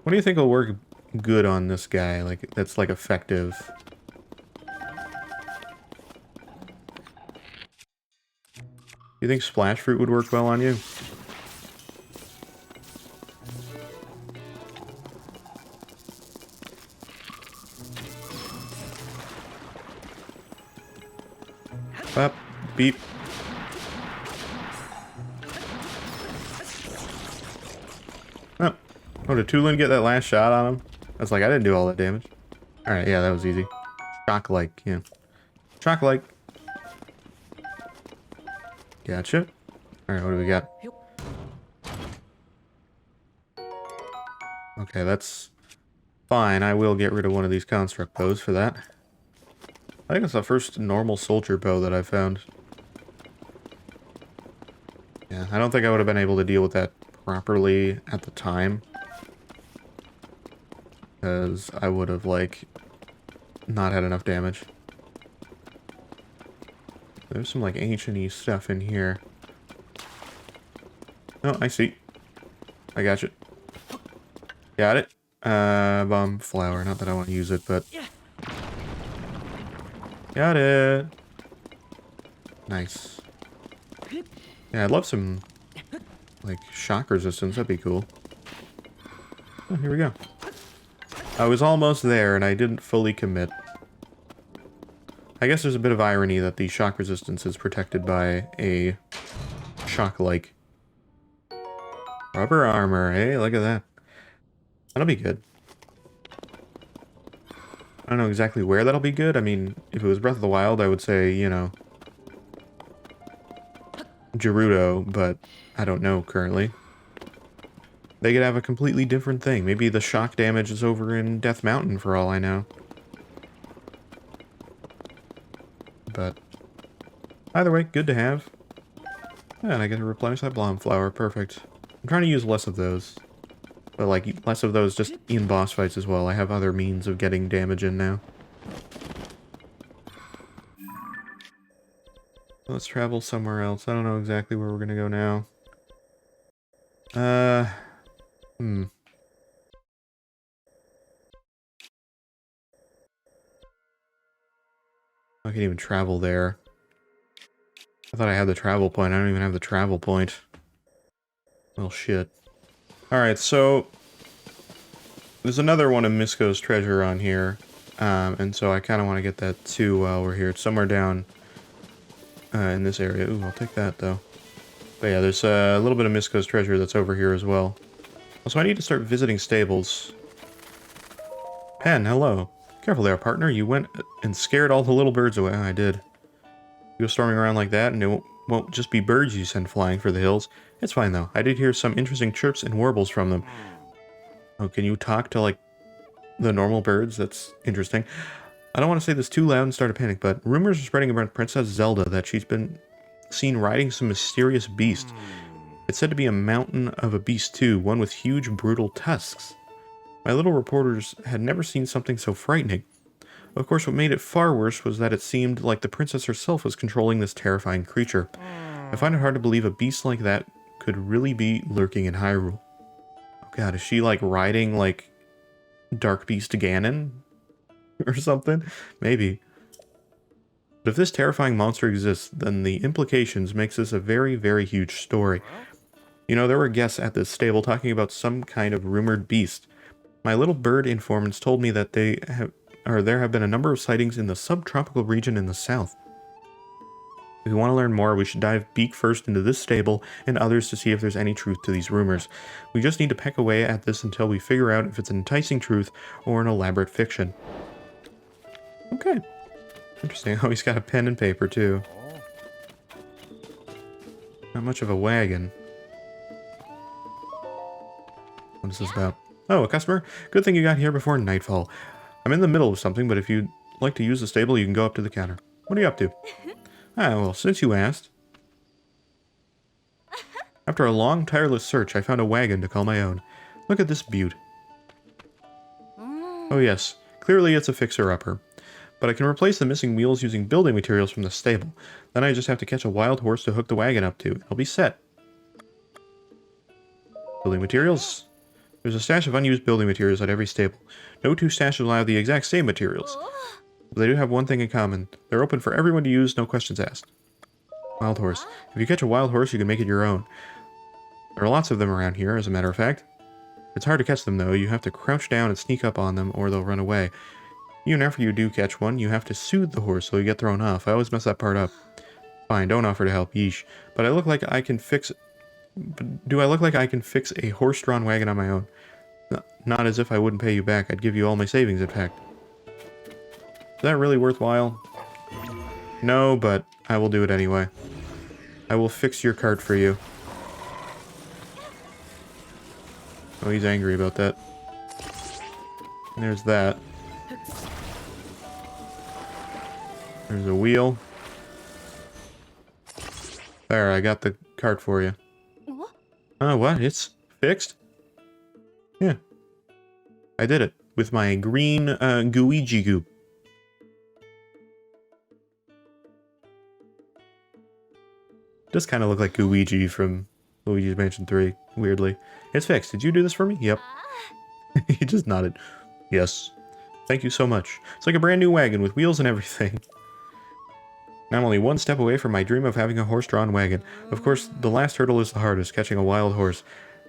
A: What do you think will work good on this guy? Like, that's, like, effective? You think splash fruit would work well on you? Up, beep. Oh. Oh, did Tulin get that last shot on him? I was like, I didn't do all that damage. Alright, yeah, that was easy. Shock-like, yeah. Shock-like. Gotcha. Alright, what do we got? Okay, that's fine. I will get rid of one of these construct bows for that. I think it's the first normal soldier bow that I found. Yeah, I don't think I would have been able to deal with that properly at the time. Because I would have, like, not had enough damage. There's some, like, ancient-y stuff in here. Oh, I see. I got you. Got it. Bomb flower. Not that I want to use it, but... Got it. Nice. Yeah, I'd love some, like, shock resistance. That'd be cool. Oh, here we go. I was almost there, and I didn't fully commit. I guess there's a bit of irony that the shock resistance is protected by a shock-like. Rubber armor, hey, look at that. That'll be good. I don't know exactly where that'll be good. I mean, if it was Breath of the Wild, I would say, you know, Gerudo, but I don't know currently. They could have a completely different thing. Maybe the shock damage is over in Death Mountain for all I know. But either way, good to have. Yeah, and I get to replenish that Blom flower. Perfect. I'm trying to use less of those. But, like, less of those just in boss fights as well. I have other means of getting damage in now. Let's travel somewhere else. I don't know exactly where we're gonna go now. I can't even travel there. I thought I had the travel point. I don't even have the travel point. Well, shit. Alright, so... there's another one of Misko's treasure on here. And so I kind of want to get that too while we're here. It's somewhere down in this area. Ooh, I'll take that, though. But yeah, there's a little bit of Misko's treasure that's over here as well. Also, I need to start visiting stables. Pen, hello. Careful there, partner. You went and scared all the little birds away. Oh, I did. You go storming around like that, and it won't just be birds you send flying for the hills. It's fine, though. I did hear some interesting chirps and warbles from them. Oh, can you talk to, like, the normal birds? That's interesting. I don't want to say this too loud and start a panic, but rumors are spreading about Princess Zelda that she's been seen riding some mysterious beast. It's said to be a mountain of a beast, too, one with huge, brutal tusks. My little reporters had never seen something so frightening. Of course, what made it far worse was that it seemed like the princess herself was controlling this terrifying creature. I find it hard to believe a beast like that could really be lurking in Hyrule. Oh god, is she like riding like Dark Beast Ganon? Or something? Maybe. But if this terrifying monster exists, then the implications makes this a very, very huge story. You know, there were guests at this stable talking about some kind of rumored beast. My little bird informants told me that there have been a number of sightings in the subtropical region in the south. If we want to learn more, we should dive beak first into this stable and others to see if there's any truth to these rumors. We just need to peck away at this until we figure out if it's an enticing truth or an elaborate fiction. Okay. Interesting. Oh, he's got a pen and paper, too. Not much of a wagon. What is this about? Oh, a customer? Good thing you got here before nightfall. I'm in the middle of something, but if you'd like to use the stable, you can go up to the counter. What are you up to? Ah, well, since you asked. After a long, tireless search, I found a wagon to call my own. Look at this beaut. Oh yes, clearly it's a fixer-upper. But I can replace the missing wheels using building materials from the stable. Then I just have to catch a wild horse to hook the wagon up to. I'll be set. Building materials? There's a stash of unused building materials at every stable. No two stashes will have the exact same materials. But they do have one thing in common. They're open for everyone to use, no questions asked. Wild horse. If you catch a wild horse, you can make it your own. There are lots of them around here, as a matter of fact. It's hard to catch them, though. You have to crouch down and sneak up on them, or they'll run away. Even after you do catch one, you have to soothe the horse so you get thrown off. I always mess that part up. Fine, don't offer to help, yeesh. But I look like I can fix... Do I look like I can fix a horse-drawn wagon on my own? Not as if I wouldn't pay you back. I'd give you all my savings, in fact. Is that really worthwhile? No, but I will do it anyway. I will fix your cart for you. Oh, he's angry about that. There's that. There's a wheel. There, I got the cart for you. Oh, what? It's fixed? Yeah. I did it. With my green Gooigi goop. Does kind of look like Gooigi from Luigi's Mansion 3, weirdly. It's fixed. Did you do this for me? Yep. He just nodded. Yes. Thank you so much. It's like a brand new wagon with wheels and everything. Now I'm only one step away from my dream of having a horse-drawn wagon. Of course, the last hurdle is the hardest, catching a wild horse.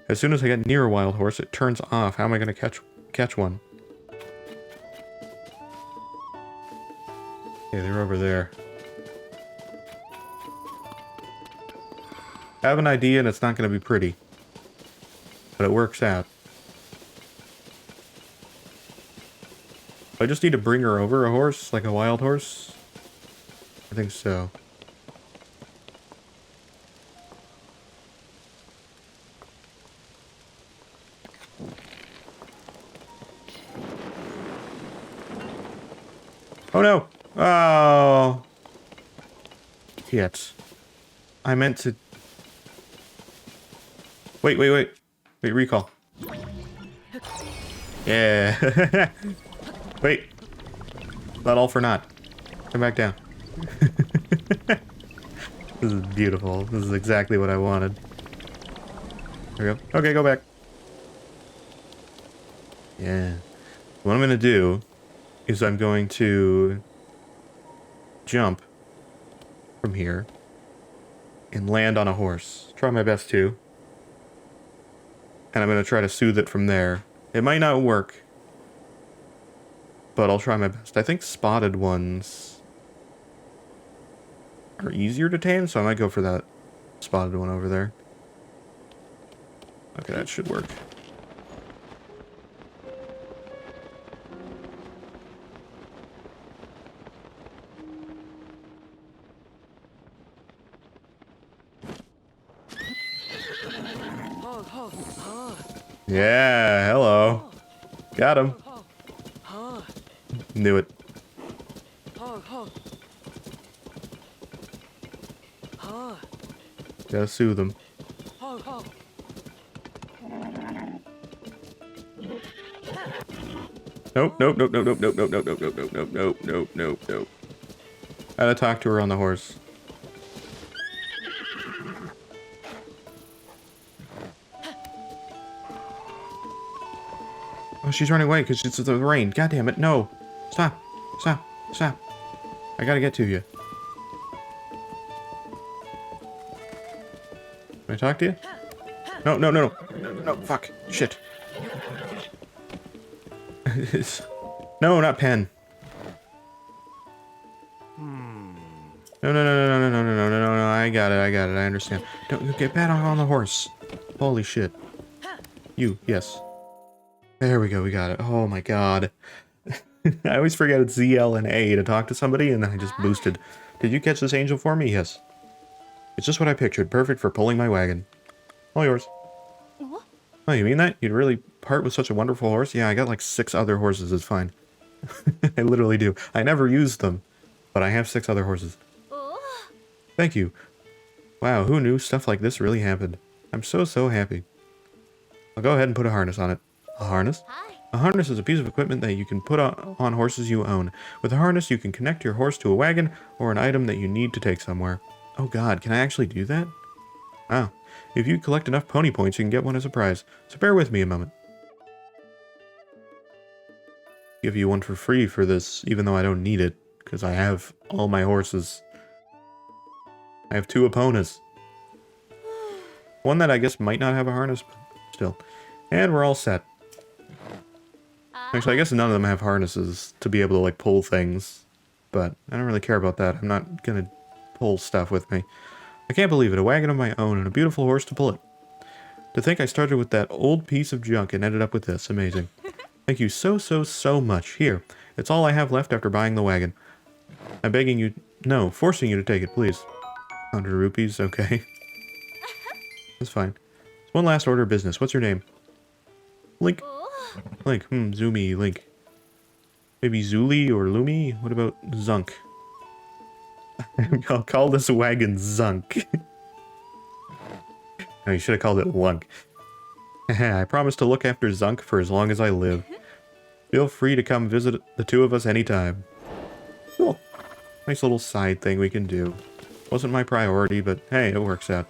A: As soon as I get near a wild horse, it turns off. How am I going to catch one? Okay, they're over there. I have an idea and it's not going to be pretty. But it works out. I just need to bring her over a horse, like a wild horse. I think so. Oh no! Oh! Yet. I meant to... Wait, recall. Yeah. Wait. Not all for naught. Come back down. This is beautiful. This is exactly what I wanted. There we go. Okay, go back. Yeah. What I'm going to do is I'm going to jump from here and land on a horse. Try my best to. And I'm going to try to soothe it from there. It might not work, but I'll try my best. I think spotted ones are easier to tame, so I might go for that spotted one over there. Okay, that should work. Yeah, hello. Got him. Knew it. Gotta soothe him. Nope. I gotta talk to her on the horse. Oh, she's running away because it's the rain. God damn it, no. Stop. I gotta get to you. Can I talk to you? No, fuck. Shit. No, not pen. No. I got it, I understand. Don't get back on the horse. Holy shit. You, yes. There we go, we got it. Oh my god. I always forget it's Z, L, and A to talk to somebody, and then I just boosted. Did you catch this angel for me? Yes. It's just what I pictured. Perfect for pulling my wagon. All yours. Oh, you mean that? You'd really part with such a wonderful horse? Yeah, I got like 6 other horses. It's fine. I literally do. I never use them, but I have 6 other horses. Thank you. Wow, who knew stuff like this really happened? I'm so happy. I'll go ahead and put a harness on it. A harness? A harness is a piece of equipment that you can put on horses you own. With a harness, you can connect your horse to a wagon or an item that you need to take somewhere. Oh god, can I actually do that? Wow. If you collect enough pony points, you can get one as a prize. So bear with me a moment. Give you one for free for this, even though I don't need it, because I have all my horses. I have 2 opponents. One that I guess might not have a harness, but still. And we're all set. Actually, I guess none of them have harnesses to be able to, like, pull things. But I don't really care about that. I'm not gonna pull stuff with me. I can't believe it. A wagon of my own and a beautiful horse to pull it. To think I started with that old piece of junk and ended up with this. Amazing. Thank you so much. Here, it's all I have left after buying the wagon. I'm begging you... No, forcing you to take it, please. 100 rupees, okay. That's fine. One last order of business. What's your name? Link. Link. Zoomy. Link. Maybe Zuli or Lumi? What about Zunk? I'll call this wagon Zunk. No, you should have called it Lunk. I promise to look after Zunk for as long as I live. Feel free to come visit the 2 of us anytime. Cool. Nice little side thing we can do. Wasn't my priority, but hey, it works out.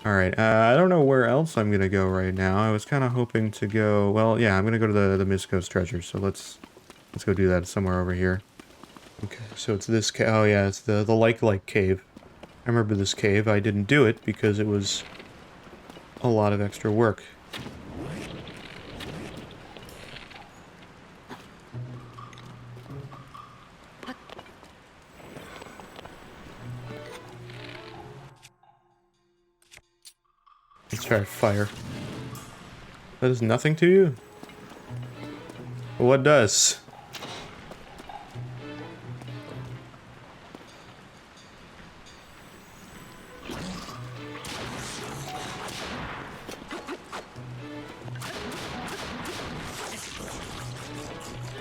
A: Alright, I don't know where else I'm gonna go right now. I was kind of hoping to go... Well, yeah, I'm gonna go to the Misko's treasure, so let's go do that somewhere over here. Okay, so it's this cave. Oh yeah, it's the like cave. I remember this cave. I didn't do it because it was a lot of extra work. Let's try fire. That is nothing to you? Well, what does?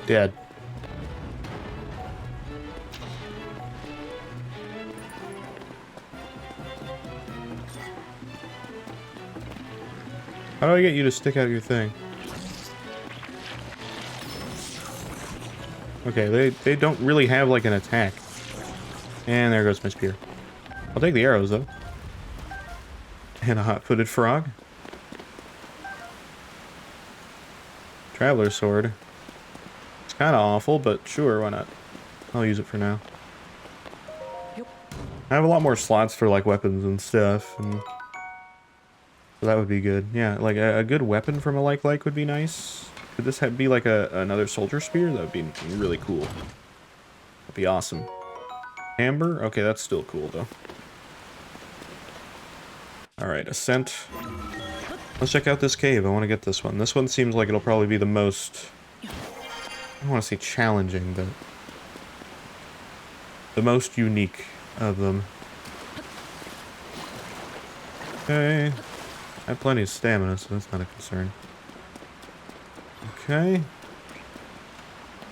A: Dead. How do I get you to stick out your thing? Okay, they don't really have like an attack. And there goes my spear. I'll take the arrows though. And a hot-footed frog. Traveler's sword. It's kind of awful, but sure, why not? I'll use it for now. I have a lot more slots for like weapons and stuff, and so that would be good. Yeah, like a good weapon from a like would be nice. Could this be like another soldier spear? That would be really cool. That'd be awesome. Amber? Okay, that's still cool though. Alright, ascent. Let's check out this cave. I want to get this one. This one seems like it'll probably be the most... I don't want to say challenging, but... the most unique of them. Okay. I have plenty of stamina, so that's not a concern. Okay.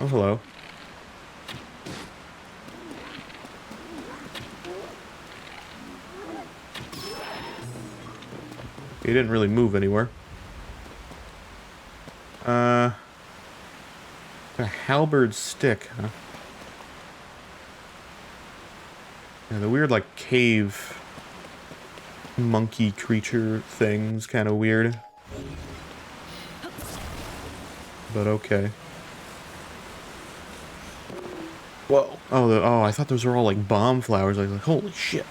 A: Oh, hello. He didn't really move anywhere. A halberd stick, huh? Yeah, the weird, like, cave monkey creature thing's kind of weird. But okay. Whoa. Oh, I thought those were all, like, bomb flowers. I was like, holy shit.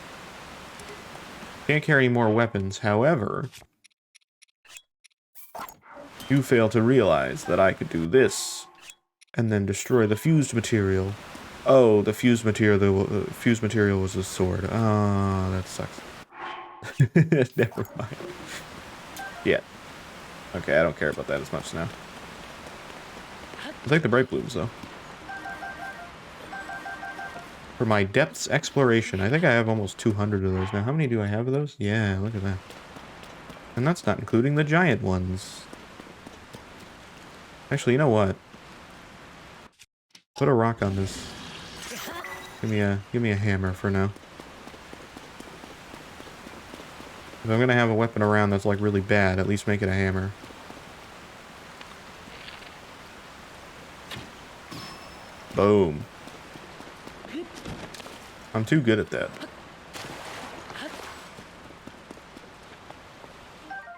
A: Can't carry any more weapons, however... you fail to realize that I could do this, and then destroy the fused material. Oh, the fused material. The fused material was a sword. Oh, that sucks. Never mind. Yeah. Okay, I don't care about that as much now. I like the bright blooms though. For my depths exploration, I think I have almost 200 of those now. How many do I have of those? Yeah, look at that. And that's not including the giant ones. Actually, you know what? Put a rock on this. Give me a hammer for now. If I'm gonna have a weapon around that's like really bad, at least make it a hammer. Boom. I'm too good at that.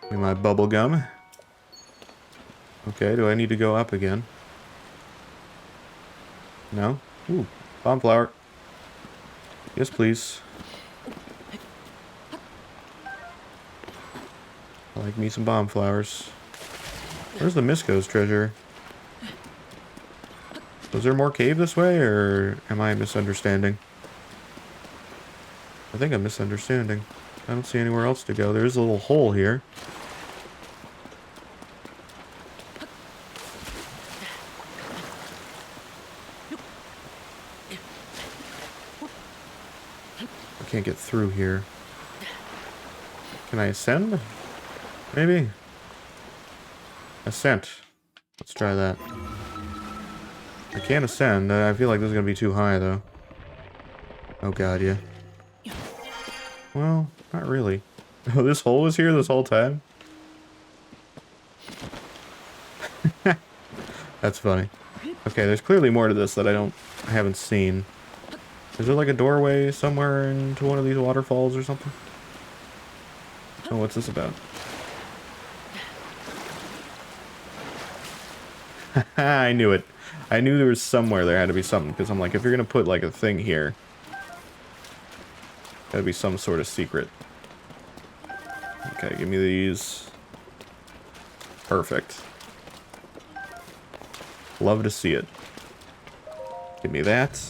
A: Give me my bubble gum. Okay, do I need to go up again? No? Ooh, bomb flower. Yes, please. I like me some bomb flowers. Where's the Misko's treasure? Was there more cave this way, or am I misunderstanding? I think I'm misunderstanding. I don't see anywhere else to go. There's a little hole here. I can't get through here. Can I ascend? Maybe? Ascent. Let's try that. I can't ascend. I feel like this is going to be too high, though. Oh god, yeah. Well, not really. Oh, this hole was here this whole time? That's funny. Okay, there's clearly more to this that I haven't seen. Is there like a doorway somewhere into one of these waterfalls or something? Oh, what's this about? I knew it. I knew there was somewhere there had to be something, because I'm like, if you're gonna put like a thing here, that'd be some sort of secret. Okay, give me these. Perfect. Love to see it. Give me that.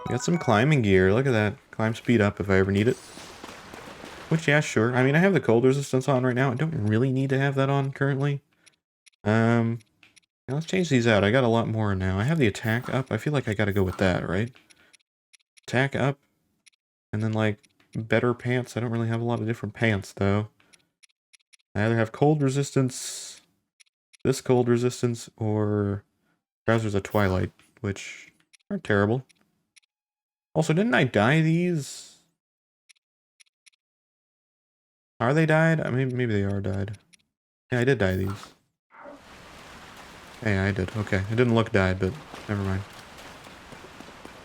A: Got some climbing gear. Look at that. Climb speed up if I ever need it. Which, yeah, sure. I mean, I have the cold resistance on right now. I don't really need to have that on currently. Now let's change these out. I got a lot more now. I have the attack up. I feel like I gotta go with that, right? Attack up. And then, like, better pants. I don't really have a lot of different pants, though. I either have cold resistance, this cold resistance, or trousers of Twilight, which aren't terrible. Also, didn't I dye these? Are they dyed? I mean, maybe they are dyed. Yeah, I did dye these. Yeah, I did. Okay. It didn't look dyed, but never mind.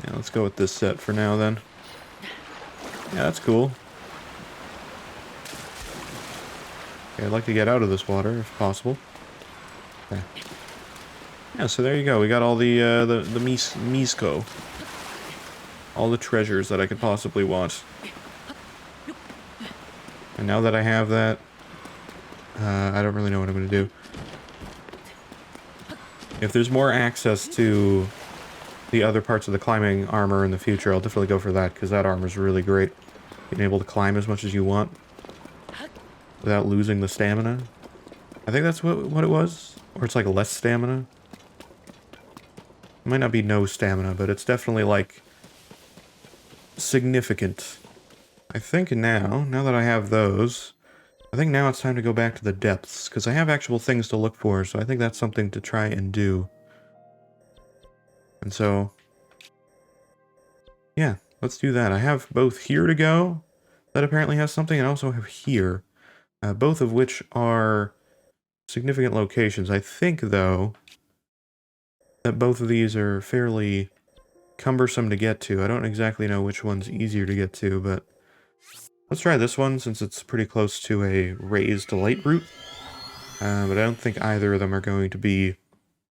A: Yeah, let's go with this set for now, then. Yeah, that's cool. Okay, I'd like to get out of this water, if possible. Okay. Yeah, so there you go. We got all the Misko. All the treasures that I could possibly want. And now that I have that, I don't really know what I'm going to do. If there's more access to the other parts of the climbing armor in the future, I'll definitely go for that, because that armor is really great. Being able to climb as much as you want without losing the stamina. I think that's what it was. Or it's like less stamina. It might not be no stamina, but it's definitely like significant. I think now that I have those, I think now it's time to go back to the depths, because I have actual things to look for, so I think that's something to try and do. And so, yeah, let's do that. I have both here to go, that apparently has something, and I also have here, both of which are significant locations. I think, though, that both of these are fairly cumbersome to get to. I don't exactly know which one's easier to get to, but let's try this one, since it's pretty close to a raised light route. But I don't think either of them are going to be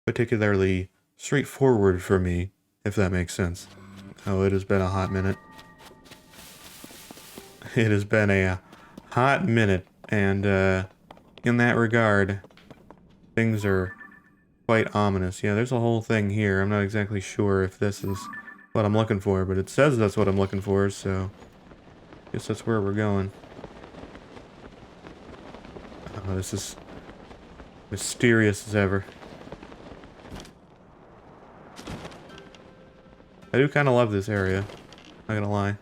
A: particularly straightforward for me, if that makes sense. Oh, it has been a hot minute. It has been a hot minute, and in that regard, things are quite ominous. Yeah, there's a whole thing here. I'm not exactly sure if this is what I'm looking for, but it says that's what I'm looking for, so I guess that's where we're going. Oh, this is mysterious as ever. I do kind of love this area. Not gonna lie.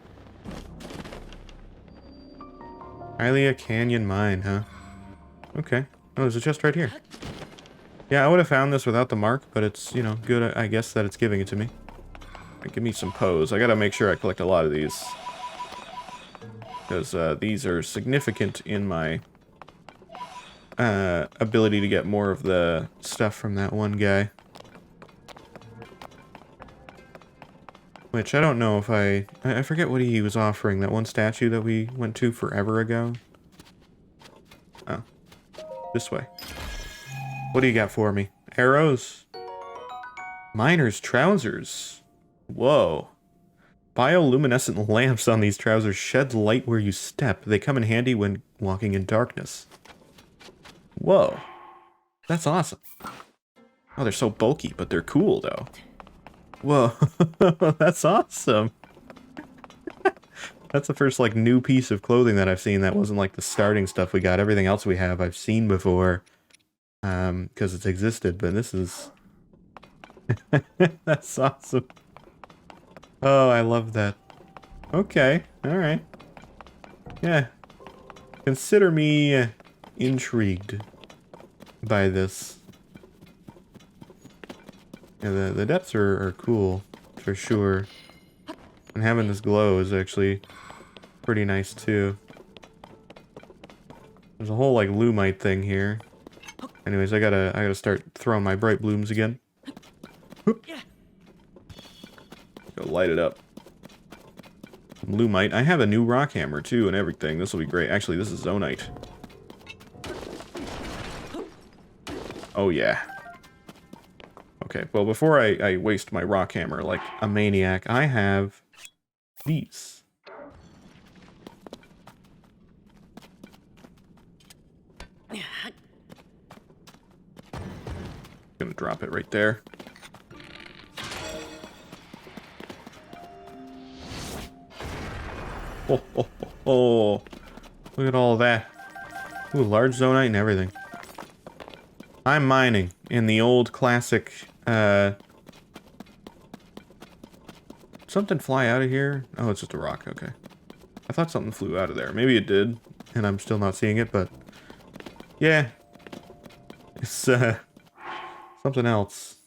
A: Hylia Canyon Mine, huh? Okay. Oh, there's a chest right here. Yeah, I would have found this without the mark, but it's, you know, good, I guess, that it's giving it to me. Give me some pose. I gotta make sure I collect a lot of these. Because these are significant in my ability to get more of the stuff from that one guy. Which, I don't know if I forget what he was offering, that one statue that we went to forever ago. Oh. This way. What do you got for me? Arrows? Miner's trousers. Whoa. Bioluminescent lamps on these trousers shed light where you step. They come in handy when walking in darkness. Whoa. That's awesome. Oh, they're so bulky, but they're cool, though. Whoa. That's awesome. That's the first, like, new piece of clothing that I've seen that wasn't, like, the starting stuff we got. Everything else we have I've seen before. Because it's existed, but this is... That's awesome. Oh, I love that. Okay, alright. Yeah. Consider me intrigued by this. Yeah, the depths are cool, for sure. And having this glow is actually pretty nice, too. There's a whole, like, lumite thing here. Anyways, I gotta start throwing my bright blooms again. Go light it up. Lumite. I have a new rock hammer, too, and everything. This will be great. Actually, this is zonite. Oh, yeah. Okay, well, before I waste my rock hammer like a maniac, I have these. Gonna drop it right there. Oh, oh, oh, oh. Look at all that. Ooh, large zonite and everything. I'm mining in the old classic, something fly out of here? Oh, it's just a rock, okay. I thought something flew out of there. Maybe it did, and I'm still not seeing it, but... Yeah. It's, something else.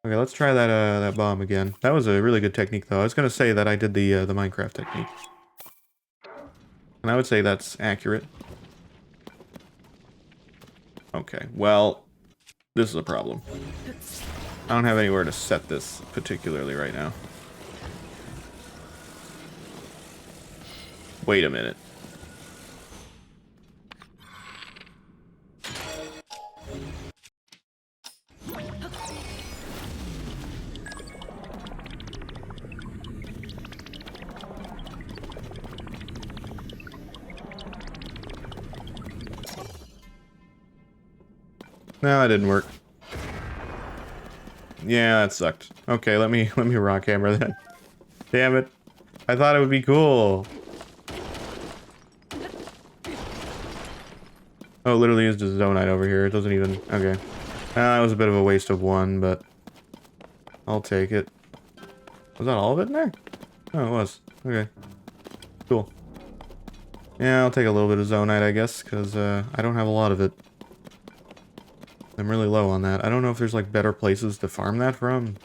A: Okay, let's try that, that bomb again. That was a really good technique, though. I was gonna say that I did the Minecraft technique. And I would say that's accurate. Okay, well, this is a problem. I don't have anywhere to set this particularly right now. Wait a minute. No, that didn't work. Yeah, that sucked. Okay, let me rock hammer that. Damn it. I thought it would be cool. Oh, it literally is just zonite over here. It doesn't even... Okay. That was a bit of a waste of one, but... I'll take it. Was that all of it in there? Oh, it was. Okay. Cool. Yeah, I'll take a little bit of zonite, I guess, because I don't have a lot of it. I'm really low on that. I don't know if there's, like, better places to farm that from.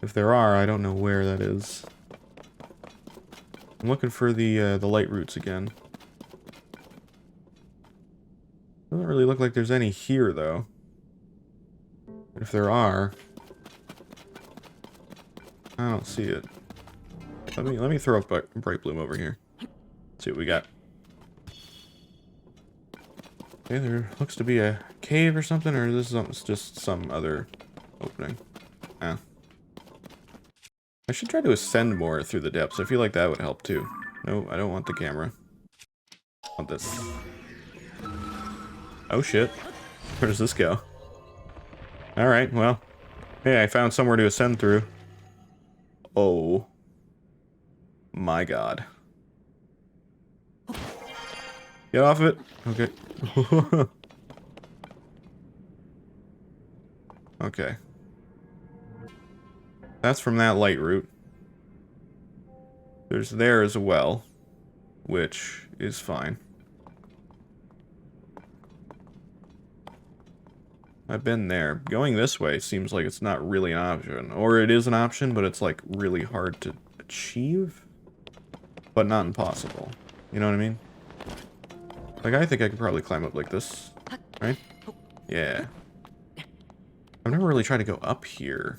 A: If there are, I don't know where that is. I'm looking for the light roots again. Doesn't really look like there's any here, though. If there are... I don't see it. Let me throw up a bright bloom over here. See what we got. Okay, there looks to be a cave or something, or this is just some other opening. Ah. I should try to ascend more through the depths. I feel like that would help too. No, I don't want the camera. I want this. Oh shit. Where does this go? Alright, well. Hey, I found somewhere to ascend through. Oh. My god. Get off it. Okay. Okay. That's from that light route. There's there as well, which is fine. I've been there. Going this way seems like it's not really an option. Or it is an option, but it's like really hard to achieve. But not impossible. You know what I mean? Like, I think I could probably climb up like this. Right? Yeah. I've never really tried to go up here.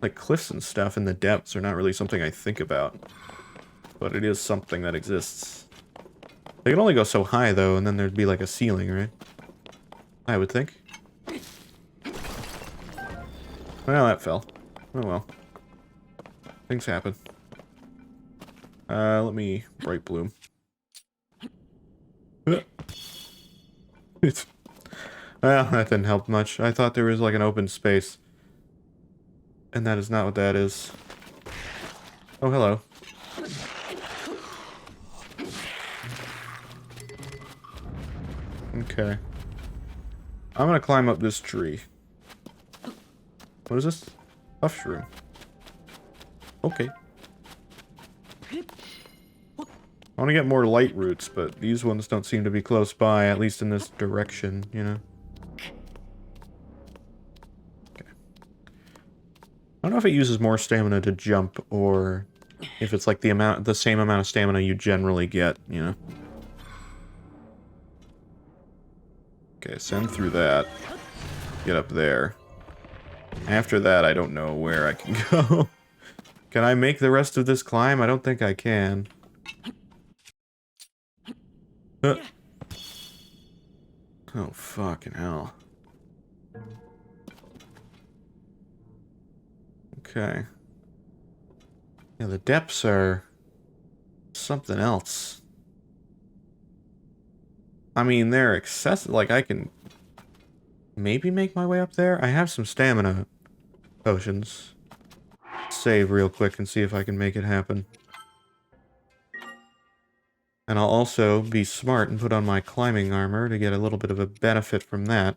A: Like, cliffs and stuff in the depths are not really something I think about. But it is something that exists. They can only go so high, though, and then there'd be like a ceiling, right? I would think. Well, that fell. Oh well. Things happen. Let me bright bloom. It's, well, that didn't help much. I thought there was like an open space. And that is not what that is. Oh, hello. Okay. I'm gonna climb up this tree. What is this? Puff shroom. Okay. I want to get more light roots, but these ones don't seem to be close by, at least in this direction, you know? Okay. I don't know if it uses more stamina to jump, or if it's like the same amount of stamina you generally get, you know? Okay, send through that. Get up there. After that, I don't know where I can go. Can I make the rest of this climb? I don't think I can. Oh, fucking hell. Okay. Yeah, the depths are something else. I mean, they're excessive. Like, I can maybe make my way up there. I have some stamina potions. Save real quick and see if I can make it happen. And I'll also be smart and put on my climbing armor to get a little bit of a benefit from that.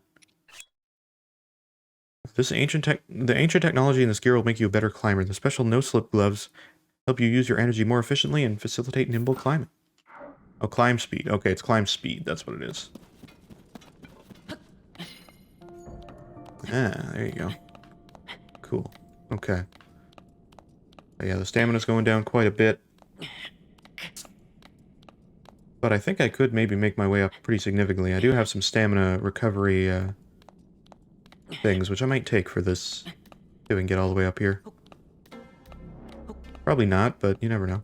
A: The ancient technology in this gear will make you a better climber. The special no-slip gloves help you use your energy more efficiently and facilitate nimble climbing. Oh, climb speed. Okay, it's climb speed. That's what it is. Ah, there you go. Cool. Okay. Yeah, the stamina's going down quite a bit. But I think I could maybe make my way up pretty significantly. I do have some stamina recovery things, which I might take for this. If we can get all the way up here. Probably not, but you never know.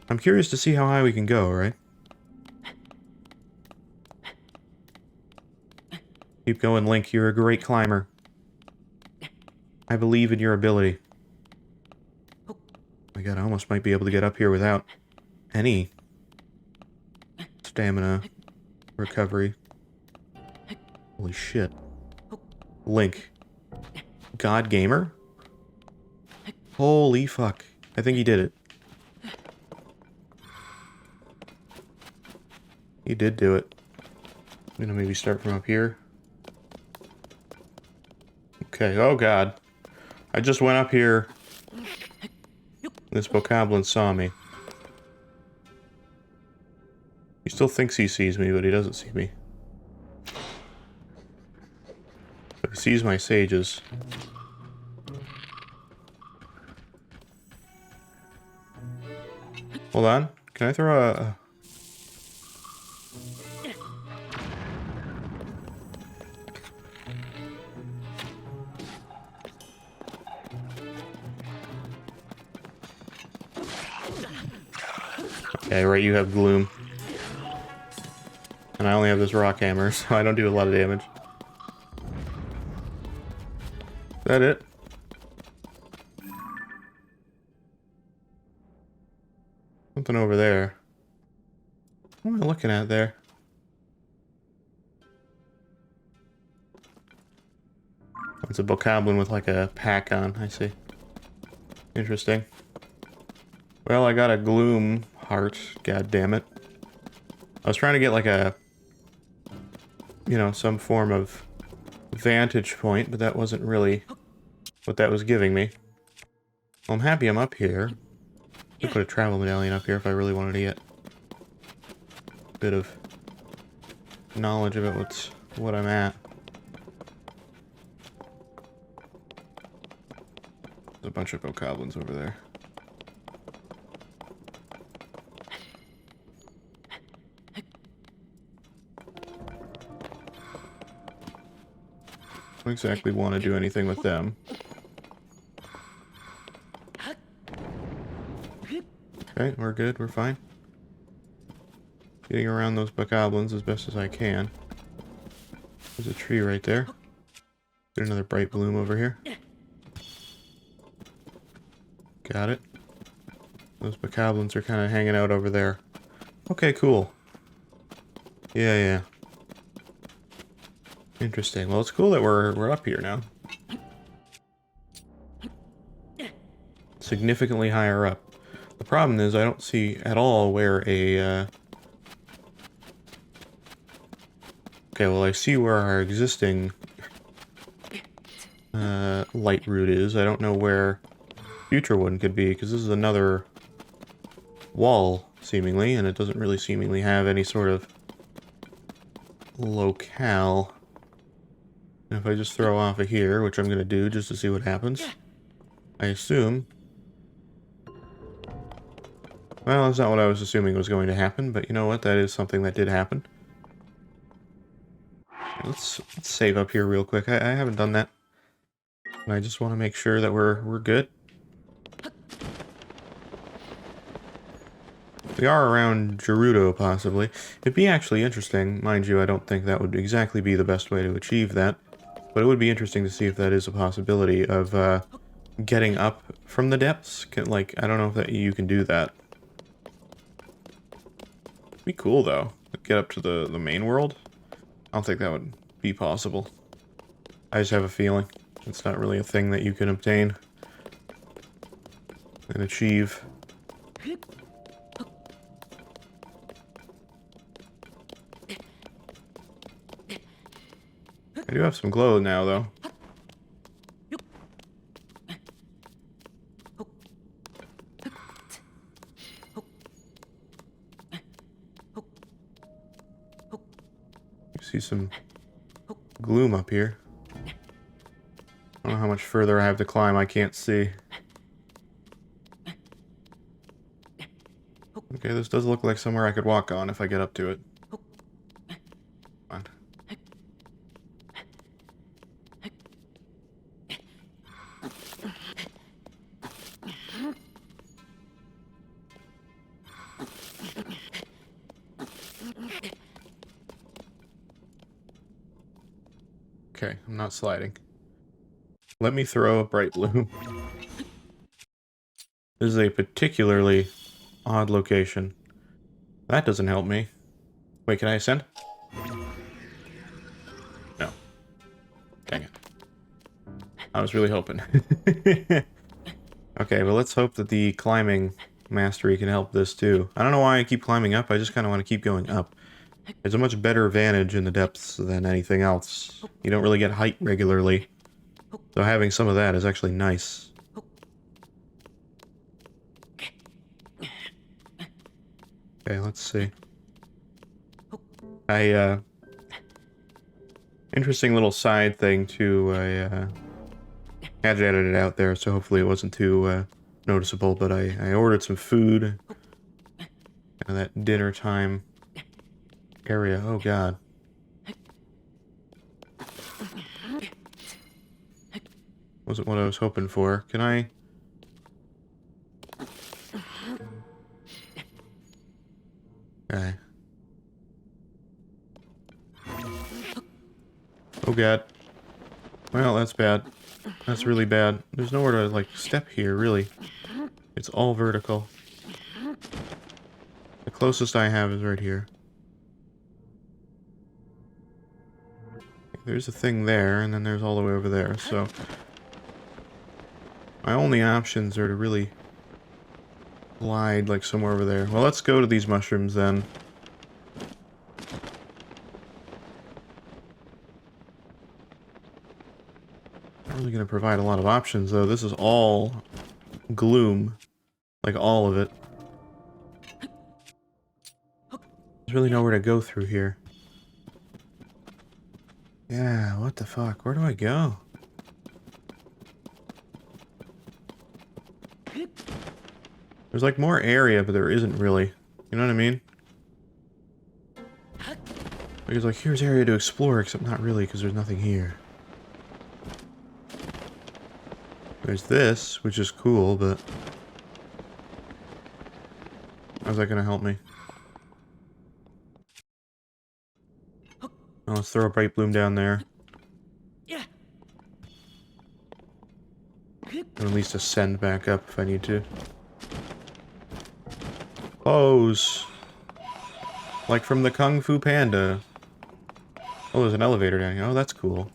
A: I'm curious to see how high we can go, right? Keep going, Link. You're a great climber. I believe in your ability. Oh my god, I almost might be able to get up here without any stamina recovery. Holy shit. Link. God Gamer? Holy fuck. I think he did it. He did do it. I'm gonna maybe start from up here. Okay, oh god. I just went up here. This bokoblin saw me. He still thinks he sees me, but he doesn't see me. But he sees my sages. Hold on. Can I throw a... Okay, right, you have gloom. And I only have this rock hammer, so I don't do a lot of damage. Is that it? Something over there. What am I looking at there? It's a bokoblin with like a pack on, I see. Interesting. Well, I got a gloom heart, god damn it. I was trying to get like a, you know, some form of vantage point, but that wasn't really what that was giving me. Well, I'm happy I'm up here. I could put a travel medallion up here if I really wanted to get a bit of knowledge about what I'm at. There's a bunch of bokoblins over there. Don't exactly want to do anything with them. Okay, we're good, we're fine. Getting around those bokoblins as best as I can. There's a tree right there. Get another bright bloom over here. Got it. Those bokoblins are kind of hanging out over there. Okay, cool. Yeah. Interesting. Well, it's cool that we're up here now. Significantly higher up. The problem is I don't see at all where a... Okay, well I see where our existing light route is. I don't know where future one could be, because this is another wall, seemingly, and it doesn't really seemingly have any sort of locale. And if I just throw off of here, which I'm going to do just to see what happens, I assume... Well, that's not what I was assuming was going to happen, but you know what? That is something that did happen. Let's save up here real quick. I haven't done that. And I just want to make sure that we're good. We are around Gerudo, possibly. It'd be actually interesting, mind you, I don't think that would exactly be the best way to achieve that. But it would be interesting to see if that is a possibility of getting up from the depths. Like, I don't know if that you can do that. It'd be cool, though. Get up to the main world. I don't think that would be possible. I just have a feeling. It's not really a thing that you can obtain and achieve. I do have some glow now, though. You see some gloom up here. I don't know how much further I have to climb, I can't see. Okay, this does look like somewhere I could walk on if I get up to it. Come on. Okay, I'm not sliding. Let me throw a bright bloom. This is a particularly odd location. That doesn't help me. Wait, can I ascend? No. Dang it. I was really hoping. Okay, well let's hope that the climbing mastery can help this too. I don't know why I keep climbing up, I just kind of want to keep going up. There's a much better advantage in the depths than anything else. You don't really get height regularly. So having some of that is actually nice. Okay, let's see. Interesting little side thing too. I had edited it out there, so hopefully it wasn't too noticeable, but I ordered some food. Kind of that dinner time area. Oh god. Wasn't what I was hoping for. Can I... Okay. Oh god. Well, that's bad. That's really bad. There's nowhere to, like, step here, really. It's all vertical. The closest I have is right here. there's a thing there, and then there's all the way over there, so... My only options are to really glide, like, somewhere over there. Well, let's go to these mushrooms, then. Not really gonna provide a lot of options, though. This is all gloom. Like, all of it. There's really nowhere to go through here. Yeah, what the fuck? Where do I go? There's like more area, but there isn't really. You know what I mean? Because like, here's area to explore, except not really, because there's nothing here. There's this, which is cool, but... How's that gonna help me? Oh, let's throw a bright bloom down there. Or at least ascend back up if I need to. Pose! Like from the Kung Fu Panda. Oh, there's an elevator down here. Oh, that's cool.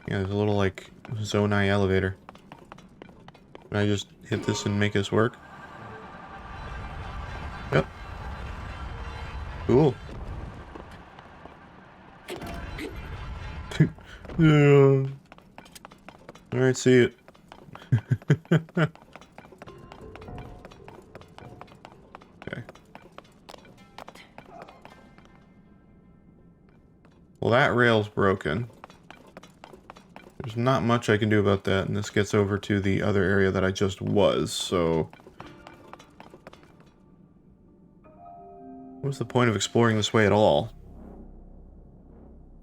A: Yeah, there's a little, like, Zonai elevator. Can I just hit this and make this work? Yep. Cool. Yeah. Alright, see it. Okay. Well, that rail's broken. There's not much I can do about that, and this gets over to the other area that I just was, so... What's the point of exploring this way at all?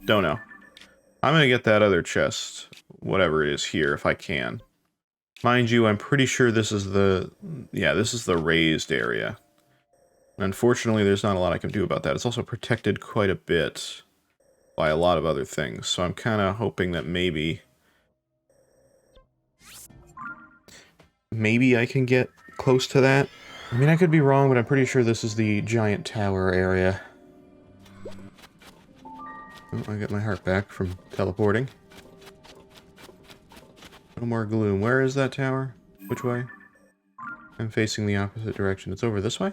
A: Don't know. I'm gonna get that other chest, whatever it is here, if I can. Mind you, I'm pretty sure this is the... Yeah, this is the raised area. And unfortunately, there's not a lot I can do about that. It's also protected quite a bit by a lot of other things, so I'm kind of hoping that maybe I can get close to that. I mean, I could be wrong, but I'm pretty sure this is the giant tower area. Oh, I got my heart back from teleporting. No more gloom. Where is that tower? Which way? I'm facing the opposite direction. It's over this way?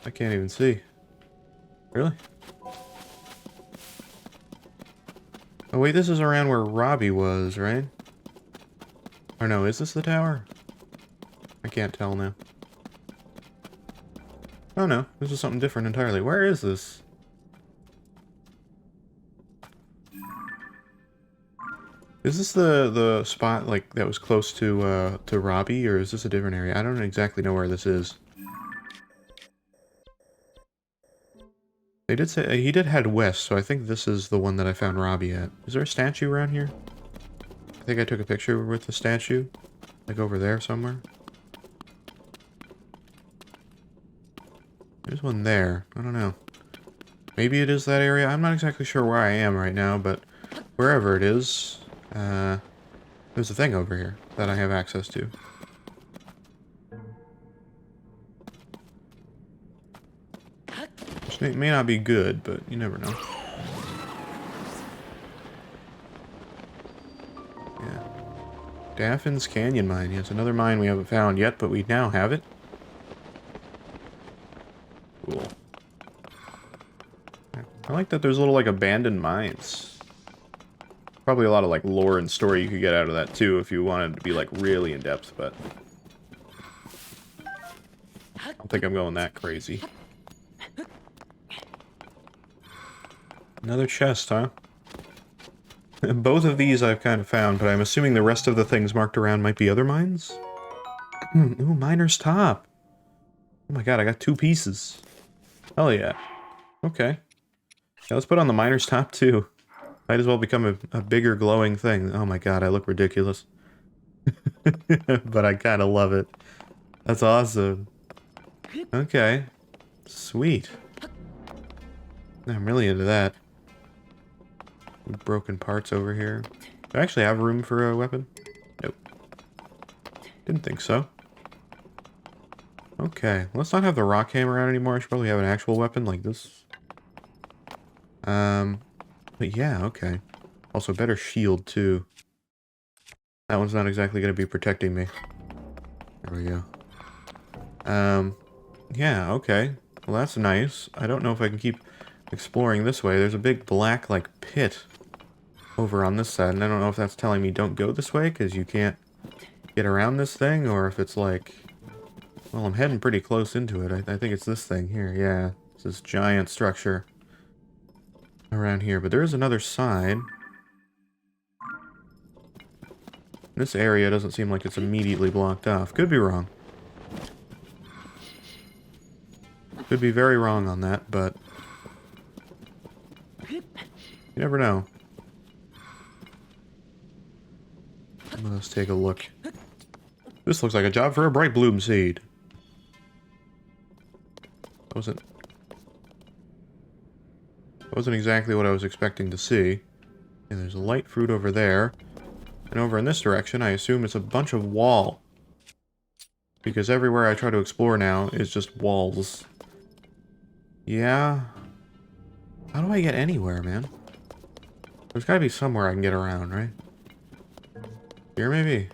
A: I can't even see. Really? Oh wait, this is around where Robbie was, right? Or no, is this the tower? I can't tell now. Oh no, this is something different entirely. Where is this? Is this the spot, like, that was close to Robbie, or is this a different area? I don't exactly know where this is. They did say, he did head west, so I think this is the one that I found Robbie at. Is there a statue around here? I think I took a picture with the statue. Like over there somewhere. There's one there. I don't know. Maybe it is that area. I'm not exactly sure where I am right now, but wherever it is, there's a thing over here that I have access to. Which may not be good, but you never know. Yeah. Daffin's Canyon Mine. Yes, another mine we haven't found yet, but we now have it. Cool. I like that there's little, like, abandoned mines. Probably a lot of, like, lore and story you could get out of that, too, if you wanted to be, like, really in-depth, but... I don't think I'm going that crazy. Another chest, huh? Both of these I've kind of found, but I'm assuming the rest of the things marked around might be other mines? Ooh, Miner's Top! Oh my god, I got 2 pieces. Hell yeah. Okay. Yeah, let's put on the Miner's Top, too. Might as well become a bigger glowing thing. Oh my god, I look ridiculous. But I kind of love it. That's awesome. Okay. Sweet. I'm really into that. Broken parts over here. Do I actually have room for a weapon? Nope. Didn't think so. Okay, let's not have the rock hammer out anymore. I should probably have an actual weapon like this. But yeah, okay. Also, better shield, too. That one's not exactly going to be protecting me. There we go. Yeah, okay. Well, that's nice. I don't know if I can keep exploring this way. There's a big black, like, pit over on this side, and I don't know if that's telling me don't go this way, because you can't get around this thing, or if it's like... Well, I'm heading pretty close into it. I think it's this thing here, yeah. It's this giant structure around here, but there is another side. This area doesn't seem like it's immediately blocked off. Could be wrong. Could be very wrong on that, but... You never know. Let's take a look. This looks like a job for a bright bloom seed. Wasn't exactly what I was expecting to see. And there's a light fruit over there. And over in this direction, I assume it's a bunch of wall. Because everywhere I try to explore now is just walls. Yeah. How do I get anywhere, man? There's gotta be somewhere I can get around, right? Here, maybe?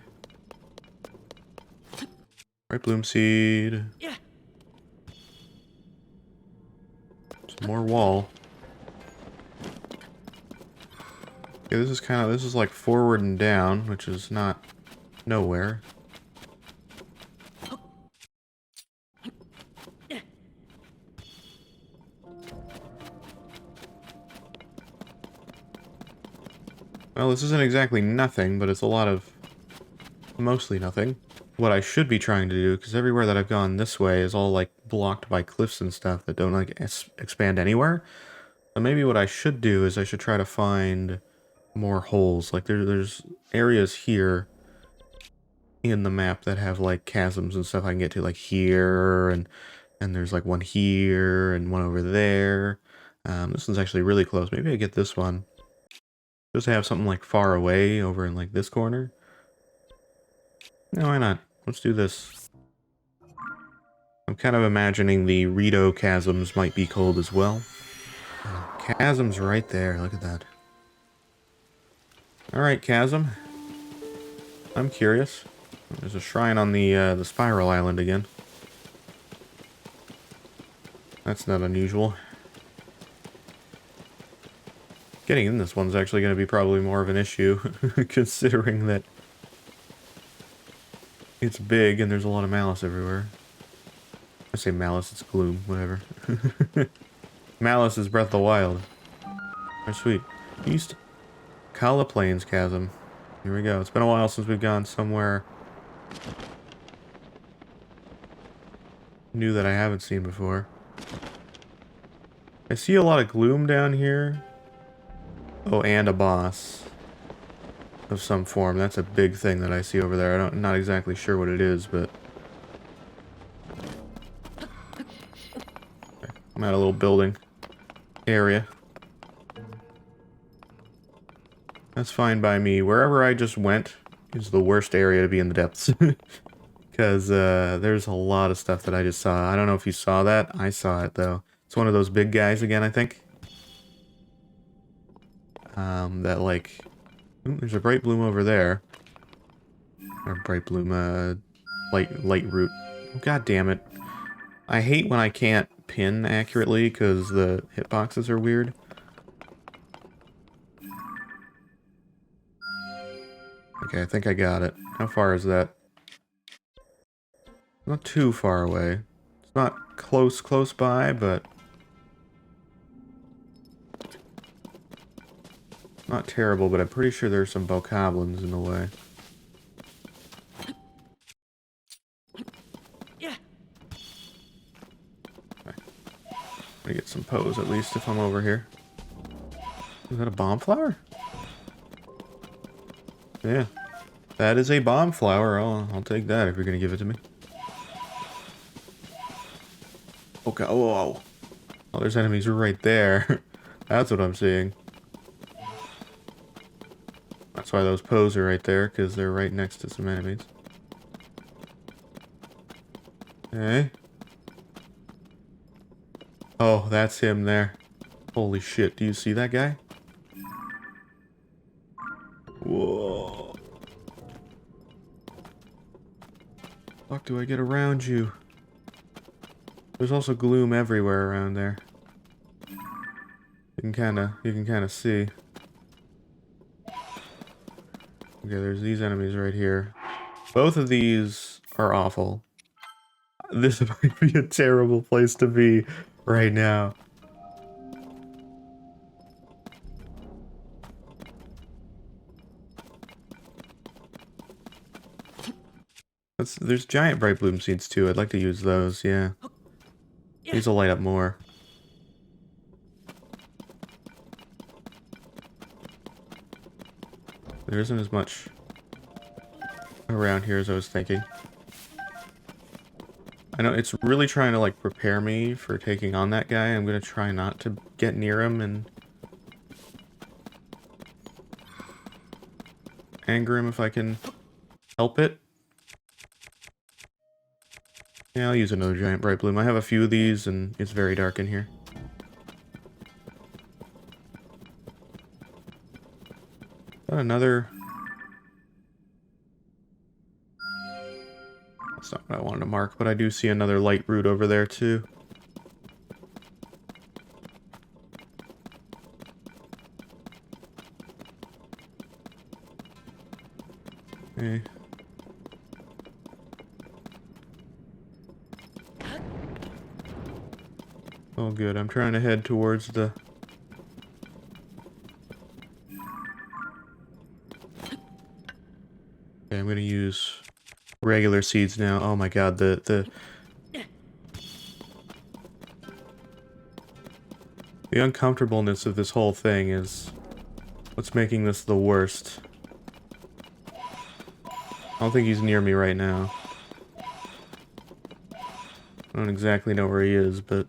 A: Right, bloom seed. Some more wall. Okay, this is like forward and down, which is not nowhere. Well, this isn't exactly nothing, but it's a lot of... mostly nothing. What I should be trying to do, because everywhere that I've gone this way is all, like, blocked by cliffs and stuff that don't, like, expand anywhere. So maybe what I should do is I should try to find more holes. Like, there's areas here in the map that have, like, chasms and stuff I can get to, like, here, and there's, like, one here, and one over there. This one's actually really close. Maybe I get this one. Just have something, like, far away over in, like, this corner. No, why not? Let's do this. I'm kind of imagining the Rito chasms might be cold as well. Chasm's right there. Look at that. Alright, chasm. I'm curious. There's a shrine on the spiral island again. That's not unusual. Getting in this one's actually going to be probably more of an issue, considering that it's big and there's a lot of malice everywhere. I say malice, it's gloom, whatever. Malice is Breath of the Wild. Oh, sweet. East Kala Plains Chasm. Here we go. It's been a while since we've gone somewhere new that I haven't seen before. I see a lot of gloom down here. Oh, and a boss of some form. That's a big thing that I see over there. I'm not exactly sure what it is, but... Okay. I'm at a little building area. That's fine by me. Wherever I just went is the worst area to be in the depths. Because there's a lot of stuff that I just saw. I don't know if you saw that. I saw it, though. It's one of those big guys again, I think. That, like... Ooh, there's a bright bloom over there. Or bright bloom, light root. Oh, God damn it. I hate when I can't pin accurately, because the hitboxes are weird. Okay, I think I got it. How far is that? Not too far away. It's not close by, but... Not terrible, but I'm pretty sure there's some bokoblins in the way. Okay. I'm gonna get some pose at least if I'm over here. Is that a bomb flower? Yeah. That is a bomb flower. I'll take that if you're gonna give it to me. Okay. Oh, there's enemies right there. That's what I'm seeing. That's why those pose are right there, because they're right next to some enemies. Okay. Oh, that's him there. Holy shit, do you see that guy? Whoa. Fuck do I get around you? There's also gloom everywhere around there. You can kinda see. Okay, there's these enemies right here. Both of these are awful. This might be a terrible place to be right now. There's giant bright bloom seeds too. I'd like to use those, yeah. These will light up more. There isn't as much around here as I was thinking. I know it's really trying to like prepare me for taking on that guy. I'm gonna try not to get near him and anger him if I can help it. Yeah, I'll use another giant bright bloom. I have a few of these and it's very dark in here. Got another... That's not what I wanted to mark, but I do see another light root over there too. Okay. Oh good, I'm trying to head towards the... Okay, I'm gonna use regular seeds now. Oh my god, the uncomfortableness of this whole thing is what's making this the worst. I don't think he's near me right now. I don't exactly know where he is, but...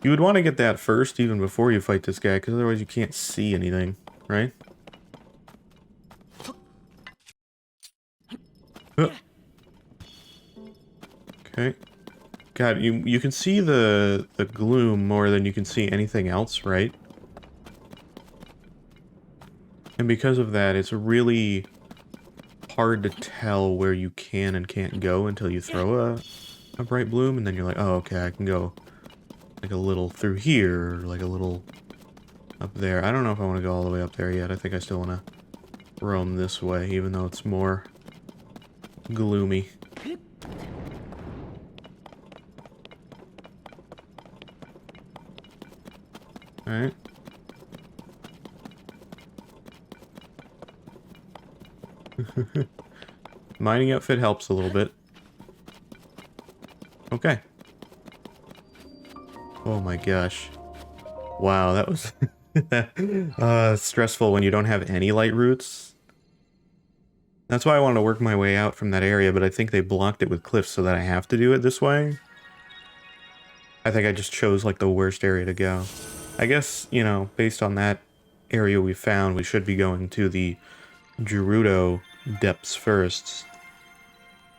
A: You would want to get that first, even before you fight this guy, because otherwise you can't see anything, right? Okay. God, you can see the gloom more than you can see anything else, right? And because of that, it's really hard to tell where you can and can't go until you throw a bright bloom, and then you're like, oh, okay, I can go like a little through here, or like a little up there. I don't know if I want to go all the way up there yet. I think I still want to roam this way, even though it's more gloomy. Alright. Mining outfit helps a little bit. Okay. Oh my gosh. Wow, that was stressful when you don't have any light roots. That's why I wanted to work my way out from that area, but I think they blocked it with cliffs so that I have to do it this way. I think I just chose like the worst area to go. I guess, you know, based on that area we found, we should be going to the Gerudo depths first.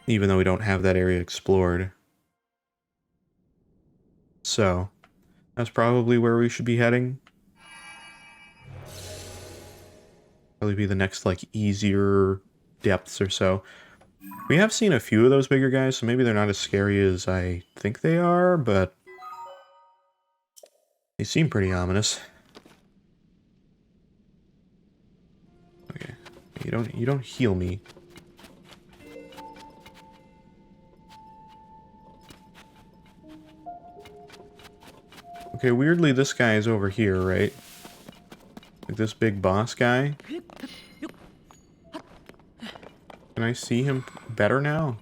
A: Even though we don't have that area explored. So, that's probably where we should be heading. Probably be the next, like, easier depths or so. We have seen a few of those bigger guys, so maybe they're not as scary as I think they are, but... They seem pretty ominous. Okay. You don't heal me. Okay, weirdly this guy is over here, right? Like this big boss guy. Can I see him better now?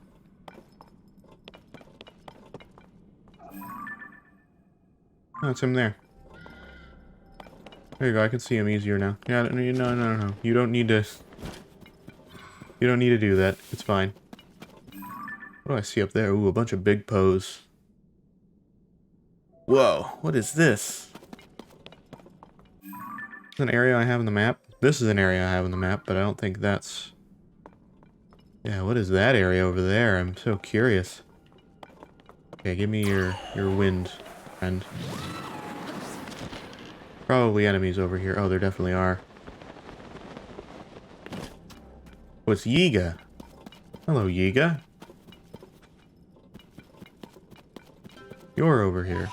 A: Oh, it's him there. There you go, I can see him easier now. Yeah, no. You don't need to... You don't need to do that. It's fine. What do I see up there? Ooh, a bunch of big pose. Whoa, what is this? Is this an area I have on the map? This is an area I have on the map, but I don't think that's... Yeah, what is that area over there? I'm so curious. Okay, give me your wind, friend. probably enemies over here. Oh, there definitely are. Oh, it's Yiga. Hello, Yiga. You're over here.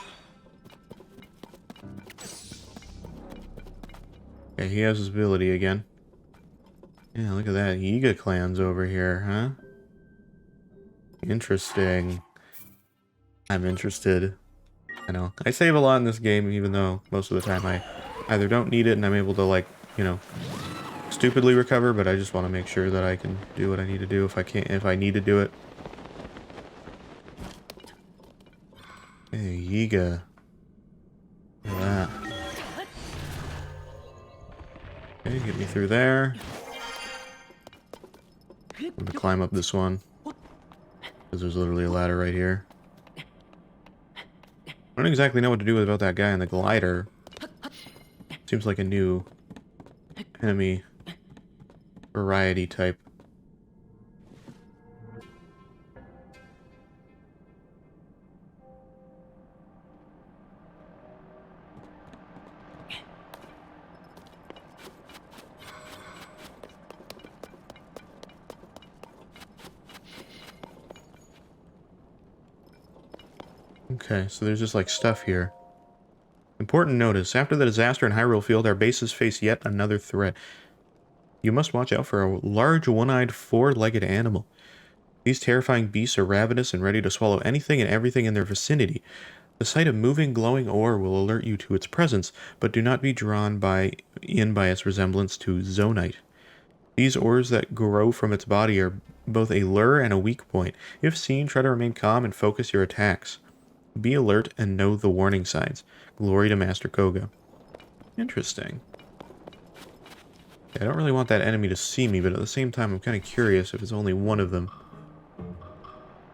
A: Okay, he has his ability again. Yeah, look at that. Yiga clan's over here, huh? Interesting. I'm interested. I know. I save a lot in this game, even though most of the time I either don't need it and I'm able to, like, you know, stupidly recover, but I just want to make sure that I can do what I need to do if I need to do it. Hey, Yiga. Look at that. Okay, get me through there. I'm gonna climb up this one. Because there's literally a ladder right here. I don't exactly know what to do about that guy on the glider. Seems like a new enemy variety type. Okay, so there's just like stuff here. Important notice, after the disaster in Hyrule Field, our bases face yet another threat. You must watch out for a large one-eyed four-legged animal. These terrifying beasts are ravenous and ready to swallow anything and everything in their vicinity. The sight of moving, glowing ore will alert you to its presence, but do not be drawn in by its resemblance to Zonite. These ores that grow from its body are both a lure and a weak point. If seen, try to remain calm and focus your attacks. Be alert and know the warning signs. Glory to Master Koga. Interesting. I don't really want that enemy to see me, but at the same time I'm kind of curious if it's only one of them.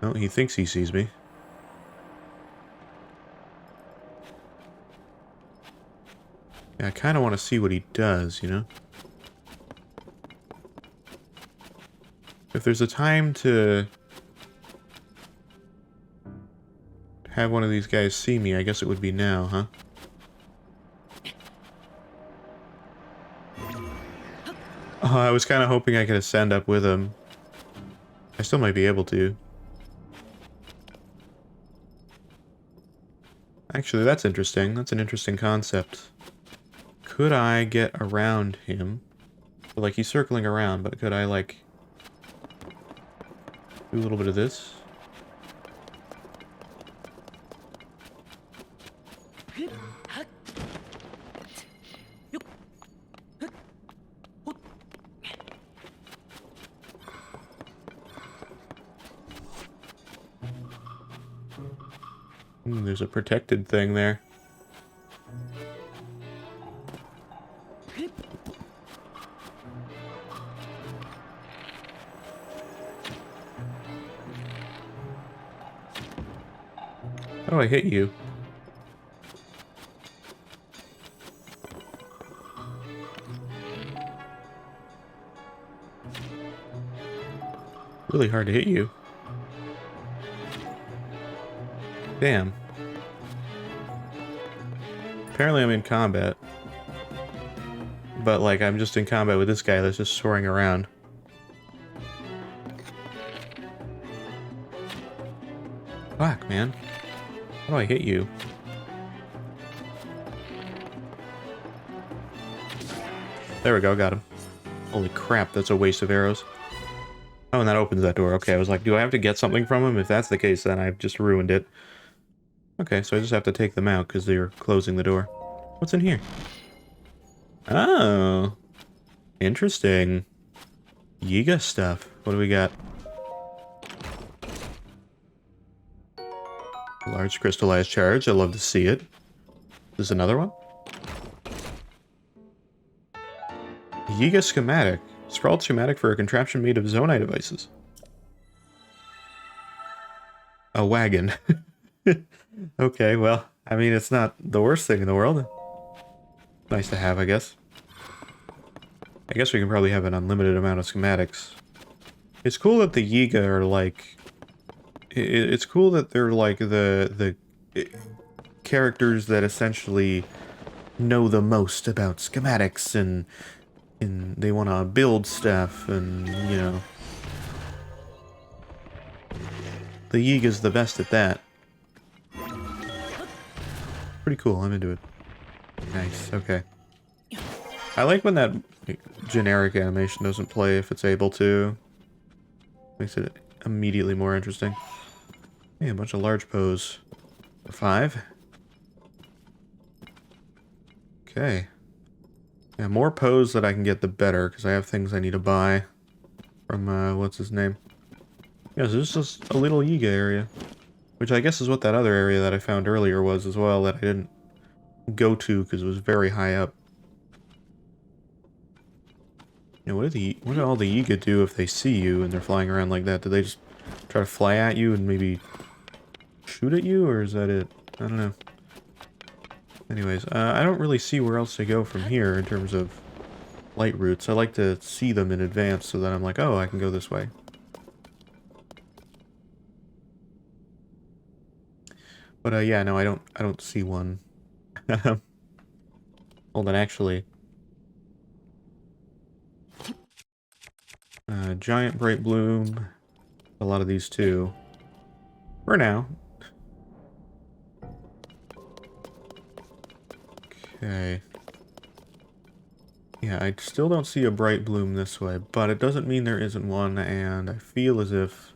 A: Oh, he thinks he sees me. Yeah, I kind of want to see what he does, you know? If there's a time to have one of these guys see me, I guess it would be now, huh? Oh, I was kind of hoping I could ascend up with him. I still might be able to. Actually, that's interesting. That's an interesting concept. Could I get around him? Like, he's circling around, but could I, like, do a little bit of this? There's a protected thing there. Oh, I hit you. Really hard to hit you. Damn. Apparently I'm in combat. But, like, I'm just in combat with this guy that's just soaring around. Fuck, man. How do I hit you? There we go, got him. Holy crap, that's a waste of arrows. Oh, and that opens that door. Okay, I was like, do I have to get something from him? If that's the case, then I've just ruined it. Okay, so I just have to take them out because they're closing the door. What's in here? Oh. Interesting. Yiga stuff. What do we got? Large crystallized charge. I love to see it. There's another one? Yiga schematic. Scrawled schematic for a contraption made of Zonai devices. A wagon. Okay, well, I mean, it's not the worst thing in the world. Nice to have, I guess. I guess we can probably have an unlimited amount of schematics. It's cool that the Yiga are like... It's cool that they're like the characters that essentially know the most about schematics and they want to build stuff and, you know, the Yiga's the best at that. Pretty cool, I'm into it. Nice, okay. I like when that generic animation doesn't play if it's able to. Makes it immediately more interesting. Hey, a bunch of large pose. 5. Okay. Yeah, more pose that I can get, the better, because I have things I need to buy from, what's his name? Yeah, so this is just a little Yiga area, which I guess is what that other area that I found earlier was as well, that I didn't go to because it was very high up. You know, what do all the Yiga do if they see you and they're flying around like that? Do they just try to fly at you and maybe shoot at you, or is that it? I don't know. Anyways, I don't really see where else to go from here in terms of light routes. I like to see them in advance so that I'm like, oh, I can go this way. But yeah, no, I don't see one. Hold on, actually. Giant bright bloom. A lot of these too. For now. Okay. Yeah, I still don't see a bright bloom this way, but it doesn't mean there isn't one, and I feel as if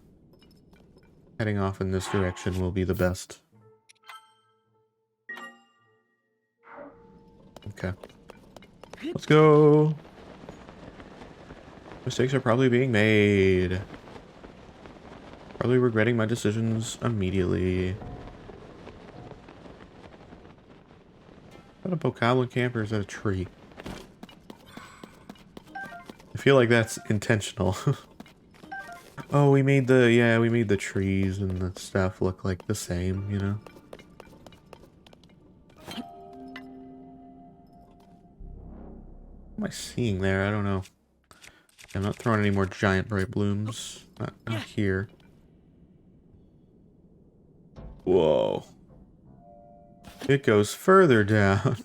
A: heading off in this direction will be the best. Okay. Let's go! Mistakes are probably being made. Probably regretting my decisions immediately. Is that a bokoblin camp or is that a tree? I feel like that's intentional. Oh, we made the trees and the stuff look like the same, you know? What am I seeing there? I don't know. I'm not throwing any more giant bright blooms. Not here. Whoa. It goes further down.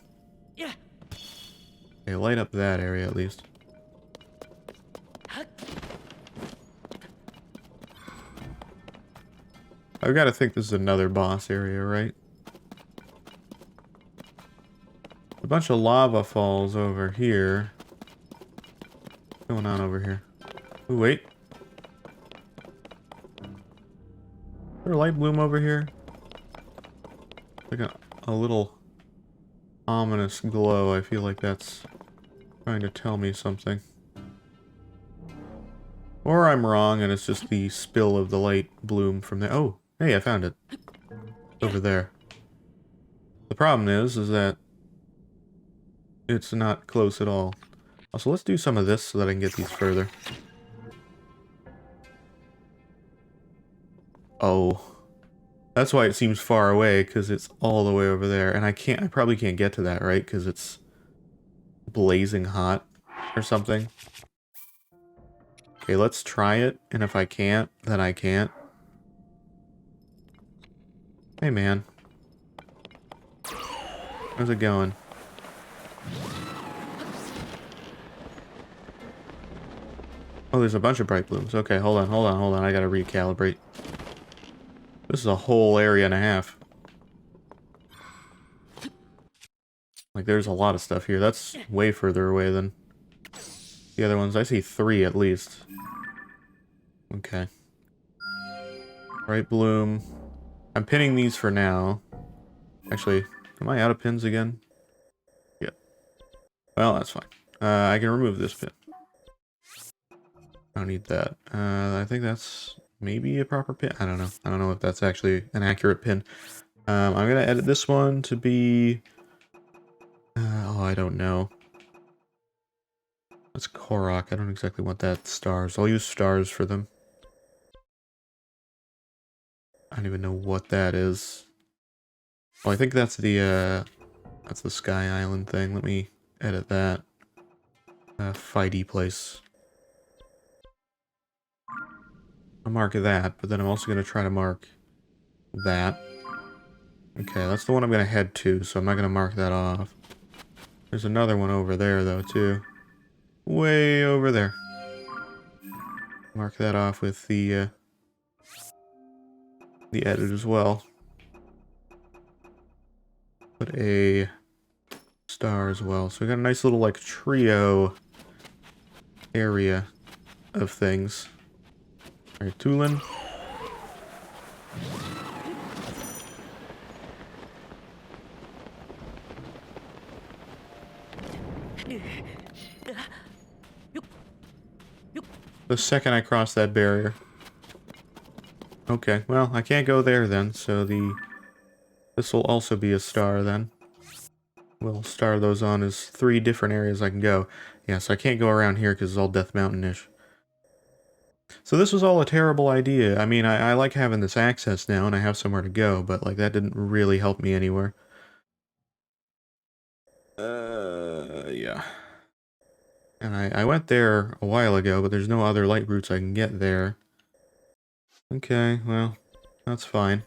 A: Okay, light up that area at least. I've got to think this is another boss area, right? A bunch of lava falls over here. What's going on over here? Ooh, wait. Is there a light bloom over here? Like a little ominous glow. I feel like that's trying to tell me something. Or I'm wrong and it's just the spill of the light bloom from there. Oh, hey, I found it. Over there. The problem is that it's not close at all. Also, let's do some of this so that I can get these further. Oh. That's why it seems far away, because it's all the way over there. And I probably can't get to that, right? Because it's blazing hot or something. Okay, let's try it. And if I can't, then I can't. Hey, man. How's it going? Oh, there's a bunch of bright blooms. Okay, hold on. I gotta recalibrate. This is a whole area and a half. Like, there's a lot of stuff here. That's way further away than the other ones. I see 3 at least. Okay. Bright bloom. I'm pinning these for now. Actually, am I out of pins again? Yeah. Well, that's fine. I can remove this pin. I don't need that. I think that's maybe a proper pin. I don't know. I don't know if that's actually an accurate pin. I'm gonna edit this one to be... oh, I don't know. That's Korok. I don't exactly want that. Stars. I'll use stars for them. I don't even know what that is. Oh, I think that's the Sky Island thing. Let me edit that. Fighty place. I'll mark that, but then I'm also going to try to mark that. Okay, that's the one I'm going to head to, so I'm not going to mark that off. There's another one over there, though, too. Way over there. Mark that off with the edit as well. Put a star as well. So we got a nice little, like, trio area of things. Alright, Tulin. The second I cross that barrier. Okay, well, I can't go there then, so this will also be a star then. We'll star those on as 3 different areas I can go. Yeah, so I can't go around here because it's all Death Mountain-ish. So this was all a terrible idea. I mean, I like having this access now, and I have somewhere to go, but, like, that didn't really help me anywhere. Yeah. And I went there a while ago, but there's no other light routes I can get there. Okay, well, that's fine.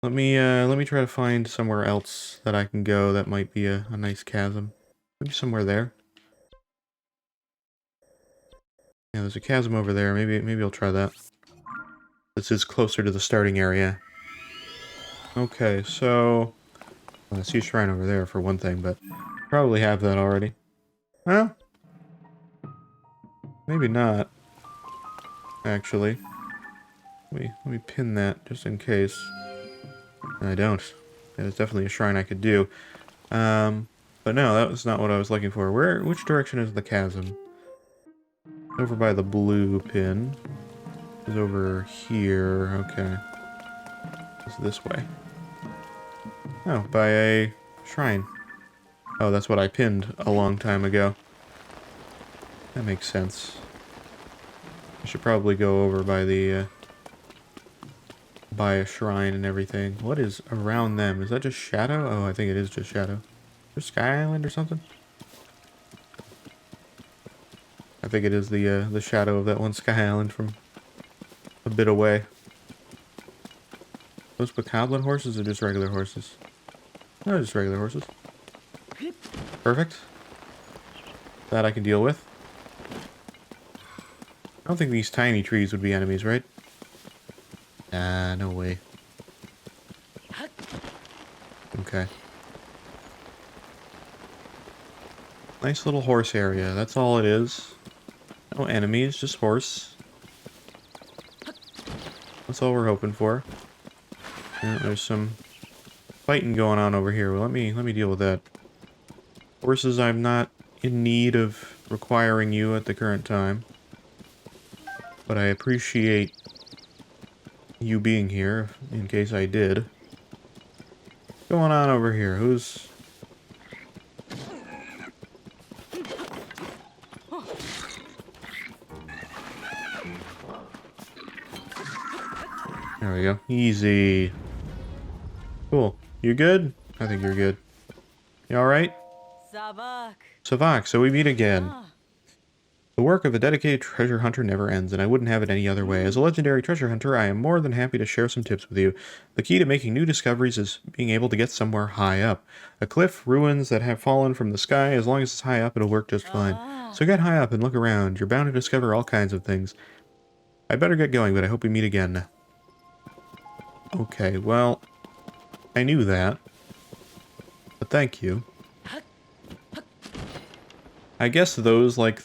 A: Let me try to find somewhere else that I can go that might be a nice chasm. Maybe somewhere there. Yeah, there's a chasm over there. Maybe I'll try that. This is closer to the starting area. Okay, so I see a shrine over there for one thing, but probably have that already. Well, maybe not. Actually, let me pin that just in case. I don't. There's definitely a shrine I could do. But no, that was not what I was looking for. Which direction is the chasm? Over by the blue pin. It's over here. Okay. It's this way. Oh, by a shrine. Oh, that's what I pinned a long time ago. That makes sense. I should probably go over by the, by a shrine and everything. What is around them? Is that just shadow? Oh, I think it is just shadow. Is there Sky Island or something? I think it is the shadow of that one Sky Island from a bit away. Those bokoblin horses are just regular horses? No, just regular horses. Perfect. That I can deal with. I don't think these tiny trees would be enemies, right? Ah, no way. Okay. Nice little horse area. That's all it is. No enemies, just horse. That's all we're hoping for. Yeah, there's some fighting going on over here. Well, let me deal with that. Horses, I'm not in need of requiring you at the current time. But I appreciate you being here, in case I did. What's going on over here? Who's... There we go. Easy. Cool. You good? I think you're good. You alright?
B: Sabak.
A: Savak, so we meet again.
B: Ah.
A: The work of a dedicated treasure hunter never ends, and I wouldn't have it any other way. As a legendary treasure hunter, I am more than happy to share some tips with you. The key to making new discoveries is being able to get somewhere high up. A cliff, ruins that have fallen from the sky, as long as it's high up, it'll work just fine. So get high up and look around. You're bound to discover all kinds of things. I better get going, but I hope we meet again. Okay, well, I knew that. But thank you. I guess those, like,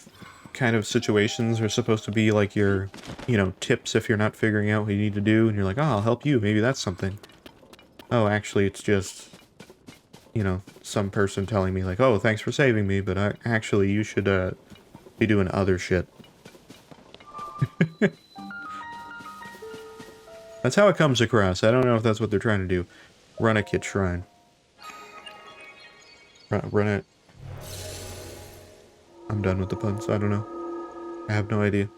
A: kind of situations are supposed to be like your, you know, tips if you're not figuring out what you need to do, and you're like, oh, I'll help you, maybe that's something. Oh, actually, it's just, you know, some person telling me, like, oh, thanks for saving me, but actually, you should, be doing other shit. That's how it comes across. I don't know if that's what they're trying to do. Run a kit shrine. Run it. I'm done with the puns. I don't know. I have no idea.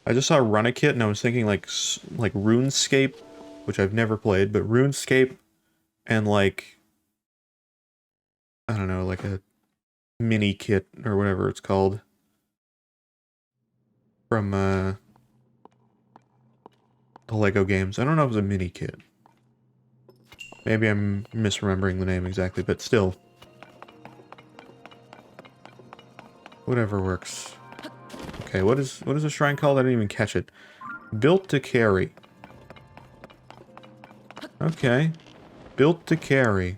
A: I just saw Run a Kit and I was thinking like RuneScape, which I've never played, but RuneScape and like, I don't know, like a mini kit or whatever it's called from the Lego games. I don't know if it was a mini kit. Maybe I'm misremembering the name exactly, but still. Whatever works. Okay, what is the shrine called? I didn't even catch it. Built to carry. Okay. Built to carry.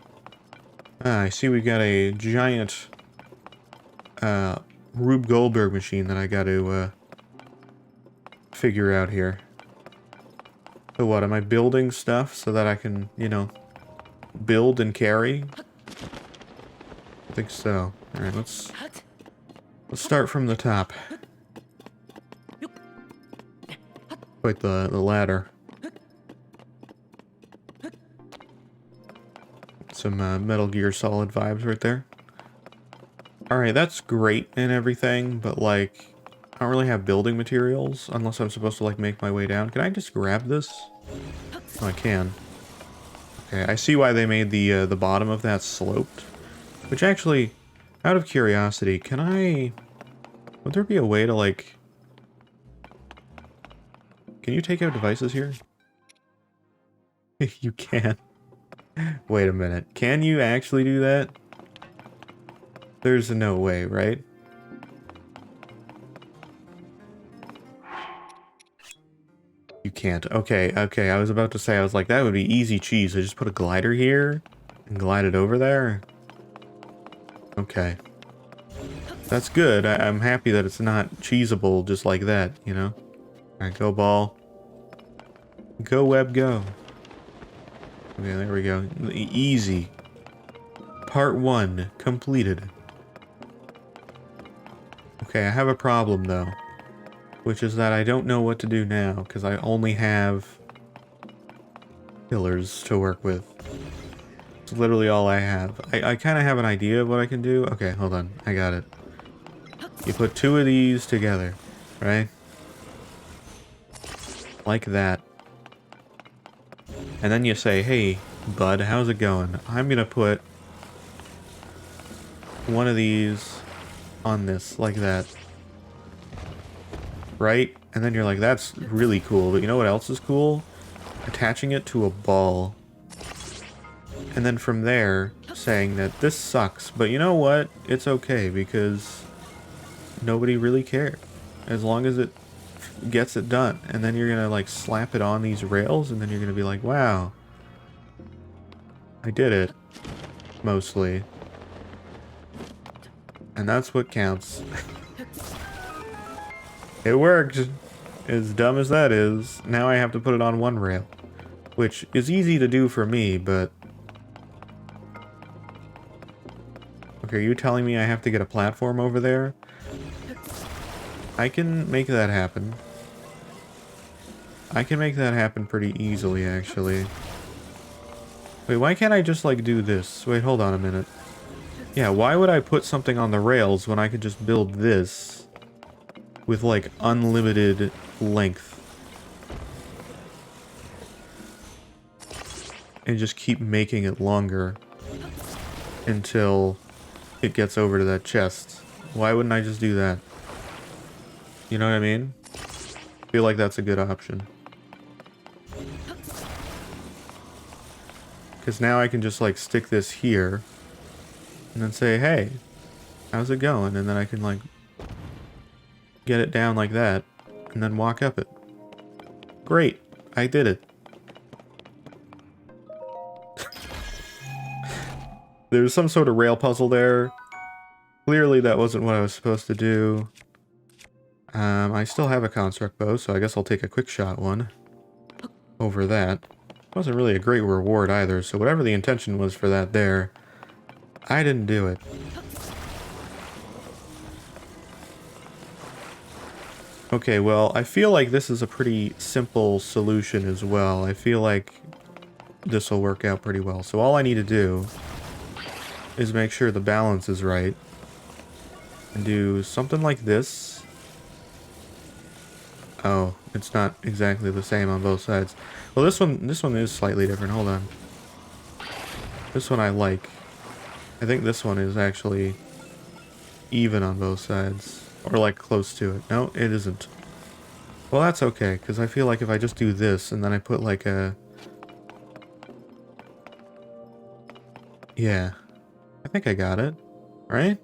A: Ah, I see we got a giant Rube Goldberg machine that I got to figure out here. So what, am I building stuff so that I can, you know, build and carry? I think so. Alright, let's start from the top. Quite the ladder. Some Metal Gear Solid vibes right there. Alright, that's great and everything, but like, I don't really have building materials unless I'm supposed to like make my way down. Can I just grab this? Oh, I can. Okay, I see why they made the bottom of that sloped. Which actually, out of curiosity, can I... Would there be a way to like... Can you take out devices here? You can. Wait a minute. Can you actually do that? There's no way, right? You can't. Okay, okay. I was about to say, I was like, that would be easy cheese. I just put a glider here and glide it over there. Okay. That's good. I'm happy that it's not cheesable just like that, you know? Alright, go ball. Go web, go. Okay, there we go. Easy. Part 1 completed. Okay, I have a problem though. Which is that I don't know what to do now, because I only have pillars to work with. It's literally all I have. I kind of have an idea of what I can do. Okay, hold on. I got it. You put 2 of these together, right? Like that. And then you say, hey, bud, how's it going? I'm gonna put 1 of these on this, like that. Right? And then you're like, that's really cool. But you know what else is cool? Attaching it to a ball. And then from there, saying that this sucks. But you know what? It's okay, because nobody really cares. As long as it gets it done. And then you're gonna like slap it on these rails, and then you're gonna be like, wow, I did it. Mostly. And that's what counts. It worked. As dumb as that is, now I have to put it on 1 rail. Which is easy to do for me, but... Okay, are you telling me I have to get a platform over there? I can make that happen. I can make that happen pretty easily, actually. Wait, why can't I just, like, do this? Wait, hold on a minute. Yeah, why would I put something on the rails when I could just build this with, like, unlimited length? And just keep making it longer until it gets over to that chest. Why wouldn't I just do that? You know what I mean? I feel like that's a good option. Because now I can just like stick this here and then say, hey, how's it going? And then I can like get it down like that and then walk up it. Great, I did it. There's some sort of rail puzzle there. Clearly that wasn't what I was supposed to do. I still have a construct bow, so I guess I'll take a quick shot one over that. Wasn't really a great reward either, so whatever the intention was for that there, I didn't do it. Okay, well, I feel like this is a pretty simple solution as well. I feel like this will work out pretty well. So all I need to do is make sure the balance is right. And do something like this. Oh, it's not exactly the same on both sides. Well, this one is slightly different. Hold on. This one I like. I think this one is actually even on both sides. Or like close to it. No, it isn't. Well, that's okay, because I feel like if I just do this and then I put like a... Yeah. I think I got it. Right?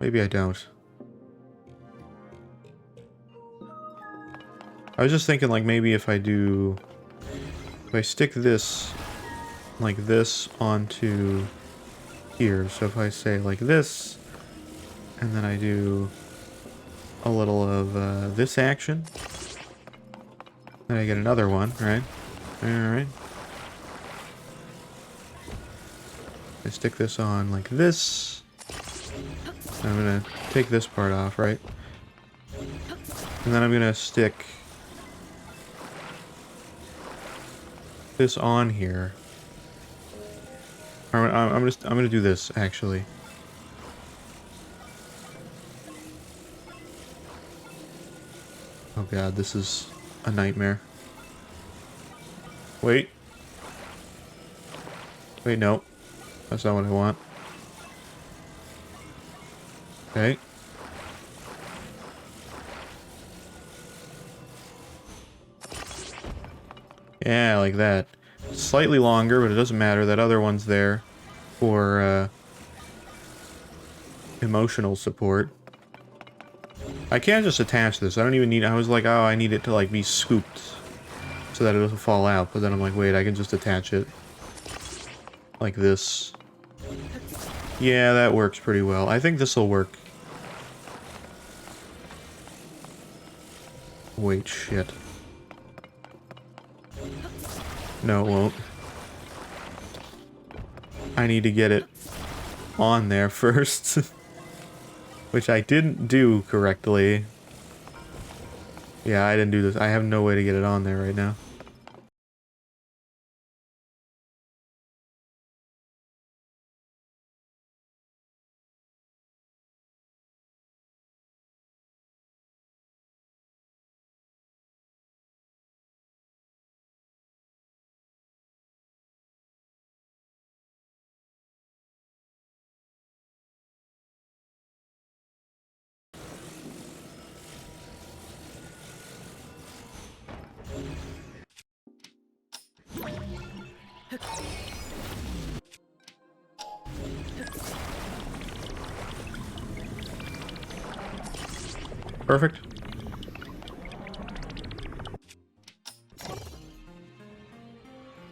A: Maybe I don't. I was just thinking, like, maybe if I stick this, like this, onto here. So if I say like this, and then I do a little of this action, then I get another one, right? Alright. I stick this on like this. I'm gonna take this part off, right? And then I'm gonna stick this on here. I'm gonna do this actually. Oh god, this is a nightmare. Wait. Wait, no. That's not what I want. Okay. Yeah, like that. Slightly longer, but it doesn't matter. That other one's there for emotional support. I can't just attach this. I don't even need... I was like, oh, I need it to like be scooped so that it doesn't fall out. But then I'm like, wait, I can just attach it like this. Yeah, that works pretty well. I think this will work. Wait, shit. No, it won't. I need to get it on there first. Which I didn't do correctly. Yeah, I didn't do this. I have no way to get it on there right now. Perfect.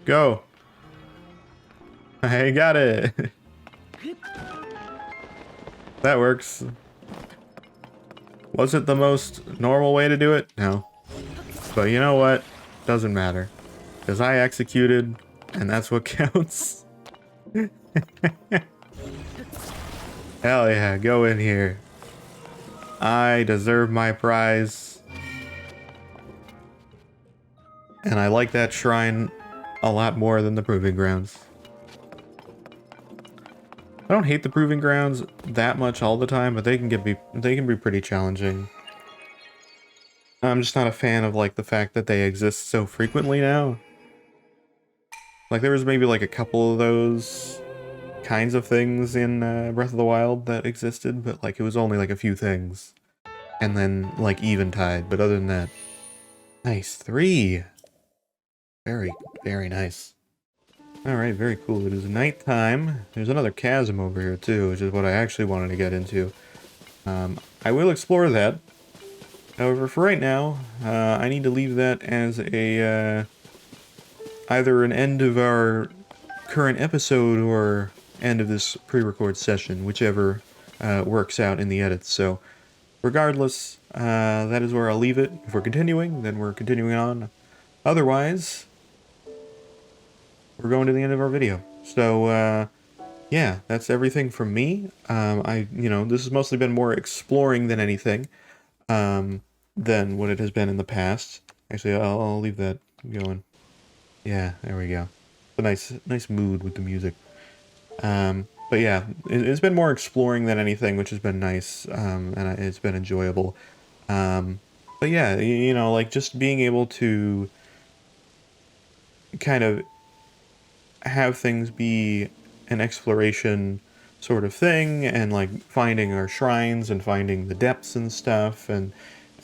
A: Go. I got it. That works. Was it the most normal way to do it? No. But you know what? Doesn't matter. Because I executed, and that's what counts. Hell yeah, go in here. I deserve my prize. And I like that shrine a lot more than the Proving Grounds. I don't hate the Proving Grounds that much all the time, but they can be pretty challenging. I'm just not a fan of like the fact that they exist so frequently now. Like there was maybe like a couple of those kinds of things in Breath of the Wild that existed, but like it was only like a few things. And then like Eventide, but other than that. Nice, 3! Very, very nice. Alright, very cool. It is nighttime. There's another chasm over here too, which is what I actually wanted to get into. I will explore that. However, for right now, I need to leave that as a, either an end of our current episode or end of this pre-record session, whichever works out in the edits. So, regardless, that is where I'll leave it. If we're continuing, then we're continuing on. Otherwise, we're going to the end of our video. So, yeah, that's everything from me. This has mostly been more exploring than anything, than what it has been in the past. Actually, I'll leave that going. Yeah, there we go. A nice mood with the music. But yeah, it's been more exploring than anything, which has been nice, and it's been enjoyable. But yeah, like just being able to kind of have things be an exploration sort of thing, and like finding our shrines and finding the depths and stuff, and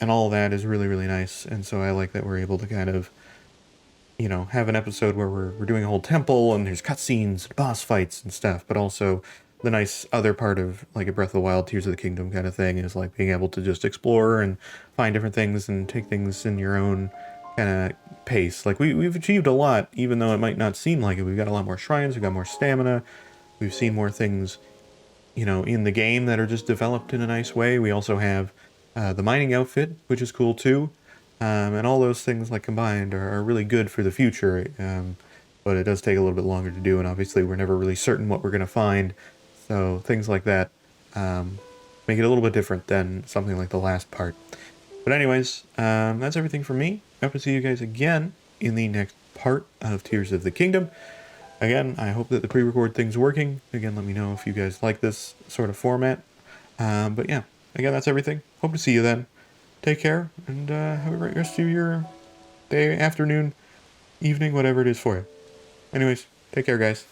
A: all that is really, really nice. And so I like that we're able to kind of, have an episode where we're doing a whole temple and there's cutscenes, boss fights and stuff, but also the nice other part of like a Breath of the Wild, Tears of the Kingdom kind of thing is like being able to just explore and find different things and take things in your own kind of pace. Like we've achieved a lot, even though it might not seem like it. We've got a lot more shrines, we've got more stamina, we've seen more things, in the game that are just developed in a nice way. We also have the mining outfit, which is cool too. And all those things like combined are really good for the future. But it does take a little bit longer to do, and obviously we're never really certain what we're going to find. So things like that make it a little bit different than something like the last part. But anyways, that's everything from me. I hope to see you guys again in the next part of Tears of the Kingdom. Again, I hope that the pre-record thing's working. Again, let me know if you guys like this sort of format. But yeah, again, that's everything. Hope to see you then. Take care, and have a great rest of your day, afternoon, evening, whatever it is for you. Anyways, take care, guys.